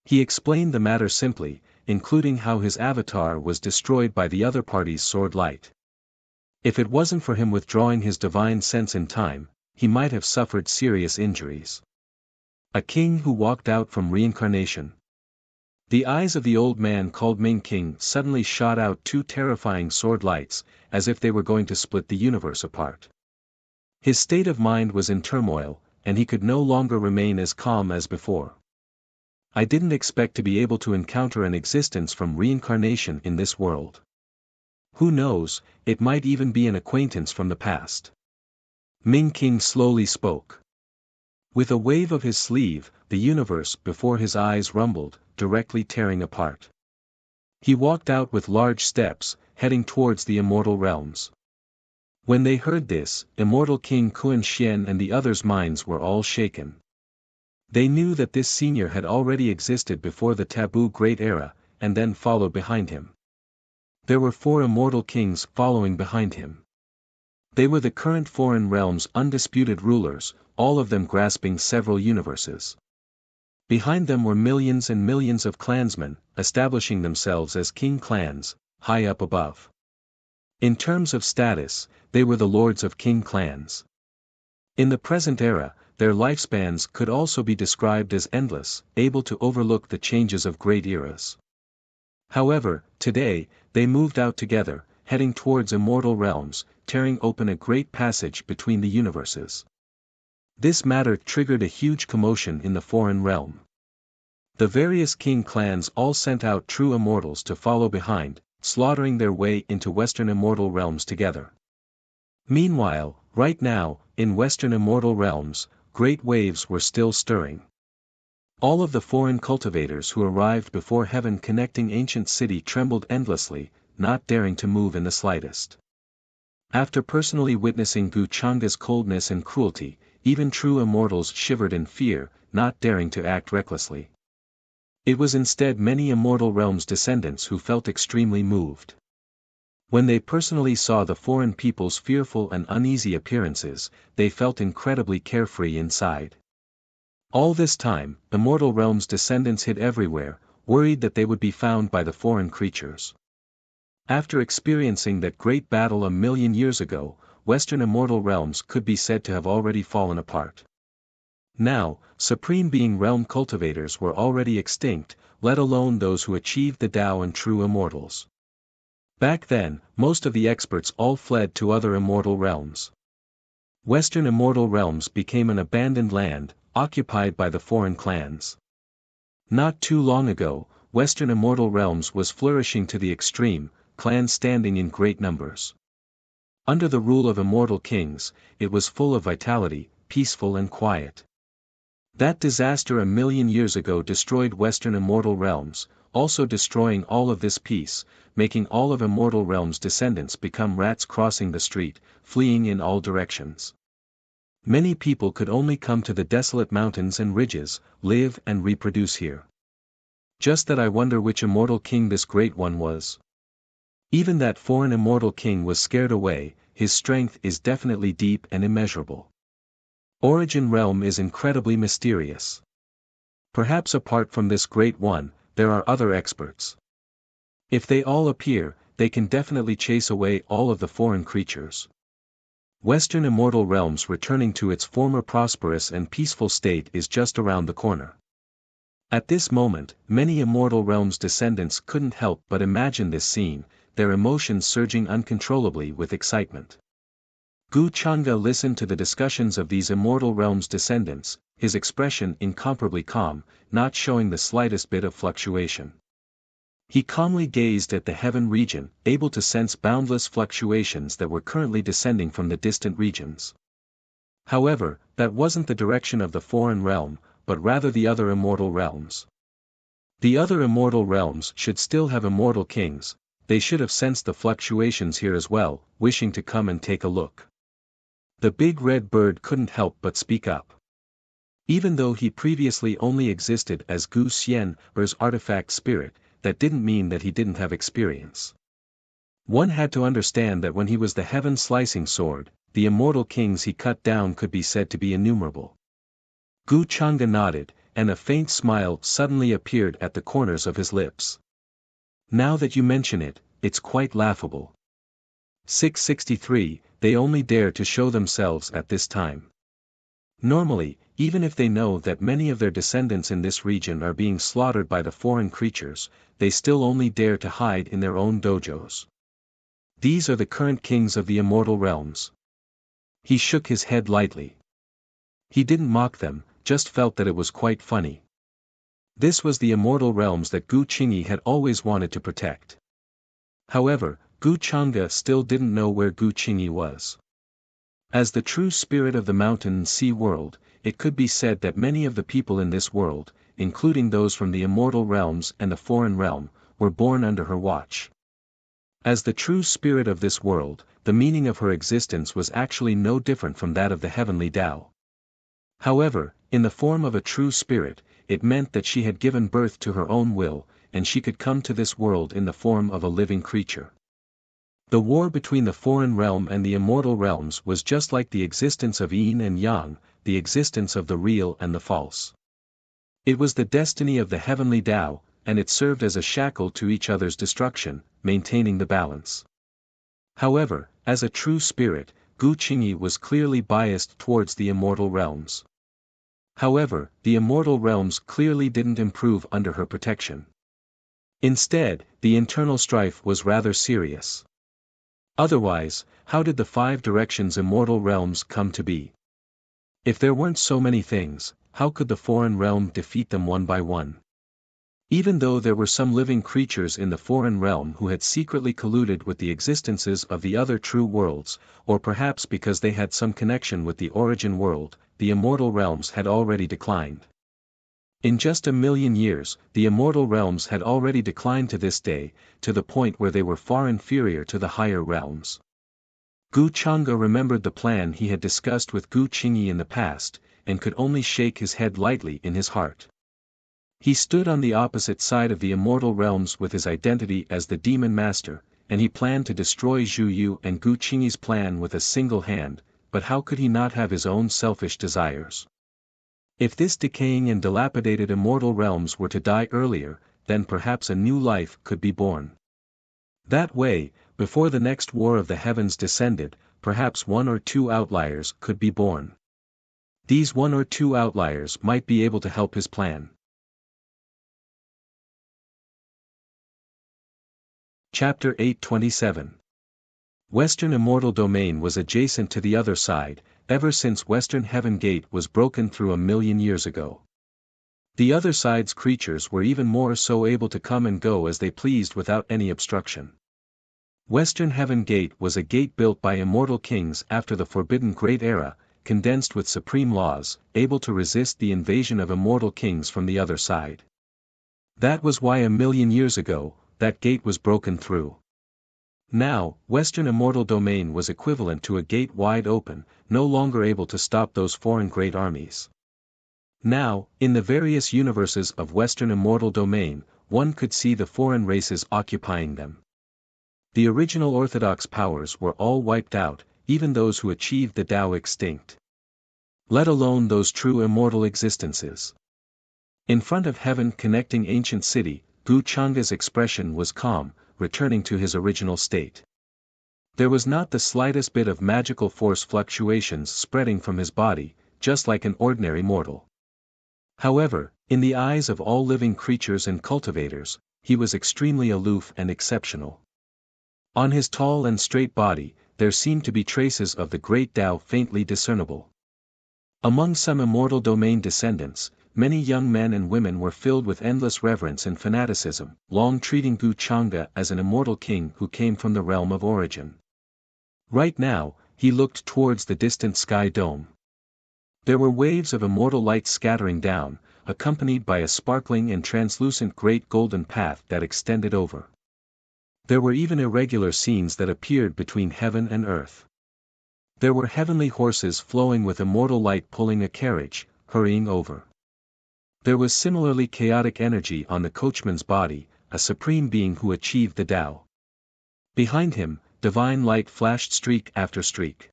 He explained the matter simply, including how his avatar was destroyed by the other party's sword light. If it wasn't for him withdrawing his divine sense in time, he might have suffered serious injuries. A king who walked out from reincarnation. The eyes of the old man called Ming King suddenly shot out two terrifying sword lights, as if they were going to split the universe apart. His state of mind was in turmoil, and he could no longer remain as calm as before. I didn't expect to be able to encounter an existence from reincarnation in this world. Who knows, it might even be an acquaintance from the past. Ming King slowly spoke. With a wave of his sleeve, the universe before his eyes rumbled, directly tearing apart. He walked out with large steps, heading towards the immortal realms. When they heard this, immortal King Kun Xian and the others' minds were all shaken. They knew that this senior had already existed before the taboo Great Era, and then followed behind him. There were 4 immortal kings following behind him. They were the current foreign realms' undisputed rulers, all of them grasping several universes. Behind them were millions and millions of clansmen, establishing themselves as king clans, high up above. In terms of status, they were the lords of king clans. In the present era, their lifespans could also be described as endless, able to overlook the changes of great eras. However, today, they moved out together, heading towards immortal realms, tearing open a great passage between the universes. This matter triggered a huge commotion in the foreign realm. The various king clans all sent out true immortals to follow behind, slaughtering their way into western immortal realms together. Meanwhile, right now, in western immortal realms, great waves were still stirring. All of the foreign cultivators who arrived before heaven connecting ancient city trembled endlessly, not daring to move in the slightest. After personally witnessing Gu Changa's coldness and cruelty, even true immortals shivered in fear, not daring to act recklessly. It was instead many immortal realms' descendants who felt extremely moved. When they personally saw the foreign people's fearful and uneasy appearances, they felt incredibly carefree inside. All this time, immortal realms' descendants hid everywhere, worried that they would be found by the foreign creatures. After experiencing that great battle a million years ago, Western immortal realms could be said to have already fallen apart. Now, Supreme Being realm cultivators were already extinct, let alone those who achieved the Tao and true immortals. Back then, most of the experts all fled to other immortal realms. Western immortal realms became an abandoned land, occupied by the foreign clans. Not too long ago, Western immortal realms was flourishing to the extreme, clans standing in great numbers. Under the rule of immortal kings, it was full of vitality, peaceful and quiet. That disaster a million years ago destroyed Western immortal realms, also destroying all of this peace, making all of immortal realms' descendants become rats crossing the street, fleeing in all directions. Many people could only come to the desolate mountains and ridges, live and reproduce here. Just that I wonder which immortal king this great one was. Even that foreign immortal king was scared away, his strength is definitely deep and immeasurable. Origin realm is incredibly mysterious. Perhaps apart from this great one, there are other experts. If they all appear, they can definitely chase away all of the foreign creatures. Western immortal realms returning to its former prosperous and peaceful state is just around the corner. At this moment, many immortal realms' descendants couldn't help but imagine this scene, their emotions surging uncontrollably with excitement. Gu Changa listened to the discussions of these immortal realms' descendants, his expression incomparably calm, not showing the slightest bit of fluctuation. He calmly gazed at the heaven region, able to sense boundless fluctuations that were currently descending from the distant regions. However, that wasn't the direction of the foreign realm, but rather the other immortal realms. The other immortal realms should still have immortal kings, they should have sensed the fluctuations here as well, wishing to come and take a look. The big red bird couldn't help but speak up. Even though he previously only existed as Gu Xian, or his artifact spirit, that didn't mean that he didn't have experience. One had to understand that when he was the heaven-slicing sword, the immortal kings he cut down could be said to be innumerable. Gu Changa nodded, and a faint smile suddenly appeared at the corners of his lips. Now that you mention it, it's quite laughable. 663, they only dare to show themselves at this time. Normally, even if they know that many of their descendants in this region are being slaughtered by the foreign creatures, they still only dare to hide in their own dojos. These are the current kings of the immortal realms. He shook his head lightly. He didn't mock them, just felt that it was quite funny. This was the immortal realms that Gu Qingyi had always wanted to protect. However, Gu Changa still didn't know where Gu Qingyi was. As the true spirit of the mountain and sea world, it could be said that many of the people in this world, including those from the immortal realms and the foreign realm, were born under her watch. As the true spirit of this world, the meaning of her existence was actually no different from that of the heavenly Tao. However, in the form of a true spirit, it meant that she had given birth to her own will, and she could come to this world in the form of a living creature. The war between the foreign realm and the immortal realms was just like the existence of yin and yang, the existence of the real and the false. It was the destiny of the heavenly Tao, and it served as a shackle to each other's destruction, maintaining the balance. However, as a true spirit, Gu Qingyi was clearly biased towards the immortal realms. However, the immortal realms clearly didn't improve under her protection. Instead, the internal strife was rather serious. Otherwise, how did the 5 directions immortal realms come to be? If there weren't so many things, how could the foreign realm defeat them one by one? Even though there were some living creatures in the foreign realm who had secretly colluded with the existences of the other true worlds, or perhaps because they had some connection with the origin world, the immortal realms had already declined. In just a million years, the immortal realms had already declined to this day, to the point where they were far inferior to the higher realms. Gu Chang'e remembered the plan he had discussed with Gu Qingyi in the past, and could only shake his head lightly in his heart. He stood on the opposite side of the immortal realms with his identity as the Demon Master, and he planned to destroy Zhu Yu and Gu Qingyi's plan with a single hand, but how could he not have his own selfish desires? If this decaying and dilapidated immortal realms were to die earlier, then perhaps a new life could be born. That way, before the next war of the heavens descended, perhaps one or two outliers could be born. These one or two outliers might be able to help his plan. Chapter 827. Western Immortal Domain was adjacent to the other side, ever since Western Heaven Gate was broken through 1,000,000 years ago. The other side's creatures were even more so able to come and go as they pleased without any obstruction. Western Heaven Gate was a gate built by immortal kings after the Forbidden Great Era, condensed with supreme laws, able to resist the invasion of immortal kings from the other side. That was why 1,000,000 years ago, that gate was broken through. Now, Western Immortal Domain was equivalent to a gate wide open, no longer able to stop those foreign great armies. Now, in the various universes of Western Immortal Domain, one could see the foreign races occupying them. The original orthodox powers were all wiped out, even those who achieved the Tao extinct. Let alone those true immortal existences. In front of heaven connecting ancient city, Gu Chang'e's expression was calm, returning to his original state. There was not the slightest bit of magical force fluctuations spreading from his body, just like an ordinary mortal. However, in the eyes of all living creatures and cultivators, he was extremely aloof and exceptional. On his tall and straight body, there seemed to be traces of the great Tao faintly discernible. Among some immortal domain descendants, many young men and women were filled with endless reverence and fanaticism, long treating Gu Chang'e as an immortal king who came from the realm of origin. Right now, he looked towards the distant sky dome. There were waves of immortal light scattering down, accompanied by a sparkling and translucent great golden path that extended over. There were even irregular scenes that appeared between heaven and earth. There were heavenly horses flowing with immortal light pulling a carriage, hurrying over. There was similarly chaotic energy on the coachman's body, a supreme being who achieved the Tao. Behind him, divine light flashed streak after streak.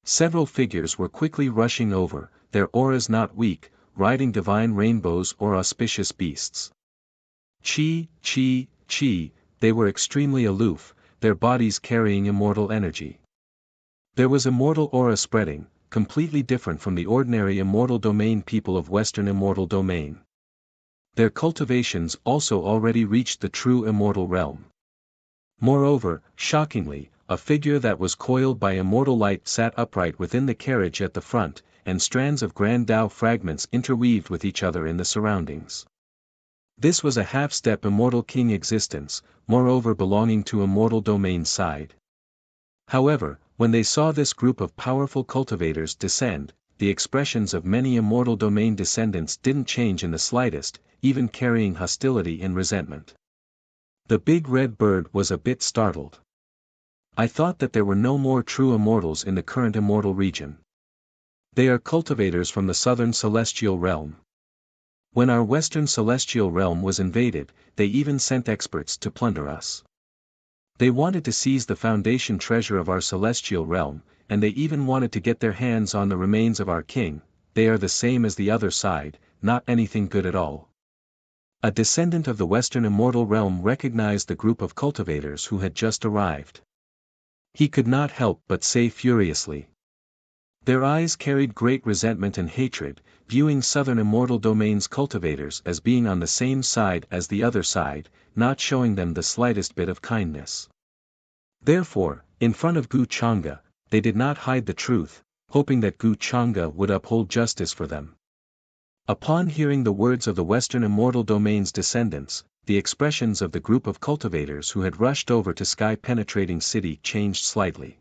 Several figures were quickly rushing over, their auras not weak, riding divine rainbows or auspicious beasts. Chi, chi, chi, they were extremely aloof, their bodies carrying immortal energy. There was immortal aura spreading, completely different from the ordinary immortal domain people of Western Immortal Domain. Their cultivations also already reached the true immortal realm. Moreover, shockingly, a figure that was coiled by immortal light sat upright within the carriage at the front, and strands of grand Tao fragments interweaved with each other in the surroundings. This was a half-step immortal king existence, moreover belonging to immortal domain side. However, when they saw this group of powerful cultivators descend, the expressions of many immortal domain descendants didn't change in the slightest, even carrying hostility and resentment. The big red bird was a bit startled. I thought that there were no more true immortals in the current immortal region. They are cultivators from the southern celestial realm. When our western celestial realm was invaded, they even sent experts to plunder us. They wanted to seize the foundation treasure of our celestial realm, and they even wanted to get their hands on the remains of our king. They are the same as the other side, not anything good at all. A descendant of the Western Immortal Realm recognized the group of cultivators who had just arrived. He could not help but say furiously. Their eyes carried great resentment and hatred, viewing Southern Immortal Domain's cultivators as being on the same side as the other side, not showing them the slightest bit of kindness. Therefore, in front of Gu Chang'e, they did not hide the truth, hoping that Gu Chang'e would uphold justice for them. Upon hearing the words of the Western Immortal Domain's descendants, the expressions of the group of cultivators who had rushed over to sky-penetrating city changed slightly.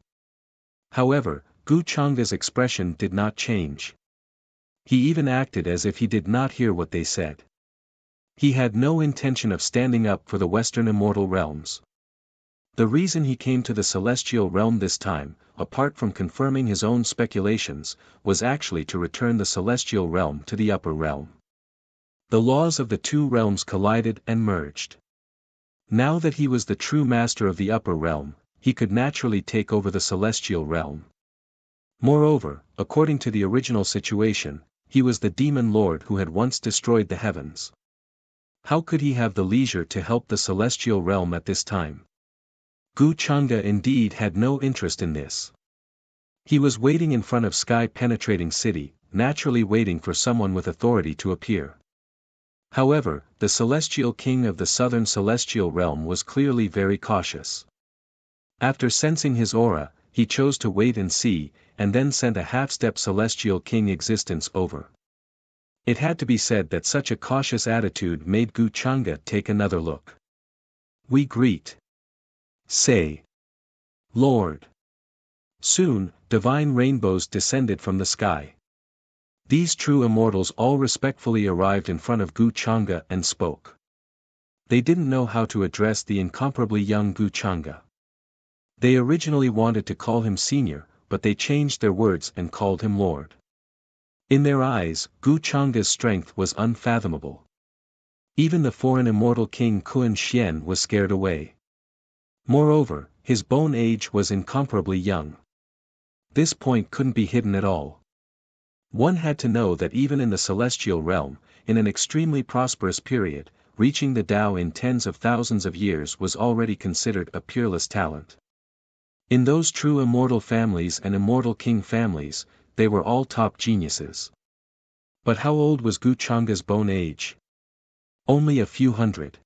However, Gu Chang'e's expression did not change. He even acted as if he did not hear what they said. He had no intention of standing up for the Western Immortal Realms. The reason he came to the celestial realm this time, apart from confirming his own speculations, was actually to return the celestial realm to the upper realm. The laws of the two realms collided and merged. Now that he was the true master of the upper realm, he could naturally take over the celestial realm. Moreover, according to the original situation, he was the demon lord who had once destroyed the heavens. How could he have the leisure to help the celestial realm at this time? Gu Chang'e indeed had no interest in this. He was waiting in front of sky-penetrating city, naturally waiting for someone with authority to appear. However, the celestial king of the southern celestial realm was clearly very cautious. After sensing his aura, he chose to wait and see, and then sent a half-step celestial king existence over. It had to be said that such a cautious attitude made Gu Chang'e take another look. We greet. Say. Lord. Soon, divine rainbows descended from the sky. These true immortals all respectfully arrived in front of Gu Chang'e and spoke. They didn't know how to address the incomparably young Gu Chang'e. They originally wanted to call him senior, but they changed their words and called him Lord. In their eyes, Gu Chang'e's strength was unfathomable. Even the foreign immortal king Kun Xian was scared away. Moreover, his bone age was incomparably young. This point couldn't be hidden at all. One had to know that even in the celestial realm, in an extremely prosperous period, reaching the Tao in tens of thousands of years was already considered a peerless talent. In those true immortal families and immortal king families, they were all top geniuses. But how old was Gu Chang'e's bone age? Only a few hundred.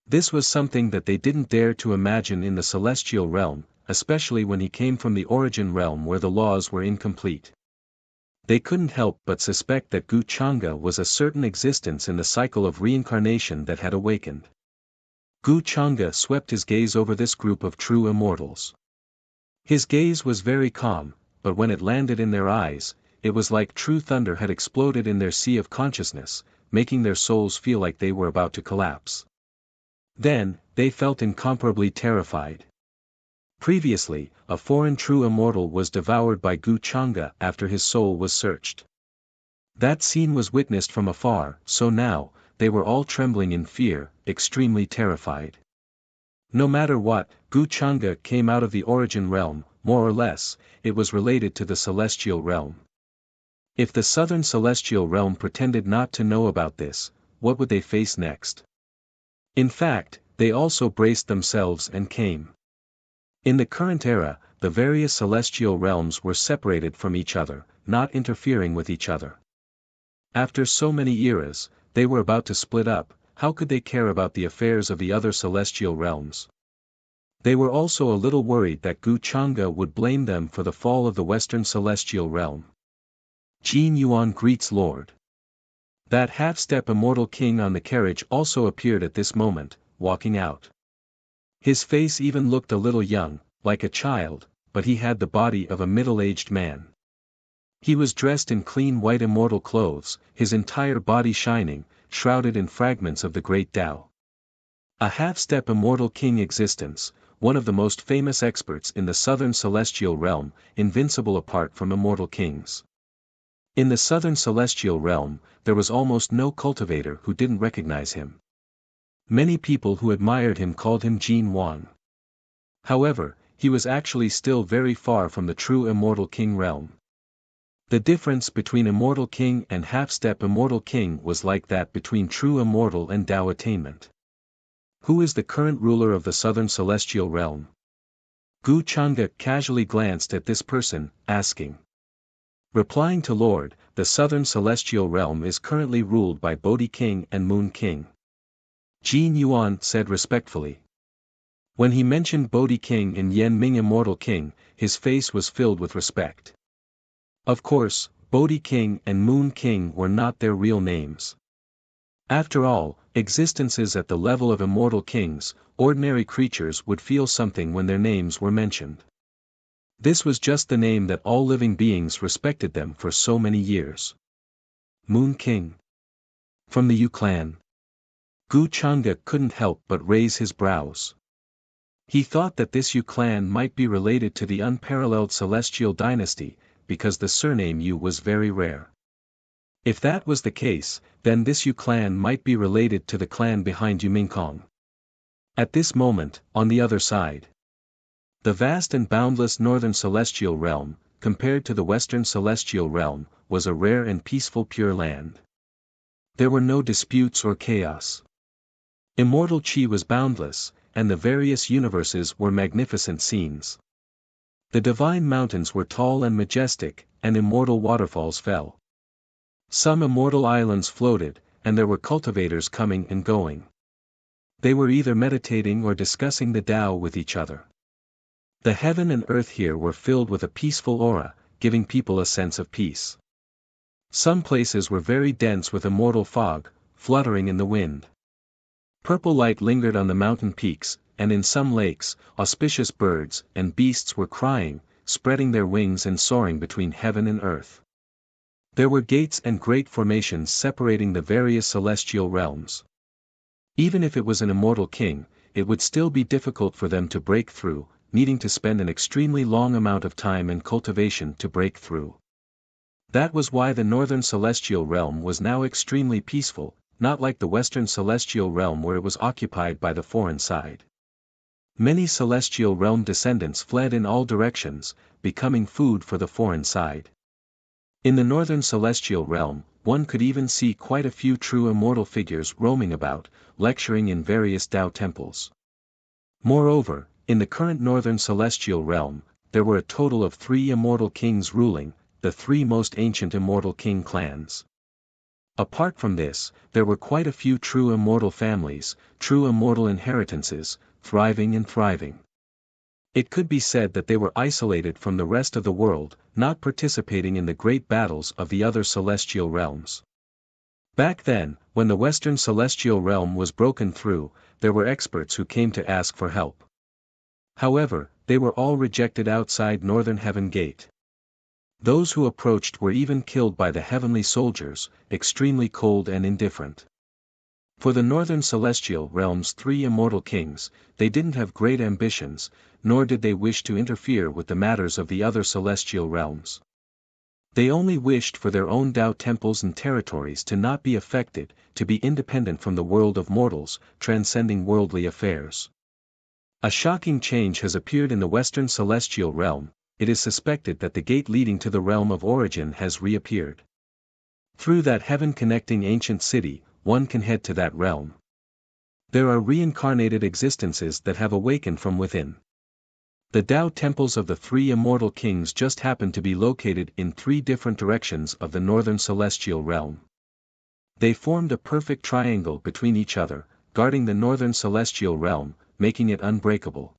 This was something that they didn't dare to imagine in the celestial realm, especially when he came from the origin realm where the laws were incomplete. They couldn't help but suspect that Gu Chang'e was a certain existence in the cycle of reincarnation that had awakened. Gu Chang'e swept his gaze over this group of true immortals. His gaze was very calm, but when it landed in their eyes, it was like true thunder had exploded in their sea of consciousness, making their souls feel like they were about to collapse. Then, they felt incomparably terrified. Previously, a foreign true immortal was devoured by Gu Chang'e after his soul was searched. That scene was witnessed from afar, so now, they were all trembling in fear, extremely terrified. No matter what, Gu Chang'e came out of the origin realm, more or less, it was related to the celestial realm. If the southern celestial realm pretended not to know about this, what would they face next? In fact, they also braced themselves and came. In the current era, the various celestial realms were separated from each other, not interfering with each other. After so many eras, they were about to split up. How could they care about the affairs of the other celestial realms? They were also a little worried that Gu Chang'e would blame them for the fall of the western celestial realm. Jin Yuan greets Lord. That half-step immortal king on the carriage also appeared at this moment, walking out. His face even looked a little young, like a child, but he had the body of a middle-aged man. He was dressed in clean white immortal clothes, his entire body shining, shrouded in fragments of the great Tao. A half-step immortal king existence, one of the most famous experts in the southern celestial realm, invincible apart from immortal kings. In the southern celestial realm, there was almost no cultivator who didn't recognize him. Many people who admired him called him Jin Wang. However, he was actually still very far from the true immortal king realm. The difference between immortal king and half-step immortal king was like that between true immortal and Tao attainment. Who is the current ruler of the southern celestial realm? Gu Chang'e casually glanced at this person, asking. Replying to Lord, the southern celestial realm is currently ruled by Bodhi King and Moon King. Jin Yuan said respectfully. When he mentioned Bodhi King and Yan Ming Immortal King, his face was filled with respect. Of course, Bodhi King and Moon King were not their real names. After all, existences at the level of immortal kings, ordinary creatures would feel something when their names were mentioned. This was just the name that all living beings respected them for so many years. Moon King. From the Yu clan. Gu Chang'e couldn't help but raise his brows. He thought that this Yu clan might be related to the unparalleled celestial dynasty, because the surname Yu was very rare. If that was the case, then this Yu clan might be related to the clan behind Yu Mingkong. At this moment, on the other side, the vast and boundless northern celestial realm, compared to the western celestial realm, was a rare and peaceful pure land. There were no disputes or chaos. Immortal Qi was boundless, and the various universes were magnificent scenes. The divine mountains were tall and majestic, and immortal waterfalls fell. Some immortal islands floated, and there were cultivators coming and going. They were either meditating or discussing the Tao with each other. The heaven and earth here were filled with a peaceful aura, giving people a sense of peace. Some places were very dense with immortal fog, fluttering in the wind. Purple light lingered on the mountain peaks, and in some lakes, auspicious birds and beasts were crying, spreading their wings and soaring between heaven and earth. There were gates and great formations separating the various celestial realms. Even if it was an immortal king, it would still be difficult for them to break through, needing to spend an extremely long amount of time and cultivation to break through. That was why the northern celestial realm was now extremely peaceful, not like the western celestial realm where it was occupied by the foreign side. Many celestial realm descendants fled in all directions, becoming food for the foreign side. In the northern celestial realm, one could even see quite a few true immortal figures roaming about, lecturing in various Tao temples. Moreover, in the current northern celestial realm, there were a total of 3 immortal kings ruling, the 3 most ancient immortal king clans. Apart from this, there were quite a few true immortal families, true immortal inheritances, thriving and thriving. It could be said that they were isolated from the rest of the world, not participating in the great battles of the other celestial realms. Back then, when the western celestial realm was broken through, there were experts who came to ask for help. However, they were all rejected outside Northern Heaven Gate. Those who approached were even killed by the heavenly soldiers, extremely cold and indifferent. For the northern celestial realm's 3 immortal kings, they didn't have great ambitions, nor did they wish to interfere with the matters of the other celestial realms. They only wished for their own Tao temples and territories to not be affected, to be independent from the world of mortals, transcending worldly affairs. A shocking change has appeared in the western celestial realm. It is suspected that the gate leading to the realm of origin has reappeared. Through that heaven-connecting ancient city, one can head to that realm. There are reincarnated existences that have awakened from within. The Tao temples of the 3 immortal kings just happen to be located in 3 different directions of the northern celestial realm. They formed a perfect triangle between each other, guarding the northern celestial realm, making it unbreakable.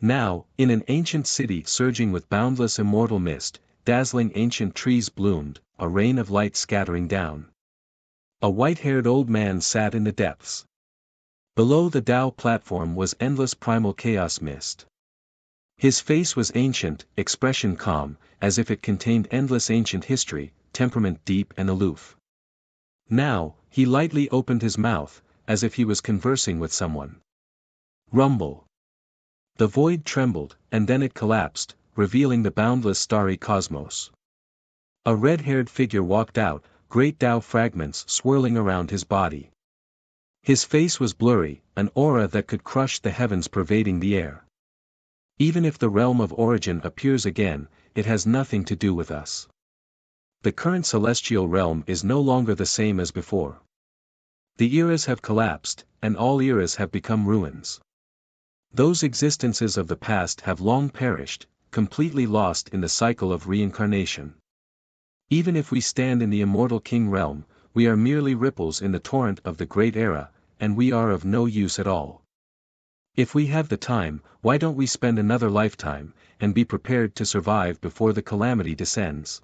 Now, in an ancient city surging with boundless immortal mist, dazzling ancient trees bloomed, a rain of light scattering down. A white-haired old man sat in the depths. Below the Tao platform was endless primal chaos mist. His face was ancient, expression calm, as if it contained endless ancient history, temperament deep and aloof. Now, he lightly opened his mouth, as if he was conversing with someone. Rumble. The void trembled, and then it collapsed, revealing the boundless starry cosmos. A red-haired figure walked out, great Tao fragments swirling around his body. His face was blurry, an aura that could crush the heavens pervading the air. Even if the realm of origin appears again, it has nothing to do with us. The current celestial realm is no longer the same as before. The eras have collapsed, and all eras have become ruins. Those existences of the past have long perished, completely lost in the cycle of reincarnation. Even if we stand in the immortal king realm, we are merely ripples in the torrent of the great era, and we are of no use at all. If we have the time, why don't we spend another lifetime, and be prepared to survive before the calamity descends?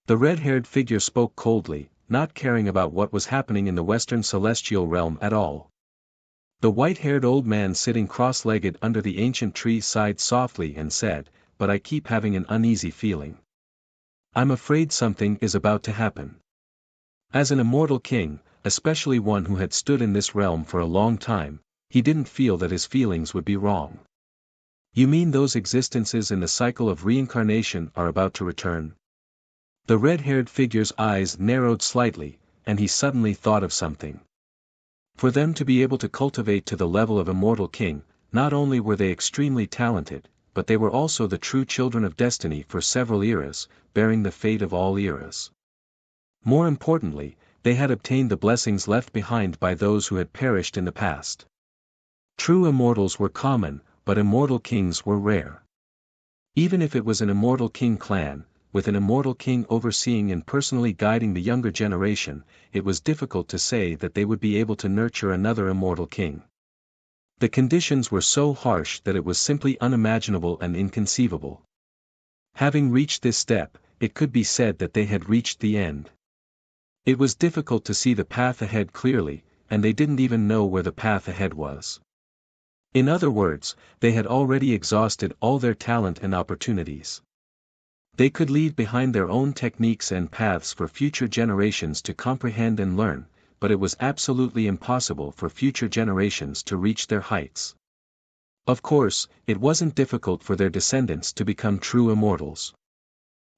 The red-haired figure spoke coldly, not caring about what was happening in the western celestial realm at all. The white-haired old man sitting cross-legged under the ancient tree sighed softly and said, "But I keep having an uneasy feeling. I'm afraid something is about to happen." As an immortal king, especially one who had stood in this realm for a long time, he didn't feel that his feelings would be wrong. You mean those existences in the cycle of reincarnation are about to return? The red-haired figure's eyes narrowed slightly, and he suddenly thought of something. For them to be able to cultivate to the level of immortal king, not only were they extremely talented, but they were also the true children of destiny for several eras, bearing the fate of all eras. More importantly, they had obtained the blessings left behind by those who had perished in the past. True immortals were common, but immortal kings were rare. Even if it was an immortal king clan, with an immortal king overseeing and personally guiding the younger generation, it was difficult to say that they would be able to nurture another immortal king. The conditions were so harsh that it was simply unimaginable and inconceivable. Having reached this step, it could be said that they had reached the end. It was difficult to see the path ahead clearly, and they didn't even know where the path ahead was. In other words, they had already exhausted all their talent and opportunities. They could leave behind their own techniques and paths for future generations to comprehend and learn, but it was absolutely impossible for future generations to reach their heights. Of course, it wasn't difficult for their descendants to become true immortals.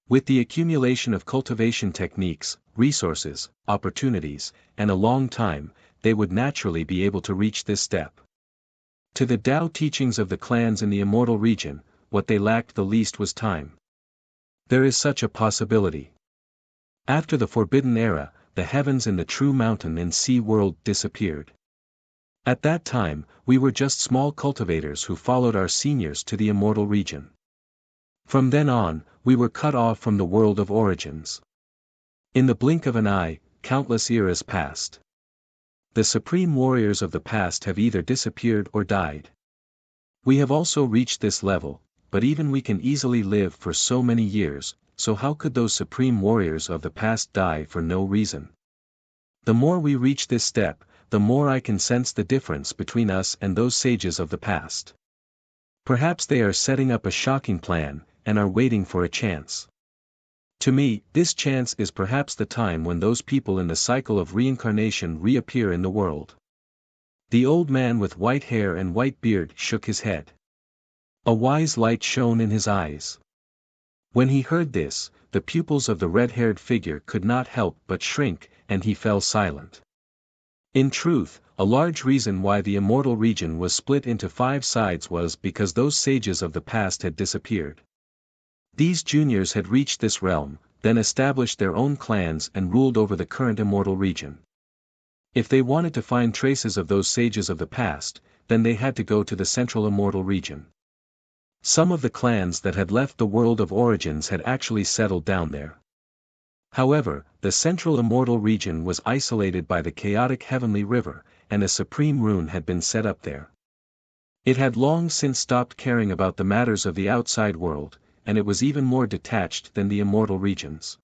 With the accumulation of cultivation techniques, resources, opportunities, and a long time, they would naturally be able to reach this step. To the Tao teachings of the clans in the immortal region, what they lacked the least was time. There is such a possibility. After the Forbidden Era, the heavens and the true mountain and sea world disappeared. At that time, we were just small cultivators who followed our seniors to the immortal region. From then on, we were cut off from the world of origins. In the blink of an eye, countless eras passed. The supreme warriors of the past have either disappeared or died. We have also reached this level, but even we can easily live for so many years, so how could those supreme warriors of the past die for no reason? The more we reach this step, the more I can sense the difference between us and those sages of the past. Perhaps they are setting up a shocking plan, and are waiting for a chance. To me, this chance is perhaps the time when those people in the cycle of reincarnation reappear in the world. The old man with white hair and white beard shook his head. A wise light shone in his eyes. When he heard this, the pupils of the red-haired figure could not help but shrink, and he fell silent. In truth, a large reason why the immortal region was split into 5 sides was because those sages of the past had disappeared. These juniors had reached this realm, then established their own clans and ruled over the current immortal region. If they wanted to find traces of those sages of the past, then they had to go to the central immortal region. Some of the clans that had left the world of origins had actually settled down there. However, the central immortal region was isolated by the chaotic heavenly river, and a supreme rune had been set up there. It had long since stopped caring about the matters of the outside world, and it was even more detached than the immortal regions.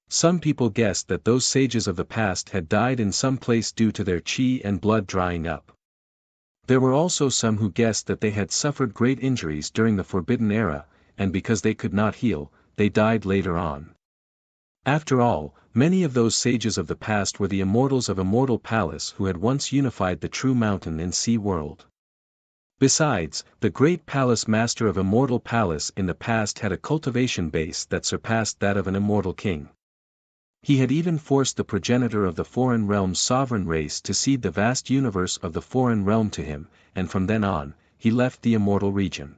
Some people guessed that those sages of the past had died in some place due to their chi and blood drying up. There were also some who guessed that they had suffered great injuries during the Forbidden Era, and because they could not heal, they died later on. After all, many of those sages of the past were the immortals of Immortal Palace who had once unified the true mountain and sea world. Besides, the great palace master of Immortal Palace in the past had a cultivation base that surpassed that of an immortal king. He had even forced the progenitor of the foreign realm's sovereign race to cede the vast universe of the foreign realm to him, and from then on, he left the immortal region.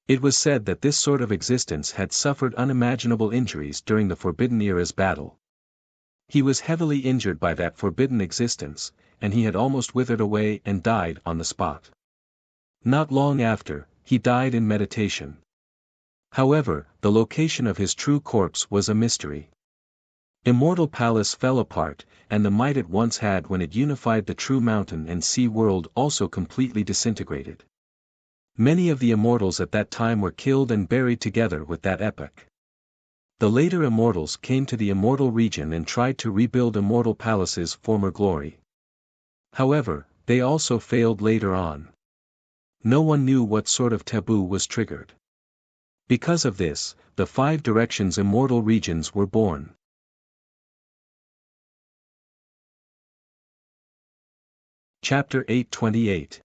It was said that this sort of existence had suffered unimaginable injuries during the Forbidden Era's battle. He was heavily injured by that forbidden existence, and he had almost withered away and died on the spot. Not long after, he died in meditation. However, the location of his true corpse was a mystery. Immortal Palace fell apart, and the might it once had when it unified the true mountain and sea world also completely disintegrated. Many of the immortals at that time were killed and buried together with that epoch. The later immortals came to the immortal region and tried to rebuild Immortal Palace's former glory. However, they also failed later on. No one knew what sort of taboo was triggered. Because of this, the 5 directions immortal regions were born. Chapter 828.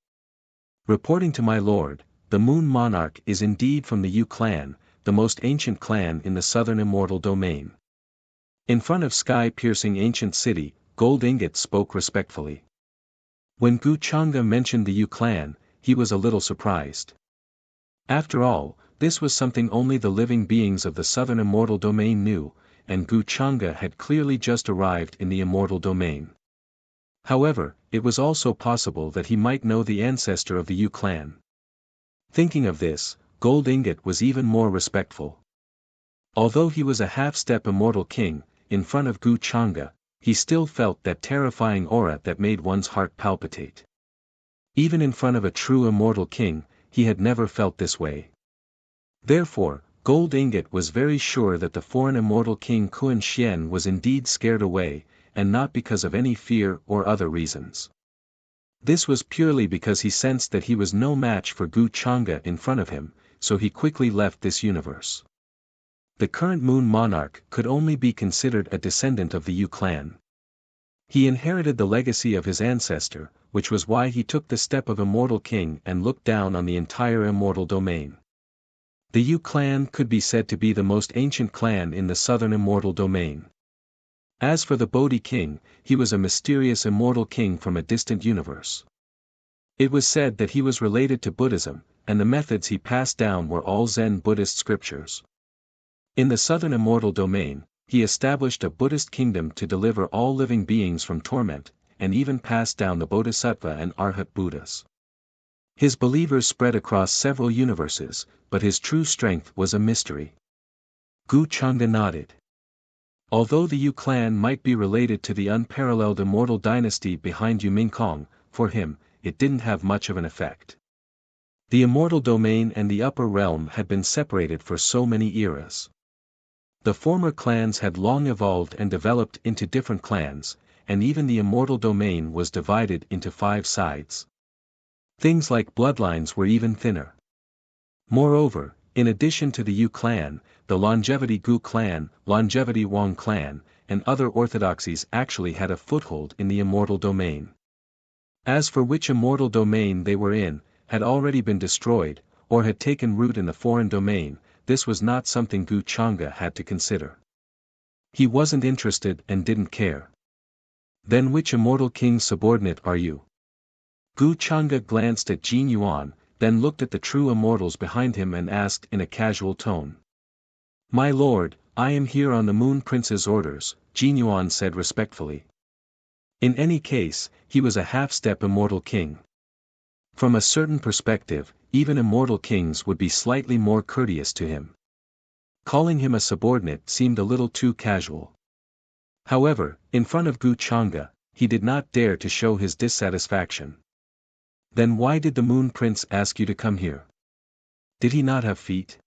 Reporting to my lord, the Moon Monarch is indeed from the Yu clan, the most ancient clan in the southern immortal domain. In front of sky-piercing ancient city, Gold Ingot spoke respectfully. When Gu Changa mentioned the Yu clan, he was a little surprised. After all, this was something only the living beings of the southern immortal domain knew, and Gu Changa had clearly just arrived in the immortal domain. However, it was also possible that he might know the ancestor of the Yu clan. Thinking of this, Gold Ingot was even more respectful. Although he was a half-step immortal king, in front of Gu Changa, he still felt that terrifying aura that made one's heart palpitate. Even in front of a true immortal king, he had never felt this way. Therefore, Gold Ingot was very sure that the foreign immortal king Kun Xian was indeed scared away, and not because of any fear or other reasons. This was purely because he sensed that he was no match for Gu Changa in front of him, so he quickly left this universe. The current Moon Monarch could only be considered a descendant of the Yu clan. He inherited the legacy of his ancestor, which was why he took the step of immortal king and looked down on the entire immortal domain. The Yu clan could be said to be the most ancient clan in the southern immortal domain. As for the Bodhi king, he was a mysterious immortal king from a distant universe. It was said that he was related to Buddhism, and the methods he passed down were all Zen Buddhist scriptures. In the southern immortal domain, he established a Buddhist kingdom to deliver all living beings from torment, and even passed down the Bodhisattva and Arhat Buddhas. His believers spread across several universes, but his true strength was a mystery. Gu Changa nodded. Although the Yu clan might be related to the unparalleled immortal dynasty behind Yu Mingkong, for him, it didn't have much of an effect. The immortal domain and the upper realm had been separated for so many eras. The former clans had long evolved and developed into different clans, and even the immortal domain was divided into 5 sides. Things like bloodlines were even thinner. Moreover, in addition to the Yu clan, the Longevity Gu clan, Longevity Wang clan, and other orthodoxies actually had a foothold in the immortal domain. As for which immortal domain they were in, had already been destroyed, or had taken root in the foreign domain, this was not something Gu Changa had to consider. He wasn't interested and didn't care. Then which immortal king's subordinate are you? Gu Changa glanced at Jin Yuan, then looked at the true immortals behind him and asked in a casual tone. My lord, I am here on the Moon Prince's orders, Jin Yuan said respectfully. In any case, he was a half-step immortal king. From a certain perspective, even immortal kings would be slightly more courteous to him. Calling him a subordinate seemed a little too casual. However, in front of Gu Changa, he did not dare to show his dissatisfaction. Then why did the Moon Prince ask you to come here? Did he not have feet?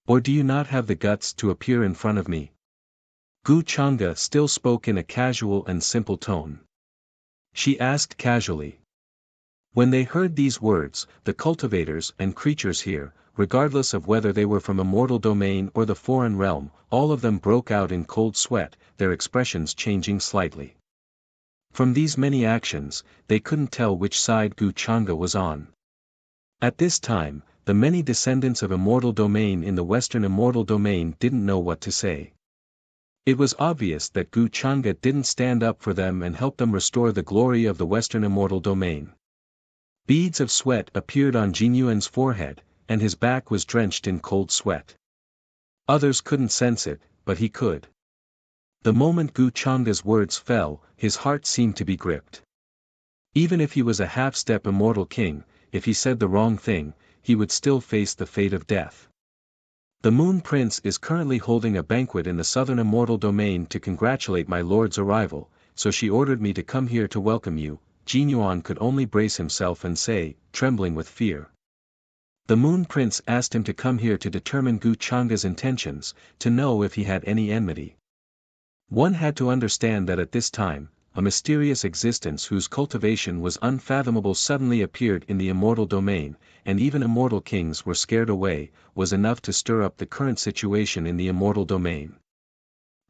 Or do you not have the guts to appear in front of me? Gu Changa still spoke in a casual and simple tone. She asked casually. When they heard these words, the cultivators and creatures here, regardless of whether they were from immortal domain or the foreign realm, all of them broke out in cold sweat, their expressions changing slightly. From these many actions, they couldn't tell which side Gu Changa was on. At this time, the many descendants of immortal domain in the western immortal domain didn't know what to say. It was obvious that Gu Changa didn't stand up for them and help them restore the glory of the western immortal domain. Beads of sweat appeared on Jin Yuan's forehead, and his back was drenched in cold sweat. Others couldn't sense it, but he could. The moment Gu Changa's words fell, his heart seemed to be gripped. Even if he was a half-step immortal king, if he said the wrong thing, he would still face the fate of death. The Moon Prince is currently holding a banquet in the southern immortal domain to congratulate my lord's arrival, so she ordered me to come here to welcome you. Jin Yuan could only brace himself and say, trembling with fear. The Moon Prince asked him to come here to determine Gu Changa's intentions, to know if he had any enmity. One had to understand that at this time, a mysterious existence whose cultivation was unfathomable suddenly appeared in the immortal domain, and even immortal kings were scared away, was enough to stir up the current situation in the immortal domain.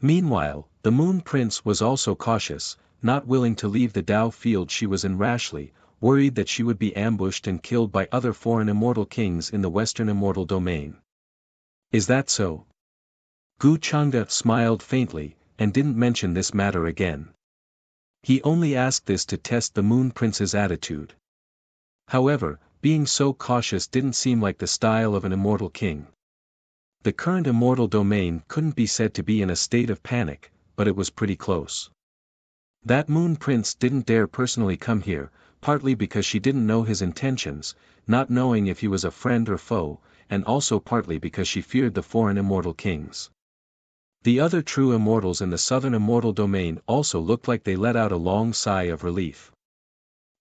Meanwhile, the Moon Prince was also cautious, not willing to leave the Dao field she was in rashly, worried that she would be ambushed and killed by other foreign immortal kings in the Western immortal domain. Is that so? Gu Chang'e smiled faintly, and didn't mention this matter again. He only asked this to test the Moon Prince's attitude. However, being so cautious didn't seem like the style of an immortal king. The current immortal domain couldn't be said to be in a state of panic, but it was pretty close. That Moon Prince didn't dare personally come here, partly because she didn't know his intentions, not knowing if he was a friend or foe, and also partly because she feared the foreign immortal kings. The other true immortals in the southern immortal domain also looked like they let out a long sigh of relief.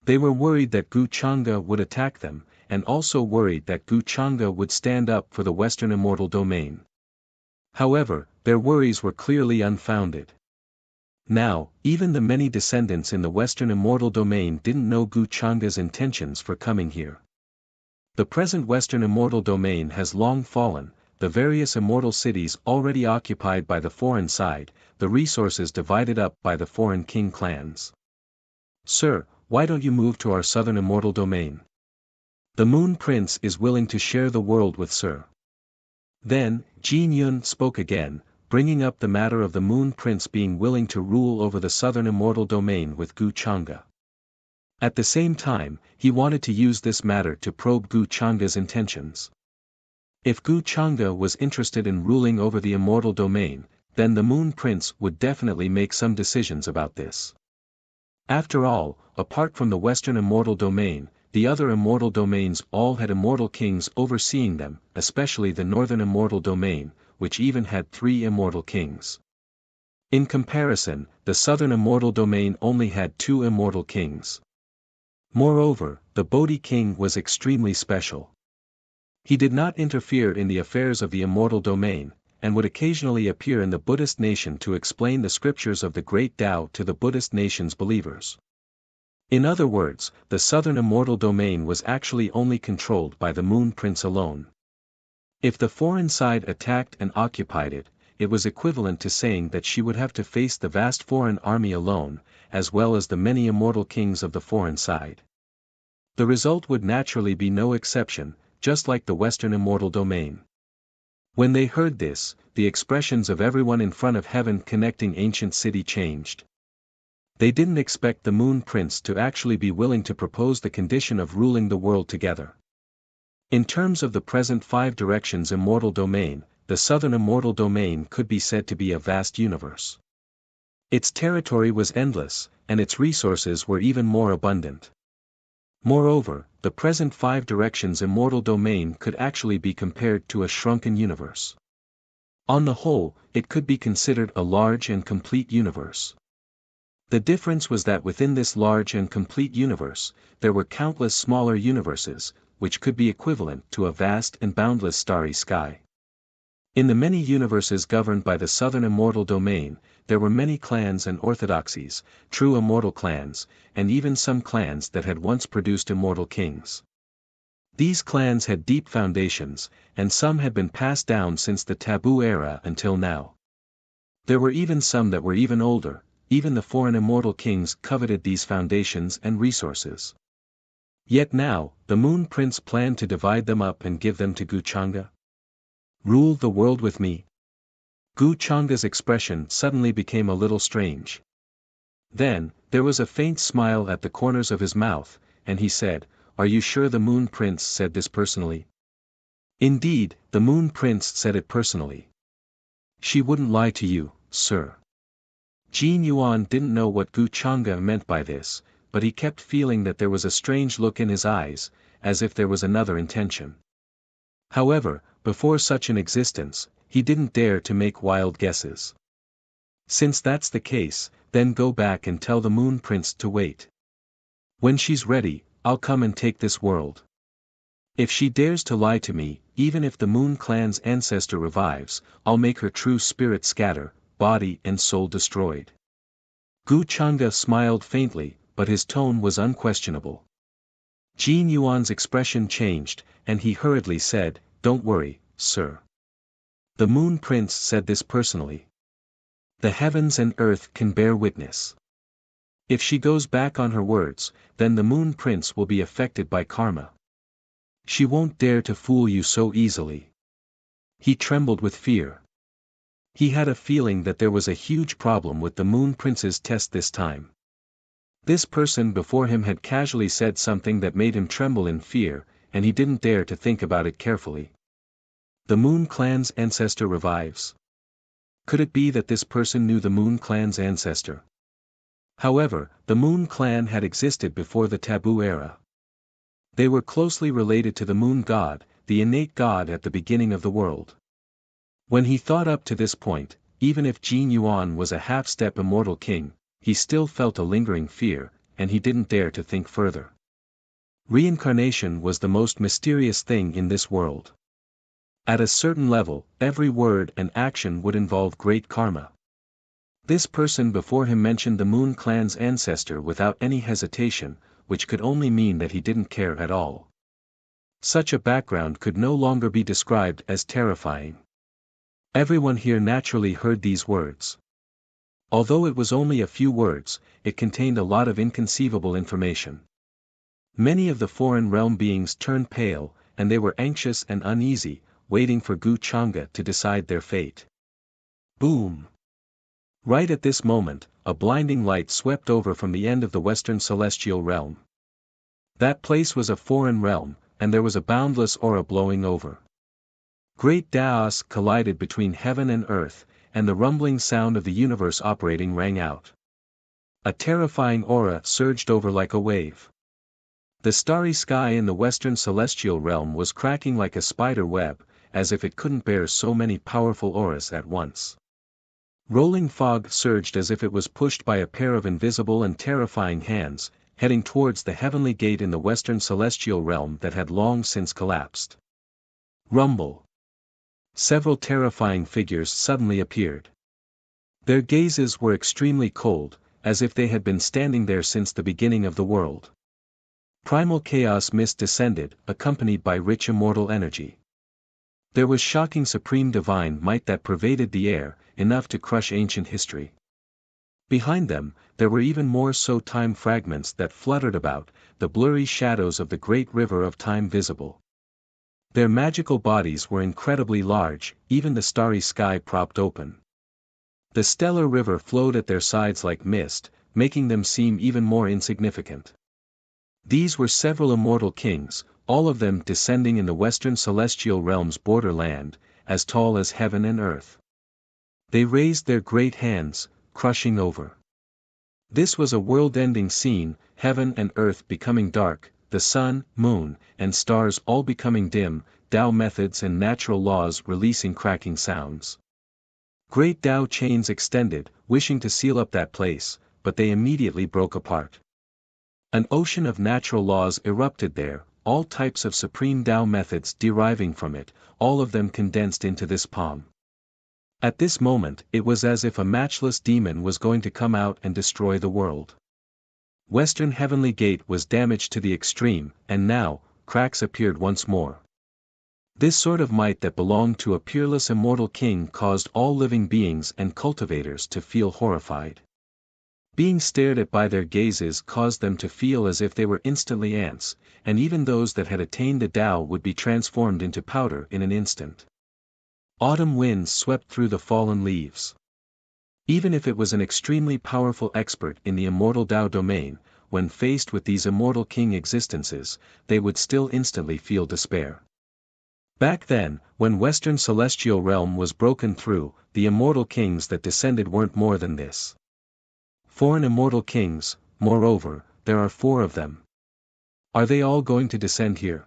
They were worried that Gu Chang'e would attack them, and also worried that Gu Chang'e would stand up for the western immortal domain. However, their worries were clearly unfounded. Now, even the many descendants in the western immortal domain didn't know Gu Chang'e's intentions for coming here. The present western immortal domain has long fallen, the various immortal cities already occupied by the foreign side, the resources divided up by the foreign king clans. Sir, why don't you move to our southern immortal domain? The Moon Prince is willing to share the world with Sir. Then, Jin Yun spoke again, bringing up the matter of the Moon Prince being willing to rule over the southern immortal domain with Gu Chang'e. At the same time, he wanted to use this matter to probe Gu Chang'e's intentions. If Gu Chang'e was interested in ruling over the immortal domain, then the Moon Prince would definitely make some decisions about this. After all, apart from the western immortal domain, the other immortal domains all had immortal kings overseeing them, especially the northern immortal domain, which even had 3 immortal kings. In comparison, the southern immortal domain only had 2 immortal kings. Moreover, the Bodhi king was extremely special. He did not interfere in the affairs of the immortal domain, and would occasionally appear in the Buddhist nation to explain the scriptures of the Great Tao to the Buddhist nation's believers. In other words, the southern immortal domain was actually only controlled by the Moon Prince alone. If the foreign side attacked and occupied it, it was equivalent to saying that she would have to face the vast foreign army alone, as well as the many immortal kings of the foreign side. The result would naturally be no exception, just like the western immortal domain. When they heard this, the expressions of everyone in front of heaven connecting ancient city changed. They didn't expect the Moon Prince to actually be willing to propose the condition of ruling the world together. In terms of the present 5 directions immortal domain, the southern immortal domain could be said to be a vast universe. Its territory was endless, and its resources were even more abundant. Moreover, the present 5 directions immortal domain could actually be compared to a shrunken universe. On the whole, it could be considered a large and complete universe. The difference was that within this large and complete universe, there were countless smaller universes, which could be equivalent to a vast and boundless starry sky. In the many universes governed by the southern immortal domain, there were many clans and orthodoxies, true immortal clans, and even some clans that had once produced immortal kings. These clans had deep foundations, and some had been passed down since the taboo era until now. There were even some that were even older, even the foreign immortal kings coveted these foundations and resources. Yet now, the Moon Prince planned to divide them up and give them to Gu Chang'e. Rule the world with me. Gu Chang'e's expression suddenly became a little strange. Then, there was a faint smile at the corners of his mouth, and he said, "Are you sure the Moon Prince said this personally?" Indeed, the Moon Prince said it personally. She wouldn't lie to you, sir. Jin Yuan didn't know what Gu Chang'e meant by this, but he kept feeling that there was a strange look in his eyes, as if there was another intention. However, before such an existence, he didn't dare to make wild guesses. Since that's the case, then go back and tell the Moon Prince to wait. When she's ready, I'll come and take this world. If she dares to lie to me, even if the Moon Clan's ancestor revives, I'll make her true spirit scatter, body and soul destroyed. Gu Chang'e smiled faintly, but his tone was unquestionable. Jin Yuan's expression changed, and he hurriedly said, "Don't worry, sir. The Moon Prince said this personally. The heavens and earth can bear witness." If she goes back on her words, then the Moon Prince will be affected by karma. She won't dare to fool you so easily. He trembled with fear. He had a feeling that there was a huge problem with the Moon Prince's test this time. This person before him had casually said something that made him tremble in fear, and he didn't dare to think about it carefully. The Moon Clan's ancestor revives. Could it be that this person knew the Moon Clan's ancestor? However, the Moon Clan had existed before the Taboo Era. They were closely related to the Moon God, the innate god at the beginning of the world. When he thought up to this point, even if Jin Yuan was a half-step immortal king, he still felt a lingering fear, and he didn't dare to think further. Reincarnation was the most mysterious thing in this world. At a certain level, every word and action would involve great karma. This person before him mentioned the Moon Clan's ancestor without any hesitation, which could only mean that he didn't care at all. Such a background could no longer be described as terrifying. Everyone here naturally heard these words. Although it was only a few words, it contained a lot of inconceivable information. Many of the foreign realm beings turned pale, and they were anxious and uneasy, waiting for Gu Chang'e to decide their fate. Boom! Right at this moment, a blinding light swept over from the end of the western celestial realm. That place was a foreign realm, and there was a boundless aura blowing over. Great Daos collided between heaven and earth, and the rumbling sound of the universe operating rang out. A terrifying aura surged over like a wave. The starry sky in the western celestial realm was cracking like a spider web, as if it couldn't bear so many powerful auras at once. Rolling fog surged as if it was pushed by a pair of invisible and terrifying hands, heading towards the heavenly gate in the western celestial realm that had long since collapsed. Rumble. Several terrifying figures suddenly appeared. Their gazes were extremely cold, as if they had been standing there since the beginning of the world. Primal chaos mist descended, accompanied by rich immortal energy. There was shocking supreme divine might that pervaded the air, enough to crush ancient history. Behind them, there were even more so time fragments that fluttered about, the blurry shadows of the great river of time visible. Their magical bodies were incredibly large, even the starry sky propped open. The stellar river flowed at their sides like mist, making them seem even more insignificant. These were several immortal kings, all of them descending in the western celestial realm's borderland, as tall as heaven and earth. They raised their great hands, crushing over. This was a world-ending scene, heaven and earth becoming dark, the sun, moon, and stars all becoming dim, Tao methods and natural laws releasing cracking sounds. Great Tao chains extended, wishing to seal up that place, but they immediately broke apart. An ocean of natural laws erupted there, all types of supreme Tao methods deriving from it, all of them condensed into this palm. At this moment, it was as if a matchless demon was going to come out and destroy the world. Western Heavenly Gate was damaged to the extreme, and now, cracks appeared once more. This sort of might that belonged to a peerless immortal king caused all living beings and cultivators to feel horrified. Being stared at by their gazes caused them to feel as if they were instantly ants, and even those that had attained the Tao would be transformed into powder in an instant. Autumn winds swept through the fallen leaves. Even if it was an extremely powerful expert in the immortal Tao domain, when faced with these immortal king existences, they would still instantly feel despair. Back then, when Western Celestial Realm was broken through, the immortal kings that descended weren't more than this. Foreign immortal kings, moreover, there are 4 of them. Are they all going to descend here?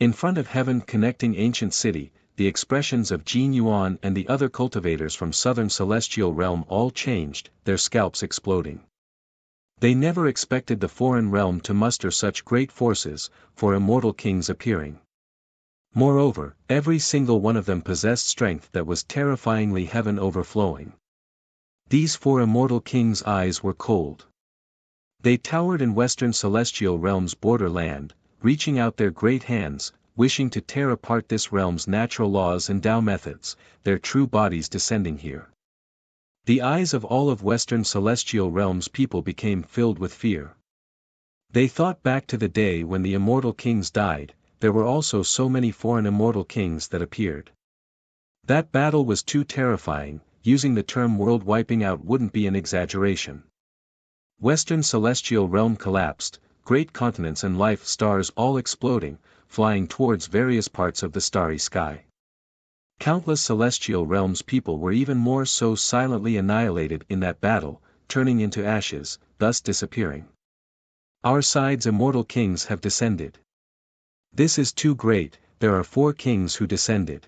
In front of heaven connecting ancient city, the expressions of Jin Yuan and the other cultivators from southern celestial realm all changed, their scalps exploding. They never expected the foreign realm to muster such great forces, for immortal kings appearing. Moreover, every single one of them possessed strength that was terrifyingly heaven overflowing. These 4 immortal kings' eyes were cold. They towered in western celestial realm's borderland, reaching out their great hands, wishing to tear apart this realm's natural laws and Tao methods, their true bodies descending here. The eyes of all of Western celestial realms people became filled with fear. They thought back to the day when the immortal kings died. There were also so many foreign immortal kings that appeared. That battle was too terrifying. Using the term world wiping out wouldn't be an exaggeration. Western celestial realm collapsed, great continents and life stars all exploding, flying towards various parts of the starry sky. Countless celestial realms people were even more so silently annihilated in that battle, turning into ashes, thus disappearing. Our side's immortal kings have descended. This is too great. There are 4 kings who descended.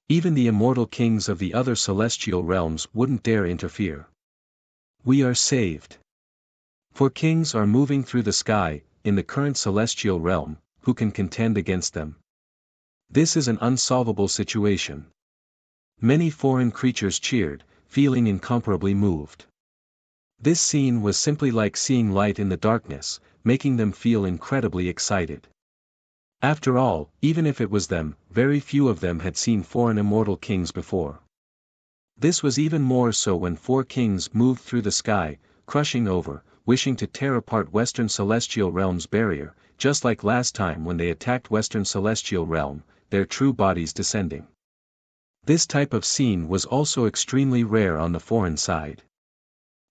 Even the immortal kings of the other celestial realms wouldn't dare interfere. We are saved. 4 kings are moving through the sky, in the current celestial realm. Who can contend against them? This is an unsolvable situation. Many foreign creatures cheered, feeling incomparably moved. This scene was simply like seeing light in the darkness, making them feel incredibly excited. After all, even if it was them, very few of them had seen foreign immortal kings before. This was even more so when 4 kings moved through the sky, crushing over, wishing to tear apart Western Celestial Realm's barrier, just like last time when they attacked Western Celestial Realm, their true bodies descending. This type of scene was also extremely rare on the foreign side.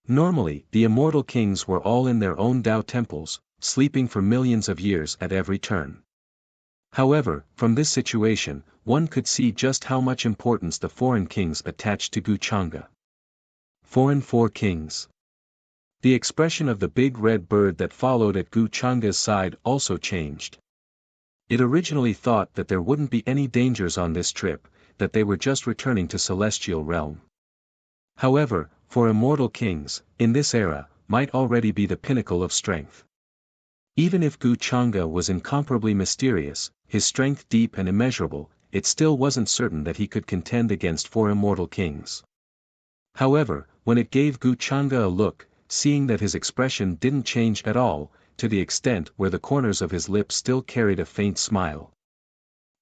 Normally, the immortal kings were all in their own Tao temples, sleeping for millions of years at every turn. However, from this situation, one could see just how much importance the foreign kings attached to Guchanga. Foreign 4 kings. The expression of the big red bird that followed at Guchanga's side also changed. It originally thought that there wouldn't be any dangers on this trip, that they were just returning to Celestial Realm. However, for immortal kings, in this era, might already be the pinnacle of strength. Even if Guchanga was incomparably mysterious, his strength deep and immeasurable, it still wasn't certain that he could contend against 4 immortal kings. However, when it gave Guchanga a look, seeing that his expression didn't change at all, to the extent where the corners of his lips still carried a faint smile.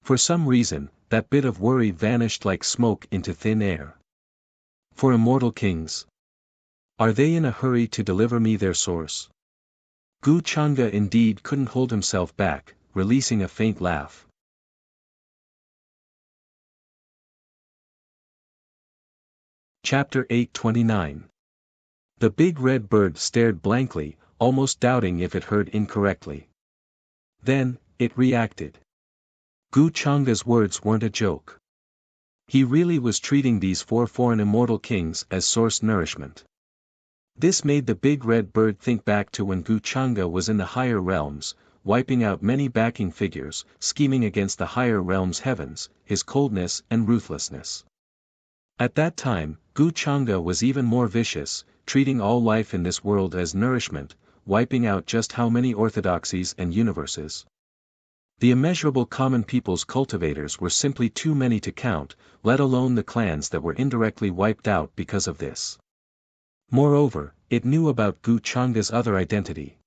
For some reason, that bit of worry vanished like smoke into thin air. 4 immortal kings. Are they in a hurry to deliver me their source? Guchanga indeed couldn't hold himself back, releasing a faint laugh. Chapter 829. The big red bird stared blankly, almost doubting if it heard incorrectly. Then, it reacted. Guchanga's words weren't a joke. He really was treating these 4 foreign immortal kings as source nourishment. This made the big red bird think back to when Guchanga was in the higher realms, wiping out many backing figures, scheming against the higher realms' heavens, his coldness and ruthlessness. At that time, Guchanga was even more vicious, treating all life in this world as nourishment, wiping out just how many orthodoxies and universes. The immeasurable common people's cultivators were simply too many to count, let alone the clans that were indirectly wiped out because of this. Moreover, it knew about Guchanga's other identity.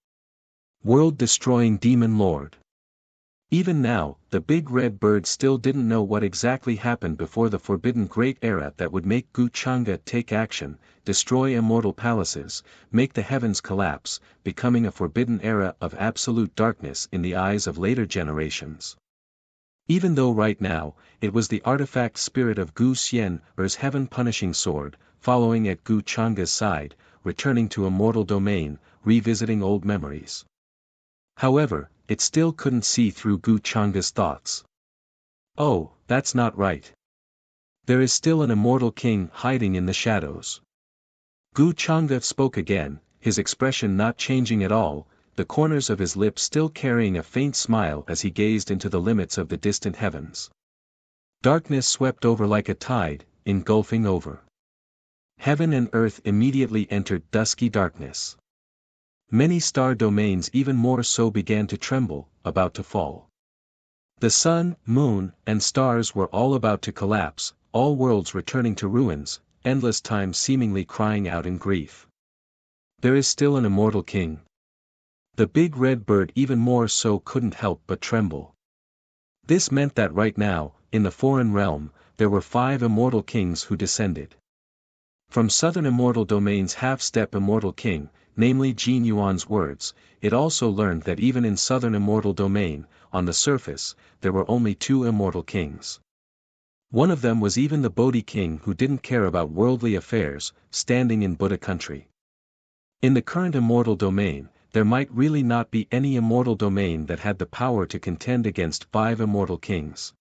World-destroying demon lord. Even now, the big red bird still didn't know what exactly happened before the forbidden great era that would make Guchanga take action, destroy immortal palaces, make the heavens collapse, becoming a forbidden era of absolute darkness in the eyes of later generations. Even though right now, it was the artifact spirit of Gu Xian Er's heaven-punishing sword, following at Guchanga's side, returning to immortal domain, revisiting old memories. However, it still couldn't see through Guchanga's thoughts. Oh, that's not right. There is still an immortal king hiding in the shadows. Guchanga spoke again, his expression not changing at all, the corners of his lips still carrying a faint smile as he gazed into the limits of the distant heavens. Darkness swept over like a tide, engulfing over. Heaven and earth immediately entered dusky darkness. Many star domains even more so began to tremble, about to fall. The sun, moon, and stars were all about to collapse, all worlds returning to ruins, endless time seemingly crying out in grief. There is still an immortal king. The big red bird even more so couldn't help but tremble. This meant that right now, in the foreign realm, there were 5 immortal kings who descended. From Southern Immortal Domain's half-step Immortal King, namely Jin Yuan's words, it also learned that even in Southern Immortal Domain, on the surface, there were only two Immortal Kings. One of them was even the Bodhi King who didn't care about worldly affairs, standing in Buddha country. In the current Immortal Domain, there might really not be any Immortal Domain that had the power to contend against 5 Immortal Kings.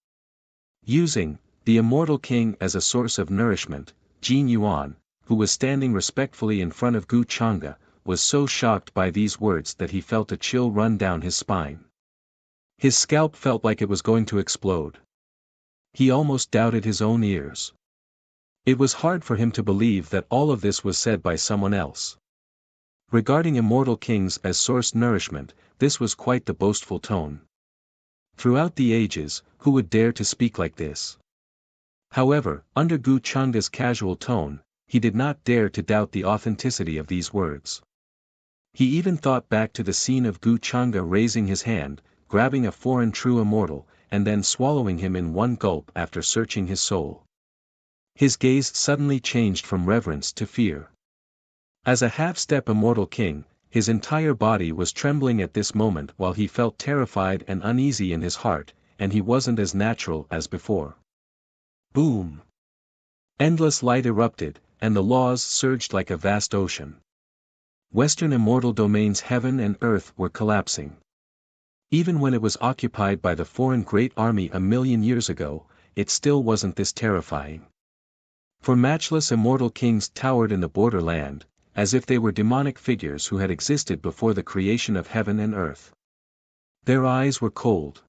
Using the Immortal King as a source of nourishment, Jin Yuan, who was standing respectfully in front of Gu Chang'e, was so shocked by these words that he felt a chill run down his spine. His scalp felt like it was going to explode. He almost doubted his own ears. It was hard for him to believe that all of this was said by someone else. Regarding Immortal Kings as source nourishment, this was quite the boastful tone. Throughout the ages, who would dare to speak like this? However, under Gu Chang'e's casual tone, he did not dare to doubt the authenticity of these words. He even thought back to the scene of Gu Chang'e raising his hand, grabbing a foreign true immortal, and then swallowing him in one gulp after searching his soul. His gaze suddenly changed from reverence to fear. As a half-step Immortal King, his entire body was trembling at this moment while he felt terrified and uneasy in his heart, and he wasn't as natural as before. Boom! Endless light erupted, and the laws surged like a vast ocean. Western Immortal Domain's heaven and earth were collapsing. Even when it was occupied by the foreign great army a million years ago, it still wasn't this terrifying. For matchless Immortal Kings towered in the borderland, as if they were demonic figures who had existed before the creation of heaven and earth. Their eyes were cold.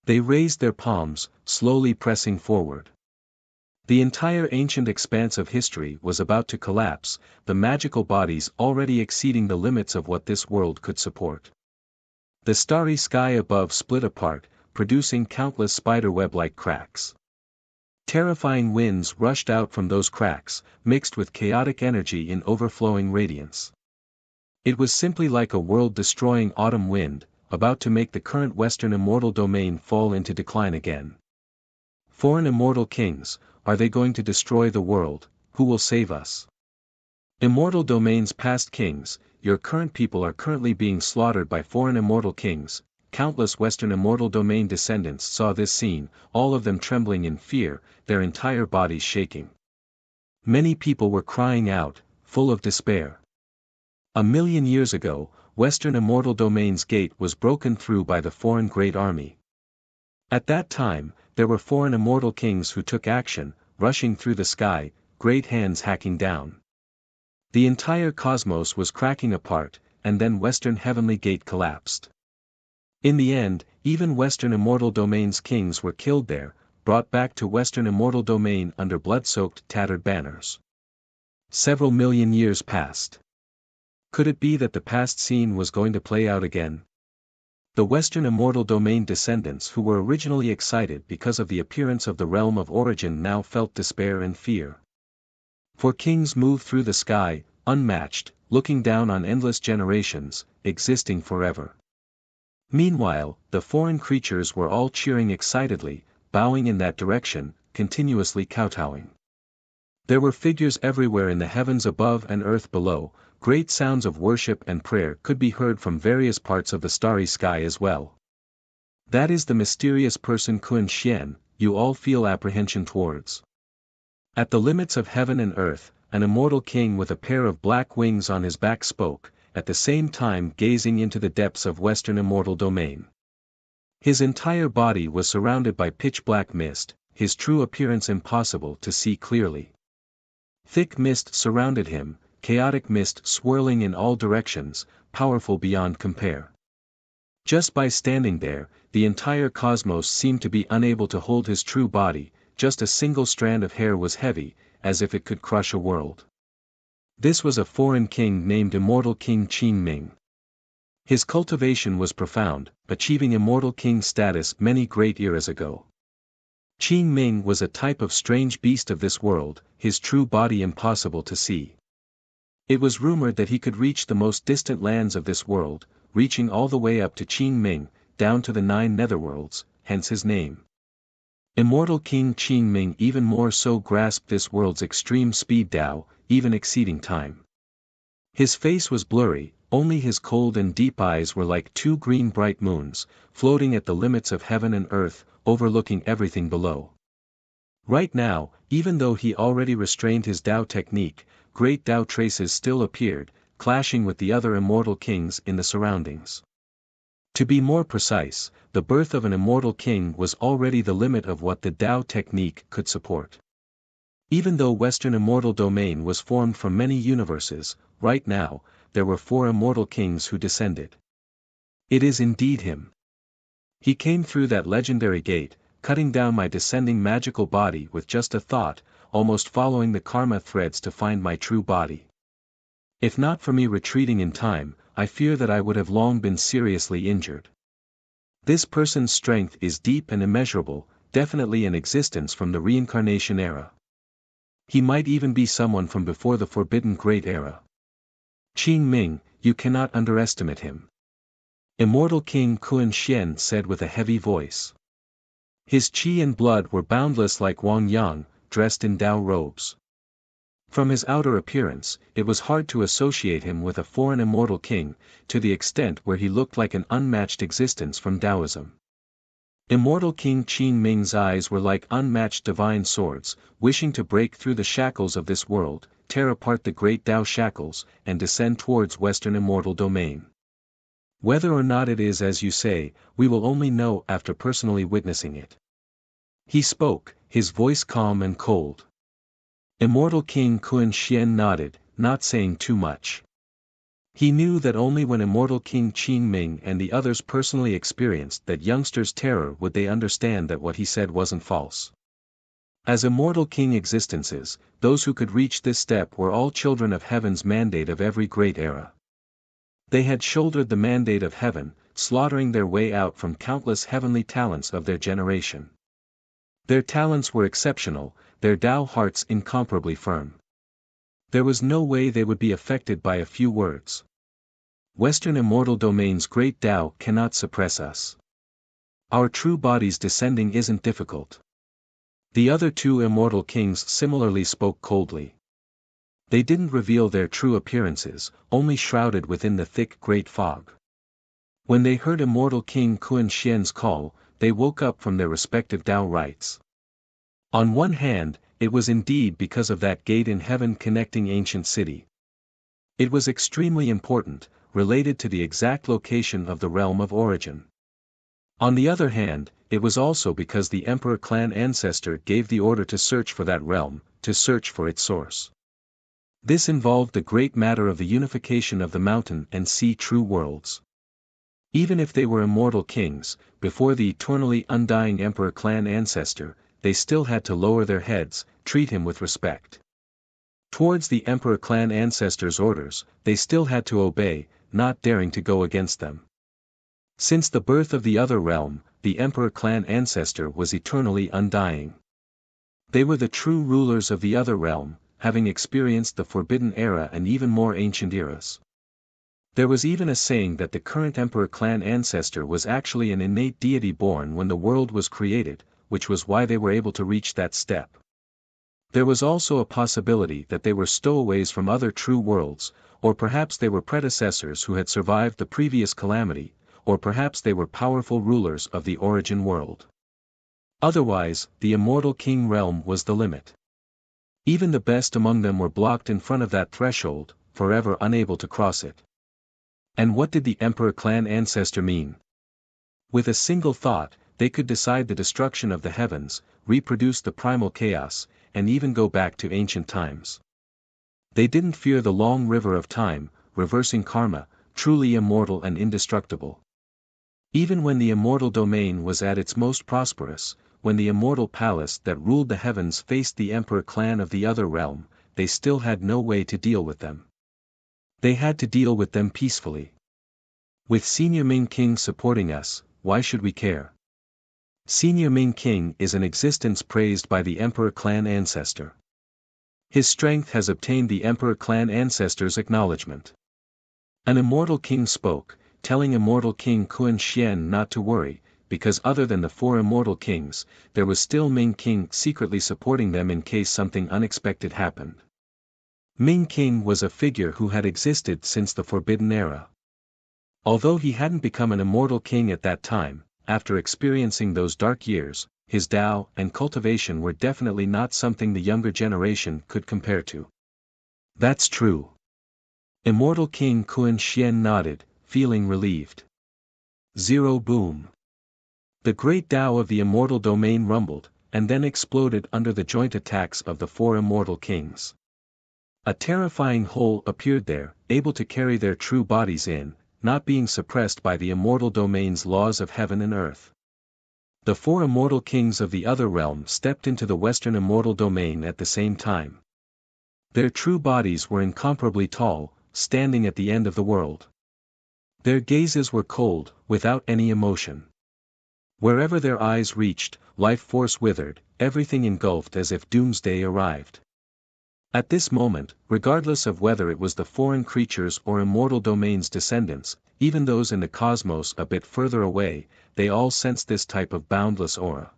They raised their palms, slowly pressing forward. The entire ancient expanse of history was about to collapse, the magical bodies already exceeding the limits of what this world could support. The starry sky above split apart, producing countless spiderweb-like cracks. Terrifying winds rushed out from those cracks, mixed with chaotic energy in overflowing radiance. It was simply like a world-destroying autumn wind, about to make the current Western Immortal Domain fall into decline again. Foreign Immortal Kings, are they going to destroy the world? Who will save us? Immortal Domain's past kings, your current people are currently being slaughtered by foreign Immortal Kings. Countless Western Immortal Domain descendants saw this scene, all of them trembling in fear, their entire bodies shaking. Many people were crying out, full of despair. A million years ago, Western Immortal Domain's gate was broken through by the foreign great army. At that time, there were foreign Immortal Kings who took action, rushing through the sky, great hands hacking down. The entire cosmos was cracking apart, and then Western Heavenly Gate collapsed. In the end, even Western Immortal Domain's kings were killed there, brought back to Western Immortal Domain under blood-soaked tattered banners. Several million years passed. Could it be that the past scene was going to play out again? The Western Immortal Domain descendants who were originally excited because of the appearance of the realm of origin now felt despair and fear. For kings move through the sky, unmatched, looking down on endless generations, existing forever. Meanwhile, the foreign creatures were all cheering excitedly, bowing in that direction, continuously kowtowing. There were figures everywhere in the heavens above and earth below, great sounds of worship and prayer could be heard from various parts of the starry sky as well. That is the mysterious person Kun Xian, you all feel apprehension towards. At the limits of heaven and earth, an immortal king with a pair of black wings on his back spoke, at the same time gazing into the depths of Western Immortal Domain. His entire body was surrounded by pitch-black mist, his true appearance impossible to see clearly. Thick mist surrounded him, chaotic mist swirling in all directions, powerful beyond compare. Just by standing there, the entire cosmos seemed to be unable to hold his true body, just a single strand of hair was heavy, as if it could crush a world. This was a foreign king named Immortal King Qin Ming. His cultivation was profound, achieving Immortal King status many great eras ago. Qin Ming was a type of strange beast of this world, his true body impossible to see. It was rumored that he could reach the most distant lands of this world, reaching all the way up to Qin Ming, down to the 9 netherworlds, hence his name. Immortal King Qing Ming even more so grasped this world's extreme speed Tao, even exceeding time. His face was blurry, only his cold and deep eyes were like two green bright moons, floating at the limits of heaven and earth, overlooking everything below. Right now, even though he already restrained his Tao technique, great Tao traces still appeared, clashing with the other immortal kings in the surroundings. To be more precise, the birth of an immortal king was already the limit of what the Tao technique could support. Even though Western immortal domain was formed from many universes, right now, there were 4 immortal kings who descended. It is indeed him. He came through that legendary gate, cutting down my descending magical body with just a thought, almost following the karma threads to find my true body. If not for me retreating in time, I fear that I would have long been seriously injured. This person's strength is deep and immeasurable, definitely in existence from the reincarnation era. He might even be someone from before the Forbidden Great Era. Qing Ming, you cannot underestimate him. Immortal King Kun Xian said with a heavy voice. His qi and blood were boundless like Wang Yang, dressed in Tao robes. From his outer appearance, it was hard to associate him with a foreign immortal king, to the extent where he looked like an unmatched existence from Taoism. Immortal King Qing Ming's eyes were like unmatched divine swords, wishing to break through the shackles of this world, tear apart the great Tao shackles, and descend towards Western immortal domain. Whether or not it is as you say, we will only know after personally witnessing it. He spoke, his voice calm and cold. Immortal King Kun Xian nodded, not saying too much. He knew that only when Immortal King Qing Ming and the others personally experienced that youngster's terror would they understand that what he said wasn't false. As Immortal King existences, those who could reach this step were all children of heaven's mandate of every great era. They had shouldered the mandate of heaven, slaughtering their way out from countless heavenly talents of their generation. Their talents were exceptional, their Tao hearts incomparably firm. There was no way they would be affected by a few words. Western immortal domain's great Tao cannot suppress us. Our true bodies descending isn't difficult. The other 2 immortal kings similarly spoke coldly. They didn't reveal their true appearances, only shrouded within the thick great fog. When they heard Immortal King Kun Xian's call, they woke up from their respective Tao rites. On one hand, it was indeed because of that gate in heaven connecting ancient city. It was extremely important, related to the exact location of the realm of origin. On the other hand, it was also because the Emperor clan ancestor gave the order to search for that realm, to search for its source. This involved the great matter of the unification of the mountain and sea true worlds. Even if they were immortal kings, before the eternally undying Emperor clan ancestor, they still had to lower their heads, treat him with respect. Towards the Emperor clan ancestor's orders, they still had to obey, not daring to go against them. Since the birth of the other realm, the Emperor clan ancestor was eternally undying. They were the true rulers of the other realm, having experienced the Forbidden Era and even more ancient eras. There was even a saying that the current Emperor clan ancestor was actually an innate deity born when the world was created, which was why they were able to reach that step. There was also a possibility that they were stowaways from other true worlds, or perhaps they were predecessors who had survived the previous calamity, or perhaps they were powerful rulers of the origin world. Otherwise, the immortal king realm was the limit. Even the best among them were blocked in front of that threshold, forever unable to cross it. And what did the Emperor clan ancestor mean? With a single thought, they could decide the destruction of the heavens, reproduce the primal chaos, and even go back to ancient times. They didn't fear the long river of time, reversing karma, truly immortal and indestructible. Even when the immortal domain was at its most prosperous, when the immortal palace that ruled the heavens faced the Emperor clan of the other realm, they still had no way to deal with them. They had to deal with them peacefully. With Senior Ming King supporting us, why should we care? Senior Ming King is an existence praised by the Emperor clan ancestor. His strength has obtained the Emperor clan ancestor's acknowledgement. An immortal king spoke, telling Immortal King Kun Xian not to worry, because other than the four immortal kings, there was still Ming King secretly supporting them in case something unexpected happened. Ming King was a figure who had existed since the Forbidden Era. Although he hadn't become an immortal king at that time, after experiencing those dark years, his Tao and cultivation were definitely not something the younger generation could compare to. That's true. Immortal King Kun Xian nodded, feeling relieved. Zero boom. The great Tao of the immortal domain rumbled, and then exploded under the joint attacks of the four immortal kings. A terrifying hole appeared there, able to carry their true bodies in, not being suppressed by the immortal domain's laws of heaven and earth. The four immortal kings of the other realm stepped into the western immortal domain at the same time. Their true bodies were incomparably tall, standing at the end of the world. Their gazes were cold, without any emotion. Wherever their eyes reached, life force withered, everything engulfed as if doomsday arrived. At this moment, regardless of whether it was the foreign creatures or immortal domain's descendants, even those in the cosmos a bit further away, they all sensed this type of boundless aura.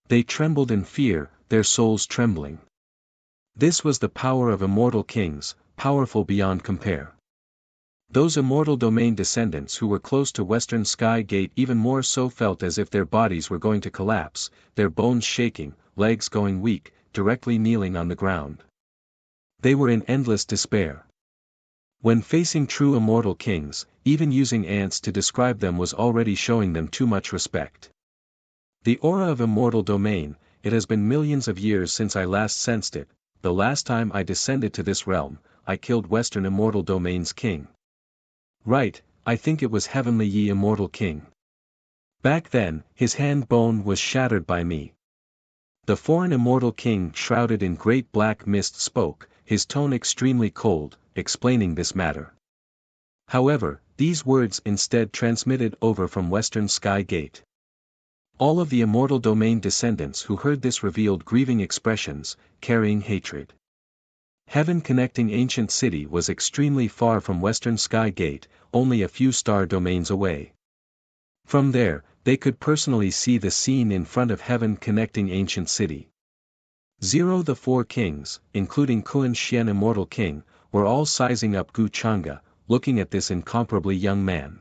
They trembled in fear, their souls trembling. This was the power of immortal kings, powerful beyond compare. Those immortal domain descendants who were close to Western Sky Gate even more so felt as if their bodies were going to collapse, their bones shaking, legs going weak, directly kneeling on the ground. They were in endless despair. When facing true immortal kings, even using ants to describe them was already showing them too much respect. The aura of immortal domain, it has been millions of years since I last sensed it. The last time I descended to this realm, I killed Western immortal domain's king. Right, I think it was Heavenly Yi immortal king. Back then, his hand bone was shattered by me. The foreign immortal king shrouded in great black mist spoke, his tone extremely cold, explaining this matter. However, these words instead transmitted over from Western Sky Gate. All of the immortal domain descendants who heard this revealed grieving expressions, carrying hatred. Heaven connecting ancient city was extremely far from Western Sky Gate, only a few star domains away. From there, they could personally see the scene in front of heaven connecting ancient city. The four kings, including Kun Xian immortal king, were all sizing up Gu Chang'e, looking at this incomparably young man.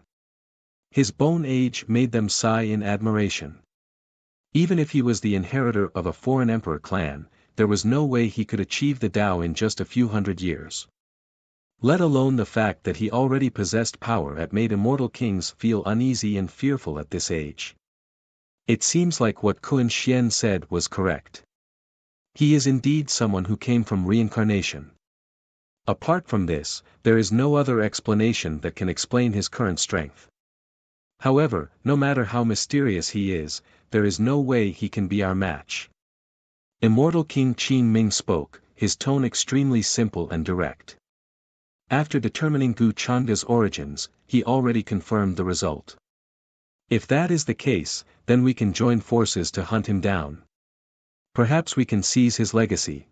His bone age made them sigh in admiration. Even if he was the inheritor of a foreign emperor clan, there was no way he could achieve the Tao in just a few hundred years. Let alone the fact that he already possessed power that made immortal kings feel uneasy and fearful at this age. It seems like what Kun Xian said was correct. He is indeed someone who came from reincarnation. Apart from this, there is no other explanation that can explain his current strength. However, no matter how mysterious he is, there is no way he can be our match. Immortal King Qin Ming spoke, his tone extremely simple and direct. After determining Gu Chang'e's origins, he already confirmed the result. If that is the case, then we can join forces to hunt him down. Perhaps we can seize his legacy.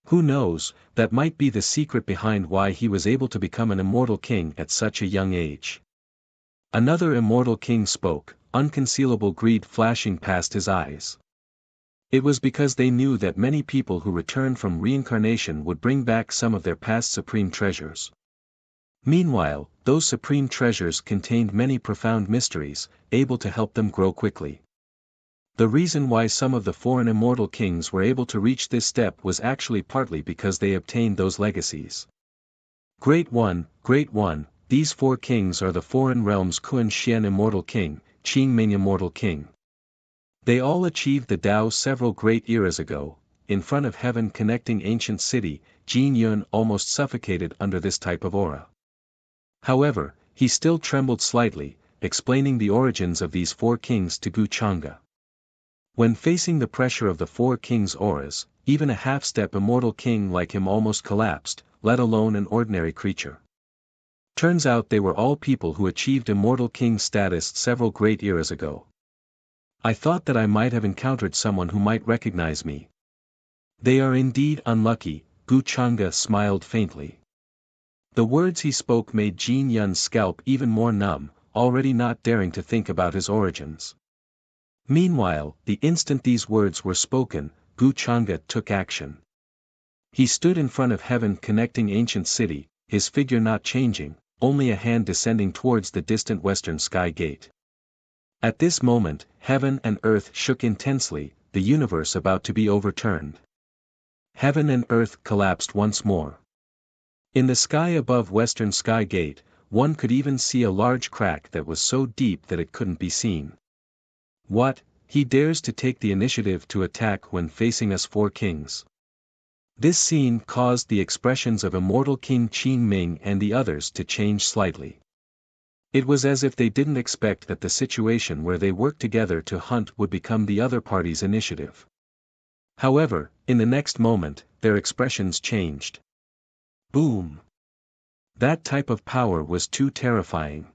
Who knows, that might be the secret behind why he was able to become an immortal king at such a young age. Another immortal king spoke, unconcealable greed flashing past his eyes. It was because they knew that many people who returned from reincarnation would bring back some of their past supreme treasures. Meanwhile, those supreme treasures contained many profound mysteries, able to help them grow quickly. The reason why some of the foreign immortal kings were able to reach this step was actually partly because they obtained those legacies. Great One, these four kings are the foreign realms Kun Xian immortal king, Qing Ming immortal king. They all achieved the Tao several great eras ago. In front of heaven connecting ancient city, Jin Yun almost suffocated under this type of aura. However, he still trembled slightly, explaining the origins of these four kings to Gu Chang'e. When facing the pressure of the four kings' auras, even a half-step immortal king like him almost collapsed, let alone an ordinary creature. Turns out they were all people who achieved immortal king status several great eras ago. I thought that I might have encountered someone who might recognize me. They are indeed unlucky, Gu Chang'e smiled faintly. The words he spoke made Jin Yun's scalp even more numb, already not daring to think about his origins. Meanwhile, the instant these words were spoken, Gu Changa took action. He stood in front of heaven connecting ancient city, his figure not changing, only a hand descending towards the distant western sky gate. At this moment, heaven and earth shook intensely, the universe about to be overturned. Heaven and earth collapsed once more. In the sky above western sky gate, one could even see a large crack that was so deep that it couldn't be seen. What, he dares to take the initiative to attack when facing us four kings. This scene caused the expressions of immortal King Qin Ming and the others to change slightly. It was as if they didn't expect that the situation where they worked together to hunt would become the other party's initiative. However, in the next moment, their expressions changed. Boom! That type of power was too terrifying.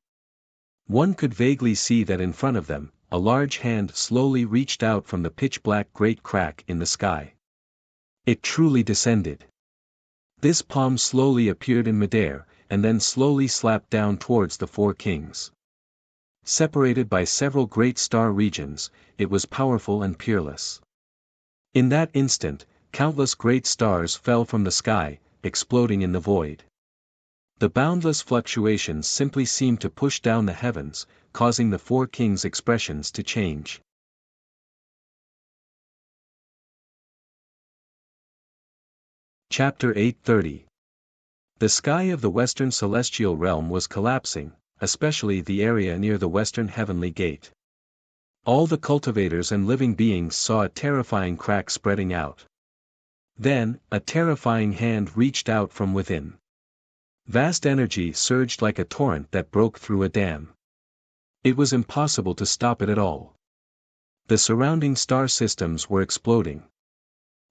One could vaguely see that in front of them, a large hand slowly reached out from the pitch-black great crack in the sky. It truly descended. This palm slowly appeared in midair, and then slowly slapped down towards the four kings. Separated by several great star regions, it was powerful and peerless. In that instant, countless great stars fell from the sky, exploding in the void. The boundless fluctuations simply seemed to push down the heavens, causing the four kings' expressions to change. Chapter 830. The sky of the western celestial realm was collapsing, especially the area near the western heavenly gate. All the cultivators and living beings saw a terrifying crack spreading out. Then, a terrifying hand reached out from within. Vast energy surged like a torrent that broke through a dam. It was impossible to stop it at all. The surrounding star systems were exploding.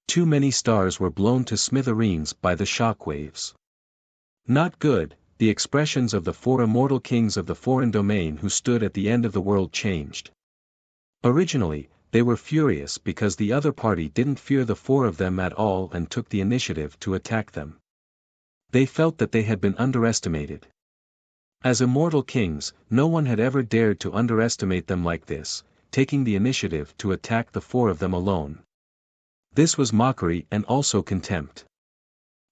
Too many stars were blown to smithereens by the shock waves. Not good, the expressions of the four immortal kings of the foreign domain who stood at the end of the world changed. Originally, they were furious because the other party didn't fear the four of them at all and took the initiative to attack them. They felt that they had been underestimated. As immortal kings, no one had ever dared to underestimate them like this, taking the initiative to attack the four of them alone. This was mockery and also contempt.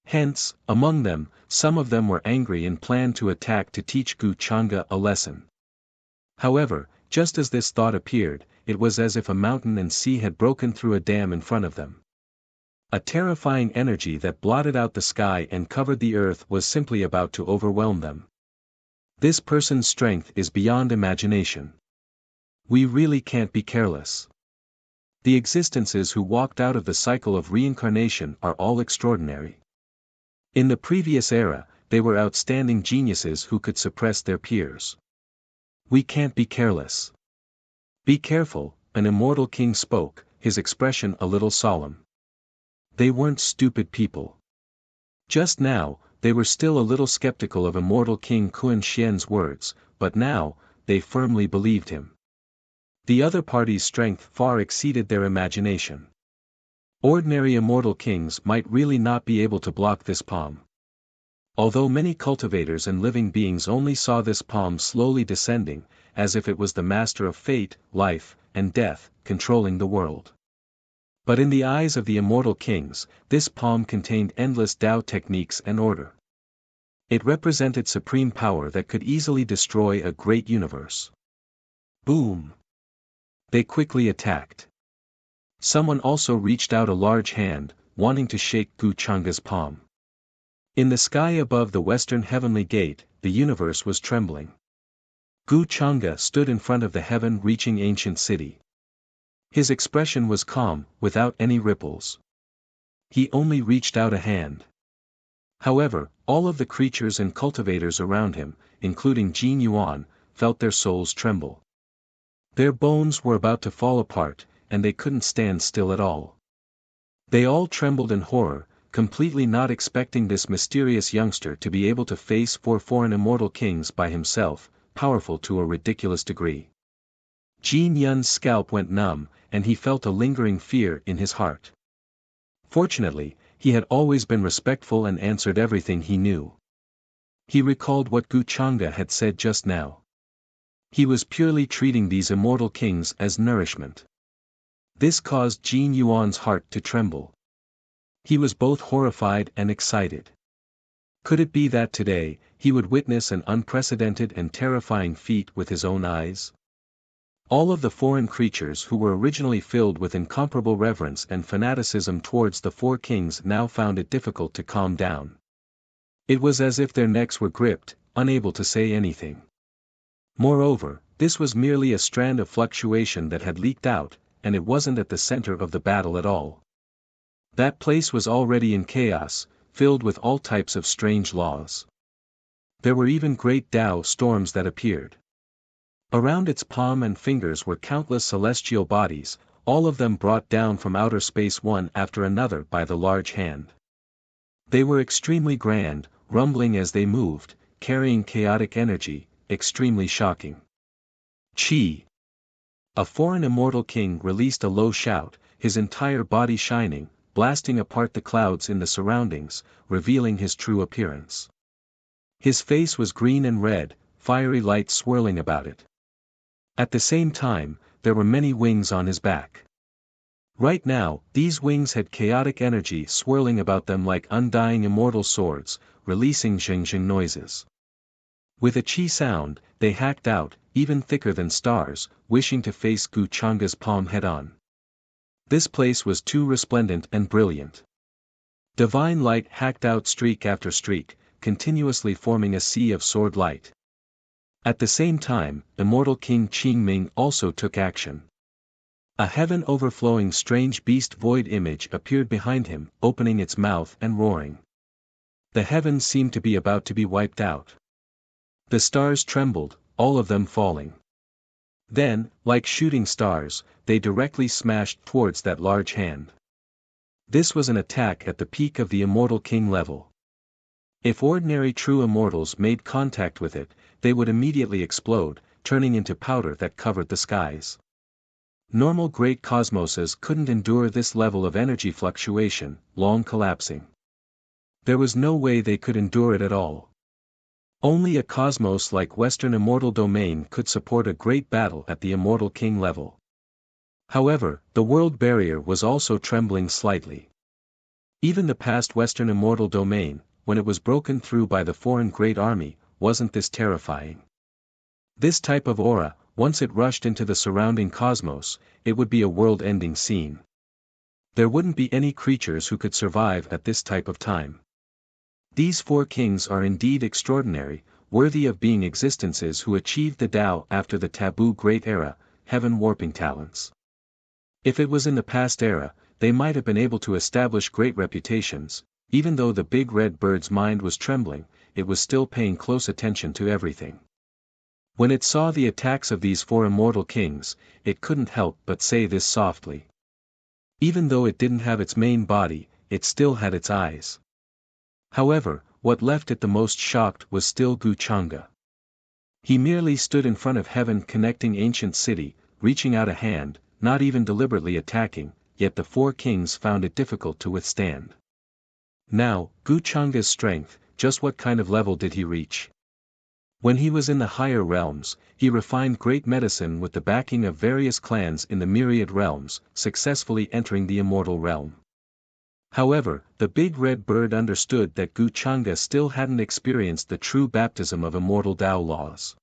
Hence, among them, some of them were angry and planned to attack to teach Gu Changa a lesson. However, just as this thought appeared, it was as if a mountain and sea had broken through a dam in front of them. A terrifying energy that blotted out the sky and covered the earth was simply about to overwhelm them. This person's strength is beyond imagination. We really can't be careless. The existences who walked out of the cycle of reincarnation are all extraordinary. In the previous era, they were outstanding geniuses who could suppress their peers. We can't be careless. Be careful, an immortal king spoke, his expression a little solemn. They weren't stupid people. Just now, they were still a little skeptical of immortal King Kun Xian's words, but now, they firmly believed him. The other party's strength far exceeded their imagination. Ordinary immortal kings might really not be able to block this palm. Although many cultivators and living beings only saw this palm slowly descending, as if it was the master of fate, life, and death, controlling the world. But in the eyes of the immortal kings, this palm contained endless Tao techniques and order. It represented supreme power that could easily destroy a great universe. Boom! They quickly attacked. Someone also reached out a large hand, wanting to shake Gu Changa's palm. In the sky above the western heavenly gate, the universe was trembling. Gu Changa stood in front of the heaven-reaching ancient city. His expression was calm, without any ripples. He only reached out a hand. However, all of the creatures and cultivators around him, including Jin Yuan, felt their souls tremble. Their bones were about to fall apart, and they couldn't stand still at all. They all trembled in horror, completely not expecting this mysterious youngster to be able to face four foreign immortal kings by himself, powerful to a ridiculous degree. Jin Yun's scalp went numb, and he felt a lingering fear in his heart. Fortunately, he had always been respectful and answered everything he knew. He recalled what Gu Changa had said just now. He was purely treating these immortal kings as nourishment. This caused Jin Yuan's heart to tremble. He was both horrified and excited. Could it be that today, he would witness an unprecedented and terrifying feat with his own eyes? All of the foreign creatures who were originally filled with incomparable reverence and fanaticism towards the four kings now found it difficult to calm down. It was as if their necks were gripped, unable to say anything. Moreover, this was merely a strand of fluctuation that had leaked out, and it wasn't at the center of the battle at all. That place was already in chaos, filled with all types of strange laws. There were even great Tao storms that appeared. Around its palm and fingers were countless celestial bodies, all of them brought down from outer space one after another by the large hand. They were extremely grand, rumbling as they moved, carrying chaotic energy, extremely shocking. Chi! A foreign immortal king released a low shout, his entire body shining, blasting apart the clouds in the surroundings, revealing his true appearance. His face was green and red, fiery light swirling about it. At the same time, there were many wings on his back. Right now, these wings had chaotic energy swirling about them like undying immortal swords, releasing zhing-zhing noises. With a chi sound, they hacked out, even thicker than stars, wishing to face Gu Changa's palm head-on. This place was too resplendent and brilliant. Divine light hacked out streak after streak, continuously forming a sea of sword light. At the same time, immortal King Qingming also took action. A heaven-overflowing strange beast void image appeared behind him, opening its mouth and roaring. The heavens seemed to be about to be wiped out. The stars trembled, all of them falling. Then, like shooting stars, they directly smashed towards that large hand. This was an attack at the peak of the immortal king level. If ordinary true immortals made contact with it, they would immediately explode, turning into powder that covered the skies. Normal great cosmoses couldn't endure this level of energy fluctuation, long collapsing. There was no way they could endure it at all. Only a cosmos like Western Immortal Domain could support a great battle at the Immortal King level. However, the world barrier was also trembling slightly. Even the past Western Immortal Domain, when it was broken through by the foreign great army, wasn't this terrifying. This type of aura, once it rushed into the surrounding cosmos, it would be a world-ending scene. There wouldn't be any creatures who could survive at this type of time. These four kings are indeed extraordinary, worthy of being existences who achieved the Tao after the taboo great era, heaven warping talents. If it was in the past era, they might have been able to establish great reputations. Even though the big red bird's mind was trembling, it was still paying close attention to everything. When it saw the attacks of these four immortal kings, it couldn't help but say this softly. Even though it didn't have its main body, it still had its eyes. However, what left it the most shocked was still Gu Changa. He merely stood in front of heaven connecting ancient city, reaching out a hand, not even deliberately attacking, yet the four kings found it difficult to withstand. Now, Gu Changa's strength, just what kind of level did he reach? When he was in the higher realms, he refined great medicine with the backing of various clans in the myriad realms, successfully entering the immortal realm. However, the big red bird understood that Gu Changa still hadn't experienced the true baptism of immortal Tao laws.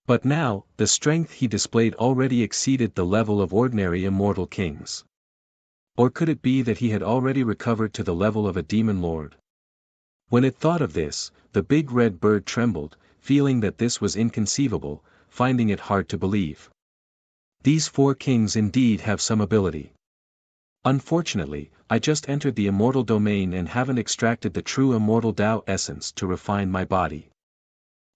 But now, the strength he displayed already exceeded the level of ordinary immortal kings. Or could it be that he had already recovered to the level of a demon lord? When it thought of this, the big red bird trembled, feeling that this was inconceivable, finding it hard to believe. These four kings indeed have some ability. Unfortunately, I just entered the immortal domain and haven't extracted the true immortal Tao essence to refine my body.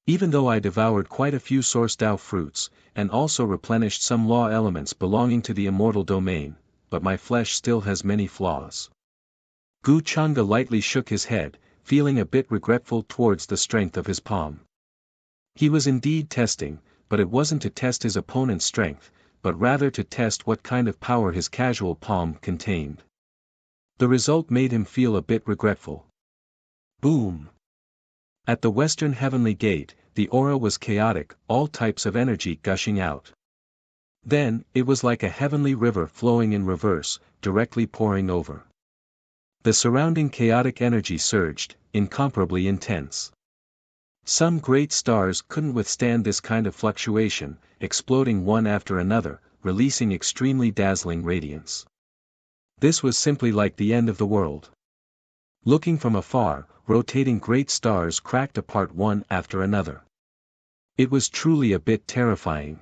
Even though I devoured quite a few source Tao fruits, and also replenished some law elements belonging to the immortal domain, but my flesh still has many flaws. Gu Changa lightly shook his head, feeling a bit regretful towards the strength of his palm. He was indeed testing, but it wasn't to test his opponent's strength, but rather to test what kind of power his casual palm contained. The result made him feel a bit regretful. Boom! At the western heavenly gate, the aura was chaotic, all types of energy gushing out. Then, it was like a heavenly river flowing in reverse, directly pouring over. The surrounding chaotic energy surged, incomparably intense. Some great stars couldn't withstand this kind of fluctuation, exploding one after another, releasing extremely dazzling radiance. This was simply like the end of the world. Looking from afar, rotating great stars cracked apart one after another. It was truly a bit terrifying.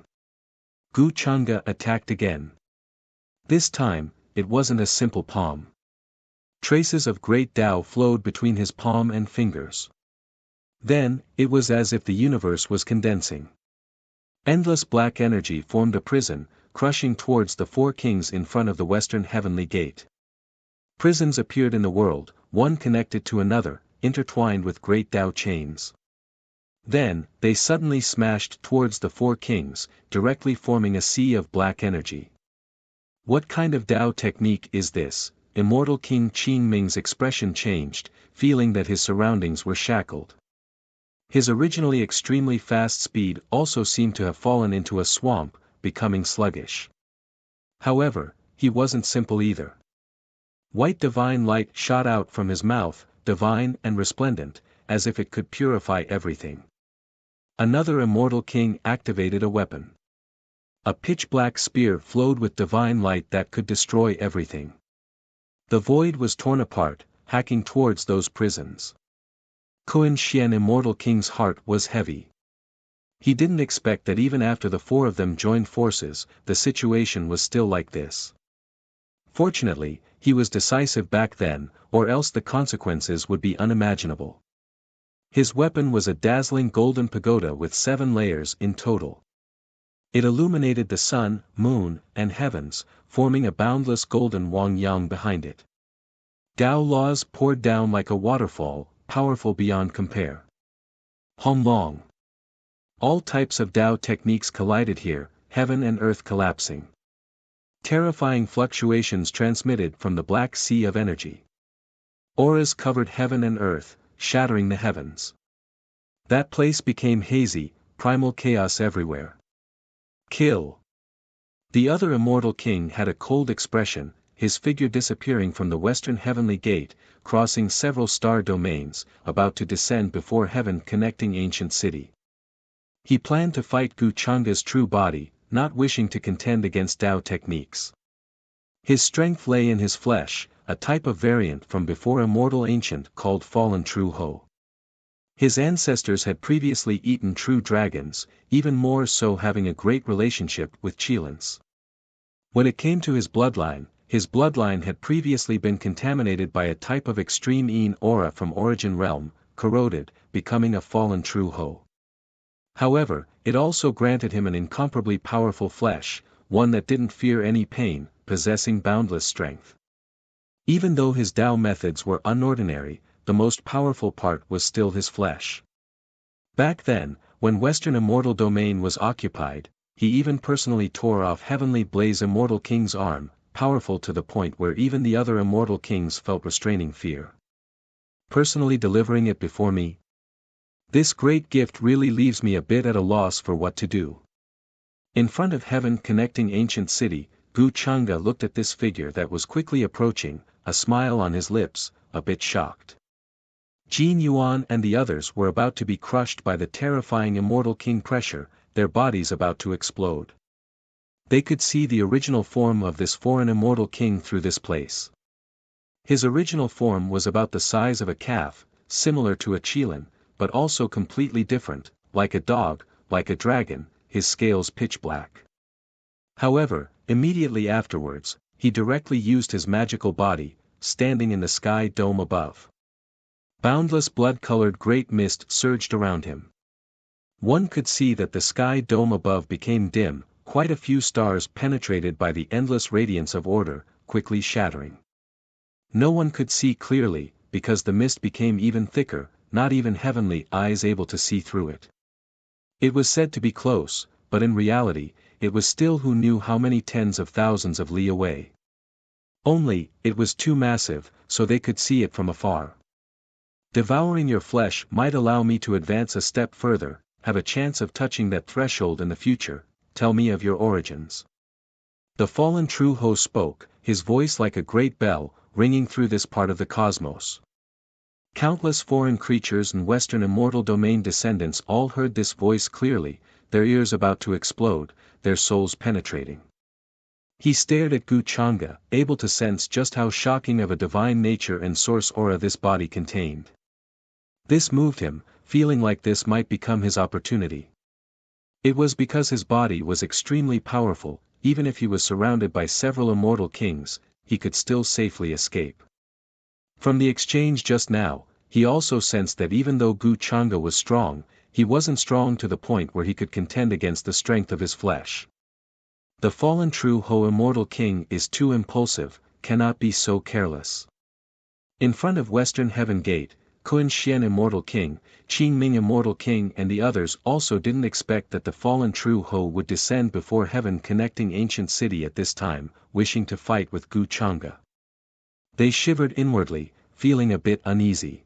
Gu Changa attacked again. This time, it wasn't a simple palm. Traces of great Tao flowed between his palm and fingers. Then, it was as if the universe was condensing. Endless black energy formed a prison, crushing towards the four kings in front of the western heavenly gate. Prisons appeared in the world, one connected to another, intertwined with great Tao chains. Then, they suddenly smashed towards the four kings, directly forming a sea of black energy. What kind of Tao technique is this? Immortal King Qin Ming's expression changed, feeling that his surroundings were shackled. His originally extremely fast speed also seemed to have fallen into a swamp, becoming sluggish. However, he wasn't simple either. White divine light shot out from his mouth, divine and resplendent, as if it could purify everything. Another immortal king activated a weapon. A pitch-black spear flowed with divine light that could destroy everything. The void was torn apart, hacking towards those prisons. Kuan Xian Immortal King's heart was heavy. He didn't expect that even after the four of them joined forces, the situation was still like this. Fortunately, he was decisive back then, or else the consequences would be unimaginable. His weapon was a dazzling golden pagoda with 7 layers in total. It illuminated the sun, moon, and heavens, forming a boundless golden Wang Yang behind it. Tao laws poured down like a waterfall, powerful beyond compare. Hong Long. All types of Tao techniques collided here, heaven and earth collapsing. Terrifying fluctuations transmitted from the black sea of energy. Auras covered heaven and earth, shattering the heavens. That place became hazy, primal chaos everywhere. Kill. The other immortal king had a cold expression, his figure disappearing from the western heavenly gate, crossing several star domains, about to descend before heaven connecting ancient city. He planned to fight Gu Changa's true body, not wishing to contend against Tao techniques. His strength lay in his flesh, a type of variant from before immortal ancient called Fallen True Ho. His ancestors had previously eaten true dragons, even more so having a great relationship with Qilins. When it came to his bloodline had previously been contaminated by a type of extreme Yin aura from Origin Realm, corroded, becoming a Fallen True Ho. However, it also granted him an incomparably powerful flesh, one that didn't fear any pain, possessing boundless strength. Even though his Tao methods were unordinary, the most powerful part was still his flesh. Back then, when Western Immortal Domain was occupied, he even personally tore off Heavenly Blaze Immortal King's arm, powerful to the point where even the other Immortal Kings felt restraining fear. Personally delivering it before me? This great gift really leaves me a bit at a loss for what to do. In front of heaven connecting ancient city, Gu Changa looked at this figure that was quickly approaching, a smile on his lips, a bit shocked. Jin Yuan and the others were about to be crushed by the terrifying Immortal King pressure, their bodies about to explode. They could see the original form of this foreign Immortal King through this place. His original form was about the size of a calf, similar to a Qilin, but also completely different, like a dog, like a dragon, his scales pitch black. However, immediately afterwards, he directly used his magical body, standing in the sky dome above. Boundless blood-colored great mist surged around him. One could see that the sky dome above became dim, quite a few stars penetrated by the endless radiance of order, quickly shattering. No one could see clearly, because the mist became even thicker, not even heavenly eyes able to see through it. It was said to be close, but in reality, it was still who knew how many tens of thousands of li away. Only, it was too massive, so they could see it from afar. Devouring your flesh might allow me to advance a step further, have a chance of touching that threshold in the future, tell me of your origins. The fallen True Ho spoke, his voice like a great bell, ringing through this part of the cosmos. Countless foreign creatures and Western immortal domain descendants all heard this voice clearly, their ears about to explode, their souls penetrating. He stared at Gu Changa, able to sense just how shocking of a divine nature and source aura this body contained. This moved him, feeling like this might become his opportunity. It was because his body was extremely powerful, even if he was surrounded by several immortal kings, he could still safely escape. From the exchange just now, he also sensed that even though Gu Changa was strong, he wasn't strong to the point where he could contend against the strength of his flesh. The fallen True Ho immortal king is too impulsive, cannot be so careless. In front of Western Heaven Gate, Kun Xian immortal king, Qin Ming immortal king and the others also didn't expect that the fallen True Ho would descend before heaven connecting ancient city at this time, wishing to fight with Gu Changa. They shivered inwardly, feeling a bit uneasy.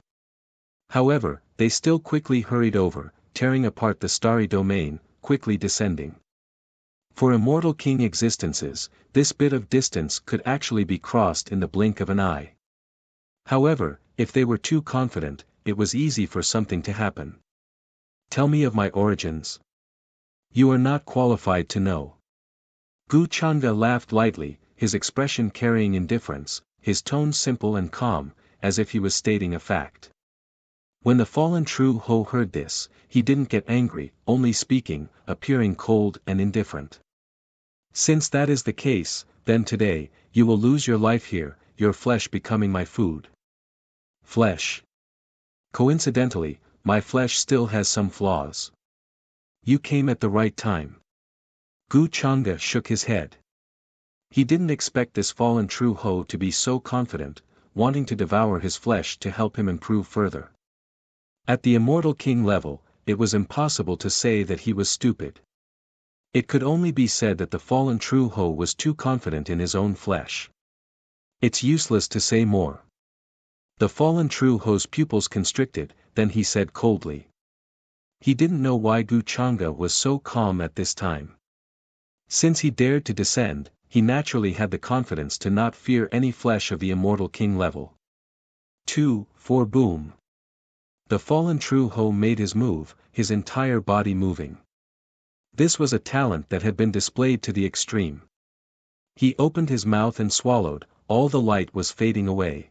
However, they still quickly hurried over, tearing apart the starry domain, quickly descending. For immortal king existences, this bit of distance could actually be crossed in the blink of an eye. However, if they were too confident, it was easy for something to happen. Tell me of my origins. You are not qualified to know. Gu Changa laughed lightly, his expression carrying indifference, his tone simple and calm, as if he was stating a fact. When the fallen True Ho heard this, he didn't get angry, only speaking, appearing cold and indifferent. Since that is the case, then today, you will lose your life here, your flesh becoming my food. Flesh. Coincidentally, my flesh still has some flaws. You came at the right time. Gu Changa shook his head. He didn't expect this fallen True Ho to be so confident, wanting to devour his flesh to help him improve further. At the immortal king level, it was impossible to say that he was stupid. It could only be said that the fallen True Ho was too confident in his own flesh. It's useless to say more. The fallen True Ho's pupils constricted, then he said coldly. He didn't know why Gu Changa was so calm at this time. Since he dared to descend, he naturally had the confidence to not fear any flesh of the immortal king level. 2-4 boom. The fallen True Ho made his move, his entire body moving. This was a talent that had been displayed to the extreme. He opened his mouth and swallowed, all the light was fading away.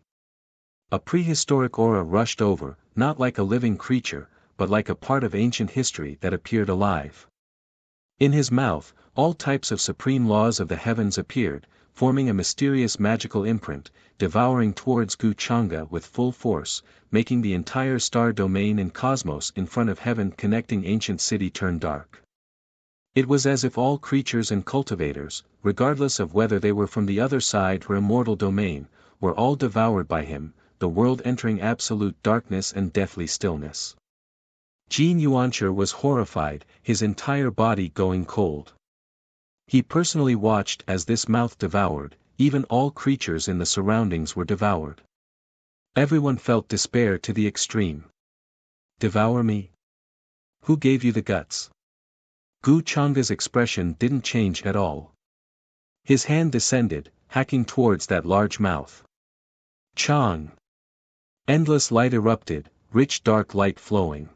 A prehistoric aura rushed over, not like a living creature, but like a part of ancient history that appeared alive. In his mouth, all types of supreme laws of the heavens appeared, forming a mysterious magical imprint, devouring towards Gu Changa with full force, making the entire star domain and cosmos in front of heaven connecting ancient city turn dark. It was as if all creatures and cultivators, regardless of whether they were from the other side or immortal domain, were all devoured by him, the world entering absolute darkness and deathly stillness. Jin Yuancher was horrified, his entire body going cold. He personally watched as this mouth devoured, even all creatures in the surroundings were devoured. Everyone felt despair to the extreme. Devour me? Who gave you the guts? Gu Changa's expression didn't change at all. His hand descended, hacking towards that large mouth. Chang! Endless light erupted, rich dark light flowing.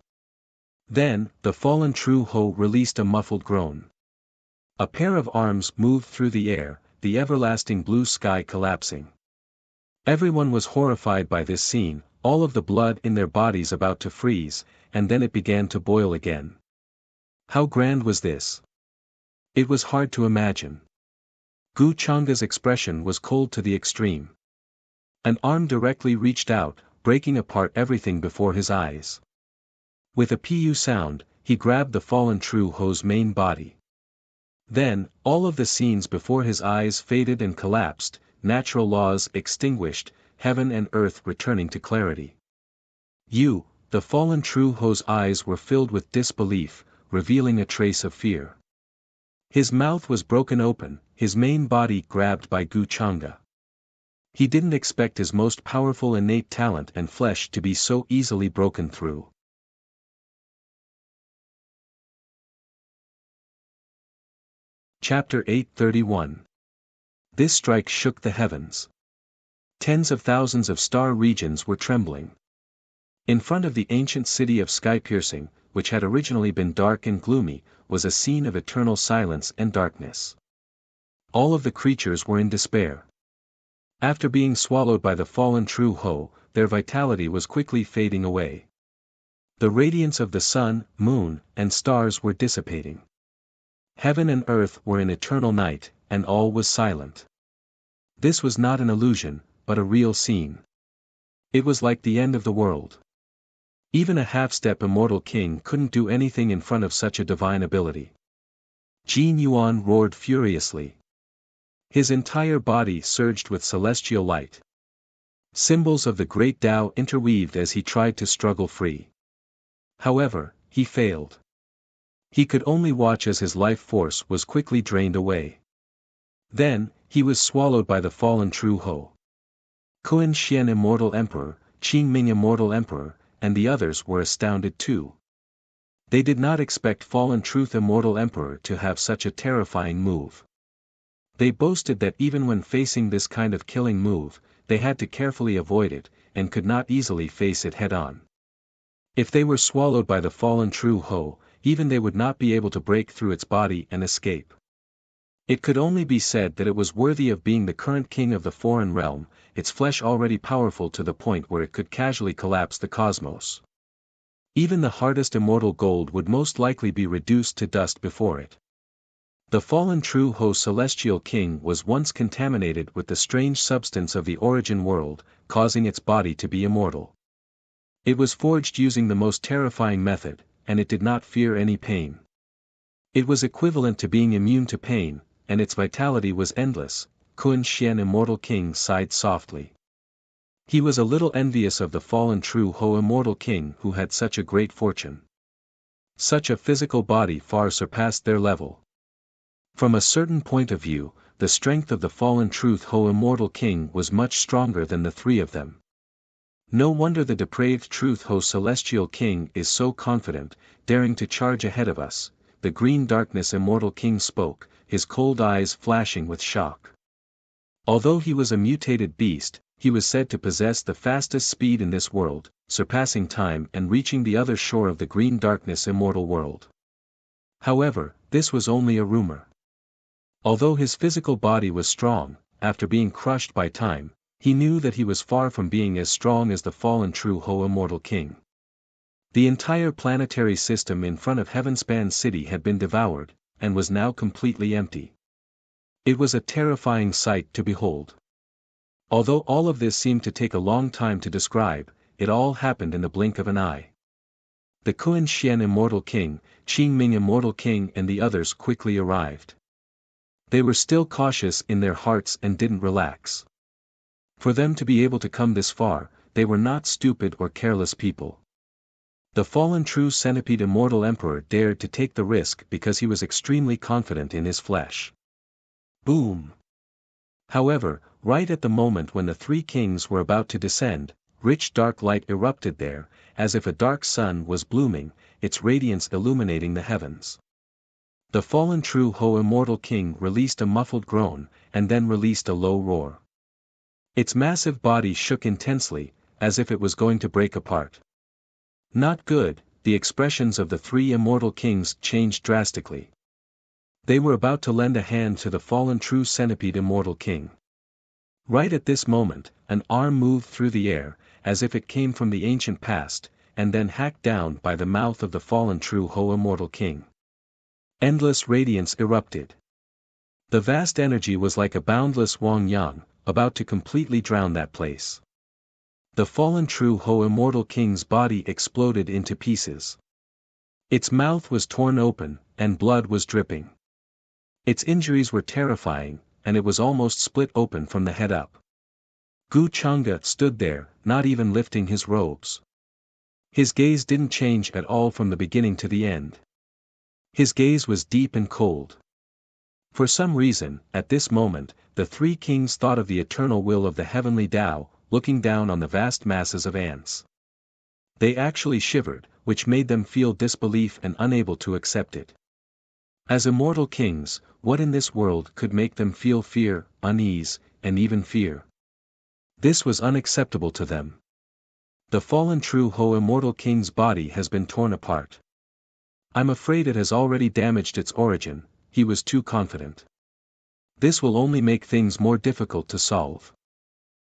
Then, the fallen True Ho released a muffled groan. A pair of arms moved through the air, the everlasting blue sky collapsing. Everyone was horrified by this scene, all of the blood in their bodies about to freeze, and then it began to boil again. How grand was this? It was hard to imagine. Gu Changa's expression was cold to the extreme. An arm directly reached out, breaking apart everything before his eyes. With a pu sound, he grabbed the fallen True Ho's main body. Then, all of the scenes before his eyes faded and collapsed, natural laws extinguished, heaven and earth returning to clarity. The fallen True Ho's eyes were filled with disbelief, revealing a trace of fear. His mouth was broken open, his main body grabbed by Gu Changa. He didn't expect his most powerful innate talent and flesh to be so easily broken through. Chapter 831. This strike shook the heavens. Tens of thousands of star regions were trembling. In front of the ancient city of sky-piercing, which had originally been dark and gloomy, was a scene of eternal silence and darkness. All of the creatures were in despair. After being swallowed by the fallen True Ho, their vitality was quickly fading away. The radiance of the sun, moon, and stars were dissipating. Heaven and earth were in eternal night, and all was silent. This was not an illusion, but a real scene. It was like the end of the world. Even a half-step immortal king couldn't do anything in front of such a divine ability. Jin Yuan roared furiously. His entire body surged with celestial light. Symbols of the great Tao interweaved as he tried to struggle free. However, he failed. He could only watch as his life force was quickly drained away. Then, he was swallowed by the fallen True Ho. Kun Xian Immortal Emperor, Qing Ming Immortal Emperor, and the others were astounded too. They did not expect fallen Truth Immortal Emperor to have such a terrifying move. They boasted that even when facing this kind of killing move, they had to carefully avoid it, and could not easily face it head-on. If they were swallowed by the fallen True Ho, even they would not be able to break through its body and escape. It could only be said that it was worthy of being the current king of the foreign realm, its flesh already powerful to the point where it could casually collapse the cosmos. Even the hardest immortal gold would most likely be reduced to dust before it. The fallen True Ho celestial king was once contaminated with the strange substance of the origin world, causing its body to be immortal. It was forged using the most terrifying method, and it did not fear any pain. It was equivalent to being immune to pain, and its vitality was endless. Kun Xian Immortal King sighed softly. He was a little envious of the fallen True Ho Immortal King who had such a great fortune. Such a physical body far surpassed their level. From a certain point of view, the strength of the fallen Truth Ho Immortal King was much stronger than the three of them. No wonder the depraved Truth Ho Celestial King is so confident, daring to charge ahead of us. The Green Darkness Immortal King spoke, his cold eyes flashing with shock. Although he was a mutated beast, he was said to possess the fastest speed in this world, surpassing time and reaching the other shore of the Green Darkness Immortal world. However, this was only a rumor. Although his physical body was strong, after being crushed by time, he knew that he was far from being as strong as the fallen True Ho Immortal King. The entire planetary system in front of Heavenspan City had been devoured, and was now completely empty. It was a terrifying sight to behold. Although all of this seemed to take a long time to describe, it all happened in the blink of an eye. The Kun Xian Immortal King, Qing Ming Immortal King and the others quickly arrived. They were still cautious in their hearts and didn't relax. For them to be able to come this far, they were not stupid or careless people. The fallen True Centipede Immortal Emperor dared to take the risk because he was extremely confident in his flesh. Boom! However, right at the moment when the three kings were about to descend, rich dark light erupted there, as if a dark sun was blooming, its radiance illuminating the heavens. The fallen True Ho Immortal King released a muffled groan, and then released a low roar. Its massive body shook intensely, as if it was going to break apart. Not good, the expressions of the three immortal kings changed drastically. They were about to lend a hand to the fallen True Centipede Immortal King. Right at this moment, an arm moved through the air, as if it came from the ancient past, and then hacked down by the mouth of the fallen True Ho Immortal King. Endless radiance erupted. The vast energy was like a boundless Wang Yang, about to completely drown that place. The fallen True Ho Immortal King's body exploded into pieces. Its mouth was torn open, and blood was dripping. Its injuries were terrifying, and it was almost split open from the head up. Gu Chang'e stood there, not even lifting his robes. His gaze didn't change at all from the beginning to the end. His gaze was deep and cold. For some reason, at this moment, the three kings thought of the eternal will of the heavenly Tao, looking down on the vast masses of ants. They actually shivered, which made them feel disbelief and unable to accept it. As immortal kings, what in this world could make them feel fear, unease, and even fear? This was unacceptable to them. The fallen true Ho immortal king's body has been torn apart. I'm afraid it has already damaged its origin, he was too confident. This will only make things more difficult to solve.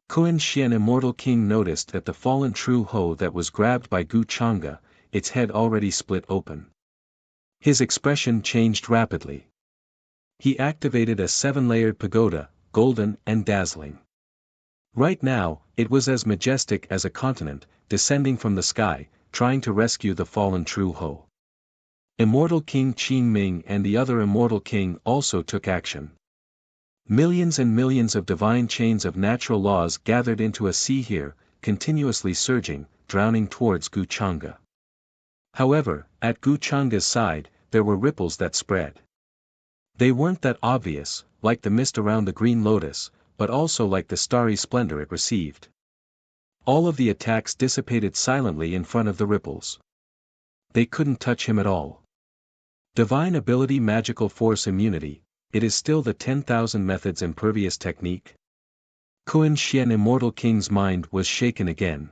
Kun Xian immortal king noticed that the fallen true Ho that was grabbed by Gu Chang'e, its head already split open. His expression changed rapidly. He activated a 7-layered pagoda, golden and dazzling. Right now, it was as majestic as a continent, descending from the sky, trying to rescue the fallen true Ho. Immortal King Qin Ming and the other immortal king also took action. Millions and millions of divine chains of natural laws gathered into a sea here, continuously surging, drowning towards Gu Chang'e. However, at Gu Chang'e's side, there were ripples that spread. They weren't that obvious, like the mist around the green lotus, but also like the starry splendor it received. All of the attacks dissipated silently in front of the ripples. They couldn't touch him at all. Divine ability magical force immunity, it is still the 10,000 methods impervious technique? Kun Xian immortal king's mind was shaken again.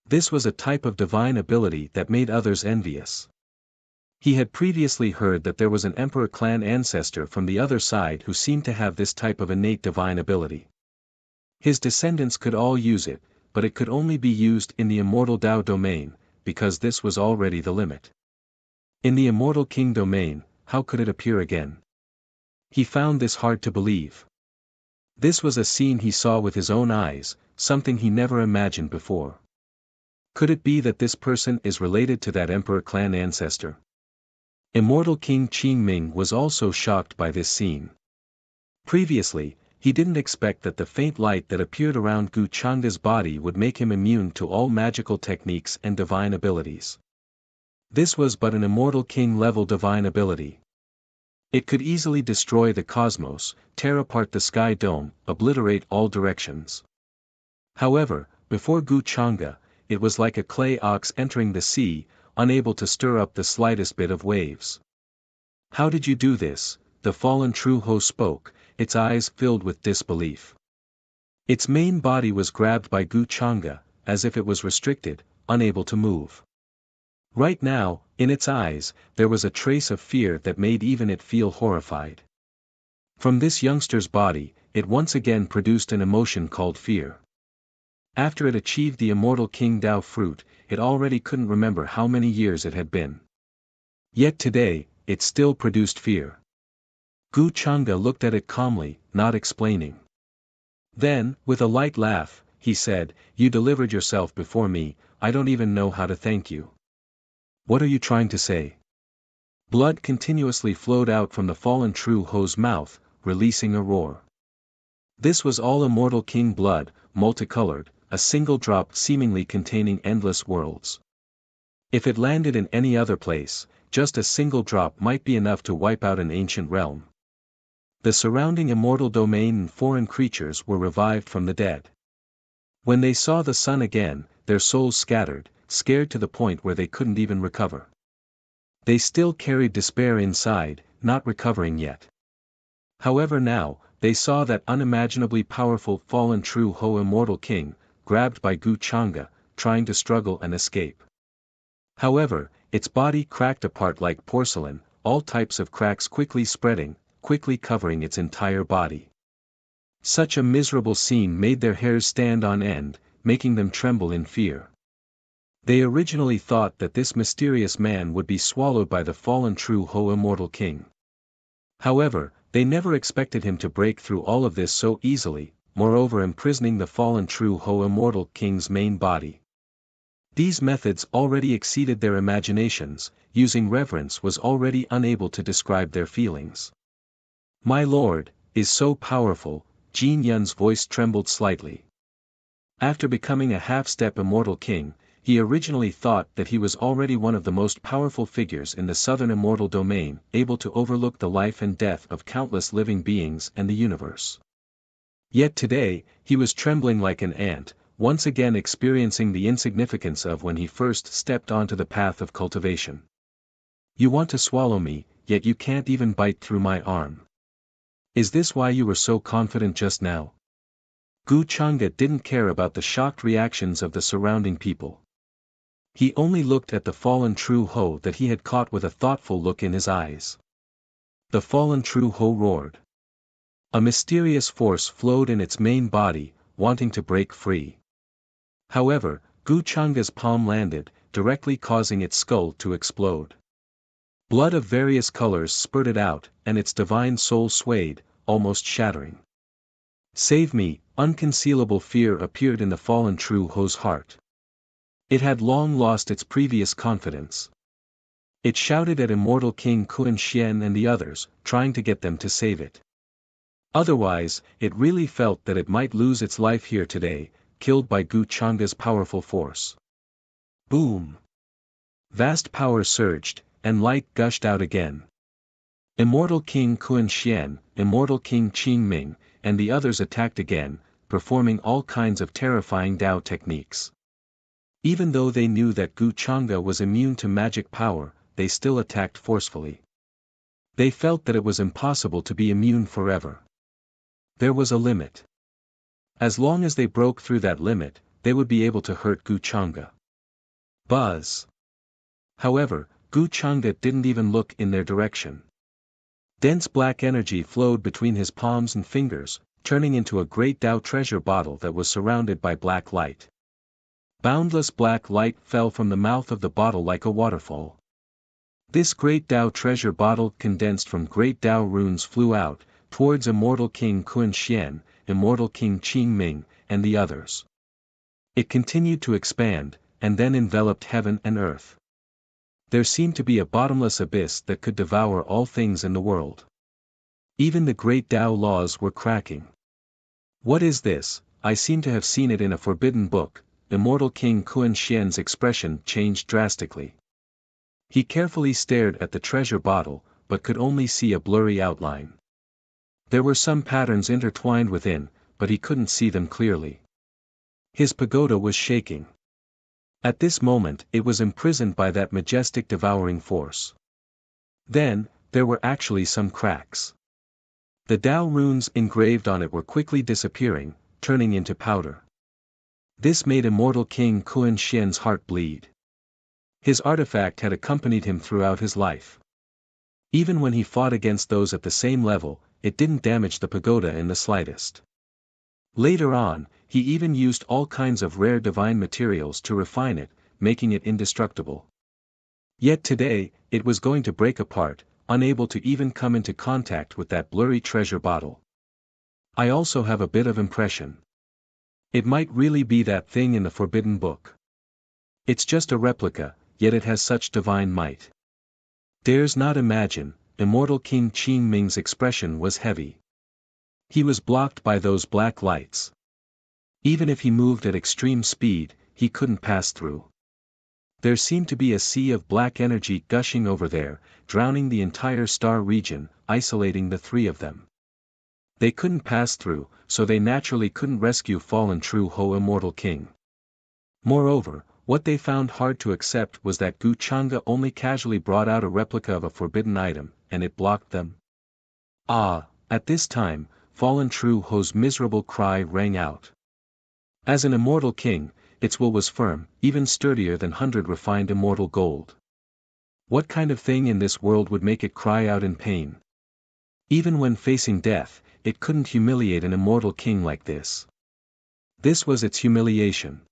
This was a type of divine ability that made others envious. He had previously heard that there was an emperor clan ancestor from the other side who seemed to have this type of innate divine ability. His descendants could all use it, but it could only be used in the immortal Tao domain, because this was already the limit. In the immortal king domain, how could it appear again? He found this hard to believe. This was a scene he saw with his own eyes, something he never imagined before. Could it be that this person is related to that emperor clan ancestor? Immortal King Qin Ming was also shocked by this scene. Previously, he didn't expect that the faint light that appeared around Gu Chang'e's body would make him immune to all magical techniques and divine abilities. This was but an immortal king-level divine ability. It could easily destroy the cosmos, tear apart the sky dome, obliterate all directions. However, before Gu Chang'e, it was like a clay ox entering the sea, unable to stir up the slightest bit of waves. How did you do this? The fallen true Ho spoke, its eyes filled with disbelief. Its main body was grabbed by Gu Chang'e, as if it was restricted, unable to move. Right now, in its eyes, there was a trace of fear that made even it feel horrified. From this youngster's body, it once again produced an emotion called fear. After it achieved the immortal King Tao fruit, it already couldn't remember how many years it had been. Yet today, it still produced fear. Gu Chang'e looked at it calmly, not explaining. Then, with a light laugh, he said, "You delivered yourself before me, I don't even know how to thank you." What are you trying to say? Blood continuously flowed out from the fallen true Ho's mouth, releasing a roar. This was all immortal king blood, multicolored, a single drop seemingly containing endless worlds. If it landed in any other place, just a single drop might be enough to wipe out an ancient realm. The surrounding immortal domain and foreign creatures were revived from the dead. When they saw the sun again, their souls scattered, scared to the point where they couldn't even recover. They still carried despair inside, not recovering yet. However now, they saw that unimaginably powerful fallen true Ho immortal king, grabbed by Gu Chang'e, trying to struggle and escape. However, its body cracked apart like porcelain, all types of cracks quickly spreading, quickly covering its entire body. Such a miserable scene made their hairs stand on end, making them tremble in fear. They originally thought that this mysterious man would be swallowed by the fallen true Ho immortal king. However, they never expected him to break through all of this so easily, moreover imprisoning the fallen true Ho immortal king's main body. These methods already exceeded their imaginations, using reverence was already unable to describe their feelings. "My lord, is so powerful," Jin Yun's voice trembled slightly. After becoming a half-step immortal king, he originally thought that he was already one of the most powerful figures in the southern immortal domain, able to overlook the life and death of countless living beings and the universe. Yet today, he was trembling like an ant, once again experiencing the insignificance of when he first stepped onto the path of cultivation. "You want to swallow me," yet you can't even bite through my arm. Is this why you were so confident just now? Gu Chang'e didn't care about the shocked reactions of the surrounding people. He only looked at the fallen True Ho that he had caught with a thoughtful look in his eyes. The fallen True Ho roared. A mysterious force flowed in its main body, wanting to break free. However, Gu Chang'e's palm landed, directly causing its skull to explode. Blood of various colors spurted out, and its divine soul swayed, almost shattering. Save me! Unconcealable fear appeared in the fallen True Ho's heart. It had long lost its previous confidence. It shouted at immortal King Kun Xian and the others, trying to get them to save it. Otherwise, it really felt that it might lose its life here today, killed by Gu Chang'e's powerful force. Boom! Vast power surged, and light gushed out again. Immortal King Kun Xian, Immortal King Qing Ming, and the others attacked again, performing all kinds of terrifying Dao techniques. Even though they knew that Gu Chang'e was immune to magic power, they still attacked forcefully. They felt that it was impossible to be immune forever. There was a limit. As long as they broke through that limit, they would be able to hurt Gu Chang'e. Buzz! However, Gu Chang'e didn't even look in their direction. Dense black energy flowed between his palms and fingers, turning into a great Dao treasure bottle that was surrounded by black light. Boundless black light fell from the mouth of the bottle like a waterfall. This great Dao treasure bottle condensed from great Dao runes flew out, towards Immortal King Kun Xian, Immortal King Qing Ming, and the others. It continued to expand, and then enveloped heaven and earth. There seemed to be a bottomless abyss that could devour all things in the world. Even the great Dao laws were cracking. What is this? I seem to have seen it in a forbidden book. Immortal King Kun Xian's expression changed drastically. He carefully stared at the treasure bottle, but could only see a blurry outline. There were some patterns intertwined within, but he couldn't see them clearly. His pagoda was shaking. At this moment it was imprisoned by that majestic devouring force. Then, there were actually some cracks. The Dao runes engraved on it were quickly disappearing, turning into powder. This made Immortal King Kun Xian's heart bleed. His artifact had accompanied him throughout his life. Even when he fought against those at the same level, it didn't damage the pagoda in the slightest. Later on, he even used all kinds of rare divine materials to refine it, making it indestructible. Yet today, it was going to break apart, unable to even come into contact with that blurry treasure bottle. I also have a bit of impression. It might really be that thing in the forbidden book. It's just a replica, yet it has such divine might. Dares not imagine. Immortal King Qing Ming's expression was heavy. He was blocked by those black lights. Even if he moved at extreme speed, he couldn't pass through. There seemed to be a sea of black energy gushing over there, drowning the entire star region, isolating the three of them. They couldn't pass through, so they naturally couldn't rescue fallen True Ho Immortal King. Moreover, what they found hard to accept was that Gu Chang'e only casually brought out a replica of a forbidden item, and it blocked them. Ah, at this time, fallen True Ho's miserable cry rang out. As an immortal king, its will was firm, even sturdier than 100 refined immortal gold. What kind of thing in this world would make it cry out in pain? Even when facing death, it couldn't humiliate an immortal king like this. This was its humiliation.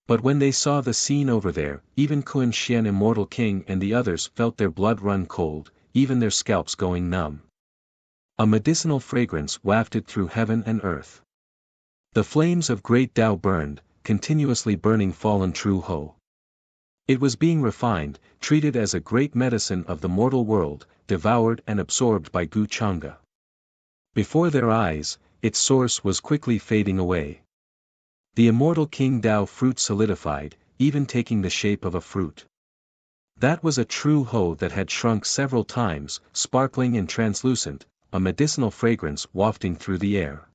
But when they saw the scene over there, even Kun Xian Immortal King and the others felt their blood run cold, even their scalps going numb. A medicinal fragrance wafted through heaven and earth. The flames of great Dao burned, continuously burning fallen True Ho. It was being refined, treated as a great medicine of the mortal world, devoured and absorbed by Gu Chang'e. Before their eyes, its source was quickly fading away. The immortal King Dao fruit solidified, even taking the shape of a fruit. That was a True Ho that had shrunk several times, sparkling and translucent, a medicinal fragrance wafting through the air.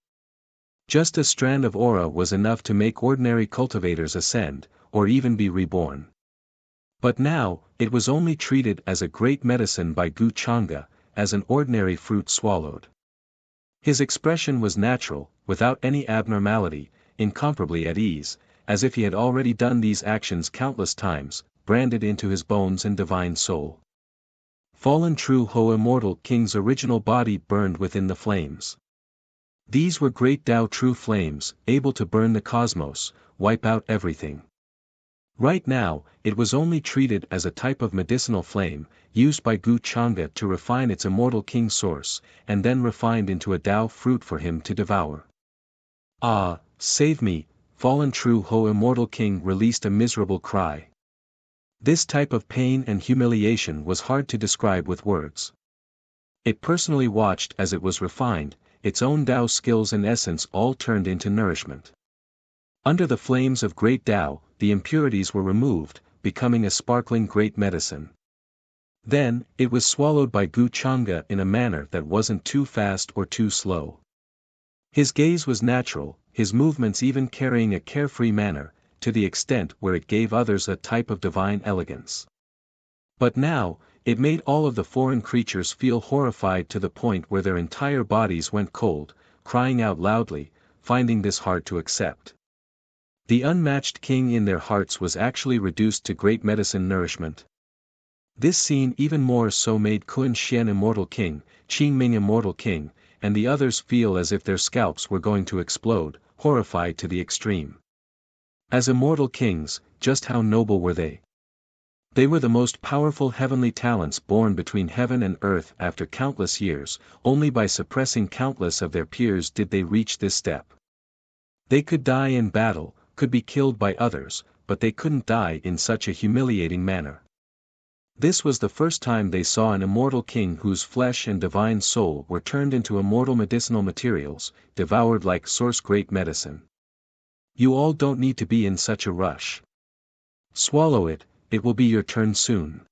Just a strand of aura was enough to make ordinary cultivators ascend, or even be reborn. But now, it was only treated as a great medicine by Gu Changa, as an ordinary fruit swallowed. His expression was natural, without any abnormality, incomparably at ease, as if he had already done these actions countless times, branded into his bones and divine soul. Fallen True Ho Immortal King's original body burned within the flames. These were great Tao true flames, able to burn the cosmos, wipe out everything. Right now, it was only treated as a type of medicinal flame, used by Gu Changa to refine its immortal king source, and then refined into a Tao fruit for him to devour. Ah, save me, fallen True Ho Immortal King released a miserable cry. This type of pain and humiliation was hard to describe with words. It personally watched as it was refined, its own Tao skills and essence all turned into nourishment. Under the flames of great Tao, the impurities were removed, becoming a sparkling great medicine. Then, it was swallowed by Gu Changa in a manner that wasn't too fast or too slow. His gaze was natural, his movements even carrying a carefree manner, to the extent where it gave others a type of divine elegance. But now, it made all of the foreign creatures feel horrified to the point where their entire bodies went cold, crying out loudly, finding this hard to accept. The unmatched king in their hearts was actually reduced to great medicine nourishment. This scene even more so made Kun Xian Immortal King, Qing Ming Immortal King, and the others feel as if their scalps were going to explode, horrified to the extreme. As immortal kings, just how noble were they? They were the most powerful heavenly talents born between heaven and earth after countless years, only by suppressing countless of their peers did they reach this step. They could die in battle, could be killed by others, but they couldn't die in such a humiliating manner. This was the first time they saw an immortal king whose flesh and divine soul were turned into immortal medicinal materials, devoured like source great medicine. You all don't need to be in such a rush. Swallow it, it will be your turn soon.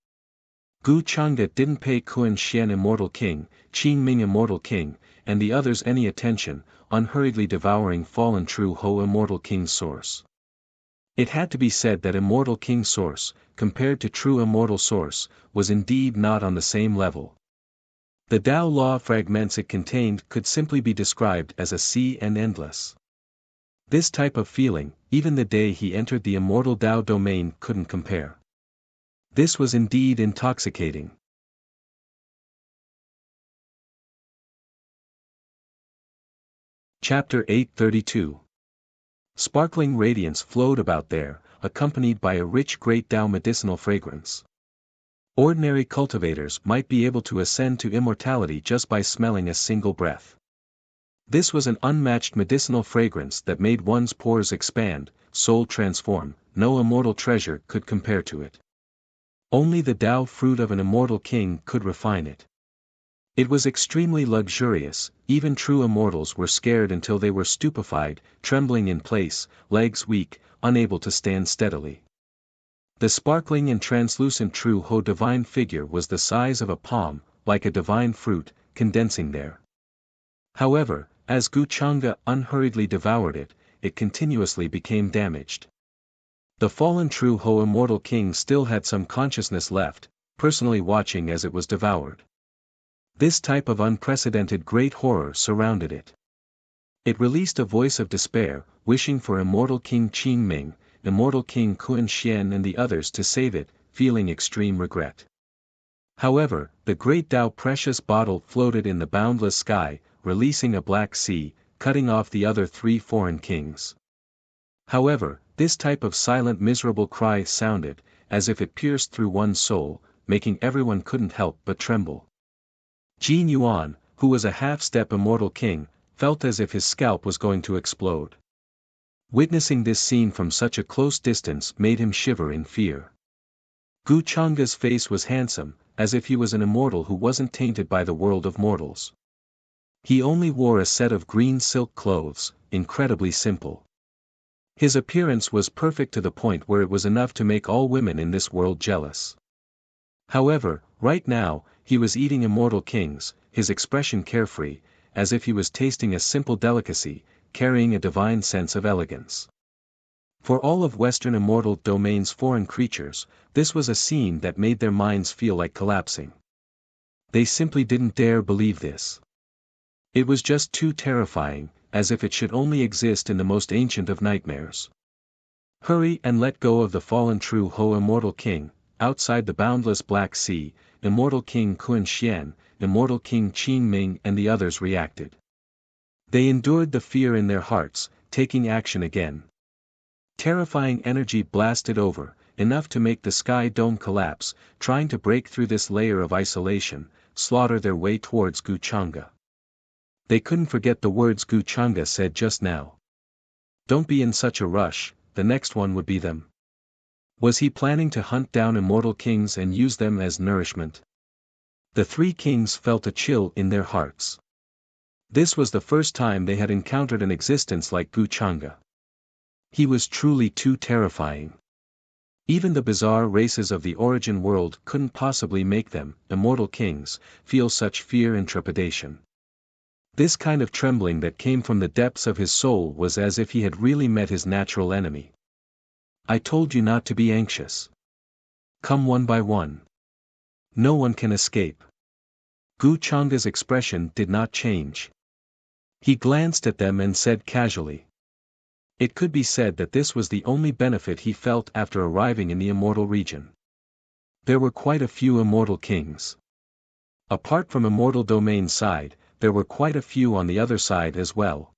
Gu Changa didn't pay Kun Xian Immortal King, Qing Ming Immortal King, and the others any attention, unhurriedly devouring fallen True Ho Immortal King's source. It had to be said that Immortal King source, compared to true immortal source, was indeed not on the same level. The Tao law fragments it contained could simply be described as a sea and endless. This type of feeling, even the day he entered the immortal Tao domain couldn't compare. This was indeed intoxicating. Chapter 832. Sparkling radiance flowed about there, accompanied by a rich great Tao medicinal fragrance. Ordinary cultivators might be able to ascend to immortality just by smelling a single breath. This was an unmatched medicinal fragrance that made one's pores expand, soul transform, no immortal treasure could compare to it. Only the Tao fruit of an immortal king could refine it. It was extremely luxurious, even true immortals were scared until they were stupefied, trembling in place, legs weak, unable to stand steadily. The sparkling and translucent True Ho divine figure was the size of a palm, like a divine fruit, condensing there. However, as Gu Changa unhurriedly devoured it, it continuously became damaged. The fallen True Ho Immortal King still had some consciousness left, personally watching as it was devoured. This type of unprecedented great horror surrounded it. It released a voice of despair, wishing for Immortal King Qing Ming, Immortal King Kun Xian and the others to save it, feeling extreme regret. However, the great Tao precious bottle floated in the boundless sky, releasing a black sea, cutting off the other three foreign kings. However, this type of silent miserable cry sounded, as if it pierced through one's soul, making everyone couldn't help but tremble. Jin Yuan, who was a half-step immortal king, felt as if his scalp was going to explode. Witnessing this scene from such a close distance made him shiver in fear. Gu Changa's face was handsome, as if he was an immortal who wasn't tainted by the world of mortals. He only wore a set of green silk clothes, incredibly simple. His appearance was perfect to the point where it was enough to make all women in this world jealous. However, right now, he was eating immortal kings, his expression carefree, as if he was tasting a simple delicacy, carrying a divine sense of elegance. For all of Western immortal domain's foreign creatures, this was a scene that made their minds feel like collapsing. They simply didn't dare believe this. It was just too terrifying, as if it should only exist in the most ancient of nightmares. Hurry and let go of the fallen True Ho Immortal King, outside the boundless Black Sea, Immortal King Kun Xian, Immortal King Qin Ming and the others reacted. They endured the fear in their hearts, taking action again. Terrifying energy blasted over, enough to make the sky dome collapse, trying to break through this layer of isolation, slaughter their way towards Guchanga. They couldn't forget the words Guchanga said just now. Don't be in such a rush, the next one would be them. Was he planning to hunt down immortal kings and use them as nourishment? The three kings felt a chill in their hearts. This was the first time they had encountered an existence like Guchanga. He was truly too terrifying. Even the bizarre races of the origin world couldn't possibly make them, immortal kings, feel such fear and trepidation. This kind of trembling that came from the depths of his soul was as if he had really met his natural enemy. I told you not to be anxious. Come one by one. No one can escape. Guchanga's expression did not change. He glanced at them and said casually. It could be said that this was the only benefit he felt after arriving in the immortal region. There were quite a few immortal kings. Apart from immortal domain's side, there were quite a few on the other side as well.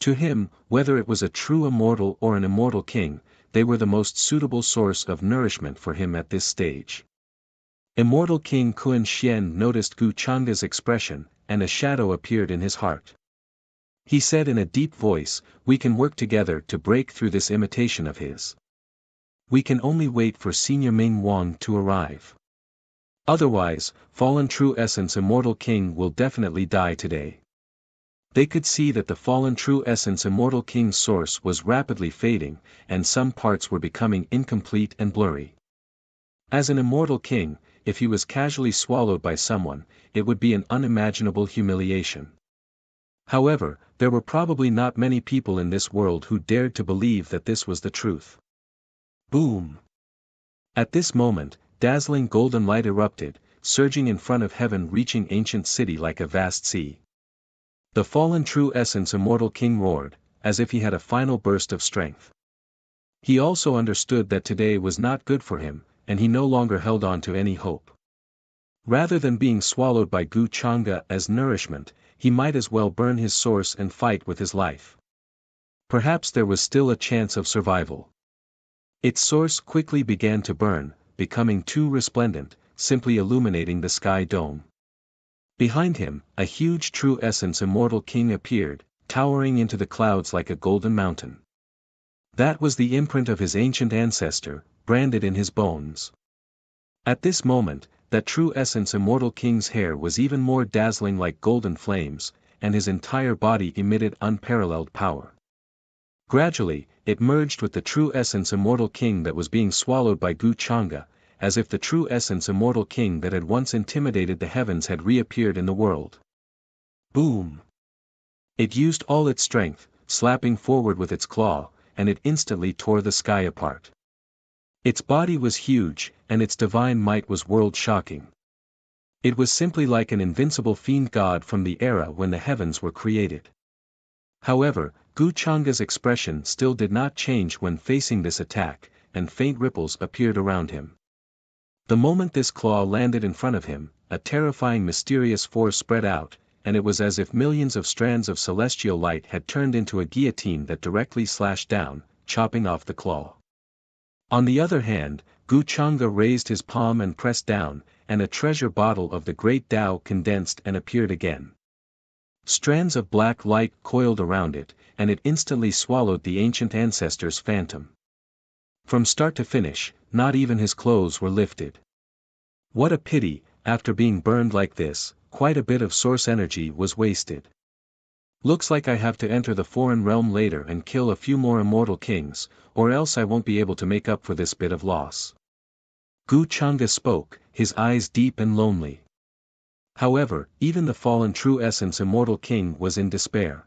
To him, whether it was a true immortal or an immortal king, they were the most suitable source of nourishment for him at this stage. Immortal King Kun Xian noticed Guchanga's expression, and a shadow appeared in his heart. He said in a deep voice, "We can work together to break through this imitation of his. We can only wait for Senior Ming Wang to arrive. Otherwise, fallen True Essence Immortal King will definitely die today." They could see that the fallen True Essence Immortal King's source was rapidly fading, and some parts were becoming incomplete and blurry. As an immortal king, if he was casually swallowed by someone, it would be an unimaginable humiliation. However, there were probably not many people in this world who dared to believe that this was the truth. Boom! At this moment, dazzling golden light erupted, surging in front of heaven, reaching ancient city like a vast sea. The fallen True Essence Immortal King roared, as if he had a final burst of strength. He also understood that today was not good for him, and he no longer held on to any hope. Rather than being swallowed by Guchanga as nourishment, he might as well burn his source and fight with his life. Perhaps there was still a chance of survival. Its source quickly began to burn, becoming too resplendent, simply illuminating the sky dome. Behind him, a huge True Essence Immortal King appeared, towering into the clouds like a golden mountain. That was the imprint of his ancient ancestor, branded in his bones. At this moment, that True Essence Immortal King's hair was even more dazzling like golden flames, and his entire body emitted unparalleled power. Gradually, it merged with the True Essence Immortal King that was being swallowed by Guchanga, as if the True Essence Immortal King that had once intimidated the heavens had reappeared in the world. Boom! It used all its strength, slapping forward with its claw, and it instantly tore the sky apart. Its body was huge, and its divine might was world-shocking. It was simply like an invincible fiend god from the era when the heavens were created. However, Guchanga's expression still did not change when facing this attack, and faint ripples appeared around him. The moment this claw landed in front of him, a terrifying mysterious force spread out, and it was as if millions of strands of celestial light had turned into a guillotine that directly slashed down, chopping off the claw. On the other hand, Guchanga raised his palm and pressed down, and a treasure bottle of the great Tao condensed and appeared again. Strands of black light coiled around it, and it instantly swallowed the ancient ancestor's phantom. From start to finish, not even his clothes were lifted. What a pity, after being burned like this, quite a bit of source energy was wasted. Looks like I have to enter the foreign realm later and kill a few more immortal kings, or else I won't be able to make up for this bit of loss. Guchanga spoke, his eyes deep and lonely. However, even the fallen True Essence Immortal King was in despair.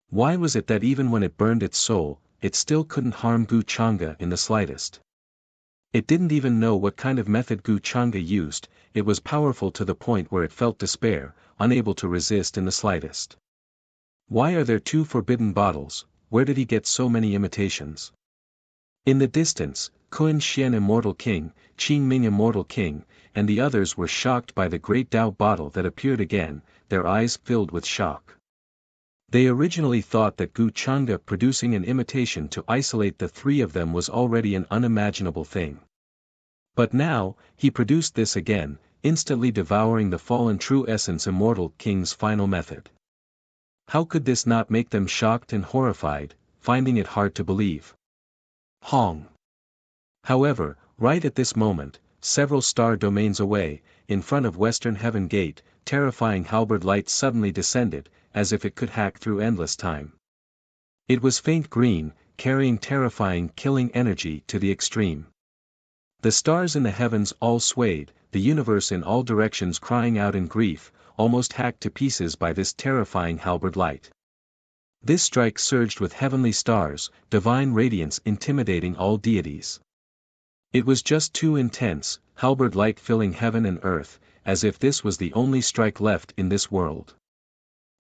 Why was it that even when it burned its soul, it still couldn't harm Gu Chang'e in the slightest. It didn't even know what kind of method Gu Chang'e used, it was powerful to the point where it felt despair, unable to resist in the slightest. Why are there two forbidden bottles? Where did he get so many imitations? In the distance, Kun Xian Immortal King, Qing Ming Immortal King, and the others were shocked by the great Tao bottle that appeared again, their eyes filled with shock. They originally thought that Gu Chang'e producing an imitation to isolate the three of them was already an unimaginable thing. But now, he produced this again, instantly devouring the fallen true essence Immortal King's final method. How could this not make them shocked and horrified, finding it hard to believe? Hong. However, right at this moment, several star domains away, in front of Western Heaven Gate, terrifying halberd light suddenly descended, as if it could hack through endless time. It was faint green, carrying terrifying killing energy to the extreme. The stars in the heavens all swayed, the universe in all directions crying out in grief, almost hacked to pieces by this terrifying halberd light. This strike surged with heavenly stars, divine radiance intimidating all deities. It was just too intense, halberd light filling heaven and earth, as if this was the only strike left in this world.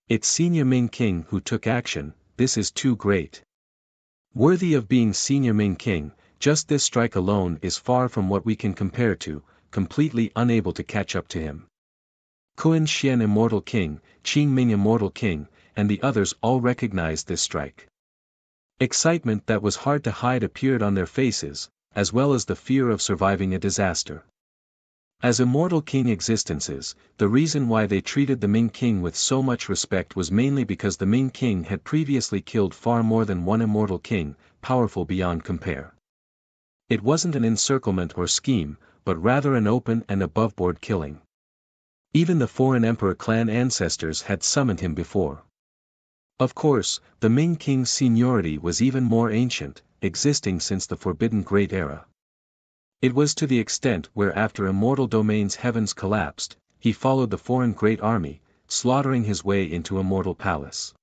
It's Senior Ming King who took action, this is too great. Worthy of being Senior Ming King, just this strike alone is far from what we can compare to, completely unable to catch up to him. Kun Xian Immortal King, Qing Ming Immortal King, and the others all recognized this strike. Excitement that was hard to hide appeared on their faces, as well as the fear of surviving a disaster. As Immortal King existences, the reason why they treated the Ming King with so much respect was mainly because the Ming King had previously killed far more than one Immortal King, powerful beyond compare. It wasn't an encirclement or scheme, but rather an open and above-board killing. Even the foreign Emperor clan ancestors had summoned him before. Of course, the Ming King's seniority was even more ancient, existing since the Forbidden Great Era. It was to the extent where after Immortal Domain's heavens collapsed, he followed the foreign great army, slaughtering his way into Immortal Palace.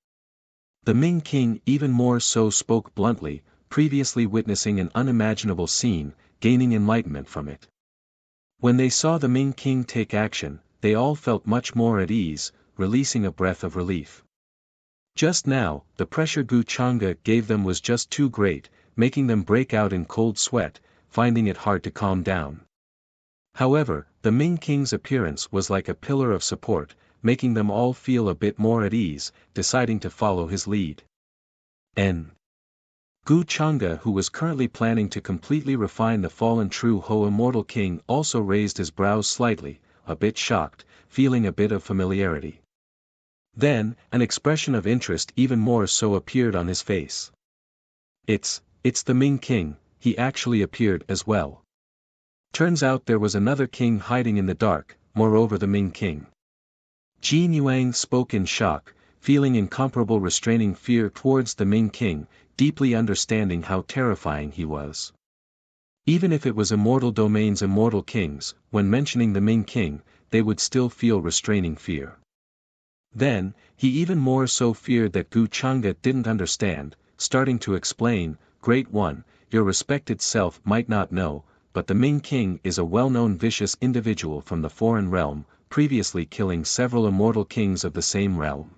The Ming King even more so spoke bluntly, previously witnessing an unimaginable scene, gaining enlightenment from it. When they saw the Ming King take action, they all felt much more at ease, releasing a breath of relief. Just now, the pressure Gu Chang'e gave them was just too great, making them break out in cold sweat, finding it hard to calm down. However, the Ming King's appearance was like a pillar of support, making them all feel a bit more at ease, deciding to follow his lead. Gu Chang'e, who was currently planning to completely refine the fallen true Ho Immortal King, also raised his brows slightly, a bit shocked, feeling a bit of familiarity. Then, an expression of interest even more so appeared on his face. It's the Ming King, he actually appeared as well. Turns out there was another king hiding in the dark, moreover the Ming King. Jin Yuang spoke in shock, feeling incomparable restraining fear towards the Ming King, deeply understanding how terrifying he was. Even if it was Immortal Domain's Immortal Kings, when mentioning the Ming King, they would still feel restraining fear. Then, he even more so feared that Gu Chang'e didn't understand, starting to explain, Great One, your respected self might not know, but the Ming King is a well-known vicious individual from the foreign realm, previously killing several immortal kings of the same realm.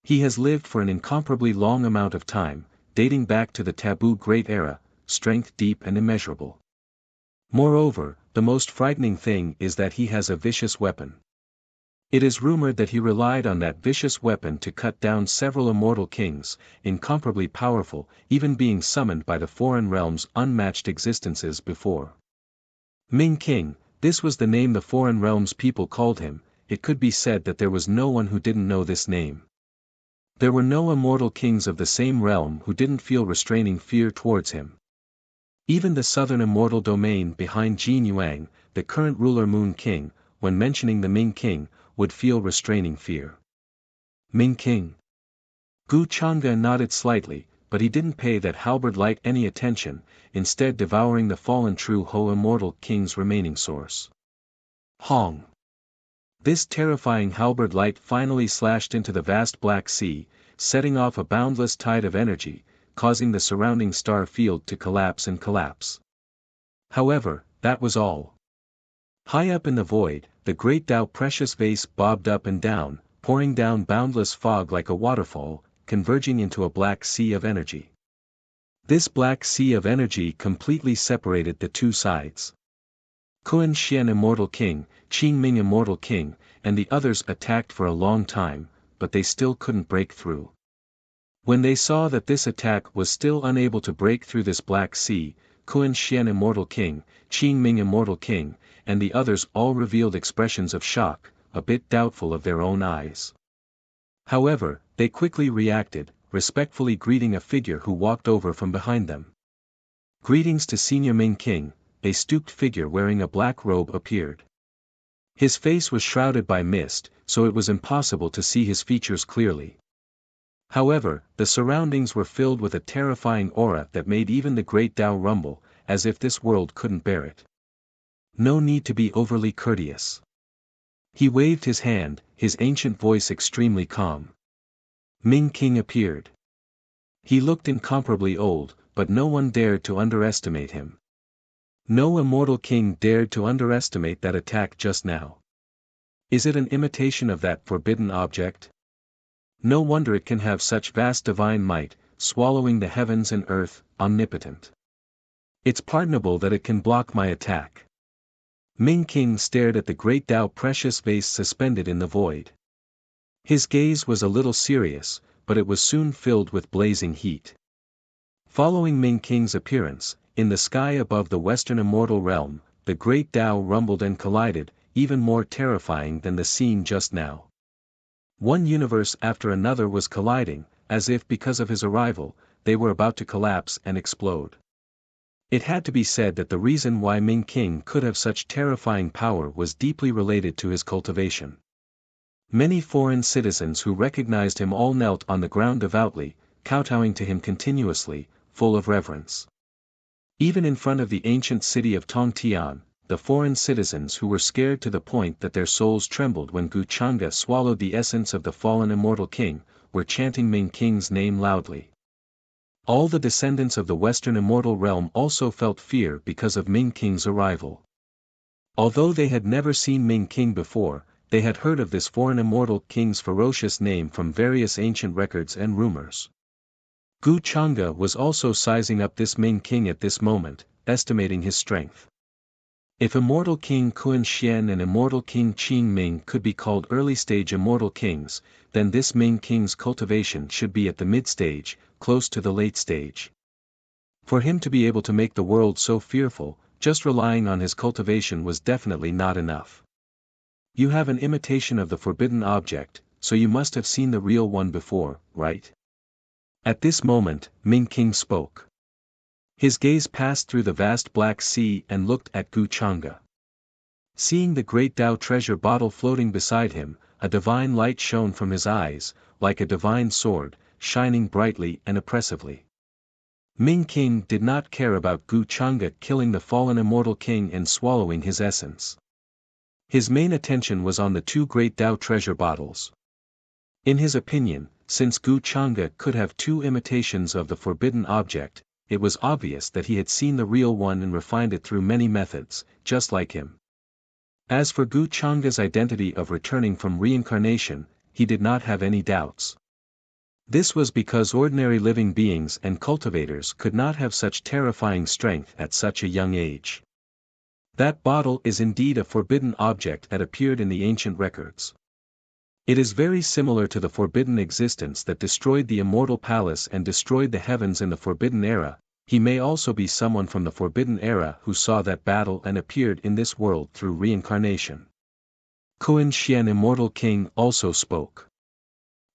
He has lived for an incomparably long amount of time, dating back to the taboo Great Era, strength deep and immeasurable. Moreover, the most frightening thing is that he has a vicious weapon. It is rumored that he relied on that vicious weapon to cut down several immortal kings, incomparably powerful, even being summoned by the foreign realm's unmatched existences before. Ming King, this was the name the foreign realm's people called him. It could be said that there was no one who didn't know this name. There were no immortal kings of the same realm who didn't feel restraining fear towards him. Even the southern immortal domain behind Jin Yuang, the current ruler Moon King, when mentioning the Ming King, would feel restraining fear. Ming King. Gu Chang'e nodded slightly, but he didn't pay that halberd light any attention, instead devouring the fallen true Ho Immortal King's remaining source. Hong. This terrifying halberd light finally slashed into the vast black sea, setting off a boundless tide of energy, causing the surrounding star field to collapse and collapse. However, that was all. High up in the void, the great Tao precious vase bobbed up and down, pouring down boundless fog like a waterfall, converging into a black sea of energy. This black sea of energy completely separated the two sides. Kuan Xian Immortal King, Qing Ming Immortal King, and the others attacked for a long time, but they still couldn't break through. When they saw that this attack was still unable to break through this black sea, Kuan Xian Immortal King, Qing Ming Immortal King, and the others all revealed expressions of shock, a bit doubtful of their own eyes. However, they quickly reacted, respectfully greeting a figure who walked over from behind them. Greetings to Senior Ming King. A stooped figure wearing a black robe appeared. His face was shrouded by mist, so it was impossible to see his features clearly. However, the surroundings were filled with a terrifying aura that made even the great Tao rumble, as if this world couldn't bear it. No need to be overly courteous. He waved his hand, his ancient voice extremely calm. Ming King appeared. He looked incomparably old, but no one dared to underestimate him. No immortal king dared to underestimate that attack just now. Is it an imitation of that forbidden object? No wonder it can have such vast divine might, swallowing the heavens and earth, omnipotent. It's pardonable that it can block my attack. Ming King stared at the great Tao precious vase suspended in the void. His gaze was a little serious, but it was soon filled with blazing heat. Following Ming King's appearance, in the sky above the western immortal realm, the great Tao rumbled and collided, even more terrifying than the scene just now. One universe after another was colliding, as if because of his arrival, they were about to collapse and explode. It had to be said that the reason why Ming King could have such terrifying power was deeply related to his cultivation. Many foreign citizens who recognized him all knelt on the ground devoutly, kowtowing to him continuously, full of reverence. Even in front of the ancient city of Tongtian, the foreign citizens who were scared to the point that their souls trembled when Gu Chang'e swallowed the essence of the fallen immortal king, were chanting Ming King's name loudly. All the descendants of the western immortal realm also felt fear because of Ming King's arrival. Although they had never seen Ming King before, they had heard of this foreign immortal king's ferocious name from various ancient records and rumors. Gu Chang'e was also sizing up this Ming King at this moment, estimating his strength. If Immortal King Kuan Xian and Immortal King Qing Ming could be called early-stage immortal kings, then this Ming King's cultivation should be at the mid-stage, close to the late stage. For him to be able to make the world so fearful, just relying on his cultivation was definitely not enough. You have an imitation of the forbidden object, so you must have seen the real one before, right? At this moment, Ming King spoke. His gaze passed through the vast black sea and looked at Gu Chang'e. Seeing the great Tao treasure bottle floating beside him, a divine light shone from his eyes, like a divine sword, shining brightly and oppressively. Ming King did not care about Gu Chang'e killing the fallen immortal king and swallowing his essence. His main attention was on the two great Tao treasure bottles. In his opinion, since Gu Chang'e could have two imitations of the forbidden object, it was obvious that he had seen the real one and refined it through many methods, just like him. As for Gu Chang'e's identity of returning from reincarnation, he did not have any doubts. This was because ordinary living beings and cultivators could not have such terrifying strength at such a young age. That bottle is indeed a forbidden object that appeared in the ancient records. It is very similar to the forbidden existence that destroyed the immortal palace and destroyed the heavens in the forbidden era. He may also be someone from the forbidden era who saw that battle and appeared in this world through reincarnation. Kuan Xian Immortal King also spoke.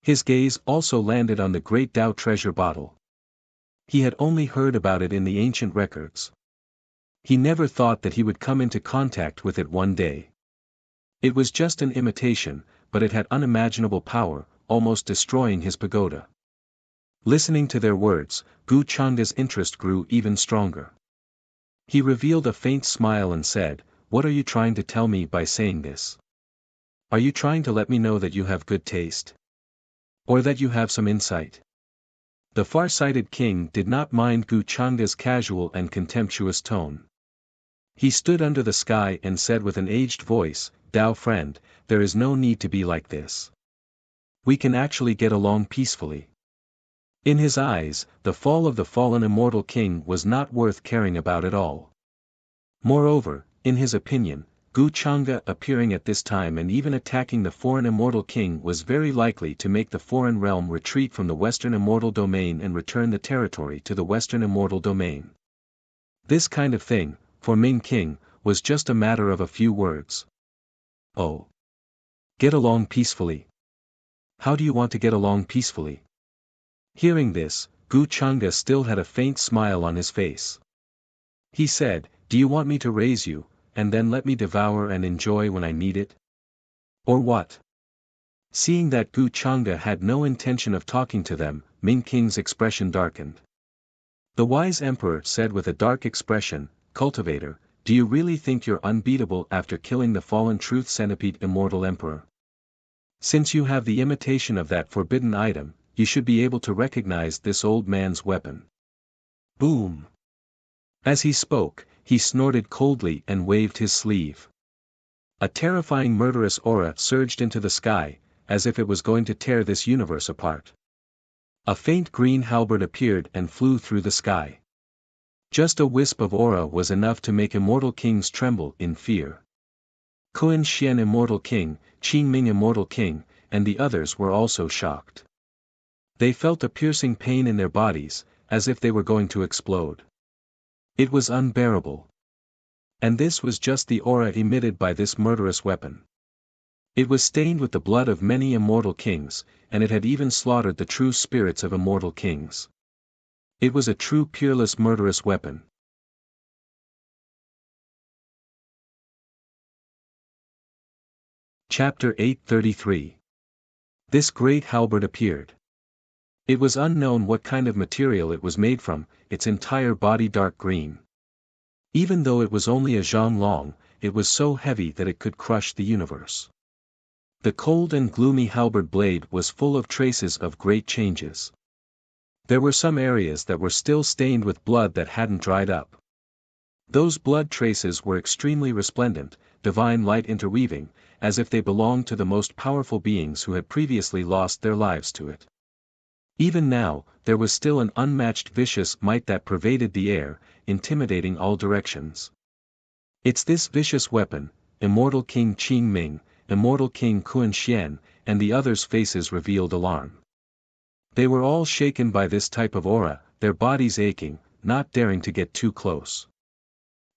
His gaze also landed on the great Tao treasure bottle. He had only heard about it in the ancient records. He never thought that he would come into contact with it one day. It was just an imitation, but it had unimaginable power, almost destroying his pagoda. Listening to their words, Gu Chang'e's interest grew even stronger. He revealed a faint smile and said, "What are you trying to tell me by saying this? Are you trying to let me know that you have good taste? Or that you have some insight?" The far-sighted king did not mind Gu Changa's casual and contemptuous tone. He stood under the sky and said with an aged voice, "Dao friend, there is no need to be like this. We can actually get along peacefully." In his eyes, the fall of the fallen immortal king was not worth caring about at all. Moreover, in his opinion, Gu Changa appearing at this time and even attacking the foreign immortal king was very likely to make the foreign realm retreat from the western immortal domain and return the territory to the western immortal domain. This kind of thing, for Ming King, was just a matter of a few words. Oh. Get along peacefully. How do you want to get along peacefully? Hearing this, Gu Changa still had a faint smile on his face. He said, "Do you want me to raise you, and then let me devour and enjoy when I need it? Or what?" Seeing that Gu Changa had no intention of talking to them, Ming King's expression darkened. The wise emperor said with a dark expression, "Cultivator, do you really think you're unbeatable after killing the fallen truth centipede immortal emperor? Since you have the imitation of that forbidden item, you should be able to recognize this old man's weapon." Boom! As he spoke, he snorted coldly and waved his sleeve. A terrifying murderous aura surged into the sky, as if it was going to tear this universe apart. A faint green halberd appeared and flew through the sky. Just a wisp of aura was enough to make immortal kings tremble in fear. Kun Xian Immortal King, Qing Ming Immortal King, and the others were also shocked. They felt a piercing pain in their bodies, as if they were going to explode. It was unbearable. And this was just the aura emitted by this murderous weapon. It was stained with the blood of many immortal kings, and it had even slaughtered the true spirits of immortal kings. It was a true peerless murderous weapon. Chapter 833. This great halberd appeared. It was unknown what kind of material it was made from, its entire body dark green. Even though it was only a zhang long, it was so heavy that it could crush the universe. The cold and gloomy halberd blade was full of traces of great changes. There were some areas that were still stained with blood that hadn't dried up. Those blood traces were extremely resplendent, divine light interweaving, as if they belonged to the most powerful beings who had previously lost their lives to it. Even now, there was still an unmatched vicious might that pervaded the air, intimidating all directions. It's this vicious weapon, Immortal King Qing Ming, Immortal King Kun Xian, and the others' faces revealed alarm. They were all shaken by this type of aura, their bodies aching, not daring to get too close.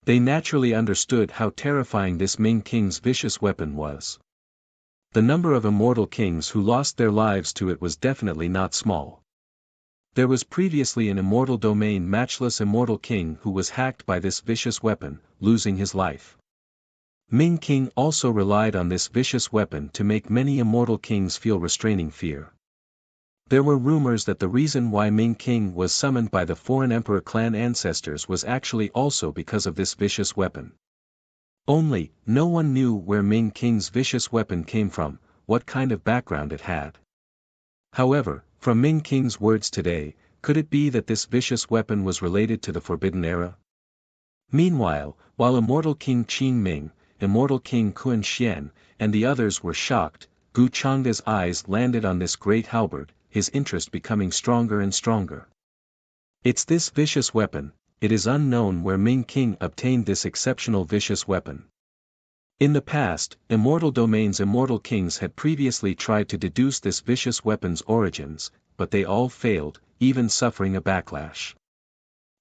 They naturally understood how terrifying this Ming King's vicious weapon was. The number of immortal kings who lost their lives to it was definitely not small. There was previously an immortal domain matchless immortal king who was hacked by this vicious weapon, losing his life. Ming King also relied on this vicious weapon to make many immortal kings feel restraining fear. There were rumors that the reason why Ming King was summoned by the foreign emperor clan ancestors was actually also because of this vicious weapon. Only, no one knew where Ming King's vicious weapon came from, what kind of background it had. However, from Ming King's words today, could it be that this vicious weapon was related to the Forbidden Era? Meanwhile, while Immortal King Qing Ming, Immortal King Kun Xian, and the others were shocked, Gu Changa's eyes landed on this great halberd, his interest becoming stronger and stronger. It's this vicious weapon, it is unknown where Ming King obtained this exceptional vicious weapon. In the past, immortal domains immortal kings had previously tried to deduce this vicious weapon's origins, but they all failed, even suffering a backlash.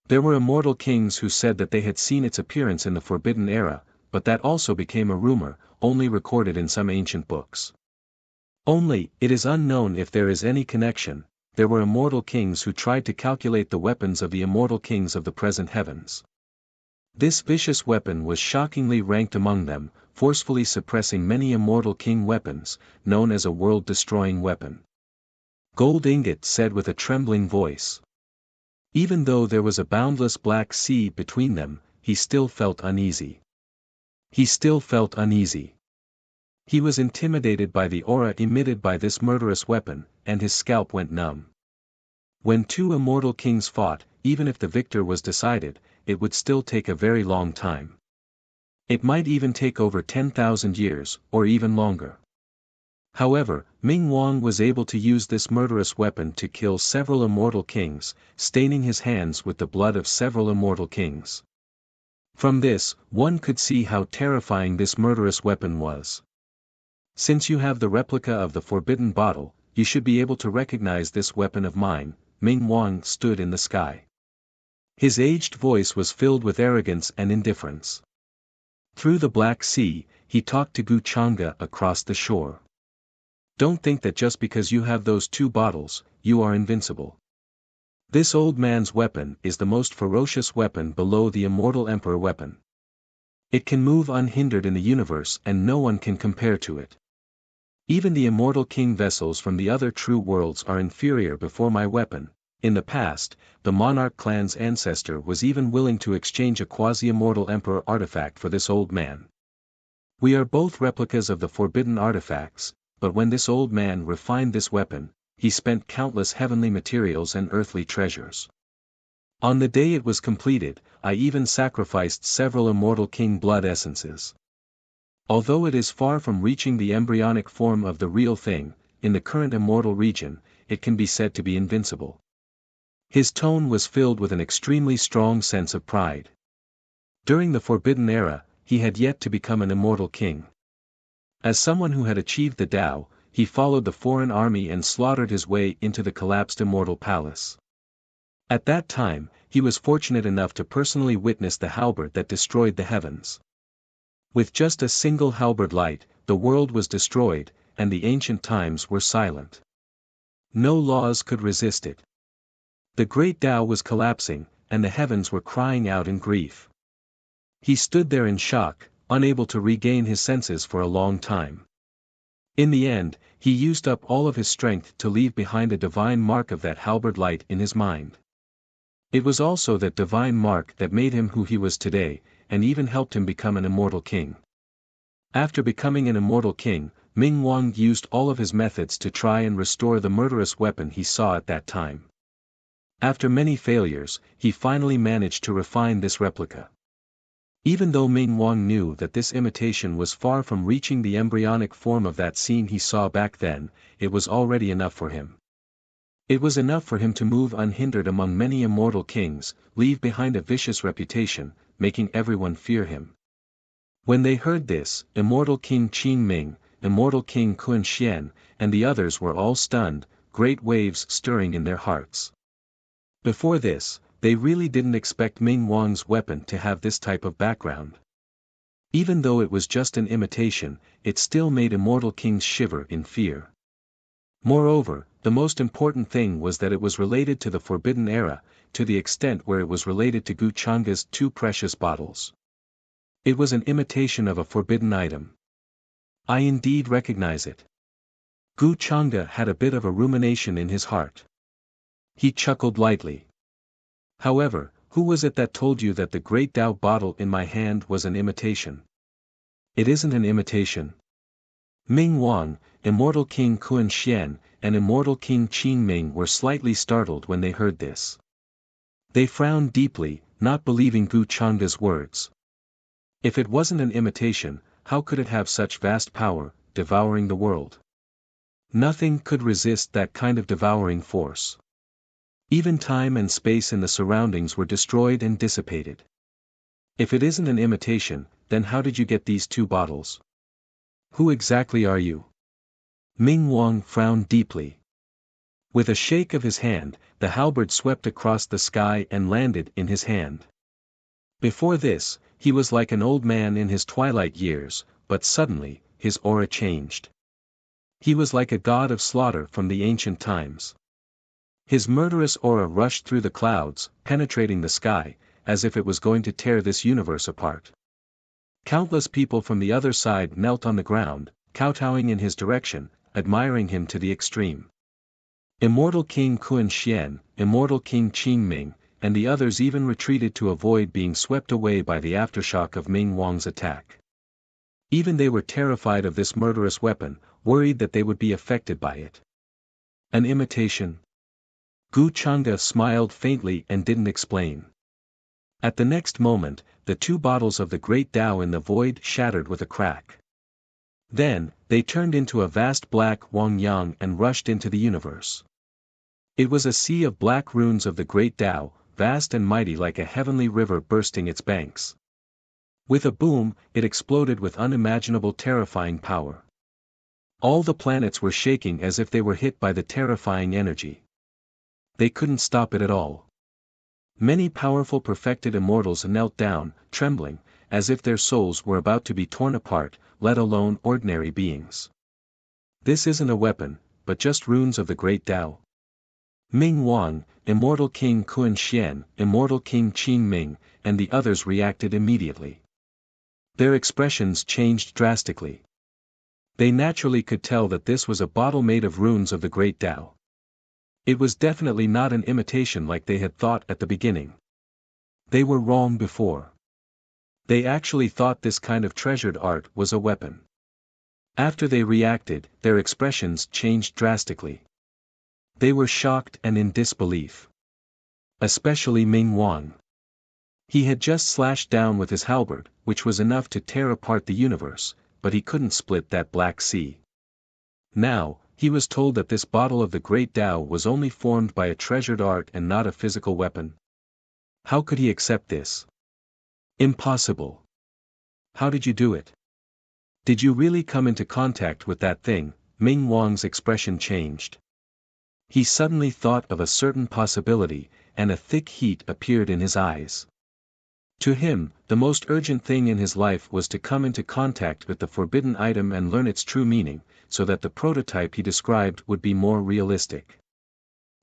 There were immortal kings who said that they had seen its appearance in the Forbidden Era, but that also became a rumor, only recorded in some ancient books. Only, it is unknown if there is any connection. There were immortal kings who tried to calculate the weapons of the immortal kings of the present heavens. This vicious weapon was shockingly ranked among them, forcefully suppressing many immortal king weapons, known as a world-destroying weapon. Gold Ingot said with a trembling voice. Even though there was a boundless black sea between them, he still felt uneasy. He still felt uneasy. He was intimidated by the aura emitted by this murderous weapon, and his scalp went numb. When two immortal kings fought, even if the victor was decided, it would still take a very long time. It might even take over 10,000 years, or even longer. However, Ming Wang was able to use this murderous weapon to kill several immortal kings, staining his hands with the blood of several immortal kings. From this, one could see how terrifying this murderous weapon was. Since you have the replica of the forbidden bottle, you should be able to recognize this weapon of mine. Ming Wang stood in the sky. His aged voice was filled with arrogance and indifference. Through the Black Sea, he talked to Gu Changa across the shore. Don't think that just because you have those two bottles, you are invincible. This old man's weapon is the most ferocious weapon below the immortal emperor weapon. It can move unhindered in the universe and no one can compare to it. Even the immortal king vessels from the other true worlds are inferior before my weapon. In the past, the monarch clan's ancestor was even willing to exchange a quasi-immortal emperor artifact for this old man. We are both replicas of the forbidden artifacts, but when this old man refined this weapon, he spent countless heavenly materials and earthly treasures. On the day it was completed, I even sacrificed several immortal king blood essences. Although it is far from reaching the embryonic form of the real thing, in the current immortal region, it can be said to be invincible. His tone was filled with an extremely strong sense of pride. During the Forbidden Era, he had yet to become an immortal king. As someone who had achieved the Tao, he followed the foreign army and slaughtered his way into the collapsed immortal palace. At that time, he was fortunate enough to personally witness the halberd that destroyed the heavens. With just a single halberd light, the world was destroyed, and the ancient times were silent. No laws could resist it. The great Tao was collapsing, and the heavens were crying out in grief. He stood there in shock, unable to regain his senses for a long time. In the end, he used up all of his strength to leave behind a divine mark of that halberd light in his mind. It was also that divine mark that made him who he was today, and even helped him become an immortal king. After becoming an immortal king, Ming Wang used all of his methods to try and restore the murderous weapon he saw at that time. After many failures, he finally managed to refine this replica. Even though Ming Wang knew that this imitation was far from reaching the embryonic form of that scene he saw back then, it was already enough for him. It was enough for him to move unhindered among many immortal kings, leave behind a vicious reputation, making everyone fear him. When they heard this, immortal King Qin Ming, immortal King Kun Xian, and the others were all stunned, great waves stirring in their hearts. Before this, they really didn't expect Ming Wang's weapon to have this type of background. Even though it was just an imitation, it still made immortal kings shiver in fear. Moreover, the most important thing was that it was related to the Forbidden Era, to the extent where it was related to Gu Changa's two precious bottles. It was an imitation of a forbidden item. I indeed recognize it. Gu Changa had a bit of a rumination in his heart. He chuckled lightly. However, who was it that told you that the great Tao bottle in my hand was an imitation? It isn't an imitation. Ming Wang, immortal King Kun Xian, and immortal King Qin Ming were slightly startled when they heard this. They frowned deeply, not believing Gu Changa's words. If it wasn't an imitation, how could it have such vast power, devouring the world? Nothing could resist that kind of devouring force. Even time and space in the surroundings were destroyed and dissipated. If it isn't an imitation, then how did you get these two bottles? Who exactly are you? Ming Wang frowned deeply. With a shake of his hand, the halberd swept across the sky and landed in his hand. Before this, he was like an old man in his twilight years, but suddenly, his aura changed. He was like a god of slaughter from the ancient times. His murderous aura rushed through the clouds, penetrating the sky, as if it was going to tear this universe apart. Countless people from the other side knelt on the ground, kowtowing in his direction, admiring him to the extreme. Immortal King Kun Xian, immortal King Qin Ming, and the others even retreated to avoid being swept away by the aftershock of Ming Wang's attack. Even they were terrified of this murderous weapon, worried that they would be affected by it. An imitation? Gu Chang'e smiled faintly and didn't explain. At the next moment, the two bottles of the great Tao in the void shattered with a crack. Then, they turned into a vast black Wang Yang and rushed into the universe. It was a sea of black runes of the great Tao, vast and mighty like a heavenly river bursting its banks. With a boom, it exploded with unimaginable terrifying power. All the planets were shaking as if they were hit by the terrifying energy. They couldn't stop it at all. Many powerful perfected immortals knelt down, trembling, as if their souls were about to be torn apart, let alone ordinary beings. This isn't a weapon, but just runes of the great Tao. Ming Wang, Immortal King Kun Xian, Immortal King Qin Ming, and the others reacted immediately. Their expressions changed drastically. They naturally could tell that this was a bottle made of runes of the great Tao. It was definitely not an imitation like they had thought at the beginning. They were wrong before. They actually thought this kind of treasured art was a weapon. After they reacted, their expressions changed drastically. They were shocked and in disbelief. Especially Ming Wang. He had just slashed down with his halberd, which was enough to tear apart the universe, but he couldn't split that black sea. Now, he was told that this bottle of the great Tao was only formed by a treasured art and not a physical weapon. How could he accept this? Impossible. How did you do it? Did you really come into contact with that thing? Ming Wang's expression changed. He suddenly thought of a certain possibility, and a thick heat appeared in his eyes. To him, the most urgent thing in his life was to come into contact with the forbidden item and learn its true meaning, so that the prototype he described would be more realistic.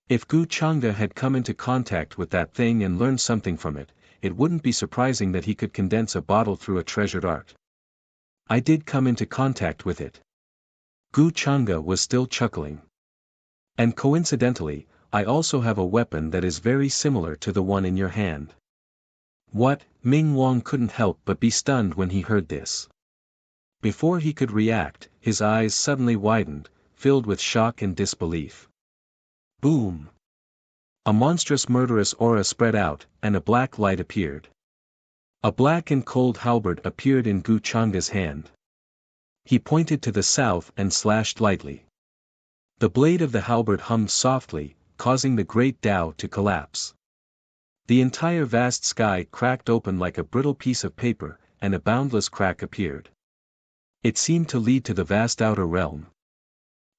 If Gu Chang'e had come into contact with that thing and learned something from it, it wouldn't be surprising that he could condense a bottle through a treasured art. I did come into contact with it. Gu Chang'e was still chuckling. And coincidentally, I also have a weapon that is very similar to the one in your hand. What? Ming Wang couldn't help but be stunned when he heard this. Before he could react, his eyes suddenly widened, filled with shock and disbelief. Boom! A monstrous murderous aura spread out, and a black light appeared. A black and cold halberd appeared in Gu Chang'e's hand. He pointed to the south and slashed lightly. The blade of the halberd hummed softly, causing the great Tao to collapse. The entire vast sky cracked open like a brittle piece of paper, and a boundless crack appeared. It seemed to lead to the vast outer realm.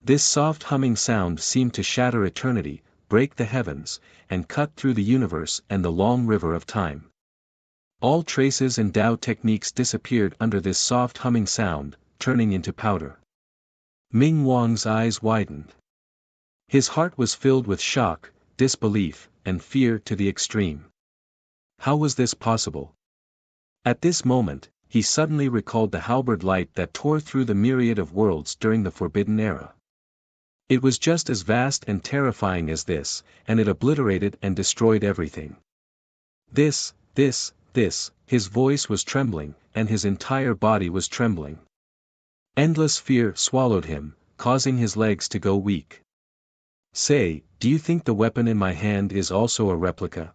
This soft humming sound seemed to shatter eternity, break the heavens, and cut through the universe and the long river of time. All traces and Tao techniques disappeared under this soft humming sound, turning into powder. Ming Wang's eyes widened. His heart was filled with shock, disbelief, and fear to the extreme. How was this possible? At this moment, he suddenly recalled the halberd light that tore through the myriad of worlds during the Forbidden Era. It was just as vast and terrifying as this, and it obliterated and destroyed everything. This, his voice was trembling, and his entire body was trembling. Endless fear swallowed him, causing his legs to go weak. Say, do you think the weapon in my hand is also a replica?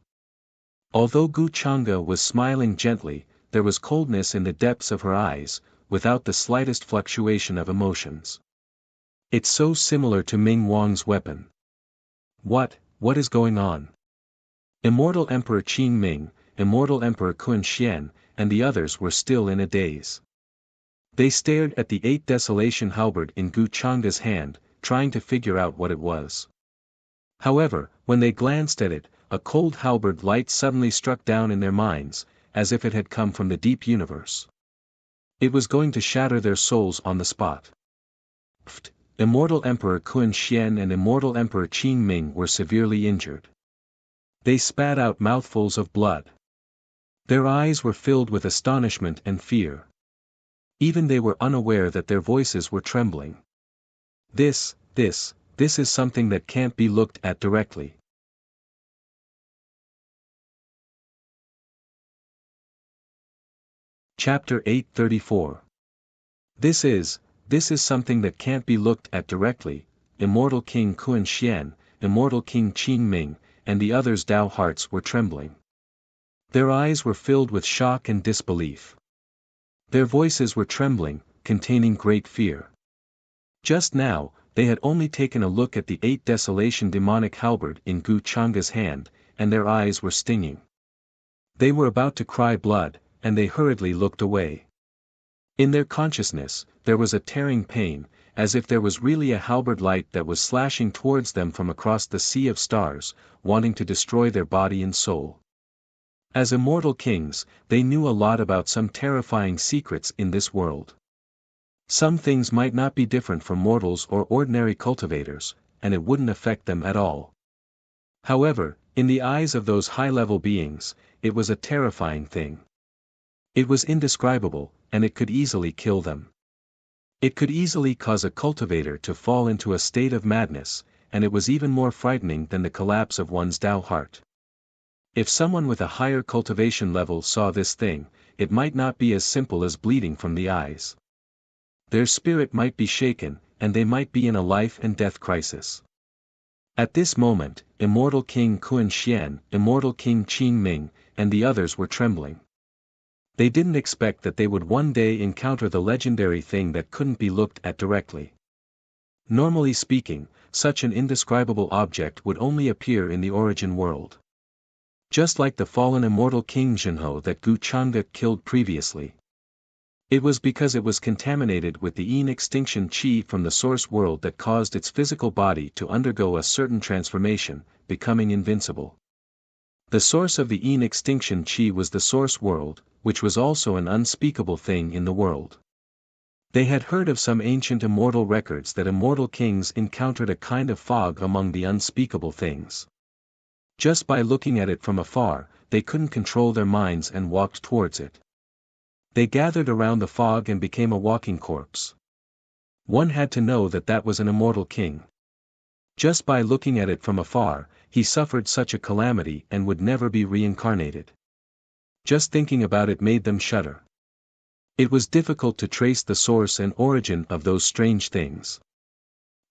Although Gu Chang'e was smiling gently, there was coldness in the depths of her eyes, without the slightest fluctuation of emotions. It's so similar to Ming Wang's weapon. What is going on? Immortal Emperor Qin Ming, Immortal Emperor Kun Xian, and the others were still in a daze. They stared at the 8 Desolation halberd in Gu Chang'e's hand, trying to figure out what it was. However, when they glanced at it, a cold halberd light suddenly struck down in their minds, as if it had come from the deep universe. It was going to shatter their souls on the spot. Pfft! Immortal Emperor Kun Xian and Immortal Emperor Qin Ming were severely injured. They spat out mouthfuls of blood. Their eyes were filled with astonishment and fear. Even they were unaware that their voices were trembling. This is something that can't be looked at directly. Chapter 834. This is something that can't be looked at directly. Immortal King Kun Xian, immortal King Qing Ming, and the others' Tao hearts were trembling. Their eyes were filled with shock and disbelief. Their voices were trembling, containing great fear. Just now, they had only taken a look at the 8 Desolation demonic halberd in Gu Changa's hand, and their eyes were stinging. They were about to cry blood, and they hurriedly looked away. In their consciousness, there was a tearing pain, as if there was really a halberd light that was slashing towards them from across the sea of stars, wanting to destroy their body and soul. As immortal kings, they knew a lot about some terrifying secrets in this world. Some things might not be different from mortals or ordinary cultivators, and it wouldn't affect them at all. However, in the eyes of those high-level beings, it was a terrifying thing. It was indescribable, and it could easily kill them. It could easily cause a cultivator to fall into a state of madness, and it was even more frightening than the collapse of one's Tao heart. If someone with a higher cultivation level saw this thing, it might not be as simple as bleeding from the eyes. Their spirit might be shaken, and they might be in a life and death crisis. At this moment, immortal King Kun Xian, immortal King Qing Ming, and the others were trembling. They didn't expect that they would one day encounter the legendary thing that couldn't be looked at directly. Normally speaking, such an indescribable object would only appear in the origin world. Just like the fallen immortal King Zhenhou that Gu Changde killed previously. It was because it was contaminated with the Yin extinction qi from the source world that caused its physical body to undergo a certain transformation, becoming invincible. The source of the Yin extinction qi was the source world, which was also an unspeakable thing in the world. They had heard of some ancient immortal records that immortal kings encountered a kind of fog among the unspeakable things. Just by looking at it from afar, they couldn't control their minds and walked towards it. They gathered around the fog and became a walking corpse. One had to know that that was an immortal king. Just by looking at it from afar, he suffered such a calamity and would never be reincarnated. Just thinking about it made them shudder. It was difficult to trace the source and origin of those strange things.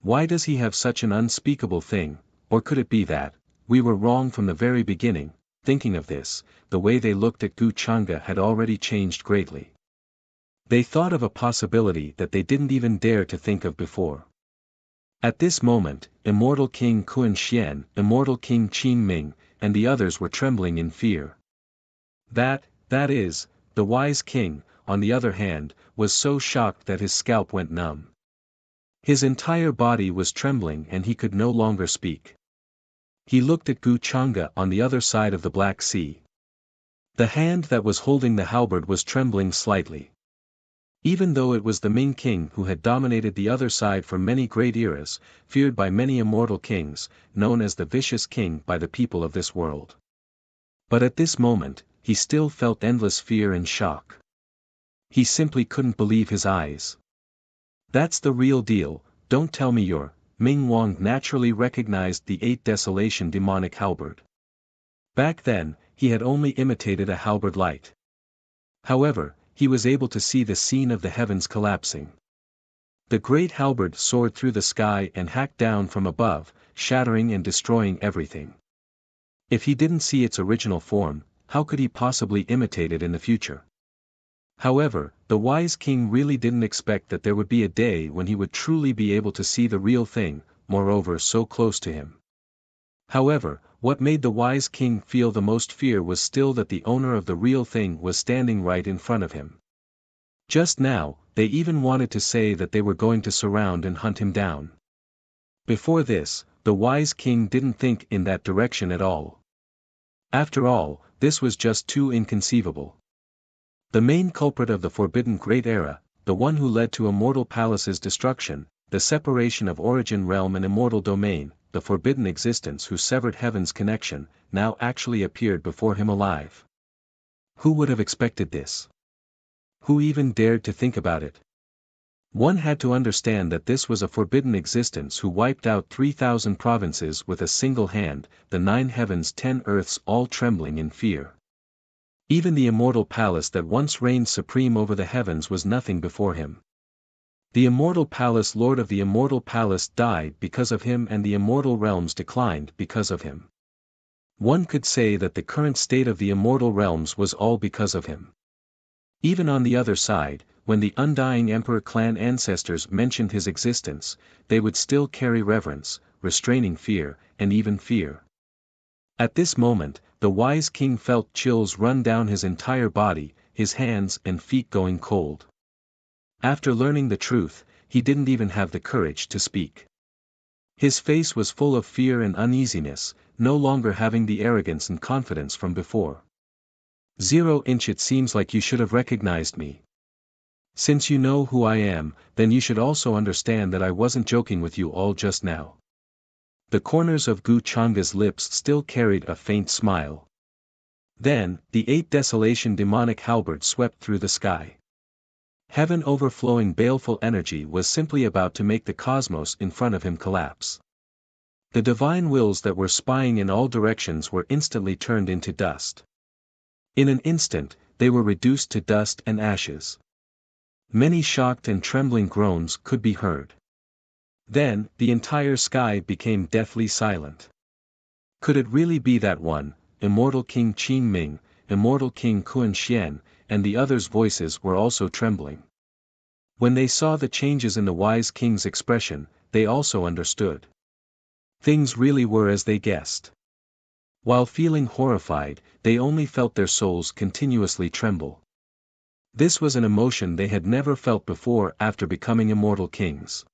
Why does he have such an unspeakable thing, or could it be that, we were wrong from the very beginning? Thinking of this, the way they looked at Gu Changde had already changed greatly. They thought of a possibility that they didn't even dare to think of before. At this moment, immortal King Kun Xian, immortal King Qing Ming, and the others were trembling in fear. That is, the wise king, on the other hand, was so shocked that his scalp went numb. His entire body was trembling and he could no longer speak. He looked at Gu Changde on the other side of the Black Sea. The hand that was holding the halberd was trembling slightly. Even though it was the Ming king who had dominated the other side for many great eras, feared by many immortal kings, known as the vicious king by the people of this world. But at this moment, he still felt endless fear and shock. He simply couldn't believe his eyes. That's the real deal, don't tell me you're. Ming Wang naturally recognized the 8 Desolation demonic halberd. Back then, he had only imitated a halberd light. However, he was able to see the scene of the heavens collapsing. The great halberd soared through the sky and hacked down from above, shattering and destroying everything. If he didn't see its original form, how could he possibly imitate it in the future? However, the wise king really didn't expect that there would be a day when he would truly be able to see the real thing, moreover so close to him. However, what made the wise king feel the most fear was still that the owner of the real thing was standing right in front of him. Just now, they even wanted to say that they were going to surround and hunt him down. Before this, the wise king didn't think in that direction at all. After all, this was just too inconceivable. The main culprit of the Forbidden Great Era, the one who led to Immortal Palace's destruction, the separation of Origin Realm and Immortal Domain, the forbidden existence who severed heaven's connection, now actually appeared before him alive. Who would have expected this? Who even dared to think about it? One had to understand that this was a forbidden existence who wiped out 3,000 provinces with a single hand, the 9 heavens 10 earths all trembling in fear. Even the immortal palace that once reigned supreme over the heavens was nothing before him. The immortal palace lord of the immortal palace died because of him, and the immortal realms declined because of him. One could say that the current state of the immortal realms was all because of him. Even on the other side, when the undying Emperor clan ancestors mentioned his existence, they would still carry reverence, restraining fear, and even fear. At this moment, the wise king felt chills run down his entire body, his hands and feet going cold. After learning the truth, he didn't even have the courage to speak. His face was full of fear and uneasiness, no longer having the arrogance and confidence from before. 0-inch, it seems like you should have recognized me. Since you know who I am, then you should also understand that I wasn't joking with you all just now. The corners of Gu Changa's lips still carried a faint smile. Then, the 8 desolation demonic halberd swept through the sky. Heaven overflowing baleful energy was simply about to make the cosmos in front of him collapse. The divine wills that were spying in all directions were instantly turned into dust. In an instant, they were reduced to dust and ashes. Many shocked and trembling groans could be heard. Then, the entire sky became deathly silent. Could it really be that one, immortal King Qin Ming, immortal King Kun Xian, and the others' voices were also trembling? When they saw the changes in the wise king's expression, they also understood. Things really were as they guessed. While feeling horrified, they only felt their souls continuously tremble. This was an emotion they had never felt before after becoming immortal kings.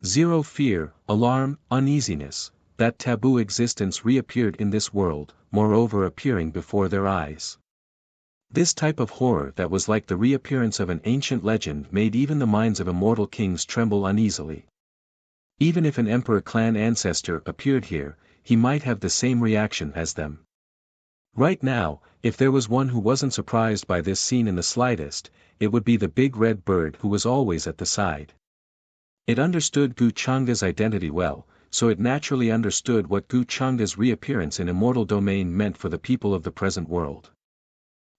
0 fear, alarm, uneasiness, that taboo existence reappeared in this world, moreover appearing before their eyes. This type of horror that was like the reappearance of an ancient legend made even the minds of immortal kings tremble uneasily. Even if an emperor clan ancestor appeared here, he might have the same reaction as them. Right now, if there was one who wasn't surprised by this scene in the slightest, it would be the big red bird who was always at the side. It understood Gu Changa's identity well, so it naturally understood what Gu Changa's reappearance in immortal domain meant for the people of the present world.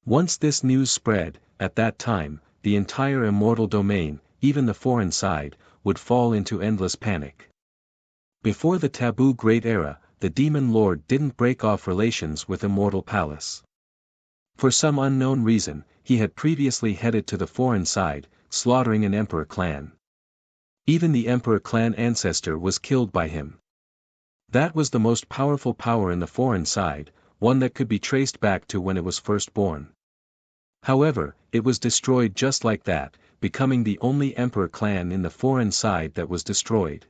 Once this news spread, at that time, the entire immortal domain, even the foreign side, would fall into endless panic. Before the taboo Great Era, the demon lord didn't break off relations with immortal palace. For some unknown reason, he had previously headed to the foreign side, slaughtering an emperor clan. Even the emperor clan ancestor was killed by him. That was the most powerful power in the foreign side, one that could be traced back to when it was first born. However, it was destroyed just like that, becoming the only emperor clan in the foreign side that was destroyed.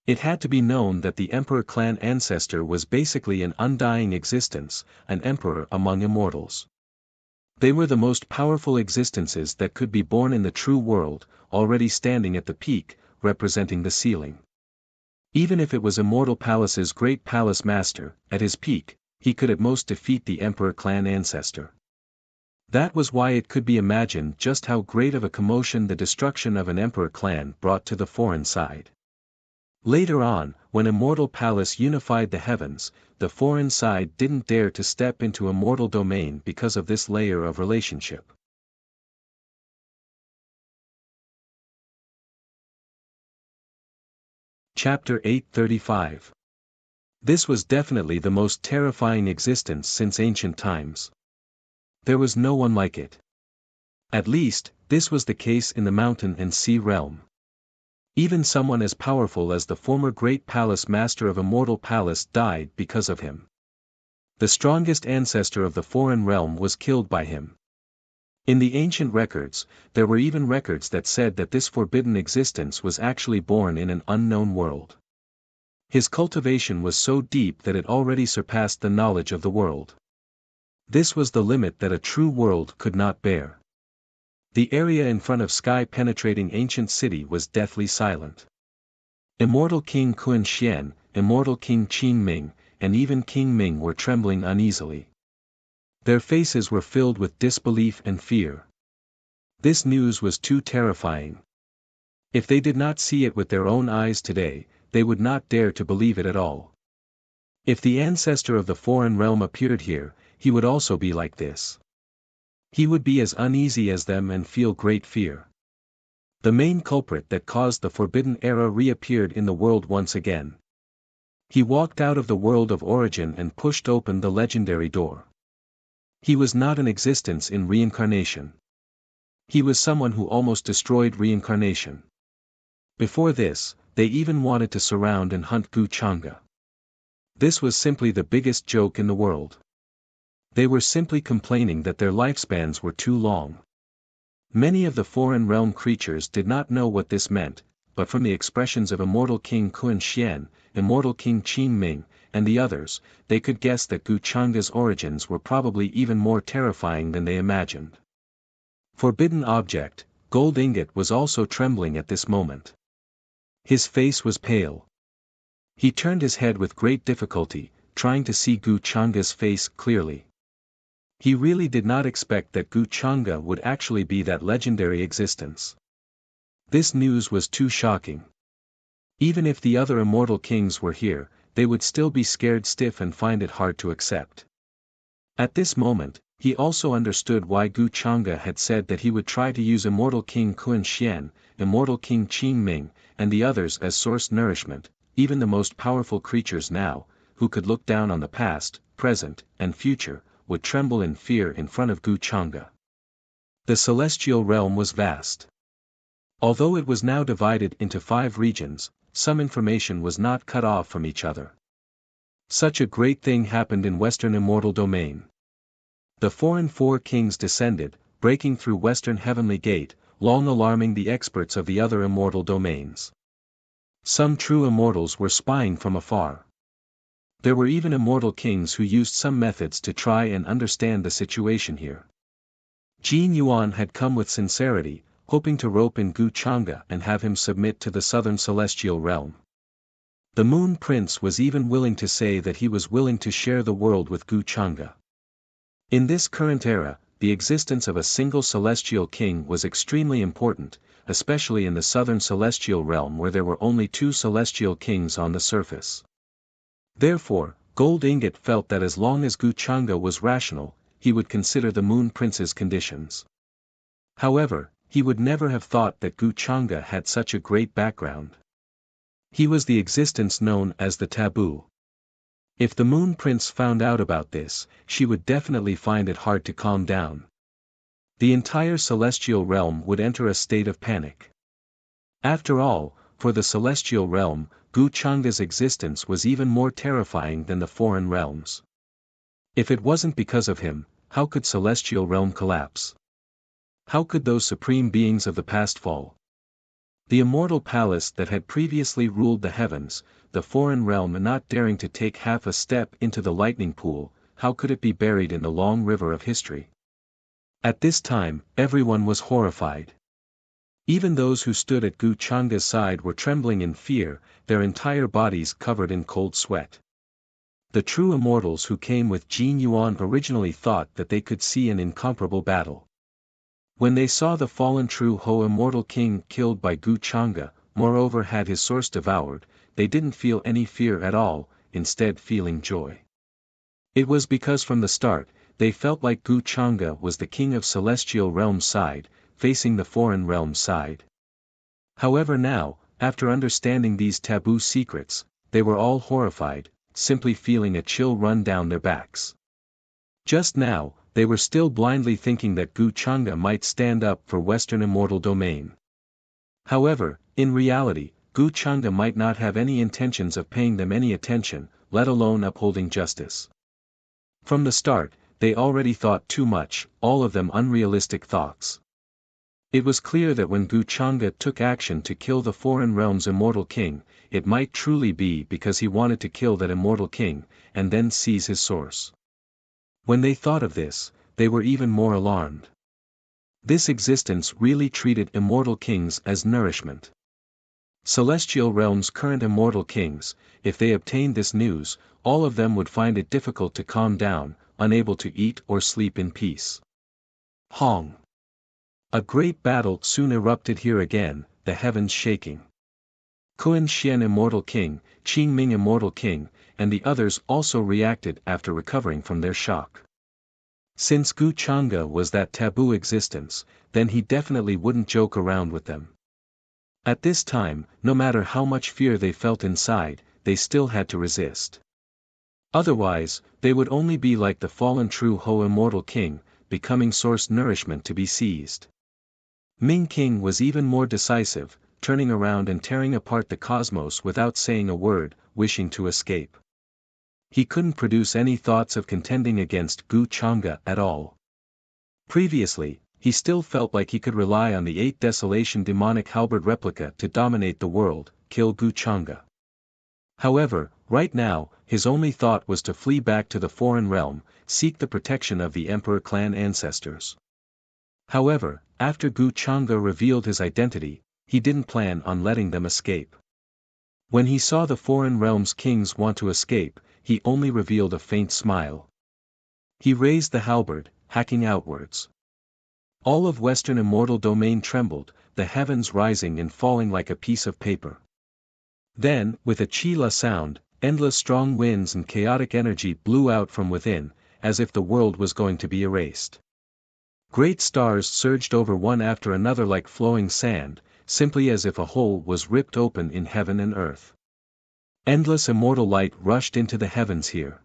It had to be known that the emperor clan ancestor was basically an undying existence, an emperor among immortals. They were the most powerful existences that could be born in the true world, already standing at the peak, representing the ceiling. Even if it was Immortal Palace's great palace master, at his peak, he could at most defeat the emperor clan ancestor. That was why it could be imagined just how great of a commotion the destruction of an emperor clan brought to the foreign side. Later on, when Immortal Palace unified the heavens, the foreign side didn't dare to step into immortal domain because of this layer of relationship. Chapter 835. This was definitely the most terrifying existence since ancient times. There was no one like it. At least, this was the case in the mountain and sea realm. Even someone as powerful as the former great palace master of Immortal Palace died because of him. The strongest ancestor of the foreign realm was killed by him. In the ancient records, there were even records that said that this forbidden existence was actually born in an unknown world. His cultivation was so deep that it already surpassed the knowledge of the world. This was the limit that a true world could not bear. The area in front of sky-penetrating ancient city was deathly silent. Immortal King Kun Xian, Immortal King Qin Ming, and even King Ming were trembling uneasily. Their faces were filled with disbelief and fear. This news was too terrifying. If they did not see it with their own eyes today, they would not dare to believe it at all. If the ancestor of the foreign realm appeared here, he would also be like this. He would be as uneasy as them and feel great fear. The main culprit that caused the Forbidden Era reappeared in the world once again. He walked out of the world of origin and pushed open the legendary door. He was not an existence in reincarnation. He was someone who almost destroyed reincarnation. Before this, they even wanted to surround and hunt Gu Chang'e. This was simply the biggest joke in the world. They were simply complaining that their lifespans were too long. Many of the foreign realm creatures did not know what this meant, but from the expressions of Immortal King Kun Xian, Immortal King Qin Ming, and the others, they could guess that Gu Chang'e's origins were probably even more terrifying than they imagined. Forbidden Object, Gold Ingot was also trembling at this moment. His face was pale. He turned his head with great difficulty, trying to see Gu Chang'e's face clearly. He really did not expect that Gu Chang'e would actually be that legendary existence. This news was too shocking. Even if the other immortal kings were here, they would still be scared stiff and find it hard to accept. At this moment, he also understood why Gu Chang'e had said that he would try to use Immortal King Kun Xian, Immortal King Qin Ming, and the others as source nourishment, even the most powerful creatures now, who could look down on the past, present, and future, would tremble in fear in front of Gu Chang'e. The celestial realm was vast. Although it was now divided into 5 regions, some information was not cut off from each other. Such a great thing happened in Western Immortal Domain. The foreign 4 kings descended, breaking through Western Heavenly Gate, long alarming the experts of the other immortal domains. Some true immortals were spying from afar. There were even immortal kings who used some methods to try and understand the situation here. Jin Yuan had come with sincerity, hoping to rope in Gu Chang'e and have him submit to the southern celestial realm. The Moon Prince was even willing to say that he was willing to share the world with Gu Chang'e. In this current era, the existence of a single celestial king was extremely important, especially in the southern celestial realm where there were only 2 celestial kings on the surface. Therefore, Gold Ingot felt that as long as Gu Chang'e was rational, he would consider the Moon Prince's conditions. However, he would never have thought that Gu Chang'e had such a great background. He was the existence known as the Taboo. If the Moon Prince found out about this, she would definitely find it hard to calm down. The entire celestial realm would enter a state of panic. After all, for the celestial realm, Gu Chang'e's existence was even more terrifying than the foreign realms. If it wasn't because of him, how could celestial realm collapse? How could those supreme beings of the past fall? The immortal palace that had previously ruled the heavens, the foreign realm not daring to take half a step into the lightning pool, how could it be buried in the long river of history? At this time, everyone was horrified. Even those who stood at Gu Chang'e's side were trembling in fear, their entire bodies covered in cold sweat. The true immortals who came with Jin Yuan originally thought that they could see an incomparable battle. When they saw the fallen true Ho immortal king killed by Gu Chang'e, moreover had his source devoured, they didn't feel any fear at all, instead feeling joy. It was because from the start, they felt like Gu Chang'e was the king of celestial realm's side, facing the foreign realm side. However now, after understanding these taboo secrets, they were all horrified, simply feeling a chill run down their backs. Just now, they were still blindly thinking that Gu Chang'e might stand up for Western Immortal Domain. However, in reality, Gu Chang'e might not have any intentions of paying them any attention, let alone upholding justice. From the start, they already thought too much, all of them unrealistic thoughts. It was clear that when Gu Chang'e took action to kill the foreign realm's immortal king, it might truly be because he wanted to kill that immortal king, and then seize his source. When they thought of this, they were even more alarmed. This existence really treated immortal kings as nourishment. Celestial realm's current immortal kings, if they obtained this news, all of them would find it difficult to calm down, unable to eat or sleep in peace. Hong. A great battle soon erupted here again, the heavens shaking. Kun Xian Immortal King, Qin Ming Immortal King, and the others also reacted after recovering from their shock. Since Gu Chang'e was that taboo existence, then he definitely wouldn't joke around with them. At this time, no matter how much fear they felt inside, they still had to resist. Otherwise, they would only be like the fallen true Ho immortal king, becoming source nourishment to be seized. Ming King was even more decisive, turning around and tearing apart the cosmos without saying a word, wishing to escape. He couldn't produce any thoughts of contending against Gu Chang'e at all. Previously, he still felt like he could rely on the 8 Desolation demonic halberd replica to dominate the world, kill Gu Chang'e. However, right now, his only thought was to flee back to the foreign realm, seek the protection of the Emperor clan ancestors. However, after Gu Chang'e revealed his identity, he didn't plan on letting them escape. When he saw the foreign realm's kings want to escape, he only revealed a faint smile. He raised the halberd, hacking outwards. All of Western immortal domain trembled, the heavens rising and falling like a piece of paper. Then, with a chi-la sound, endless strong winds and chaotic energy blew out from within, as if the world was going to be erased. Great stars surged over one after another like flowing sand, simply as if a hole was ripped open in heaven and earth. Endless immortal light rushed into the heavens here.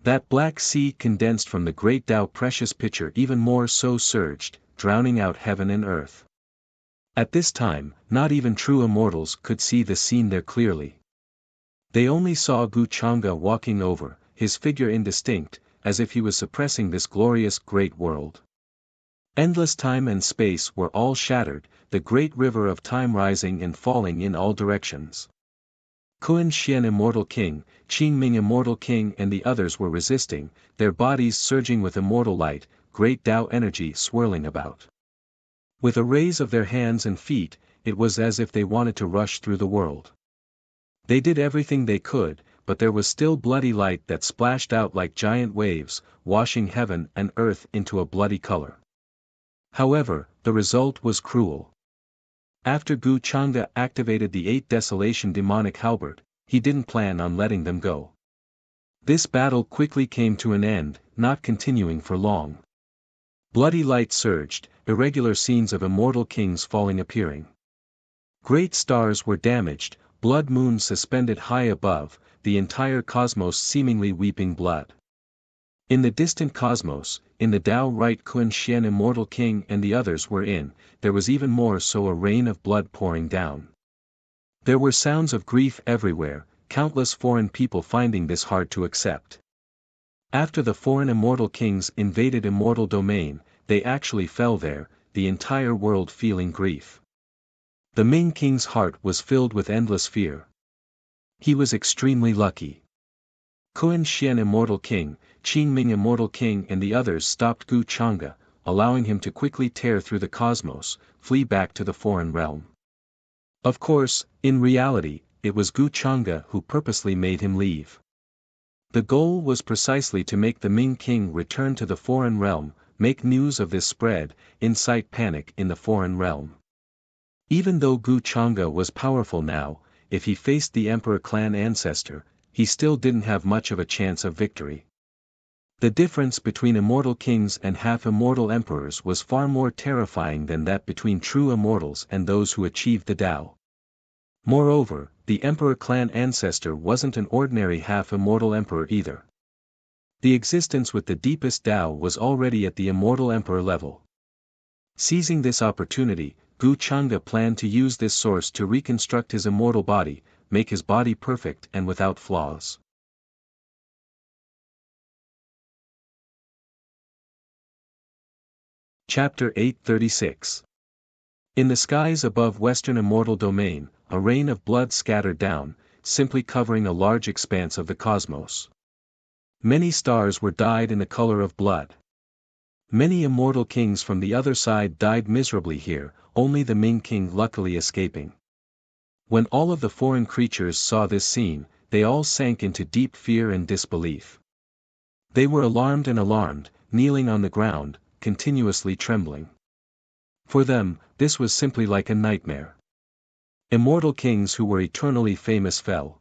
That black sea condensed from the great Tao precious pitcher even more so surged, drowning out heaven and earth. At this time, not even true immortals could see the scene there clearly. They only saw Gu Chang'e walking over, his figure indistinct, as if he was suppressing this glorious great world. Endless time and space were all shattered, the great river of time rising and falling in all directions. Kun Xian immortal king, Qin Ming immortal king and the others were resisting, their bodies surging with immortal light, great Tao energy swirling about. With a raise of their hands and feet, it was as if they wanted to rush through the world. They did everything they could, but there was still bloody light that splashed out like giant waves, washing heaven and earth into a bloody color. However, the result was cruel. After Gu Chang'e activated the 8 Desolation demonic halberd, he didn't plan on letting them go. This battle quickly came to an end, not continuing for long. Bloody light surged, irregular scenes of immortal kings falling appearing. Great stars were damaged, blood moons suspended high above, the entire cosmos seemingly weeping blood. In the distant cosmos, in the Tao right Kun Xian immortal king and the others were in, there was even more so a rain of blood pouring down. There were sounds of grief everywhere, countless foreign people finding this hard to accept. After the foreign immortal kings invaded immortal domain, they actually fell there, the entire world feeling grief. The Ming King's heart was filled with endless fear. He was extremely lucky. Kun Xian immortal king, Qin Ming immortal king and the others stopped Gu Chang'e, allowing him to quickly tear through the cosmos, flee back to the foreign realm. Of course, in reality, it was Gu Chang'e who purposely made him leave. The goal was precisely to make the Ming King return to the foreign realm, make news of this spread, incite panic in the foreign realm. Even though Gu Chang'e was powerful now, if he faced the Emperor clan ancestor, he still didn't have much of a chance of victory. The difference between immortal kings and half-immortal emperors was far more terrifying than that between true immortals and those who achieved the Tao. Moreover, the Emperor clan ancestor wasn't an ordinary half-immortal emperor either. The existence with the deepest Tao was already at the immortal emperor level. Seizing this opportunity, Gu Chang'e planned to use this source to reconstruct his immortal body, make his body perfect and without flaws. Chapter 836. In the skies above Western immortal domain, a rain of blood scattered down, simply covering a large expanse of the cosmos. Many stars were dyed in the color of blood. Many immortal kings from the other side died miserably here, only the Ming King luckily escaping. When all of the foreign creatures saw this scene, they all sank into deep fear and disbelief. They were alarmed, kneeling on the ground, continuously trembling. For them, this was simply like a nightmare. Immortal kings who were eternally famous fell.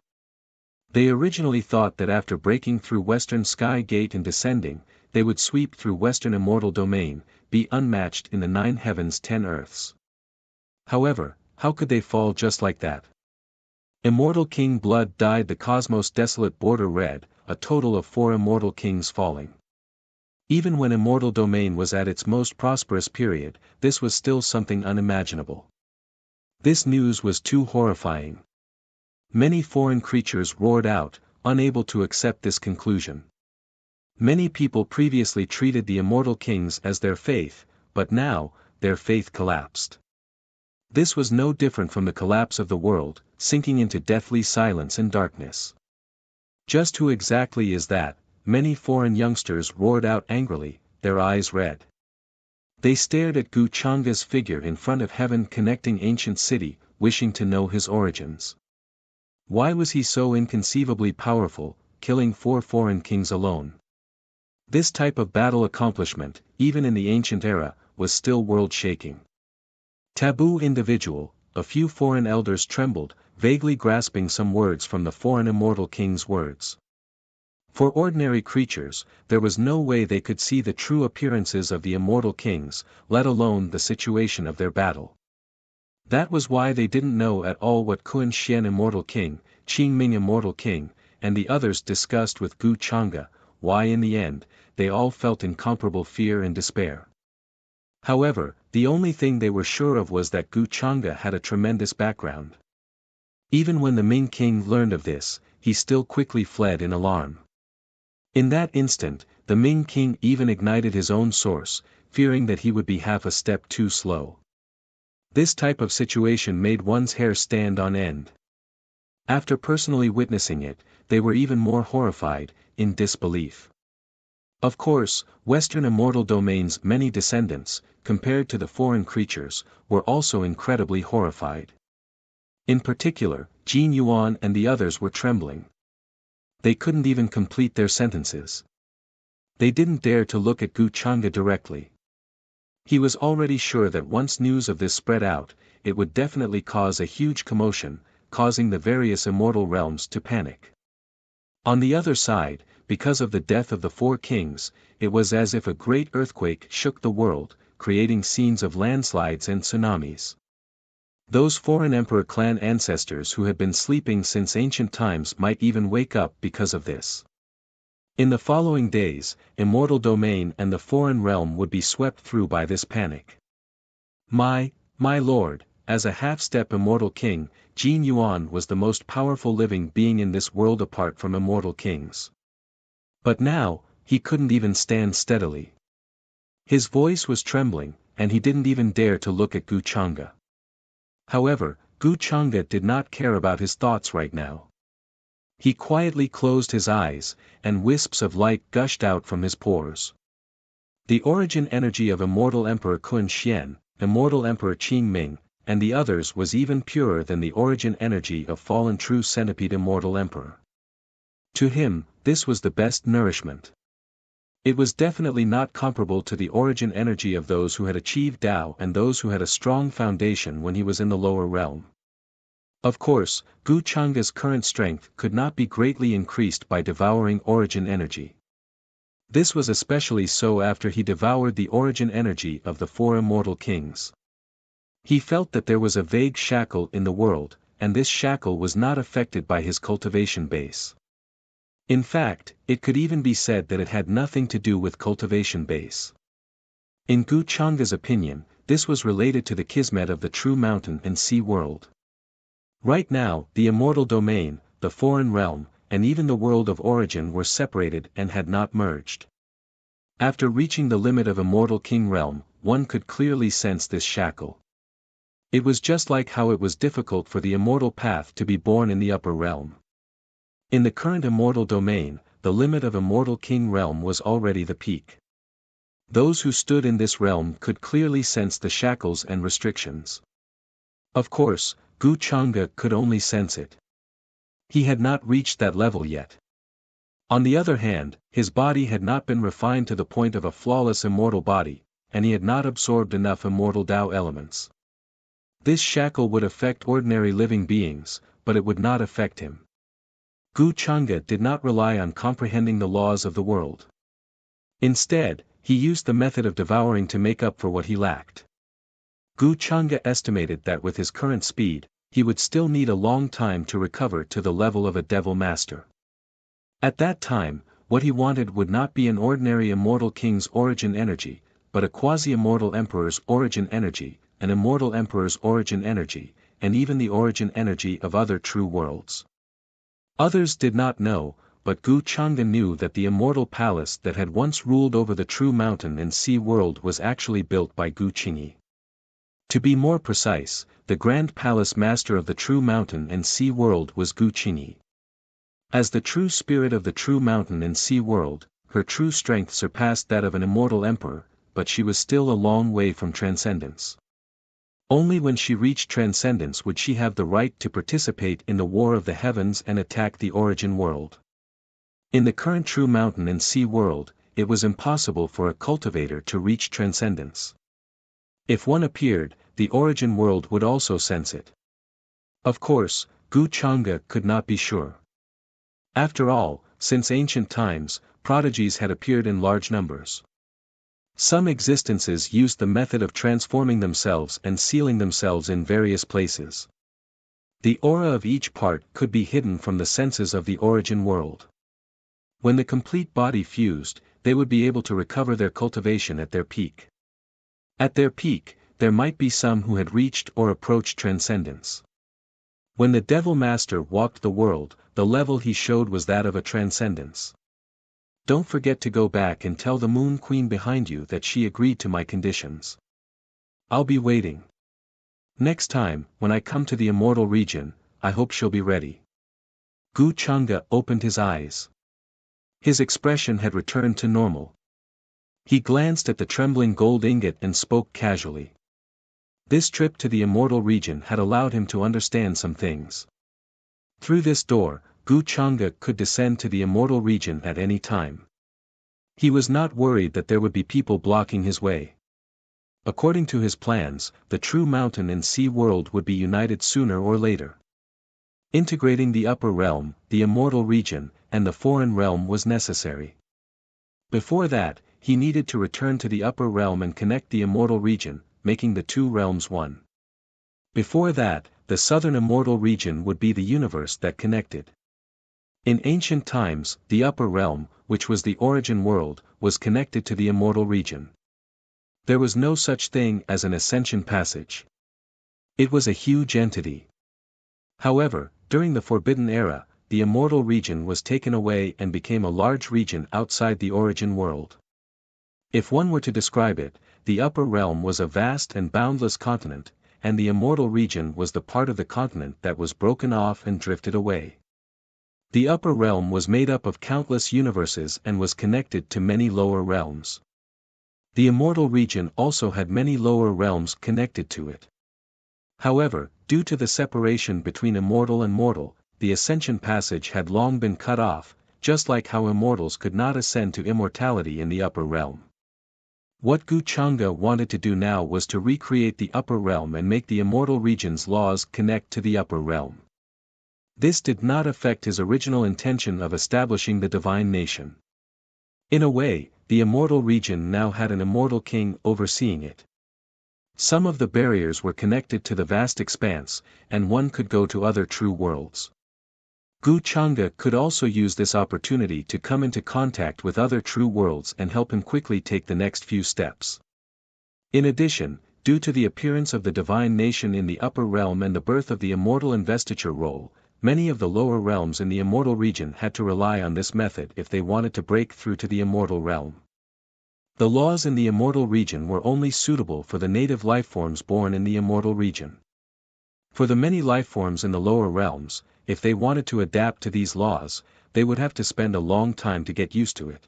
They originally thought that after breaking through Western Sky Gate and descending, they would sweep through Western immortal domain, be unmatched in the 9 heavens 10 earths. However, how could they fall just like that? Immortal King Blood dyed the cosmos' desolate border red, a total of 4 immortal kings falling. Even when Immortal Domain was at its most prosperous period, this was still something unimaginable. This news was too horrifying. Many foreign creatures roared out, unable to accept this conclusion. Many people previously treated the immortal kings as their faith, but now, their faith collapsed. This was no different from the collapse of the world, sinking into deathly silence and darkness. Just who exactly is that? Many foreign youngsters roared out angrily, their eyes red. They stared at Gu Changa's figure in front of heaven connecting ancient city, wishing to know his origins. Why was he so inconceivably powerful, killing 4 foreign kings alone? This type of battle accomplishment, even in the ancient era, was still world-shaking. Taboo individual, a few foreign elders trembled, vaguely grasping some words from the foreign immortal king's words. For ordinary creatures, there was no way they could see the true appearances of the immortal kings, let alone the situation of their battle. That was why they didn't know at all what Kun Xian Immortal King, Qing Ming Immortal King, and the others discussed with Gu Changa, why in the end, they all felt incomparable fear and despair. However, the only thing they were sure of was that Gu Changa had a tremendous background. Even when the Ming King learned of this, he still quickly fled in alarm. In that instant, the Ming King even ignited his own source, fearing that he would be half a step too slow. This type of situation made one's hair stand on end. After personally witnessing it, they were even more horrified, in disbelief. Of course, Western Immortal Domain's many descendants, compared to the foreign creatures, were also incredibly horrified. In particular, Jin Yuan and the others were trembling. They couldn't even complete their sentences. They didn't dare to look at Gu Changa directly. He was already sure that once news of this spread out, it would definitely cause a huge commotion, causing the various immortal realms to panic. On the other side, because of the death of the 4 kings, it was as if a great earthquake shook the world, creating scenes of landslides and tsunamis. Those foreign emperor clan ancestors who had been sleeping since ancient times might even wake up because of this. In the following days, Immortal Domain and the foreign realm would be swept through by this panic. My lord, as a half-step immortal king, Jin Yuan was the most powerful living being in this world apart from immortal kings. But now, he couldn't even stand steadily. His voice was trembling, and he didn't even dare to look at Gu Changa. However, Gu Changa did not care about his thoughts right now. He quietly closed his eyes, and wisps of light gushed out from his pores. The origin energy of Immortal Emperor Kun Xian, Immortal Emperor Qing Ming, and the others was even purer than the origin energy of fallen True Centipede Immortal Emperor. To him, this was the best nourishment. It was definitely not comparable to the origin energy of those who had achieved Tao and those who had a strong foundation when he was in the lower realm. Of course, Gu Changa's current strength could not be greatly increased by devouring origin energy. This was especially so after he devoured the origin energy of the 4 immortal kings. He felt that there was a vague shackle in the world, and this shackle was not affected by his cultivation base. In fact, it could even be said that it had nothing to do with cultivation base. In Gu Changa's opinion, this was related to the kismet of the true mountain and sea world. Right now, the immortal domain, the foreign realm, and even the world of origin were separated and had not merged. After reaching the limit of Immortal King realm, one could clearly sense this shackle. It was just like how it was difficult for the immortal path to be born in the upper realm. In the current immortal domain, the limit of Immortal King realm was already the peak. Those who stood in this realm could clearly sense the shackles and restrictions. Of course, Gu Changa could only sense it. He had not reached that level yet. On the other hand, his body had not been refined to the point of a flawless immortal body, and he had not absorbed enough immortal Tao elements. This shackle would affect ordinary living beings, but it would not affect him. Gu Changa did not rely on comprehending the laws of the world. Instead, he used the method of devouring to make up for what he lacked. Gu Chang'e estimated that with his current speed, he would still need a long time to recover to the level of a devil master. At that time, what he wanted would not be an ordinary immortal king's origin energy, but a quasi-immortal emperor's origin energy, an immortal emperor's origin energy, and even the origin energy of other true worlds. Others did not know, but Gu Chang'e knew that the immortal palace that had once ruled over the true mountain and sea world was actually built by Gu Qingyi. To be more precise, the grand palace master of the true mountain and sea world was Gu Qingyi. As the true spirit of the true mountain and sea world, her true strength surpassed that of an immortal emperor, but she was still a long way from transcendence. Only when she reached transcendence would she have the right to participate in the war of the heavens and attack the origin world. In the current true mountain and sea world, it was impossible for a cultivator to reach transcendence. If one appeared, the origin world would also sense it. Of course, Gu Chang'e could not be sure. After all, since ancient times, prodigies had appeared in large numbers. Some existences used the method of transforming themselves and sealing themselves in various places. The aura of each part could be hidden from the senses of the origin world. When the complete body fused, they would be able to recover their cultivation at their peak. At their peak, there might be some who had reached or approached transcendence. When the Devil Master walked the world, the level he showed was that of a transcendence. Don't forget to go back and tell the Moon Queen behind you that she agreed to my conditions. I'll be waiting. Next time, when I come to the immortal region, I hope she'll be ready. Gu Chang'e opened his eyes. His expression had returned to normal. He glanced at the trembling gold ingot and spoke casually. This trip to the immortal region had allowed him to understand some things. Through this door, Gu Chang'e could descend to the immortal region at any time. He was not worried that there would be people blocking his way. According to his plans, the true mountain and sea world would be united sooner or later. Integrating the upper realm, the immortal region, and the foreign realm was necessary. Before that, he needed to return to the upper realm and connect the immortal region, making the two realms one. Before that, the southern immortal region would be the universe that connected. In ancient times, the upper realm, which was the origin world, was connected to the immortal region. There was no such thing as an ascension passage. It was a huge entity. However, during the Forbidden Era, the immortal region was taken away and became a large region outside the origin world. If one were to describe it, the upper realm was a vast and boundless continent, and the immortal region was the part of the continent that was broken off and drifted away. The upper realm was made up of countless universes and was connected to many lower realms. The immortal region also had many lower realms connected to it. However, due to the separation between immortal and mortal, the ascension passage had long been cut off, just like how immortals could not ascend to immortality in the upper realm. What Gu Chang'e wanted to do now was to recreate the upper realm and make the immortal region's laws connect to the upper realm. This did not affect his original intention of establishing the divine nation. In a way, the immortal region now had an immortal king overseeing it. Some of the barriers were connected to the vast expanse, and one could go to other true worlds. Gu Chang'e could also use this opportunity to come into contact with other true worlds and help him quickly take the next few steps. In addition, due to the appearance of the divine nation in the upper realm and the birth of the immortal investiture role, many of the lower realms in the immortal region had to rely on this method if they wanted to break through to the immortal realm. The laws in the immortal region were only suitable for the native lifeforms born in the immortal region. For the many lifeforms in the lower realms, if they wanted to adapt to these laws, they would have to spend a long time to get used to it.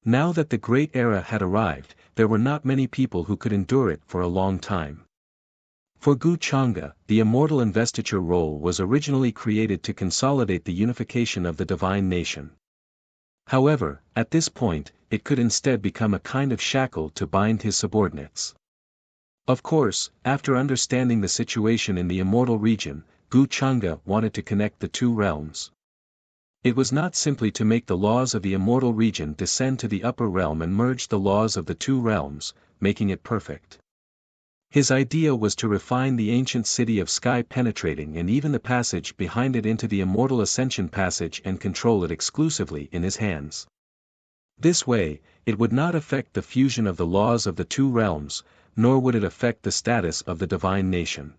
Now that the Great Era had arrived, there were not many people who could endure it for a long time. For Gu Chang'e, the immortal investiture role was originally created to consolidate the unification of the divine nation. However, at this point, it could instead become a kind of shackle to bind his subordinates. Of course, after understanding the situation in the immortal region, Gu Chang'e wanted to connect the two realms. It was not simply to make the laws of the immortal region descend to the upper realm and merge the laws of the two realms, making it perfect. His idea was to refine the ancient city of sky penetrating and even the passage behind it into the immortal ascension passage and control it exclusively in his hands. This way, it would not affect the fusion of the laws of the two realms, nor would it affect the status of the divine nation.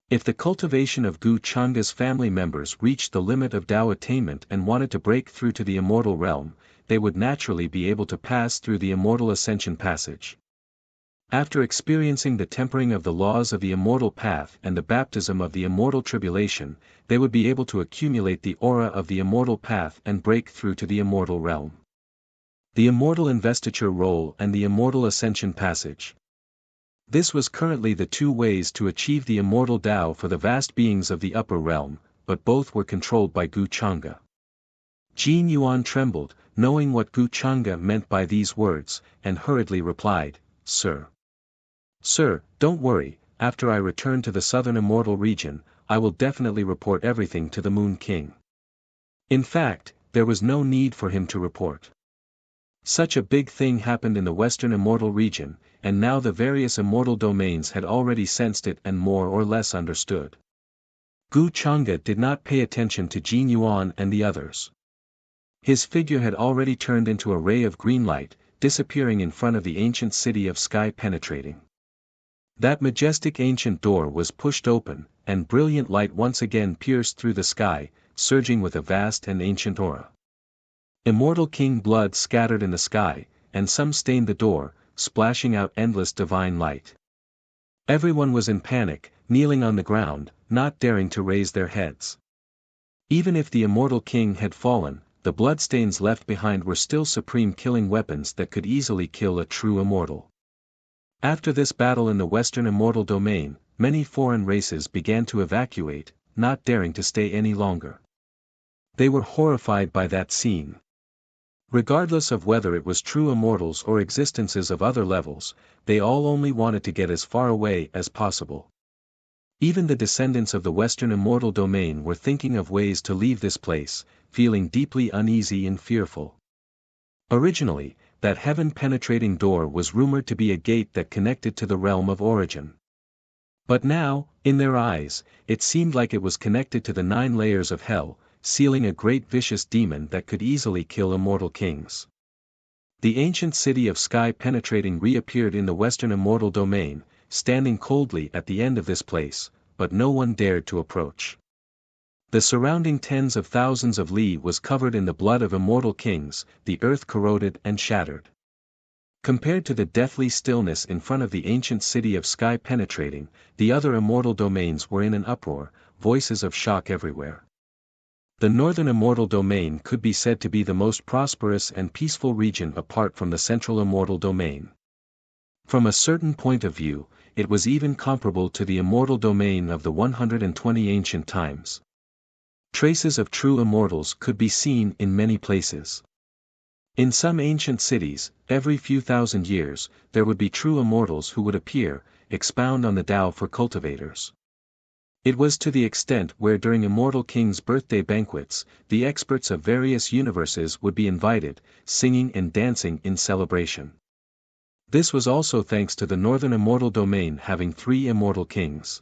If the cultivation of Gu Changa's family members reached the limit of Tao attainment and wanted to break through to the immortal realm, they would naturally be able to pass through the immortal ascension passage. After experiencing the tempering of the laws of the immortal path and the baptism of the immortal tribulation, they would be able to accumulate the aura of the immortal path and break through to the immortal realm. The immortal investiture roll and the immortal ascension passage. This was currently the two ways to achieve the immortal Tao for the vast beings of the upper realm, but both were controlled by Gu Changa. Jin Yuan trembled, knowing what Gu Changa meant by these words, and hurriedly replied, "Sir. Sir, don't worry, after I return to the southern immortal region, I will definitely report everything to the Moon King." In fact, there was no need for him to report. Such a big thing happened in the western immortal region, and now the various immortal domains had already sensed it and more or less understood. Gu Changa did not pay attention to Jin Yuan and the others. His figure had already turned into a ray of green light, disappearing in front of the ancient city of sky penetrating. That majestic ancient door was pushed open, and brilliant light once again pierced through the sky, surging with a vast and ancient aura. Immortal king blood scattered in the sky, and some stained the door, splashing out endless divine light. Everyone was in panic, kneeling on the ground, not daring to raise their heads. Even if the immortal king had fallen, the bloodstains left behind were still supreme killing weapons that could easily kill a true immortal. After this battle in the western immortal domain, many foreign races began to evacuate, not daring to stay any longer. They were horrified by that scene. Regardless of whether it was true immortals or existences of other levels, they all only wanted to get as far away as possible. Even the descendants of the Western immortal domain were thinking of ways to leave this place, feeling deeply uneasy and fearful. Originally, that heaven-penetrating door was rumored to be a gate that connected to the realm of origin. But now, in their eyes, it seemed like it was connected to the 9 layers of hell, sealing a great vicious demon that could easily kill immortal kings. The ancient city of sky penetrating reappeared in the western immortal domain, standing coldly at the end of this place, but no one dared to approach. The surrounding tens of thousands of li was covered in the blood of immortal kings, the earth corroded and shattered. Compared to the deathly stillness in front of the ancient city of sky penetrating, the other immortal domains were in an uproar, voices of shock everywhere. The northern immortal domain could be said to be the most prosperous and peaceful region apart from the central immortal domain. From a certain point of view, it was even comparable to the immortal domain of the 120 ancient times. Traces of true immortals could be seen in many places. In some ancient cities, every few thousand years, there would be true immortals who would appear, expound on the Tao for cultivators. It was to the extent where during immortal kings' birthday banquets, the experts of various universes would be invited, singing and dancing in celebration. This was also thanks to the northern immortal domain having 3 immortal kings.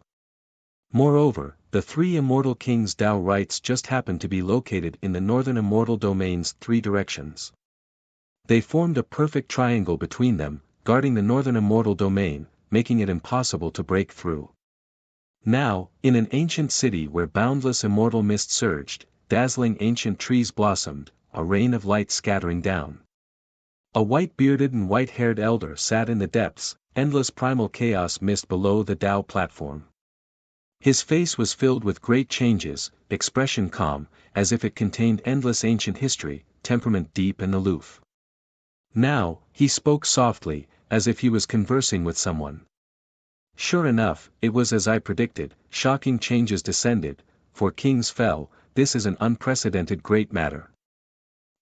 Moreover, the 3 immortal kings' Tao rites just happened to be located in the northern immortal domain's 3 directions. They formed a perfect triangle between them, guarding the northern immortal domain, making it impossible to break through. Now, in an ancient city where boundless immortal mist surged, dazzling ancient trees blossomed, a rain of light scattering down. A white-bearded and white-haired elder sat in the depths, endless primal chaos mist below the Tao platform. His face was filled with great changes, expression calm, as if it contained endless ancient history, temperament deep and aloof. Now, he spoke softly, as if he was conversing with someone. Sure enough, it was as I predicted, shocking changes descended, for kings fell, this is an unprecedented great matter.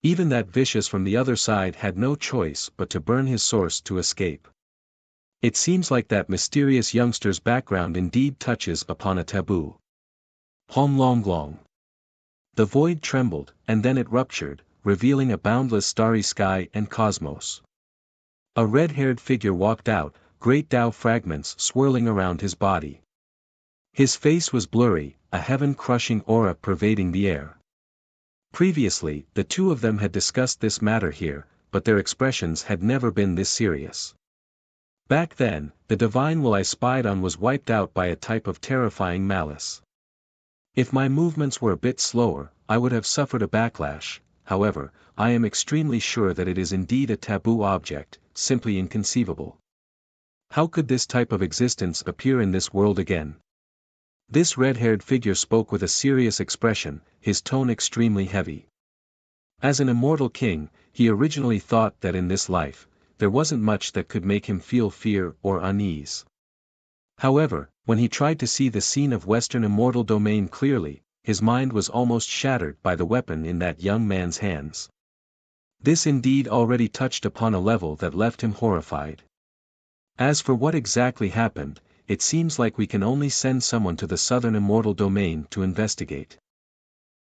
Even that vicious from the other side had no choice but to burn his source to escape. It seems like that mysterious youngster's background indeed touches upon a taboo. Hom long long. The void trembled, and then it ruptured, revealing a boundless starry sky and cosmos. A red-haired figure walked out, great Tao fragments swirling around his body. His face was blurry, a heaven-crushing aura pervading the air. Previously, the two of them had discussed this matter here, but their expressions had never been this serious. Back then, the divine will I spied on was wiped out by a type of terrifying malice. If my movements were a bit slower, I would have suffered a backlash. However, I am extremely sure that it is indeed a taboo object, simply inconceivable. How could this type of existence appear in this world again? This red-haired figure spoke with a serious expression, his tone extremely heavy. As an immortal king, he originally thought that in this life, there wasn't much that could make him feel fear or unease. However, when he tried to see the scene of Western immortal domain clearly, his mind was almost shattered by the weapon in that young man's hands. This indeed already touched upon a level that left him horrified. As for what exactly happened, it seems like we can only send someone to the southern immortal domain to investigate.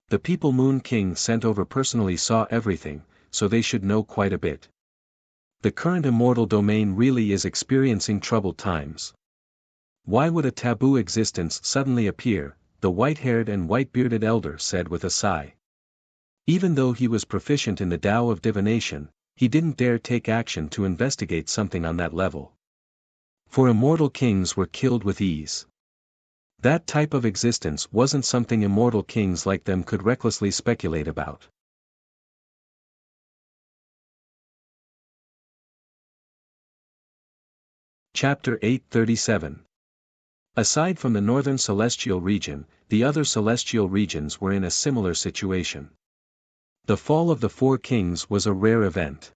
The people Moon King sent over personally saw everything, so they should know quite a bit. The current immortal domain really is experiencing troubled times. Why would a taboo existence suddenly appear? The white-haired and white-bearded elder said with a sigh. Even though he was proficient in the Tao of divination, he didn't dare take action to investigate something on that level. For immortal kings were killed with ease. That type of existence wasn't something immortal kings like them could recklessly speculate about. Chapter 837. Aside from the northern celestial region, the other celestial regions were in a similar situation. The fall of the four kings was a rare event.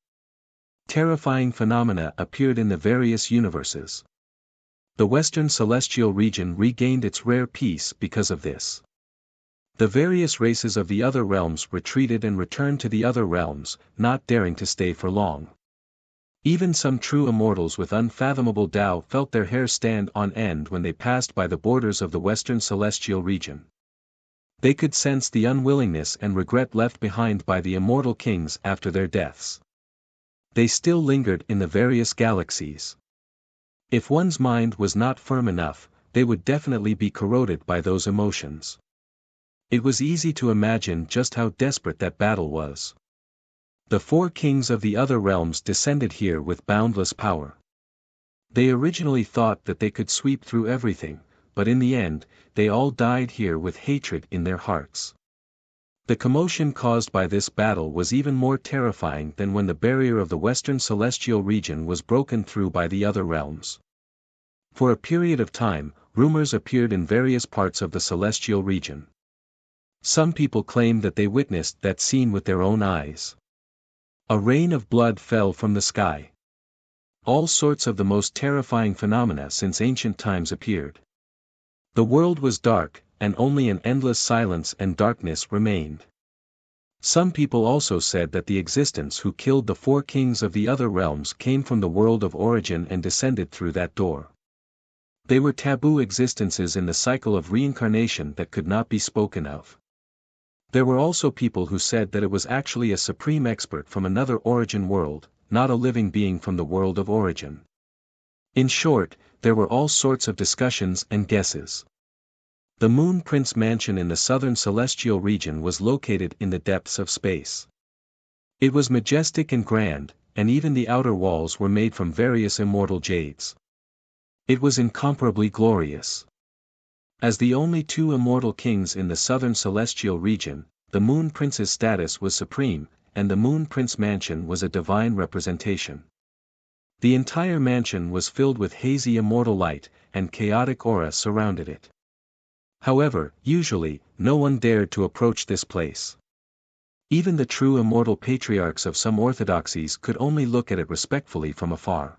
Terrifying phenomena appeared in the various universes. The western celestial region regained its rare peace because of this. The various races of the other realms retreated and returned to the other realms, not daring to stay for long. Even some true immortals with unfathomable Tao felt their hair stand on end when they passed by the borders of the western celestial region. They could sense the unwillingness and regret left behind by the immortal kings after their deaths. They still lingered in the various galaxies. If one's mind was not firm enough, they would definitely be corroded by those emotions. It was easy to imagine just how desperate that battle was. The four kings of the other realms descended here with boundless power. They originally thought that they could sweep through everything, but in the end, they all died here with hatred in their hearts. The commotion caused by this battle was even more terrifying than when the barrier of the western celestial region was broken through by the other realms. For a period of time, rumors appeared in various parts of the celestial region. Some people claimed that they witnessed that scene with their own eyes. A rain of blood fell from the sky. All sorts of the most terrifying phenomena since ancient times appeared. The world was dark, and only an endless silence and darkness remained. Some people also said that the existence who killed the four kings of the other realms came from the world of origin and descended through that door. They were taboo existences in the cycle of reincarnation that could not be spoken of. There were also people who said that it was actually a supreme expert from another origin world, not a living being from the world of origin. In short, there were all sorts of discussions and guesses. The Moon Prince Mansion in the southern celestial region was located in the depths of space. It was majestic and grand, and even the outer walls were made from various immortal jades. It was incomparably glorious. As the only two immortal kings in the southern celestial region, the Moon Prince's status was supreme, and the Moon Prince Mansion was a divine representation. The entire mansion was filled with hazy immortal light, and chaotic aura surrounded it. However, usually, no one dared to approach this place. Even the true immortal patriarchs of some orthodoxies could only look at it respectfully from afar.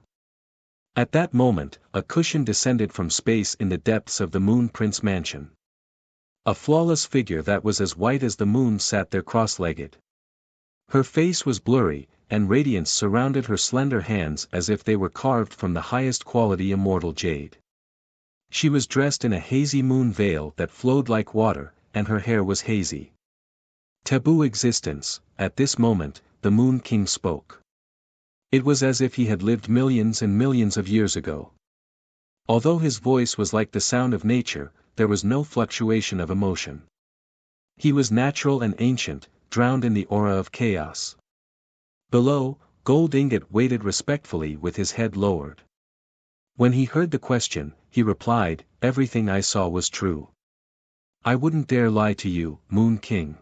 At that moment, a cushion descended from space in the depths of the Moon Prince Mansion. A flawless figure that was as white as the moon sat there cross-legged. Her face was blurry, and radiance surrounded her slender hands as if they were carved from the highest quality immortal jade. She was dressed in a hazy moon veil that flowed like water, and her hair was hazy. Taboo existence, at this moment, the Moon King spoke. It was as if he had lived millions and millions of years ago. Although his voice was like the sound of nature, there was no fluctuation of emotion. He was natural and ancient, drowned in the aura of chaos. Below, Gold Ingot waited respectfully with his head lowered. When he heard the question, he replied, "Everything I saw was true. I wouldn't dare lie to you, Moon King.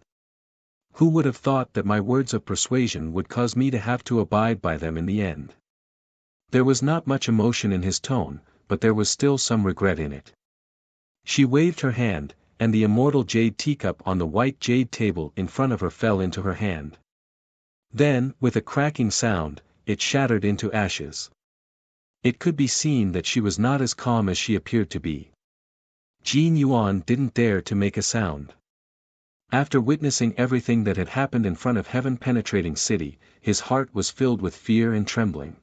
Who would have thought that my words of persuasion would cause me to have to abide by them in the end?" There was not much emotion in his tone, but there was still some regret in it. She waved her hand, and the immortal jade teacup on the white jade table in front of her fell into her hand. Then, with a cracking sound, it shattered into ashes. It could be seen that she was not as calm as she appeared to be. Jin Yuan didn't dare to make a sound. After witnessing everything that had happened in front of heaven-penetrating city, his heart was filled with fear and trembling.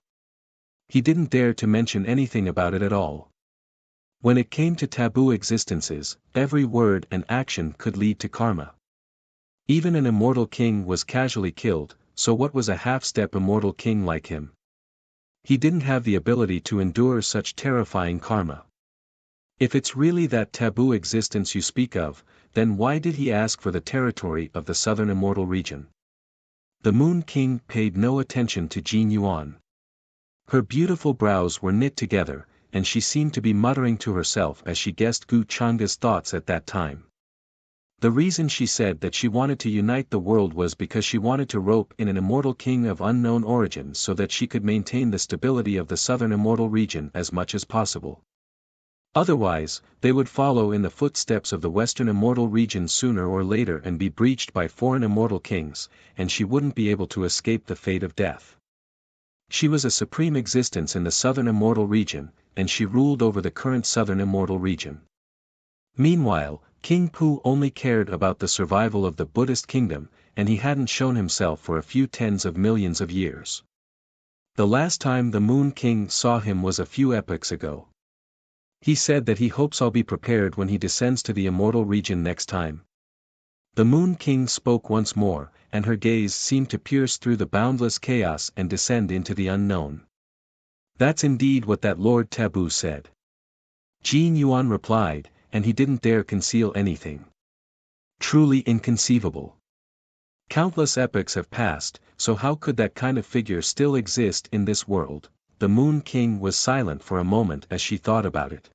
He didn't dare to mention anything about it at all. When it came to taboo existences, every word and action could lead to karma. Even an immortal king was casually killed, so what was a half-step immortal king like him? He didn't have the ability to endure such terrifying karma. If it's really that taboo existence you speak of, then why did he ask for the territory of the southern immortal region? The Moon King paid no attention to Jin Yuan. Her beautiful brows were knit together, and she seemed to be muttering to herself as she guessed Gu Changa's thoughts at that time. The reason she said that she wanted to unite the world was because she wanted to rope in an immortal king of unknown origin so that she could maintain the stability of the southern immortal region as much as possible. Otherwise, they would follow in the footsteps of the western immortal region sooner or later and be breached by foreign immortal kings, and she wouldn't be able to escape the fate of death. She was a supreme existence in the southern immortal region, and she ruled over the current southern immortal region. Meanwhile, King Pu only cared about the survival of the Buddhist kingdom, and he hadn't shown himself for a few tens of millions of years. The last time the Moon King saw him was a few epochs ago. He said that he hopes I'll be prepared when he descends to the immortal region next time. The Moon King spoke once more, and her gaze seemed to pierce through the boundless chaos and descend into the unknown. That's indeed what that Lord Taboo said. Jin Yuan replied, and he didn't dare conceal anything. Truly inconceivable. Countless epochs have passed, so how could that kind of figure still exist in this world? The Moon King was silent for a moment as she thought about it.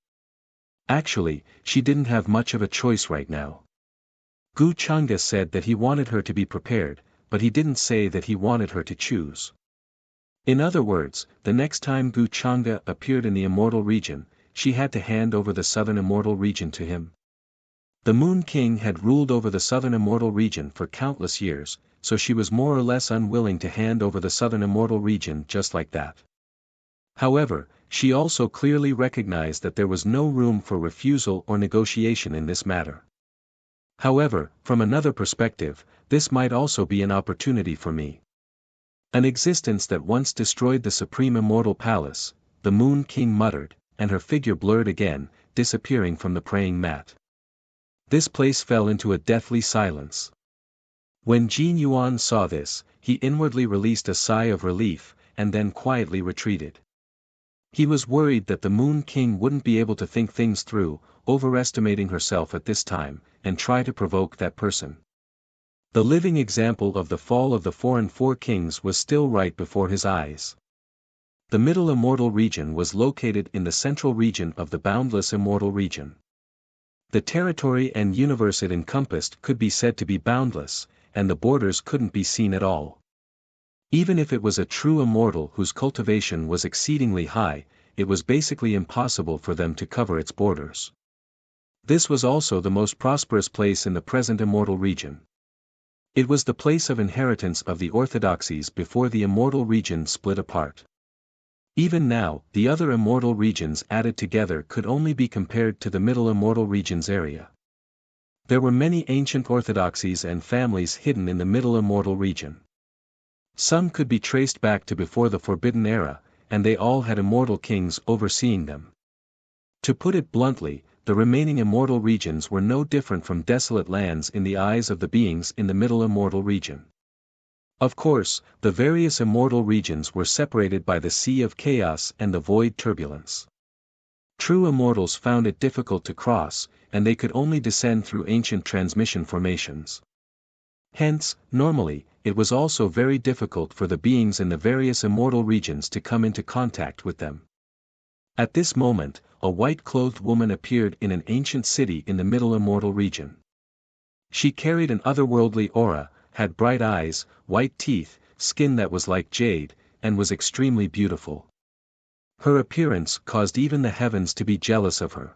Actually, she didn't have much of a choice right now. Gu Changa said that he wanted her to be prepared, but he didn't say that he wanted her to choose. In other words, the next time Gu Changa appeared in the immortal region, she had to hand over the southern immortal region to him. The Moon King had ruled over the southern immortal region for countless years, so she was more or less unwilling to hand over the southern immortal region just like that. However, she also clearly recognized that there was no room for refusal or negotiation in this matter. However, from another perspective, this might also be an opportunity for me. An existence that once destroyed the supreme immortal palace, the Moon King muttered, and her figure blurred again, disappearing from the praying mat. This place fell into a deathly silence. When Jin Yuan saw this, he inwardly released a sigh of relief, and then quietly retreated. He was worried that the Moon King wouldn't be able to think things through, overestimating herself at this time, and try to provoke that person. The living example of the fall of the foreign four kings was still right before his eyes. The middle immortal region was located in the central region of the boundless immortal region. The territory and universe it encompassed could be said to be boundless, and the borders couldn't be seen at all. Even if it was a true immortal whose cultivation was exceedingly high, it was basically impossible for them to cover its borders. This was also the most prosperous place in the present immortal region. It was the place of inheritance of the orthodoxies before the immortal region split apart. Even now, the other immortal regions added together could only be compared to the middle immortal region's area. There were many ancient orthodoxies and families hidden in the middle immortal region. Some could be traced back to before the Forbidden Era, and they all had immortal kings overseeing them. To put it bluntly, the remaining immortal regions were no different from desolate lands in the eyes of the beings in the middle immortal region. Of course, the various immortal regions were separated by the Sea of Chaos and the Void Turbulence. True immortals found it difficult to cross, and they could only descend through ancient transmission formations. Hence, normally, it was also very difficult for the beings in the various immortal regions to come into contact with them. At this moment, a white-clothed woman appeared in an ancient city in the middle immortal region. She carried an otherworldly aura, had bright eyes, white teeth, skin that was like jade, and was extremely beautiful. Her appearance caused even the heavens to be jealous of her.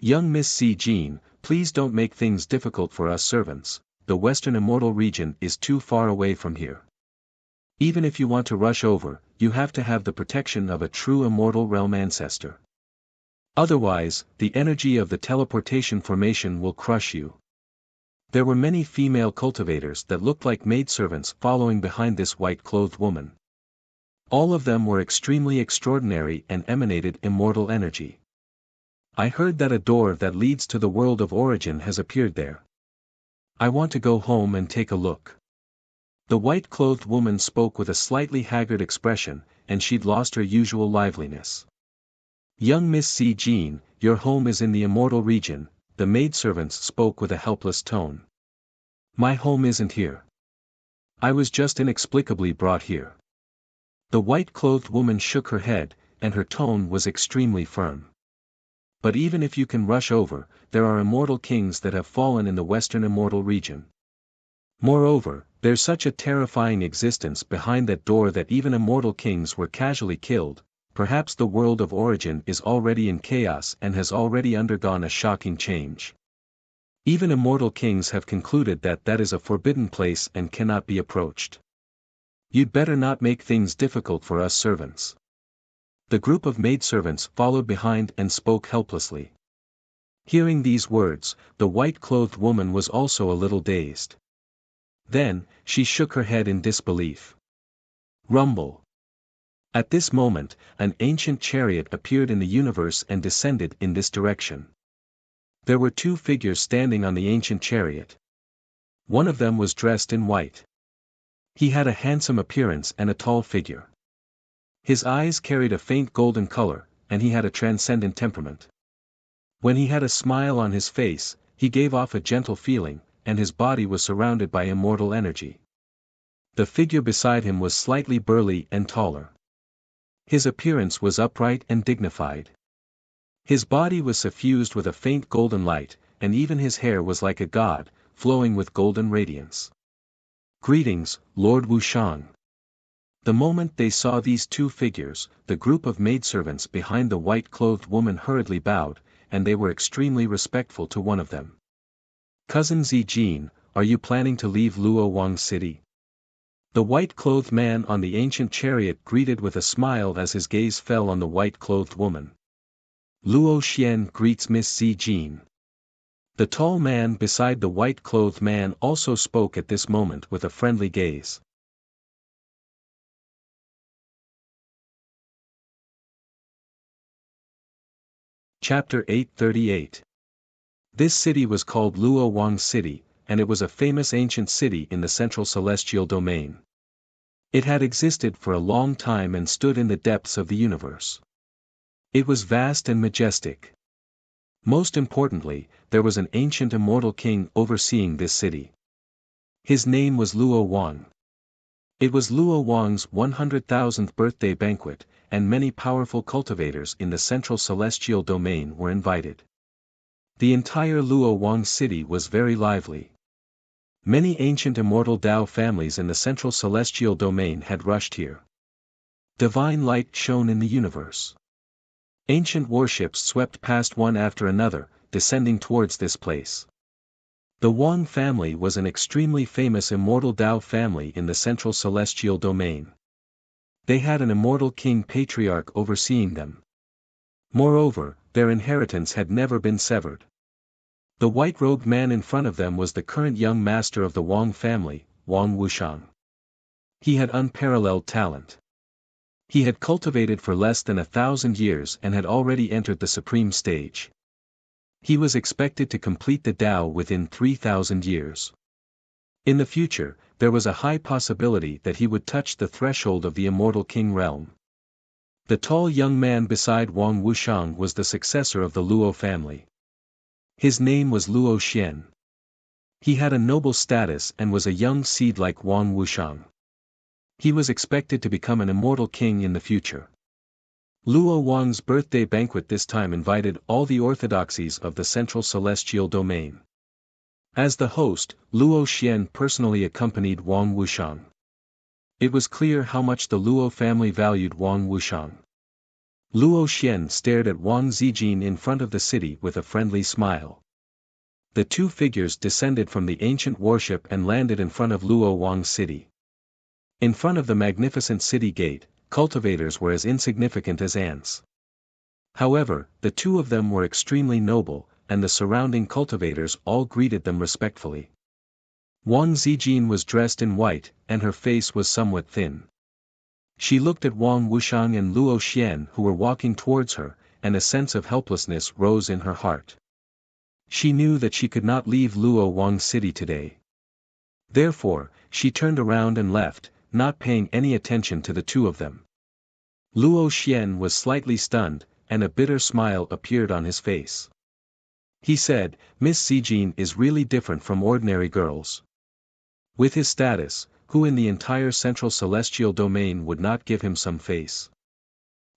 "Young Miss C. Jean, please don't make things difficult for us servants. The Western Immortal region is too far away from here. Even if you want to rush over, you have to have the protection of a true Immortal Realm ancestor. Otherwise, the energy of the teleportation formation will crush you." There were many female cultivators that looked like maidservants following behind this white-clothed woman. All of them were extremely extraordinary and emanated immortal energy. "I heard that a door that leads to the world of origin has appeared there. I want to go home and take a look." The white-clothed woman spoke with a slightly haggard expression, and she'd lost her usual liveliness. "Young Miss C. Jean, your home is in the immortal region," the maidservants spoke with a helpless tone. "My home isn't here. I was just inexplicably brought here." The white-clothed woman shook her head, and her tone was extremely firm. "But even if you can rush over, there are immortal kings that have fallen in the Western Immortal region. Moreover, there's such a terrifying existence behind that door that even immortal kings were casually killed. Perhaps the world of origin is already in chaos and has already undergone a shocking change. Even immortal kings have concluded that that is a forbidden place and cannot be approached. You'd better not make things difficult for us servants." The group of maidservants followed behind and spoke helplessly. Hearing these words, the white-clothed woman was also a little dazed. Then, she shook her head in disbelief. Rumble. At this moment, an ancient chariot appeared in the universe and descended in this direction. There were two figures standing on the ancient chariot. One of them was dressed in white. He had a handsome appearance and a tall figure. His eyes carried a faint golden color, and he had a transcendent temperament. When he had a smile on his face, he gave off a gentle feeling, and his body was surrounded by immortal energy. The figure beside him was slightly burly and taller. His appearance was upright and dignified. His body was suffused with a faint golden light, and even his hair was like a god, flowing with golden radiance. "Greetings, Lord Wuxian." The moment they saw these two figures, the group of maidservants behind the white-clothed woman hurriedly bowed, and they were extremely respectful to one of them. "Cousin Zijin, are you planning to leave Luo Wang City?" The white-clothed man on the ancient chariot greeted with a smile as his gaze fell on the white-clothed woman. "Luo Xian greets Miss Zijin." The tall man beside the white-clothed man also spoke at this moment with a friendly gaze. Chapter 838. This city was called Luo Wang City, and it was a famous ancient city in the central celestial domain. It had existed for a long time and stood in the depths of the universe. It was vast and majestic. Most importantly, there was an ancient immortal king overseeing this city. His name was Luo Wang. It was Luo Wang's 100,000th birthday banquet, and many powerful cultivators in the central celestial domain were invited. The entire Luo Wang city was very lively. Many ancient immortal Tao families in the central celestial domain had rushed here. Divine light shone in the universe. Ancient warships swept past one after another, descending towards this place. The Wang family was an extremely famous immortal Tao family in the central celestial domain. They had an immortal king patriarch overseeing them. Moreover, their inheritance had never been severed. The white-robed man in front of them was the current young master of the Wang family, Wang Wuxian. He had unparalleled talent. He had cultivated for less than 1,000 years and had already entered the supreme stage. He was expected to complete the Tao within 3,000 years. In the future, there was a high possibility that he would touch the threshold of the immortal king realm. The tall young man beside Wang Wuxiang was the successor of the Luo family. His name was Luo Xian. He had a noble status and was a young seed like Wang Wuxiang. He was expected to become an immortal king in the future. Luo Wang's birthday banquet this time invited all the orthodoxies of the central celestial domain. As the host, Luo Xian personally accompanied Wang Wuxiang. It was clear how much the Luo family valued Wang Wuxiang. Luo Xian stared at Wang Zijin in front of the city with a friendly smile. The two figures descended from the ancient warship and landed in front of Luo Wang's city. In front of the magnificent city gate, cultivators were as insignificant as ants. However, the two of them were extremely noble, and the surrounding cultivators all greeted them respectfully. Wang Zijin was dressed in white, and her face was somewhat thin. She looked at Wang Wuxiang and Luo Xian who were walking towards her, and a sense of helplessness rose in her heart. She knew that she could not leave Luo Wang's city today. Therefore, she turned around and left, not paying any attention to the two of them. Luo Xian was slightly stunned, and a bitter smile appeared on his face. He said, "Miss Zijin is really different from ordinary girls." With his status, who in the entire central celestial domain would not give him some face?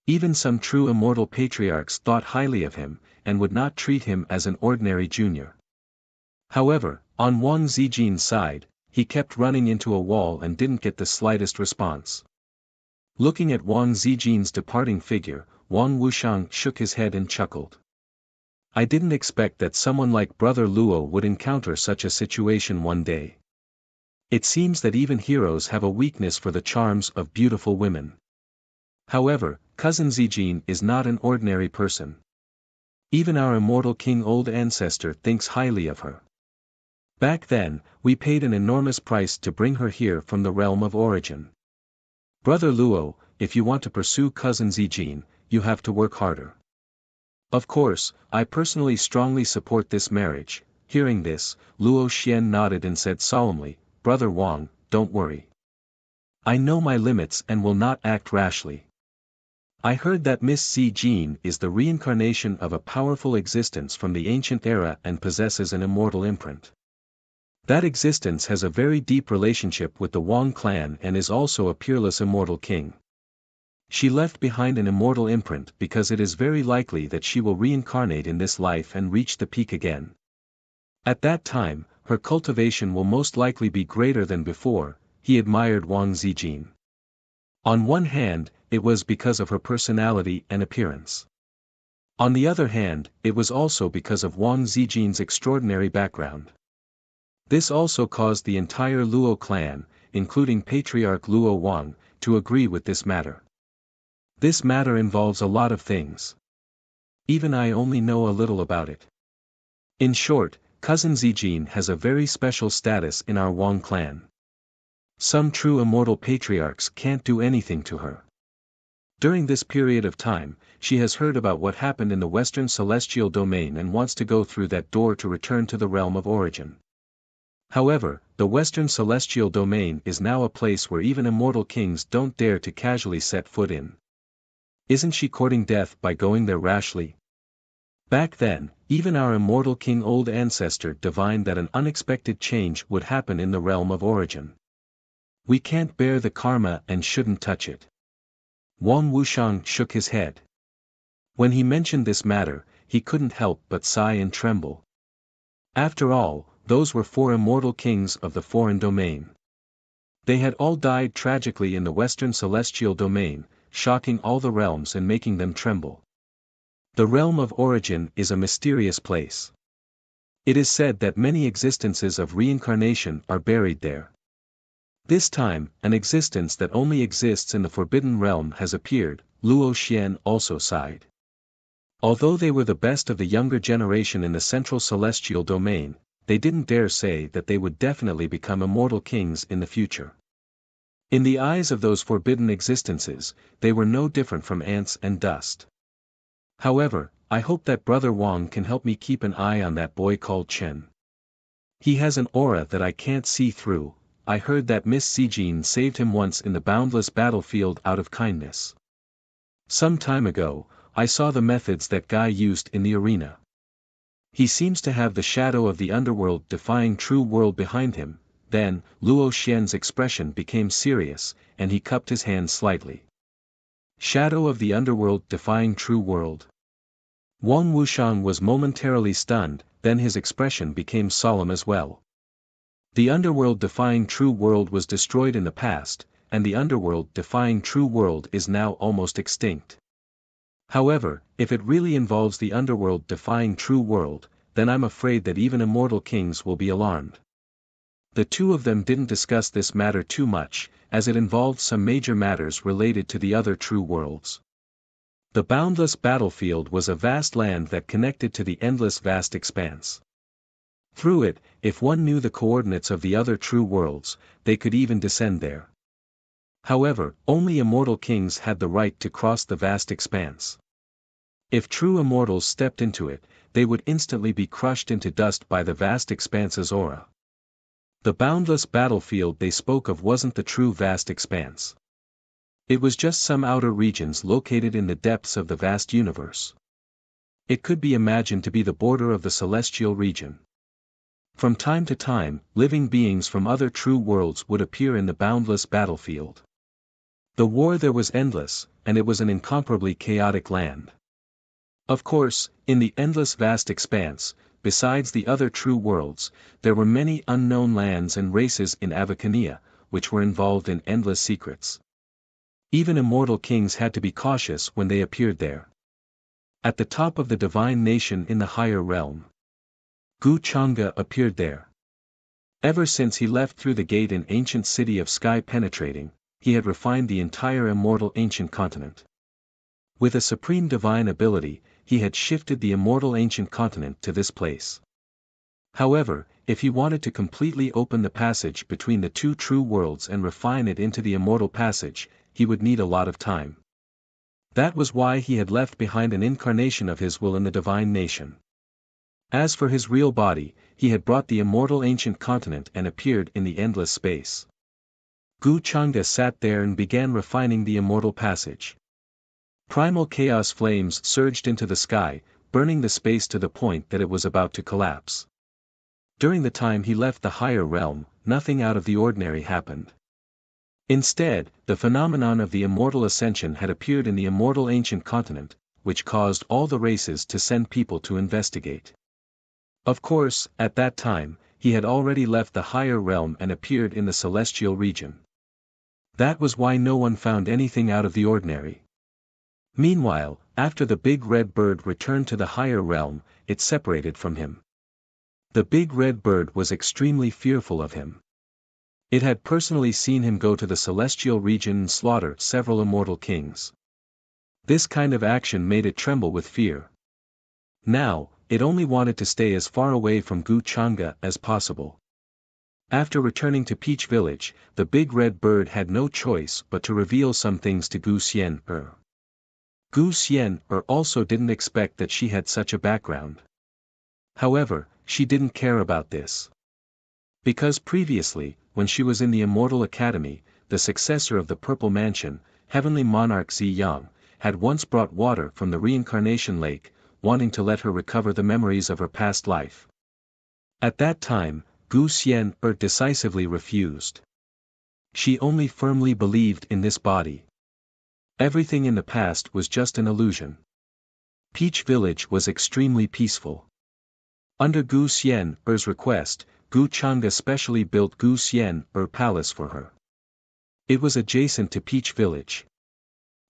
Even some true immortal patriarchs thought highly of him, and would not treat him as an ordinary junior. However, on Wang Zijin's side, he kept running into a wall and didn't get the slightest response. Looking at Wang Zijin's departing figure, Wang Wuxiang shook his head and chuckled. "I didn't expect that someone like Brother Luo would encounter such a situation one day. It seems that even heroes have a weakness for the charms of beautiful women. However, cousin Zijin is not an ordinary person. Even our immortal king old ancestor thinks highly of her. Back then, we paid an enormous price to bring her here from the realm of origin. Brother Luo, if you want to pursue cousin Zijin, you have to work harder. Of course, I personally strongly support this marriage." Hearing this, Luo Xian nodded and said solemnly, "Brother Wang, don't worry. I know my limits and will not act rashly. I heard that Miss Zijin is the reincarnation of a powerful existence from the ancient era and possesses an immortal imprint. That existence has a very deep relationship with the Wang clan and is also a peerless immortal king. She left behind an immortal imprint because it is very likely that she will reincarnate in this life and reach the peak again. At that time, her cultivation will most likely be greater than before." He admired Wang Zijin. On one hand, it was because of her personality and appearance. On the other hand, it was also because of Wang Zijin's extraordinary background. This also caused the entire Luo clan, including Patriarch Luo Wang, to agree with this matter. This matter involves a lot of things. Even I only know a little about it. In short, cousin Zijin has a very special status in our Wang clan. Some true immortal patriarchs can't do anything to her. During this period of time, she has heard about what happened in the Western Celestial Domain and wants to go through that door to return to the realm of origin. However, the Western Celestial Domain is now a place where even immortal kings don't dare to casually set foot in. Isn't she courting death by going there rashly? Back then, even our immortal king old ancestor divined that an unexpected change would happen in the realm of origin. We can't bear the karma and shouldn't touch it. Wang Wuxiang shook his head. When he mentioned this matter, he couldn't help but sigh and tremble. After all, those were 4 immortal kings of the foreign domain. They had all died tragically in the Western Celestial Domain, shocking all the realms and making them tremble. The realm of origin is a mysterious place. It is said that many existences of reincarnation are buried there. This time, an existence that only exists in the Forbidden Realm has appeared. Luo Xian also sighed. Although they were the best of the younger generation in the Central Celestial Domain, they didn't dare say that they would definitely become immortal kings in the future. In the eyes of those forbidden existences, they were no different from ants and dust. However, I hope that Brother Wang can help me keep an eye on that boy called Chen. He has an aura that I can't see through. I heard that Miss Sijin saved him once in the boundless battlefield out of kindness. Some time ago, I saw the methods that guy used in the arena. He seems to have the shadow of the underworld defying true world behind him. Then, Luo Xian's expression became serious, and he cupped his hand slightly. Shadow of the underworld defying true world. Wang Wuxiang was momentarily stunned, then his expression became solemn as well. The underworld defying true world was destroyed in the past, and the underworld defying true world is now almost extinct. However, if it really involves the underworld defying true world, then I'm afraid that even immortal kings will be alarmed. The two of them didn't discuss this matter too much, as it involved some major matters related to the other true worlds. The boundless battlefield was a vast land that connected to the endless vast expanse. Through it, if one knew the coordinates of the other true worlds, they could even descend there. However, only immortal kings had the right to cross the vast expanse. If true immortals stepped into it, they would instantly be crushed into dust by the vast expanse's aura. The boundless battlefield they spoke of wasn't the true vast expanse. It was just some outer regions located in the depths of the vast universe. It could be imagined to be the border of the celestial region. From time to time, living beings from other true worlds would appear in the boundless battlefield. The war there was endless, and it was an incomparably chaotic land. Of course, in the endless vast expanse, besides the other true worlds, there were many unknown lands and races in Avicania, which were involved in endless secrets. Even immortal kings had to be cautious when they appeared there. At the top of the divine nation in the higher realm, Gu Chang'e appeared there. Ever since he left through the gate in ancient city of sky penetrating, he had refined the entire immortal ancient continent. With a supreme divine ability, he had shifted the immortal ancient continent to this place. However, if he wanted to completely open the passage between the two true worlds and refine it into the immortal passage, he would need a lot of time. That was why he had left behind an incarnation of his will in the divine nation. As for his real body, he had brought the immortal ancient continent and appeared in the endless space. Gu Chang'e sat there and began refining the immortal passage. Primal chaos flames surged into the sky, burning the space to the point that it was about to collapse. During the time he left the higher realm, nothing out of the ordinary happened. Instead, the phenomenon of the immortal ascension had appeared in the immortal ancient continent, which caused all the races to send people to investigate. Of course, at that time, he had already left the higher realm and appeared in the celestial region. That was why no one found anything out of the ordinary. Meanwhile, after the big red bird returned to the higher realm, it separated from him. The big red bird was extremely fearful of him. It had personally seen him go to the celestial region and slaughter several immortal kings. This kind of action made it tremble with fear. Now, it only wanted to stay as far away from Gu Chang'e as possible. After returning to Peach Village, the big red bird had no choice but to reveal some things to Gu Xian. Gu Xian also didn't expect that she had such a background. However, she didn't care about this. Because previously, when she was in the Immortal Academy, the successor of the Purple Mansion, Heavenly Monarch Zi Yang, had once brought water from the reincarnation lake, wanting to let her recover the memories of her past life. At that time, Gu Xian decisively refused. She only firmly believed in this body. Everything in the past was just an illusion. Peach Village was extremely peaceful. Under Gu Xian's request, Gu Chang'e specially built Gu Xian Palace for her. It was adjacent to Peach Village.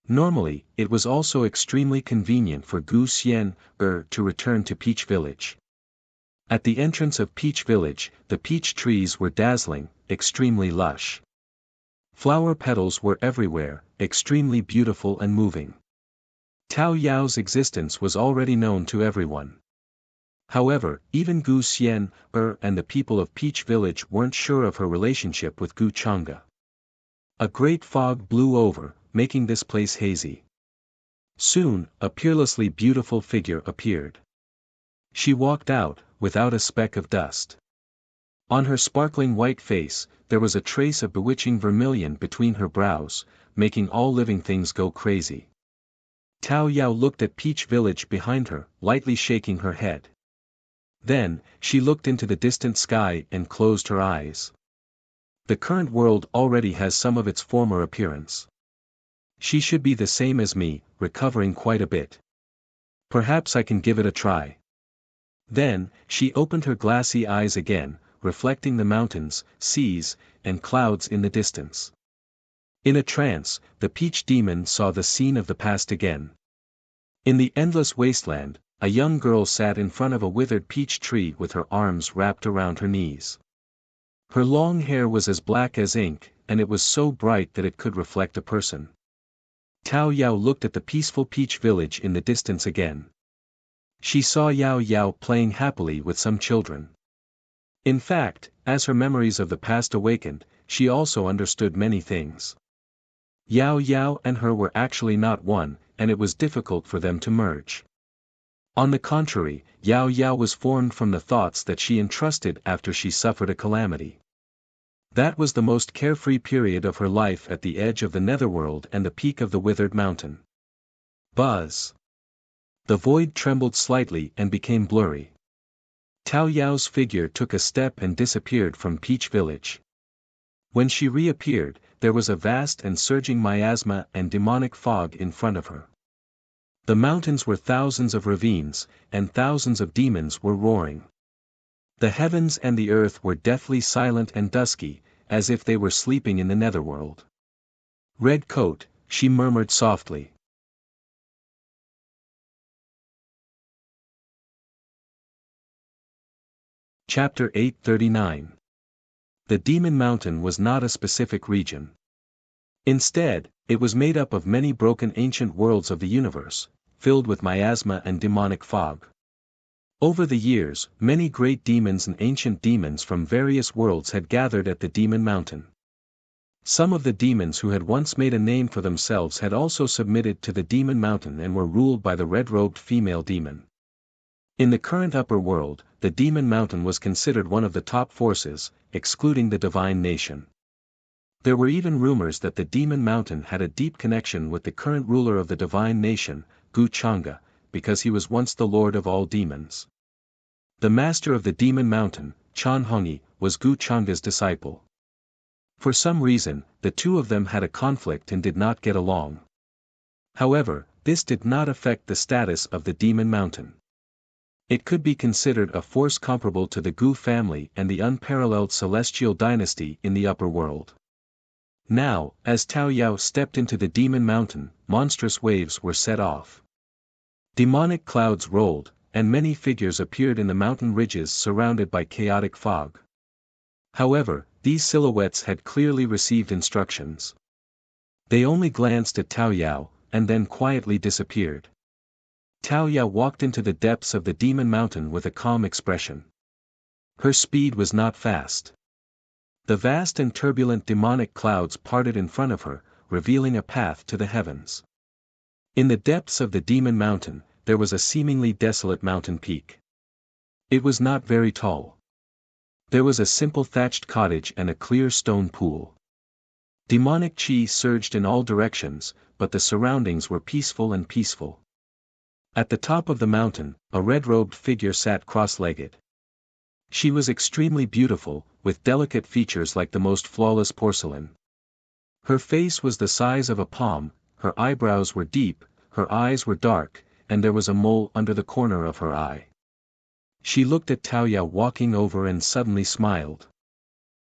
Normally, it was also extremely convenient for Gu Xian to return to Peach Village. At the entrance of Peach Village, the peach trees were dazzling, extremely lush. Flower petals were everywhere, extremely beautiful and moving. Tao Yao's existence was already known to everyone. However, even Gu Xian and the people of Peach Village weren't sure of her relationship with Gu Chang'e. A great fog blew over, making this place hazy. Soon, a peerlessly beautiful figure appeared. She walked out, without a speck of dust. On her sparkling white face, there was a trace of bewitching vermilion between her brows, making all living things go crazy. Tao Yao looked at Peach Village behind her, lightly shaking her head. Then, she looked into the distant sky and closed her eyes. The current world already has some of its former appearance. She should be the same as me, recovering quite a bit. Perhaps I can give it a try. Then, she opened her glassy eyes again, reflecting the mountains, seas, and clouds in the distance. In a trance, the Peach Demon saw the scene of the past again. In the endless wasteland, a young girl sat in front of a withered peach tree with her arms wrapped around her knees. Her long hair was as black as ink, and it was so bright that it could reflect a person. Tao Yao looked at the peaceful peach village in the distance again. She saw Yao Yao playing happily with some children. In fact, as her memories of the past awakened, she also understood many things. Yao Yao and her were actually not one, and it was difficult for them to merge. On the contrary, Yao Yao was formed from the thoughts that she entrusted after she suffered a calamity. That was the most carefree period of her life at the edge of the netherworld and the peak of the withered mountain. Buzz! The void trembled slightly and became blurry. Tao Yao's figure took a step and disappeared from Peach Village. When she reappeared, there was a vast and surging miasma and demonic fog in front of her. The mountains were thousands of ravines, and thousands of demons were roaring. The heavens and the earth were deathly silent and dusky, as if they were sleeping in the netherworld. Red coat, she murmured softly. Chapter 839. The Demon Mountain was not a specific region. Instead, it was made up of many broken ancient worlds of the universe, filled with miasma and demonic fog. Over the years, many great demons and ancient demons from various worlds had gathered at the Demon Mountain. Some of the demons who had once made a name for themselves had also submitted to the Demon Mountain and were ruled by the red-robed female demon. In the current upper world, the Demon Mountain was considered one of the top forces, excluding the Divine Nation. There were even rumors that the Demon Mountain had a deep connection with the current ruler of the Divine Nation, Gu Chang'e, because he was once the lord of all demons. The master of the Demon Mountain, Chan Hongyi, was Gu Chang'e's disciple. For some reason, the two of them had a conflict and did not get along. However, this did not affect the status of the Demon Mountain. It could be considered a force comparable to the Gu family and the unparalleled celestial dynasty in the upper world. Now, as Tao Yao stepped into the Demon Mountain, monstrous waves were set off. Demonic clouds rolled, and many figures appeared in the mountain ridges surrounded by chaotic fog. However, these silhouettes had clearly received instructions. They only glanced at Tao Yao, and then quietly disappeared. Tao Yao walked into the depths of the Demon Mountain with a calm expression. Her speed was not fast. The vast and turbulent demonic clouds parted in front of her, revealing a path to the heavens. In the depths of the Demon Mountain, there was a seemingly desolate mountain peak. It was not very tall. There was a simple thatched cottage and a clear stone pool. Demonic chi surged in all directions, but the surroundings were peaceful and peaceful. At the top of the mountain, a red-robed figure sat cross-legged. She was extremely beautiful, with delicate features like the most flawless porcelain. Her face was the size of a palm, her eyebrows were deep, her eyes were dark, and there was a mole under the corner of her eye. She looked at Tao Yao walking over and suddenly smiled.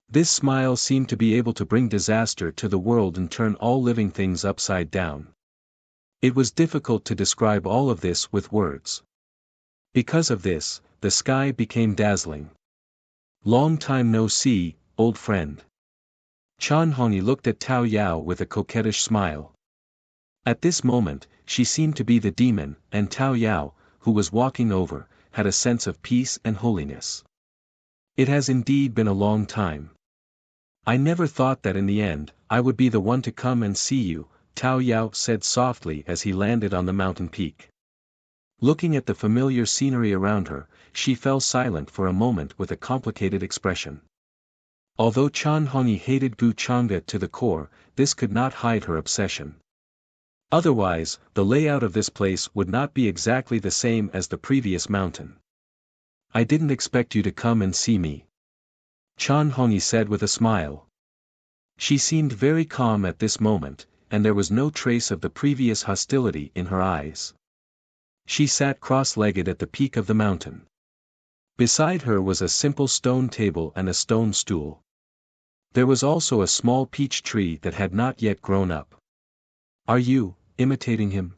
This smile seemed to be able to bring disaster to the world and turn all living things upside down. It was difficult to describe all of this with words. Because of this, the sky became dazzling. Long time no see, old friend. Chan Hongyi looked at Tao Yao with a coquettish smile. At this moment, she seemed to be the demon, and Tao Yao, who was walking over, had a sense of peace and holiness. It has indeed been a long time. I never thought that in the end, I would be the one to come and see you, Tao Yao said softly as he landed on the mountain peak. Looking at the familiar scenery around her, she fell silent for a moment with a complicated expression. Although Chan Hongyi hated Gu Chang'e to the core, this could not hide her obsession. Otherwise, the layout of this place would not be exactly the same as the previous mountain. I didn't expect you to come and see me, Chan Hongyi said with a smile. She seemed very calm at this moment, and there was no trace of the previous hostility in her eyes. She sat cross-legged at the peak of the mountain. Beside her was a simple stone table and a stone stool. There was also a small peach tree that had not yet grown up. Are you imitating him?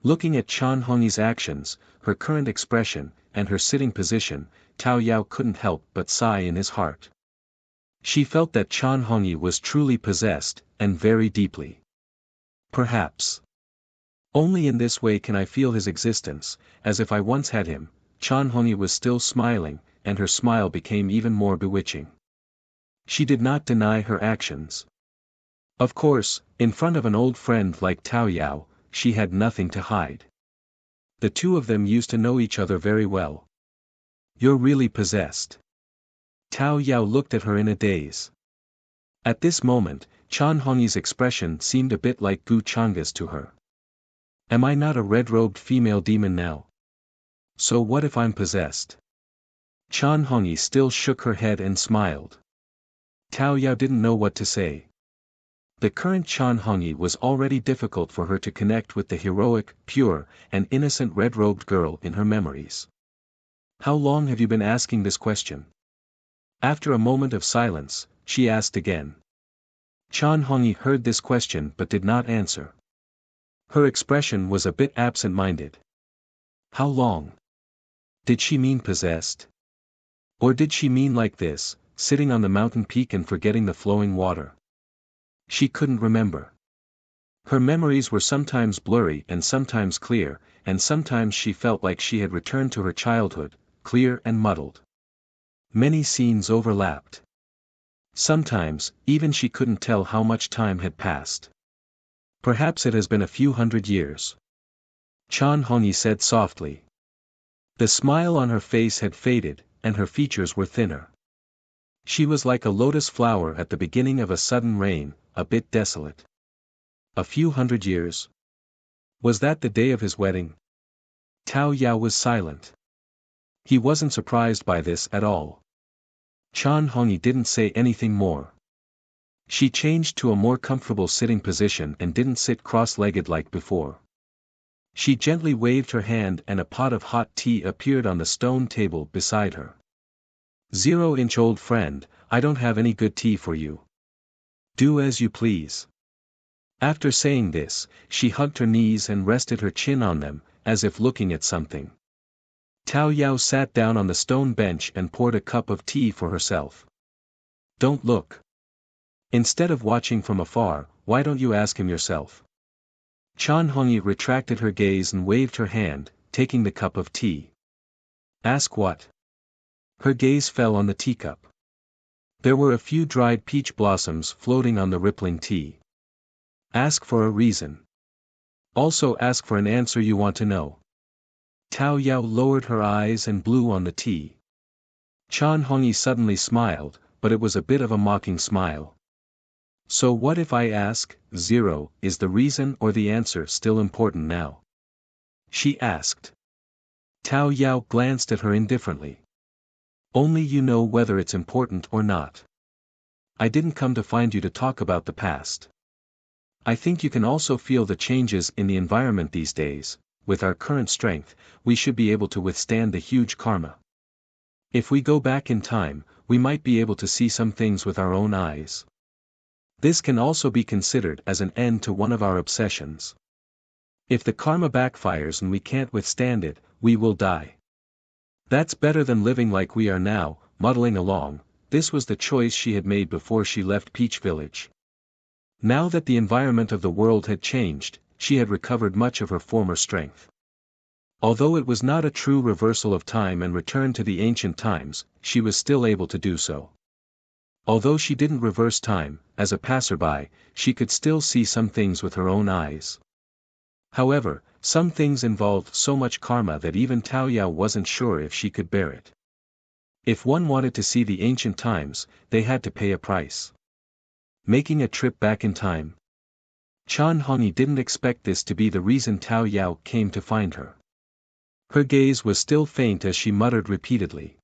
Looking at Chan Hongyi's actions, her current expression, and her sitting position, Tao Yao couldn't help but sigh in his heart. She felt that Chan Hongyi was truly possessed, and very deeply. Perhaps. Only in this way can I feel his existence, as if I once had him. Chan Hongyi was still smiling, and her smile became even more bewitching. She did not deny her actions. Of course, in front of an old friend like Tao Yao, she had nothing to hide. The two of them used to know each other very well. You're really possessed. Tao Yao looked at her in a daze. At this moment, Chan Hongyi's expression seemed a bit like Gu Chang'e's to her. Am I not a red-robed female demon now? So what if I'm possessed? Chan Hongyi still shook her head and smiled. Tao Yao didn't know what to say. The current Chan Hongyi was already difficult for her to connect with the heroic, pure, and innocent red-robed girl in her memories. How long have you been asking this question? After a moment of silence, she asked again. Chan Hongyi heard this question but did not answer. Her expression was a bit absent-minded. How long? Did she mean possessed? Or did she mean like this, sitting on the mountain peak and forgetting the flowing water? She couldn't remember. Her memories were sometimes blurry and sometimes clear, and sometimes she felt like she had returned to her childhood, clear and muddled. Many scenes overlapped. Sometimes, even she couldn't tell how much time had passed. Perhaps it has been a few hundred years. Chan Hongyi said softly. The smile on her face had faded, and her features were thinner. She was like a lotus flower at the beginning of a sudden rain, a bit desolate. A few hundred years? Was that the day of his wedding? Tao Yao was silent. He wasn't surprised by this at all. Chan Hongyi didn't say anything more. She changed to a more comfortable sitting position and didn't sit cross-legged like before. She gently waved her hand and a pot of hot tea appeared on the stone table beside her. 0-inch-old friend, I don't have any good tea for you. Do as you please. After saying this, she hugged her knees and rested her chin on them, as if looking at something. Tao Yao sat down on the stone bench and poured a cup of tea for herself. Don't look. Instead of watching from afar, why don't you ask him yourself? Chan Hongyi retracted her gaze and waved her hand, taking the cup of tea. Ask what? Her gaze fell on the teacup. There were a few dried peach blossoms floating on the rippling tea. Ask for a reason. Also ask for an answer you want to know. Tao Yao lowered her eyes and blew on the tea. Chan Hongyi suddenly smiled, but it was a bit of a mocking smile. So what if I ask, 0, is the reason or the answer still important now? She asked. Tao Yao glanced at her indifferently. Only you know whether it's important or not. I didn't come to find you to talk about the past. I think you can also feel the changes in the environment these days. With our current strength, we should be able to withstand the huge karma. If we go back in time, we might be able to see some things with our own eyes. This can also be considered as an end to one of our obsessions. If the karma backfires and we can't withstand it, we will die. That's better than living like we are now, muddling along. This was the choice she had made before she left Peach Village. Now that the environment of the world had changed, she had recovered much of her former strength. Although it was not a true reversal of time and return to the ancient times, she was still able to do so. Although she didn't reverse time, as a passerby, she could still see some things with her own eyes. However, Some things involved so much karma that even Tao Yao wasn't sure if she could bear it. If one wanted to see the ancient times, they had to pay a price. Making a trip back in time. Chan Hongyi didn't expect this to be the reason Tao Yao came to find her. Her gaze was still faint as she muttered repeatedly.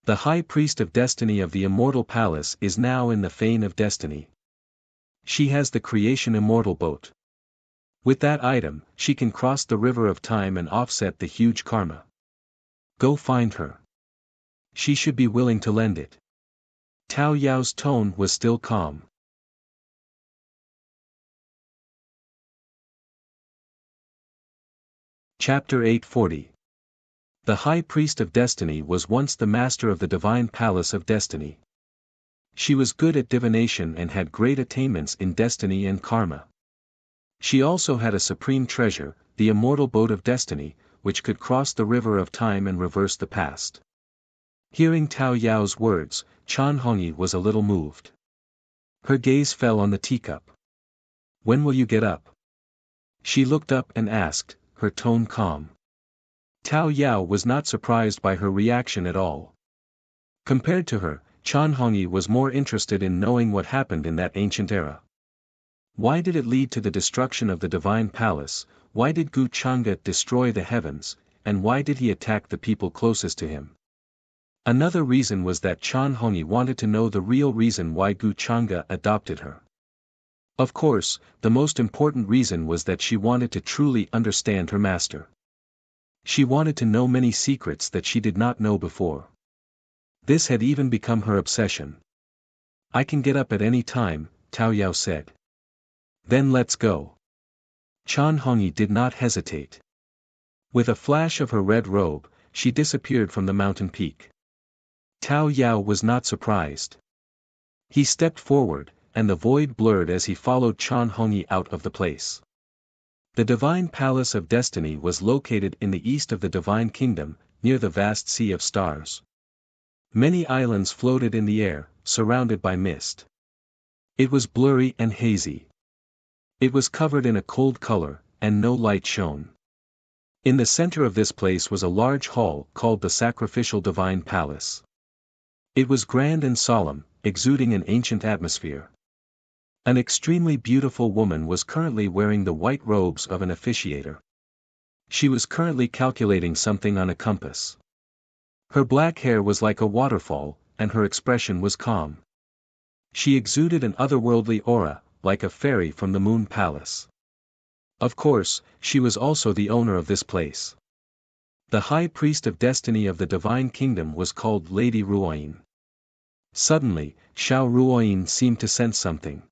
The High Priest of Destiny of the Immortal Palace is now in the Fane of Destiny. She has the Creation Immortal Boat. With that item, she can cross the river of time and offset the huge karma. Go find her. She should be willing to lend it. Tao Yao's tone was still calm. Chapter 840. The High Priest of Destiny was once the master of the Divine Palace of Destiny. She was good at divination and had great attainments in destiny and karma. She also had a supreme treasure, the Immortal Boat of Destiny, which could cross the river of time and reverse the past. Hearing Tao Yao's words, Chan Hongyi was a little moved. Her gaze fell on the teacup. When will you get up? She looked up and asked, her tone calm. Tao Yao was not surprised by her reaction at all. Compared to her, Chan Hongyi was more interested in knowing what happened in that ancient era. Why did it lead to the destruction of the Divine Palace? Why did Gu Chang'e destroy the heavens, and why did he attack the people closest to him? Another reason was that Chan Hongyi wanted to know the real reason why Gu Chang'e adopted her. Of course, the most important reason was that she wanted to truly understand her master. She wanted to know many secrets that she did not know before. This had even become her obsession. I can get up at any time, Tao Yao said. Then let's go. Chan Hongyi did not hesitate. With a flash of her red robe, she disappeared from the mountain peak. Tao Yao was not surprised. He stepped forward, and the void blurred as he followed Chan Hongyi out of the place. The Divine Palace of Destiny was located in the east of the Divine Kingdom, near the vast sea of stars. Many islands floated in the air, surrounded by mist. It was blurry and hazy. It was covered in a cold color, and no light shone. In the center of this place was a large hall called the Sacrificial Divine Palace. It was grand and solemn, exuding an ancient atmosphere. An extremely beautiful woman was currently wearing the white robes of an officiator. She was currently calculating something on a compass. Her black hair was like a waterfall, and her expression was calm. She exuded an otherworldly aura, like a fairy from the Moon Palace. Of course, she was also the owner of this place. The High Priest of Destiny of the Divine Kingdom was called Lady Ruoyin. Suddenly, Xiao Ruoyin seemed to sense something.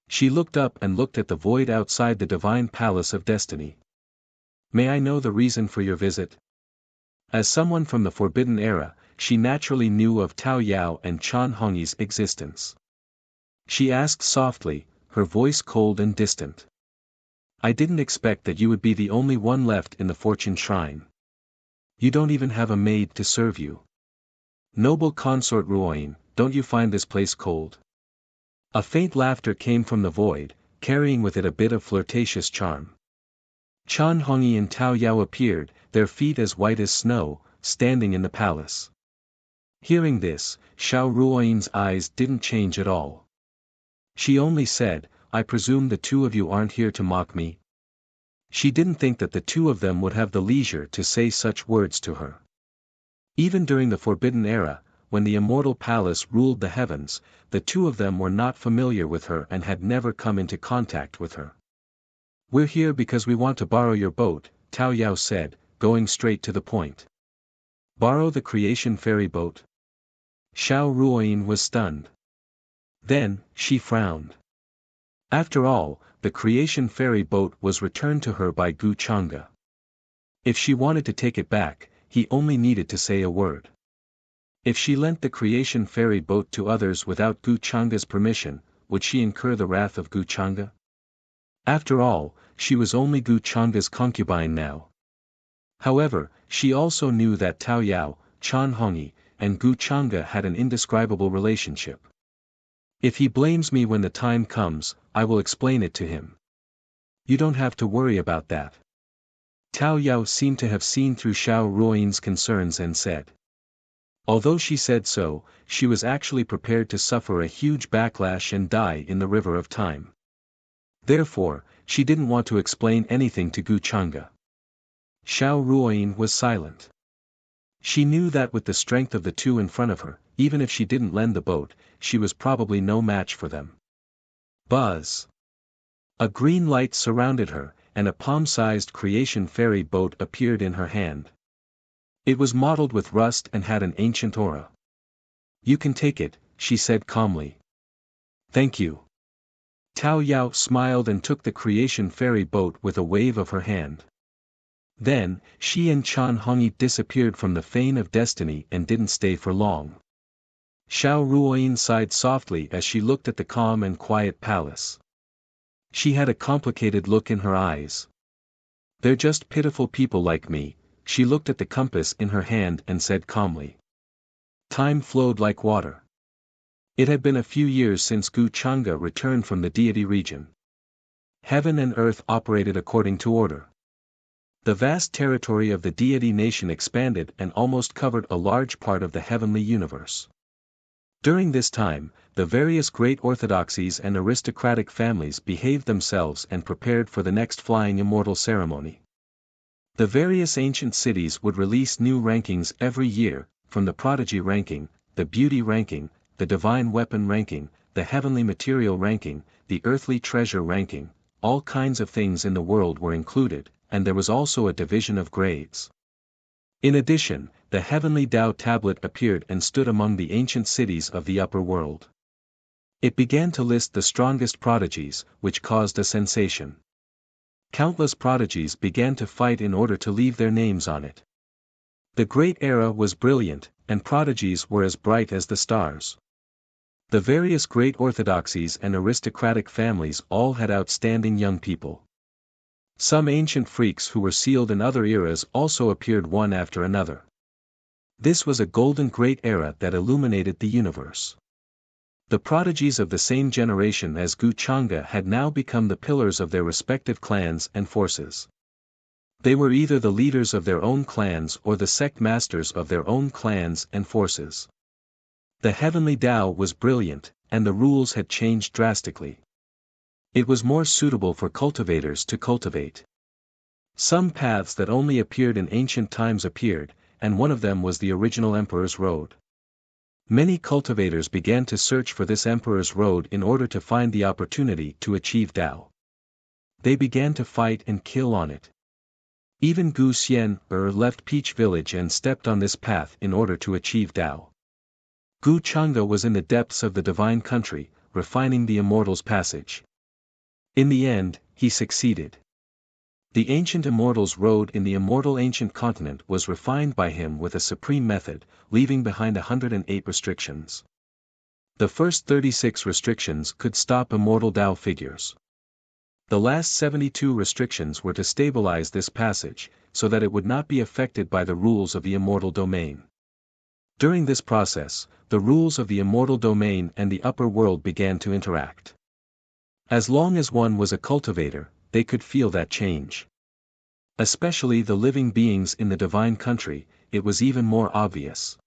She looked up and looked at the void outside the Divine Palace of Destiny. May I know the reason for your visit? As someone from the Forbidden Era, she naturally knew of Tao Yao and Chan Hongyi's existence. She asked softly, her voice cold and distant. I didn't expect that you would be the only one left in the Fortune Shrine. You don't even have a maid to serve you. Noble consort Ruoyin, don't you find this place cold? A faint laughter came from the void, carrying with it a bit of flirtatious charm. Chan Hongyi and Tao Yao appeared, their feet as white as snow, standing in the palace. Hearing this, Xiao Ruoyin's eyes didn't change at all. She only said, I presume the two of you aren't here to mock me? She didn't think that the two of them would have the leisure to say such words to her. Even during the Forbidden Era, when the Immortal Palace ruled the heavens, the two of them were not familiar with her and had never come into contact with her. We're here because we want to borrow your boat, Tao Yao said, going straight to the point. Borrow the Creation Ferry boat? Xiao Ruoyin was stunned. Then, she frowned. After all, the Creation Ferry boat was returned to her by Gu Chang'e. If she wanted to take it back, he only needed to say a word. If she lent the Creation Ferry boat to others without Gu Chang'e's permission, would she incur the wrath of Gu Chang'e? After all, she was only Gu Chang'e's concubine now. However, she also knew that Tao Yao, Chan Hongyi, and Gu Chang'e had an indescribable relationship. If he blames me when the time comes, I will explain it to him. You don't have to worry about that. Tao Yao seemed to have seen through Xiao Ruoyin's concerns and said. Although she said so, she was actually prepared to suffer a huge backlash and die in the river of time. Therefore, she didn't want to explain anything to Gu Chang'e. Xiao Ruoyin was silent. She knew that with the strength of the two in front of her, even if she didn't lend the boat, she was probably no match for them. Buzz! A green light surrounded her, and a palm-sized creation fairy boat appeared in her hand. It was mottled with rust and had an ancient aura. You can take it, she said calmly. Thank you. Tao Yao smiled and took the creation fairy boat with a wave of her hand. Then, she and Chan Hongyi disappeared from the Fane of Destiny and didn't stay for long. Xiao Ruoyin sighed softly as she looked at the calm and quiet palace. She had a complicated look in her eyes. They're just pitiful people like me, she looked at the compass in her hand and said calmly. Time flowed like water. It had been a few years since Gu Chang'e returned from the deity region. Heaven and earth operated according to order. The vast territory of the deity nation expanded and almost covered a large part of the heavenly universe. During this time, the various great orthodoxies and aristocratic families behaved themselves and prepared for the next flying immortal ceremony. The various ancient cities would release new rankings every year, from the prodigy ranking, the beauty ranking, the divine weapon ranking, the heavenly material ranking, the earthly treasure ranking. All kinds of things in the world were included, and there was also a division of grades. In addition, the heavenly Tao tablet appeared and stood among the ancient cities of the upper world. It began to list the strongest prodigies, which caused a sensation. Countless prodigies began to fight in order to leave their names on it. The great era was brilliant, and prodigies were as bright as the stars. The various great orthodoxies and aristocratic families all had outstanding young people. Some ancient freaks who were sealed in other eras also appeared one after another. This was a golden great era that illuminated the universe. The prodigies of the same generation as Gu Chang'e had now become the pillars of their respective clans and forces. They were either the leaders of their own clans or the sect masters of their own clans and forces. The heavenly Tao was brilliant, and the rules had changed drastically. It was more suitable for cultivators to cultivate. Some paths that only appeared in ancient times appeared, and one of them was the original Emperor's Road. Many cultivators began to search for this Emperor's Road in order to find the opportunity to achieve Tao. They began to fight and kill on it. Even Gu Xian left Peach Village and stepped on this path in order to achieve Tao. Gu Chang'e was in the depths of the divine country, refining the immortal's passage. In the end, he succeeded. The ancient immortal's road in the immortal ancient continent was refined by him with a supreme method, leaving behind 108 restrictions. The first 36 restrictions could stop immortal Tao figures. The last 72 restrictions were to stabilize this passage, so that it would not be affected by the rules of the immortal domain. During this process, the rules of the immortal domain and the upper world began to interact. As long as one was a cultivator, they could feel that change. Especially the living beings in the divine country, it was even more obvious.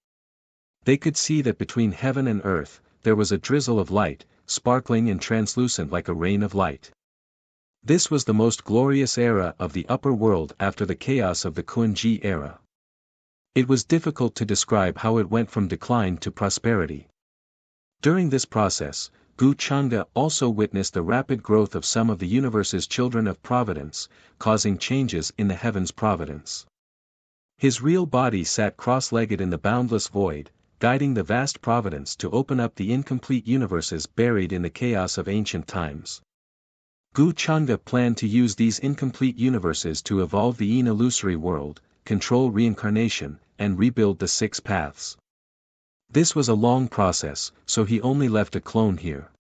They could see that between heaven and earth, there was a drizzle of light, sparkling and translucent like a rain of light. This was the most glorious era of the upper world after the chaos of the Kuan-Ji era. It was difficult to describe how it went from decline to prosperity. During this process, Gu Chang'e also witnessed the rapid growth of some of the universe's children of providence, causing changes in the heavens' providence. His real body sat cross-legged in the boundless void, guiding the vast providence to open up the incomplete universes buried in the chaos of ancient times. Gu Chang'e planned to use these incomplete universes to evolve the illusory world, control reincarnation, and rebuild the six paths. This was a long process, so he only left a clone here.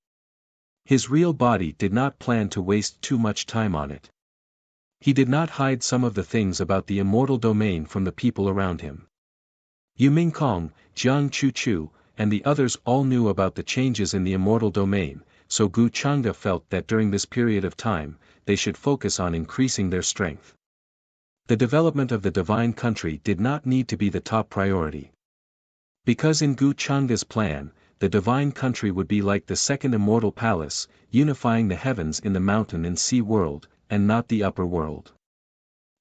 His real body did not plan to waste too much time on it. He did not hide some of the things about the immortal domain from the people around him. Yu Mingkong, Jiang Chuchu, and the others all knew about the changes in the immortal domain, so Gu Chang'e felt that during this period of time, they should focus on increasing their strength. The development of the divine country did not need to be the top priority. Because in Gu Changa's plan, the divine country would be like the second immortal palace, unifying the heavens in the mountain and sea world, and not the upper world.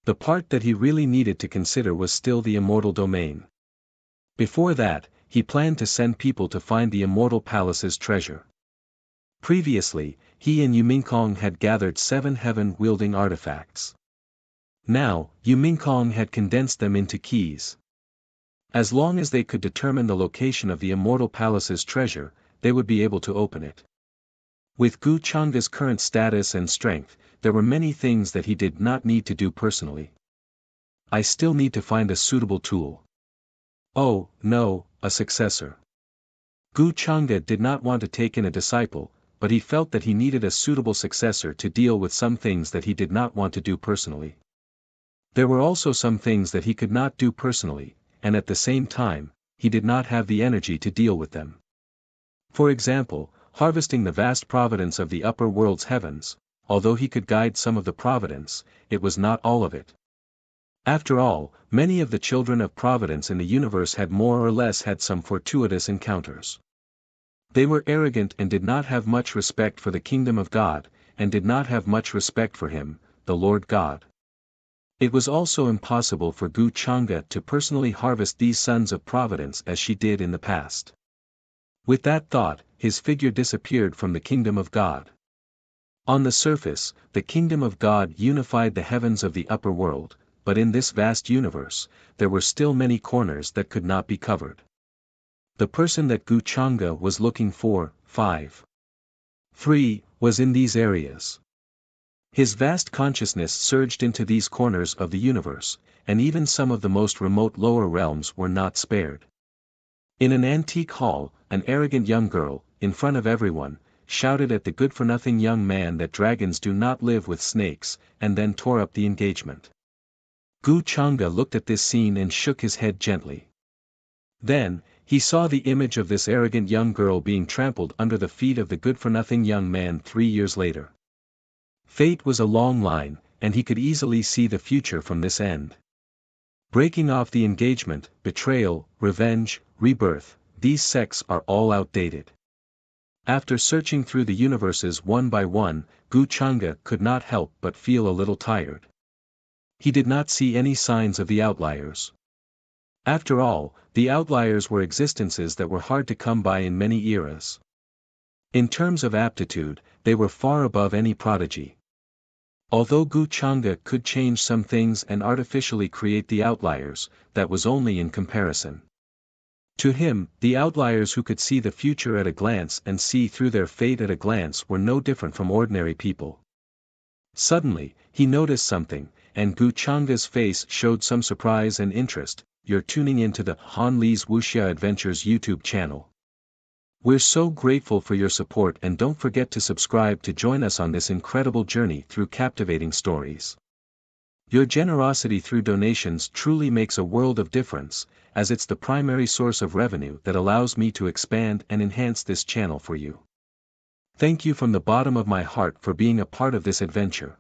The part that he really needed to consider was still the immortal domain. Before that, he planned to send people to find the immortal palace's treasure. Previously, he and Yumingkong had gathered 7 heaven-wielding artifacts. Now, Yumingkong had condensed them into keys. As long as they could determine the location of the immortal palace's treasure, they would be able to open it. With Gu Changa's current status and strength, there were many things that he did not need to do personally. I still need to find a suitable tool. Oh, no, a successor. Gu Changa did not want to take in a disciple, but he felt that he needed a suitable successor to deal with some things that he did not want to do personally. There were also some things that he could not do personally, and at the same time, he did not have the energy to deal with them. For example, harvesting the vast providence of the upper world's heavens, although he could guide some of the providence, it was not all of it. After all, many of the children of providence in the universe had more or less had some fortuitous encounters. They were arrogant and did not have much respect for the kingdom of God, and did not have much respect for him, the Lord God. It was also impossible for Gu Changa to personally harvest these sons of providence as she did in the past. With that thought, his figure disappeared from the kingdom of God. On the surface, the kingdom of God unified the heavens of the upper world, but in this vast universe, there were still many corners that could not be covered. The person that Gu Changa was looking for, 3, was in these areas. His vast consciousness surged into these corners of the universe, and even some of the most remote lower realms were not spared. In an antique hall, an arrogant young girl, in front of everyone, shouted at the good-for-nothing young man that dragons do not live with snakes, and then tore up the engagement. Gu Changa looked at this scene and shook his head gently. Then, he saw the image of this arrogant young girl being trampled under the feet of the good-for-nothing young man 3 years later. Fate was a long line, and he could easily see the future from this end. Breaking off the engagement, betrayal, revenge, rebirth, these sects are all outdated. After searching through the universes one by one, Gu Changa could not help but feel a little tired. He did not see any signs of the outliers. After all, the outliers were existences that were hard to come by in many eras. In terms of aptitude, they were far above any prodigy. Although Gu Changa could change some things and artificially create the outliers, that was only in comparison. To him, the outliers who could see the future at a glance and see through their fate at a glance were no different from ordinary people. Suddenly, he noticed something, and Gu Changa's face showed some surprise and interest. You're tuning into the Han Li's Wuxia Adventures YouTube channel. We're so grateful for your support, and don't forget to subscribe to join us on this incredible journey through captivating stories. Your generosity through donations truly makes a world of difference, as it's the primary source of revenue that allows me to expand and enhance this channel for you. Thank you from the bottom of my heart for being a part of this adventure.